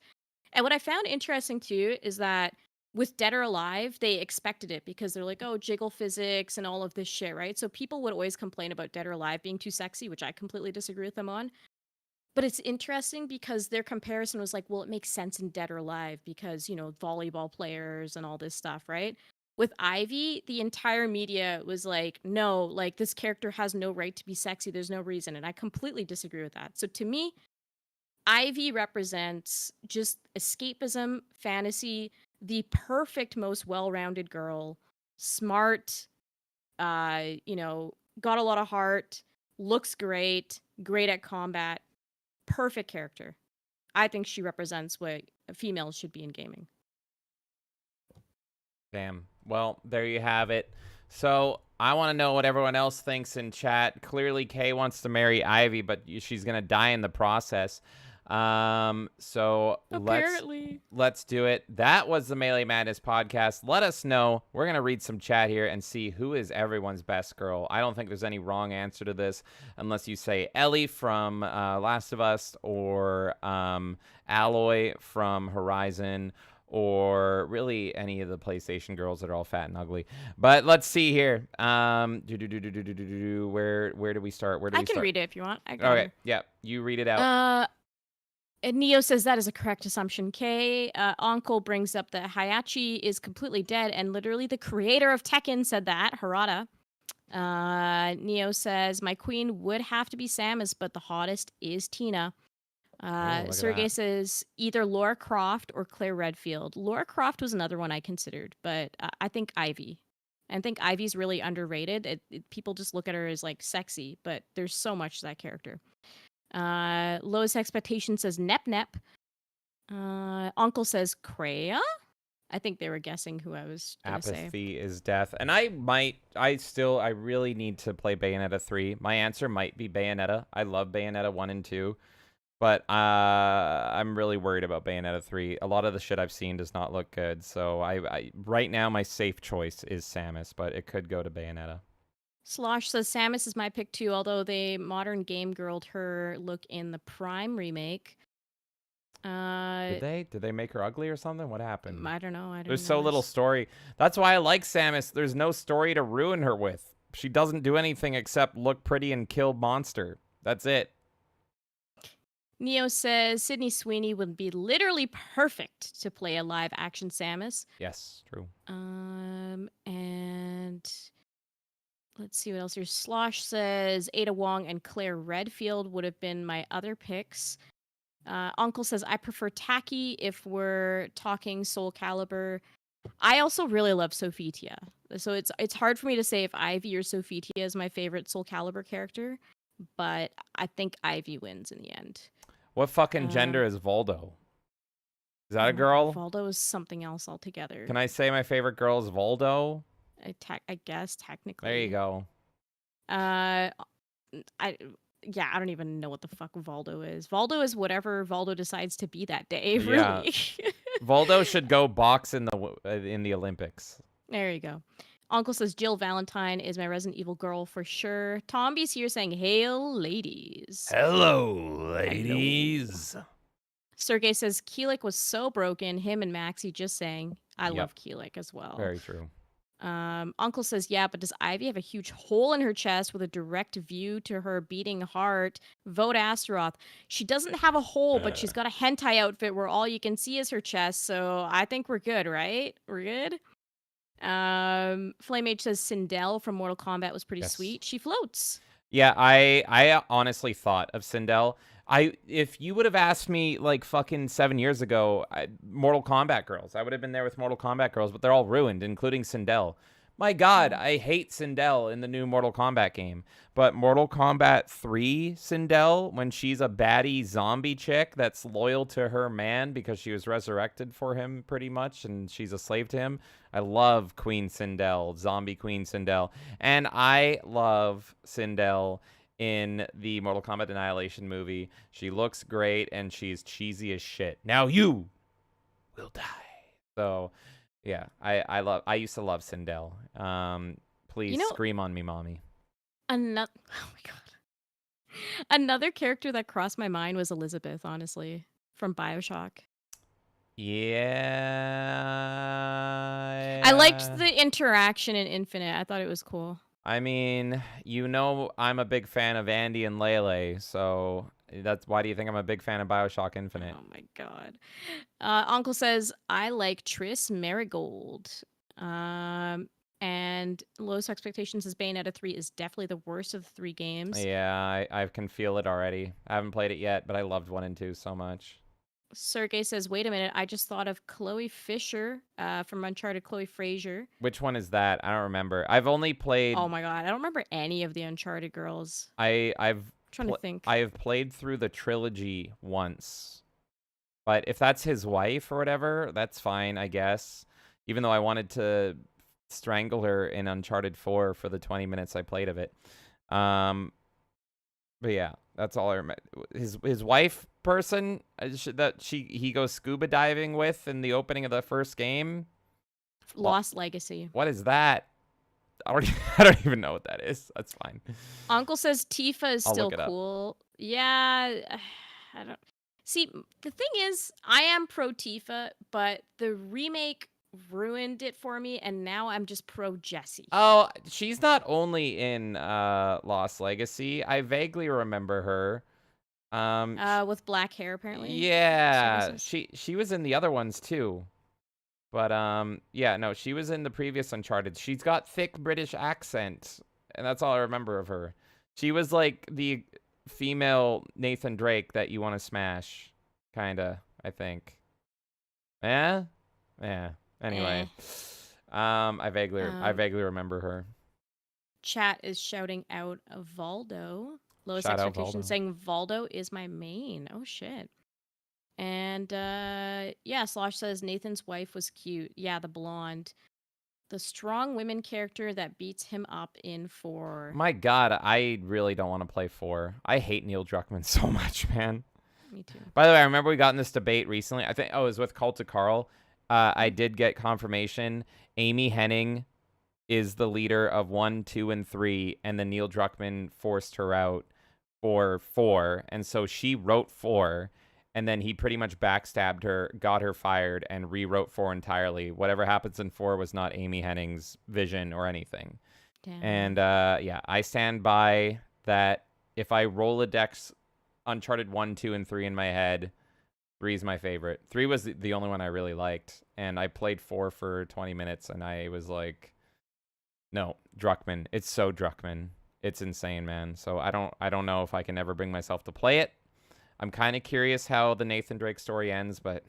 D: And what I found interesting too is that with Dead or Alive, they expected it because they're like, oh, jiggle physics and all of this shit, right? So people would always complain about Dead or Alive being too sexy, which I completely disagree with them on. But it's interesting because their comparison was like, well, it makes sense in Dead or Alive because, volleyball players and all this stuff, right? With Ivy, the entire media was like, no, like this character has no right to be sexy. There's no reason. And I completely disagree with that. So to me, Ivy represents just escapism, fantasy, the perfect, most well-rounded girl, smart, got a lot of heart, looks great, great at combat, perfect character. I think she represents what females should be in gaming.
C: Damn. Well, there you have it. So I want to know what everyone else thinks in chat. Clearly, Kay wants to marry Ivy, but she's gonna die in the process. So
D: apparently,
C: let's do it. That was the Melee Madness podcast. Let us know. We're gonna read some chat here and see who is everyone's best girl. I don't think there's any wrong answer to this, unless you say Ellie from Last of Us, or Alloy from Horizon, or really any of the PlayStation girls that are all fat and ugly. But let's see here. Where do we start?
D: I can read it if you want.
C: Okay, yeah, you read it out.
D: And Neo says that is a correct assumption. Kay, Uncle brings up that Hayachi is completely dead, and literally the creator of Tekken said that, Harada. Neo says, my queen would have to be Samus, but the hottest is Tina. Sergey says, either Lara Croft or Claire Redfield. Lara Croft was another one I considered, but I think Ivy. I think Ivy's really underrated. People just look at her as, like, sexy, but there's so much to that character. Lowest Expectation says Nep Nep. Uncle says Kreia. I think they were guessing who I was gonna
C: Apathy is death. And I really need to play Bayonetta 3. My answer might be Bayonetta. I love Bayonetta 1 and 2. But I'm really worried about Bayonetta 3. A lot of the shit I've seen does not look good. So I right now my safe choice is Samus, but it could go to Bayonetta.
D: Slosh says Samus is my pick too, although they modern game girled her look in the Prime remake.
C: Did they make her ugly or something? What happened?
D: I don't know.
C: There's so little story. That's why I like Samus. There's no story to ruin her with. She doesn't do anything except look pretty and kill monster. That's it.
D: Neo says Sydney Sweeney would be literally perfect to play a live action Samus.
C: Yes, true.
D: And let's see what else here. Slosh says Ada Wong and Claire Redfield would have been my other picks. Uncle says I prefer Taki if we're talking Soul Calibur. I also really love Sophitia. So it's hard for me to say if Ivy or Sophitia is my favorite Soul Calibur character, but I think Ivy wins in the end.
C: What fucking gender is Voldo? Is that a girl?
D: Voldo is something else altogether.
C: Can I say my favorite girl is Voldo?
D: I guess technically.
C: There you go.
D: I don't even know what the fuck Voldo is. Voldo is whatever Voldo decides to be that day, really.
C: Yeah. Voldo should go box in the Olympics.
D: There you go. Uncle says Jill Valentine is my Resident Evil girl for sure. Tomby's here saying, hail, ladies.
U: Hello, ladies.
D: Hello. Sergey says Keelik was so broken. Him and Maxie just saying, I love Keelik as well.
C: Very true.
D: Uncle says, yeah, but does Ivy have a huge hole in her chest with a direct view to her beating heart? Vote Astaroth. She doesn't have a hole, but she's got a hentai outfit where all you can see is her chest. So I think we're good, right? We're good. Flame H says Sindel from Mortal Kombat was pretty sweet. She floats.
C: Yeah, I honestly thought of Sindel. If you would have asked me like fucking 7 years ago, Mortal Kombat girls, I would have been there with Mortal Kombat girls, but they're all ruined, including Sindel. My God, I hate Sindel in the new Mortal Kombat game. But Mortal Kombat 3 Sindel, when she's a baddie zombie chick that's loyal to her man because she was resurrected for him pretty much, and she's a slave to him. I love Queen Sindel, zombie Queen Sindel. And I love Sindel in the Mortal Kombat Annihilation movie. She looks great, and she's cheesy as shit. Now you will die. So, yeah, I used to love Sindel. Please scream on me, mommy.
D: Another, oh my god. Another character that crossed my mind was Elizabeth, honestly, from BioShock.
C: Yeah.
D: I liked the interaction in Infinite. I thought it was cool.
C: I mean, I'm a big fan of Andy and Lele, so that's why do you think I'm a big fan of BioShock Infinite?
D: Oh my god. Uncle says, I like Triss Marigold. And Lowest Expectations is Bayonetta 3 is definitely the worst of the 3 games.
C: Yeah, I can feel it already. I haven't played it yet, but I loved 1 and 2 so much.
D: Sergey says, wait a minute, I just thought of Chloe Fisher from Uncharted, Chloe Frazier.
C: Which one is that? I don't remember. I've only played...
D: Oh my god, I don't remember any of the Uncharted girls.
C: I'm
D: trying to think.
C: I have played through the trilogy once. But if that's his wife or whatever, that's fine, I guess. Even though I wanted to strangle her in Uncharted 4 for the 20 minutes I played of it. But yeah, that's all I remember. His wife person that he goes scuba diving with in the opening of the first game.
D: Lost Legacy.
C: What is that? I don't even know what that is. That's fine.
D: Uncle says Tifa is still
C: look it up.
D: cool. Yeah, I don't. See, the thing is, I am pro Tifa, but the remake ruined it for me, and now I'm just pro Jessie.
C: Oh, she's not only in Lost Legacy. I vaguely remember her.
D: With black hair, apparently.
C: Yeah, she was in the other ones too. But yeah, no, she was in the previous Uncharted. She's got thick British accent, and that's all I remember of her. She was like the female Nathan Drake that you want to smash, kinda, I think. Yeah. Anyway, I vaguely remember her.
D: Chat is shouting out Valdo. Lowest
C: Shout out
D: Expectation
C: Valdo.
D: saying Valdo is my main. Oh shit. And yeah, Slosh says Nathan's wife was cute. Yeah, the blonde. The strong women character that beats him up in 4.
C: My God, I really don't want to play 4. I hate Neil Druckmann so much, man.
D: Me too.
C: By the way, I remember we got in this debate recently. I think it was with Cult of Carl. I did get confirmation. Amy Hennig is the leader of 1, 2, and 3, and then Neil Druckmann forced her out for 4, and so she wrote 4, and then he pretty much backstabbed her, got her fired, and rewrote 4 entirely. Whatever happens in 4 was not Amy Hennig's vision or anything.
D: Damn.
C: And yeah, I stand by that. If I Rolodex Uncharted 1, 2, and 3 in my head, 3 is my favorite. 3 was the only one I really liked, and I played 4 for 20 minutes, and I was like, no, Druckmann. It's so Druckmann. It's insane, man. So I don't know if I can ever bring myself to play it. I'm kind of curious how the Nathan Drake story ends, but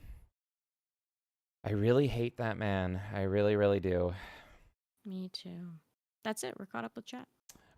C: I really hate that man. I really, really do.
D: Me too. That's it. We're caught up with chat.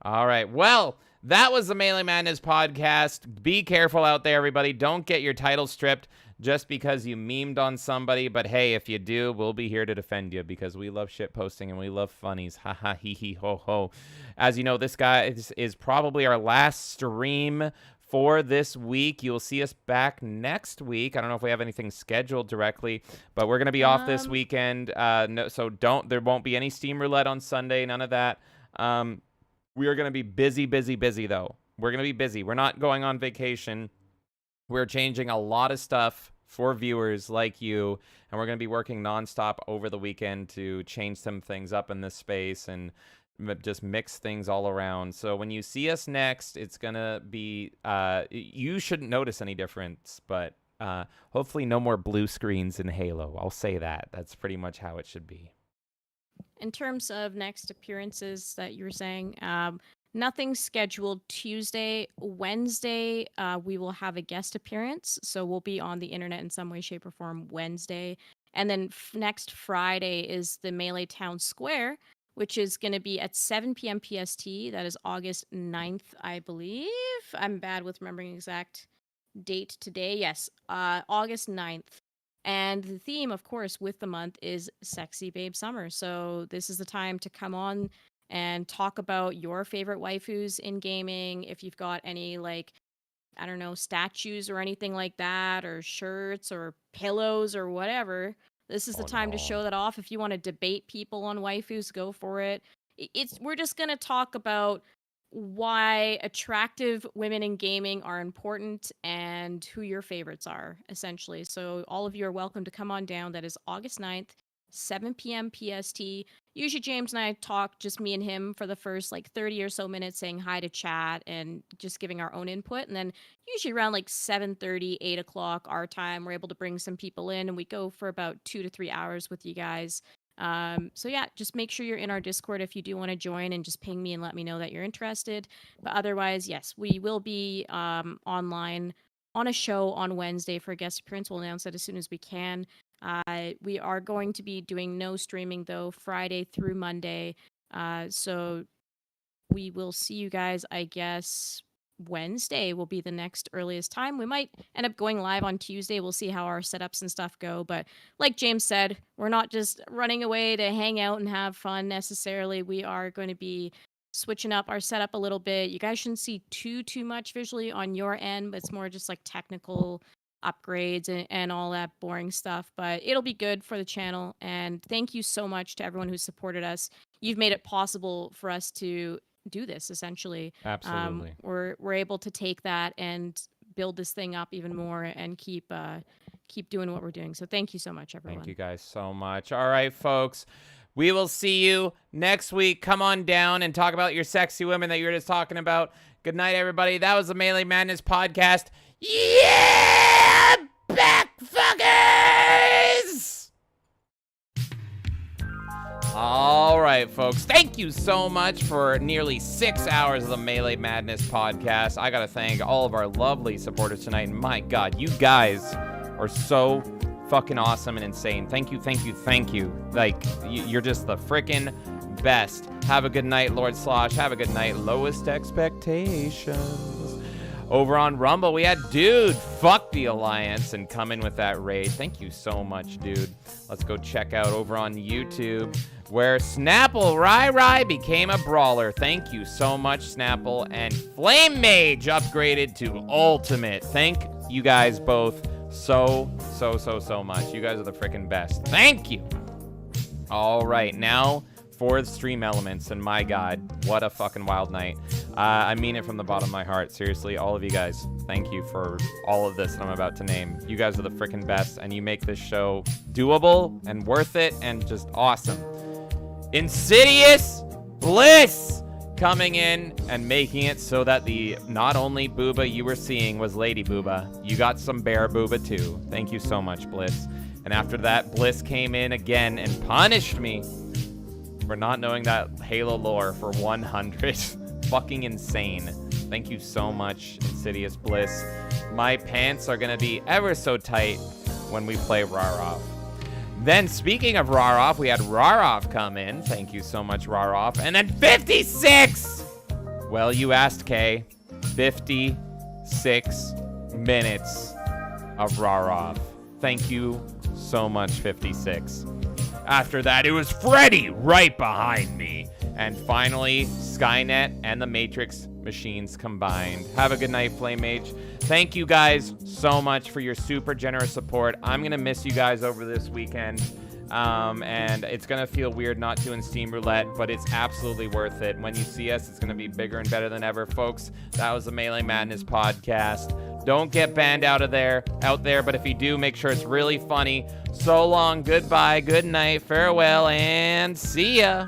C: All right. Well, that was the Melee Madness podcast. Be careful out there, everybody. Don't get your title stripped just because you memed on somebody. But hey, if you do, we'll be here to defend you because we love shit posting and we love funnies. Ha ha hee hee ho ho. As you know, this guy is probably our last stream for this week. You'll see us back next week. I don't know if we have anything scheduled directly, but we're going to be off this weekend. So there won't be any Steam Roulette on Sunday. None of that. We are going to be busy, though. We're going to be busy. We're not going on vacation. We're changing a lot of stuff for viewers like you, and we're going to be working nonstop over the weekend to change some things up in this space and just mix things all around. So when you see us next, it's going to be, you shouldn't notice any difference, but hopefully no more blue screens in Halo. I'll say that. That's pretty much how it should be.
D: In terms of next appearances that you were saying, nothing scheduled. Tuesday, Wednesday, we will have a guest appearance. So we'll be on the internet in some way, shape, or form Wednesday. And then next Friday is the Melee Town Square, which is going to be at 7 p.m. PST. That is August 9th, I believe. I'm bad with remembering exact date today. Yes, August 9th. And the theme, of course, with the month is Sexy Babe Summer. So this is the time to come on and talk about your favorite waifus in gaming. If you've got any, like, I don't know, statues or anything like that, or shirts or pillows or whatever, this is the time to show that off. If you want to debate people on waifus, go for it. We're just going to talk about why attractive women in gaming are important and who your favorites are, essentially. So all of you are welcome to come on down. That is August 9th, 7 p.m. PST. Usually James and I talk, just me and him, for the first like 30 or so minutes, saying hi to chat and just giving our own input. And then usually around like 7:30, 8 o'clock our time, we're able to bring some people in, and we go for about 2 to 3 hours with you guys. So yeah, just make sure you're in our Discord if you do want to join, and just ping me and let me know that you're interested. But otherwise, yes, we will be online on a show on Wednesday for a guest appearance. We'll announce that as soon as we can. We are going to be doing no streaming, though, Friday through Monday. So we will see you guys, I guess, Wednesday will be the next earliest time. We might end up going live on Tuesday. We'll see how our setups and stuff go. But like James said, we're not just running away to hang out and have fun necessarily. We are going to be switching up our setup a little bit. You guys shouldn't see too much visually on your end, but it's more just like technical upgrades and all that boring stuff. But it'll be good for the channel. And thank you so much to everyone who supported us. You've made it possible for us to do this, essentially.
C: Absolutely.
D: We're able to take that and build this thing up even more and keep doing what we're doing. So thank you so much, everyone.
C: Thank you guys so much. All right, folks. We will see you next week. Come on down and talk about your sexy women that you were just talking about. Good night, everybody. That was the Melee Madness podcast. Yeah! Back fuckers! All right, folks. Thank you so much for nearly 6 hours of the Melee Madness podcast. I got to thank all of our lovely supporters tonight. And my God, you guys are so fucking awesome and insane. Thank you, thank you, thank you. Like, you're just the frickin' best. Have a good night, Lord Slosh. Have a good night, Lowest Expectations. Over on Rumble, we had Dude, fuck the Alliance, and come in with that raid. Thank you so much, Dude. Let's go check out over on YouTube, where Snapple Rai became a brawler. Thank you so much, Snapple. And Flame Mage upgraded to Ultimate. Thank you guys both so much. You guys are the freaking best. Thank you. All right, now for the stream elements, and my God, what a fucking wild night. I mean it from the bottom of my heart. Seriously, all of you guys, thank you for all of this that I'm about to name. You guys are the freaking best, and you make this show doable and worth it and just awesome. Insidious Bliss coming in and making it so that the not only booba you were seeing was Lady Booba, you got some bear booba too. Thank you so much, Bliss. And after that, Bliss came in again and punished me for not knowing that Halo lore for 100. Fucking insane. Thank you so much, Insidious Bliss. My pants are gonna be ever so tight when we play Rawr Off. Then, speaking of Rawr Off, we had Rawr Off come in. Thank you so much, Rawr Off. And then 56! Well, you asked, Kay. 56 minutes of Rawr Off. Thank you so much, 56. After that, it was Freddy right behind me. And finally, Skynet and the Matrix machines combined. Have a good night, Flame Mage. Thank you guys so much for your super generous support. I'm going to miss you guys over this weekend. And it's going to feel weird not doing Steam Roulette, but it's absolutely worth it. When you see us, it's going to be bigger and better than ever. Folks, that was the Melee Madness podcast. Don't get banned out there, but if you do, make sure it's really funny. So long, goodbye, good night, farewell, and see ya.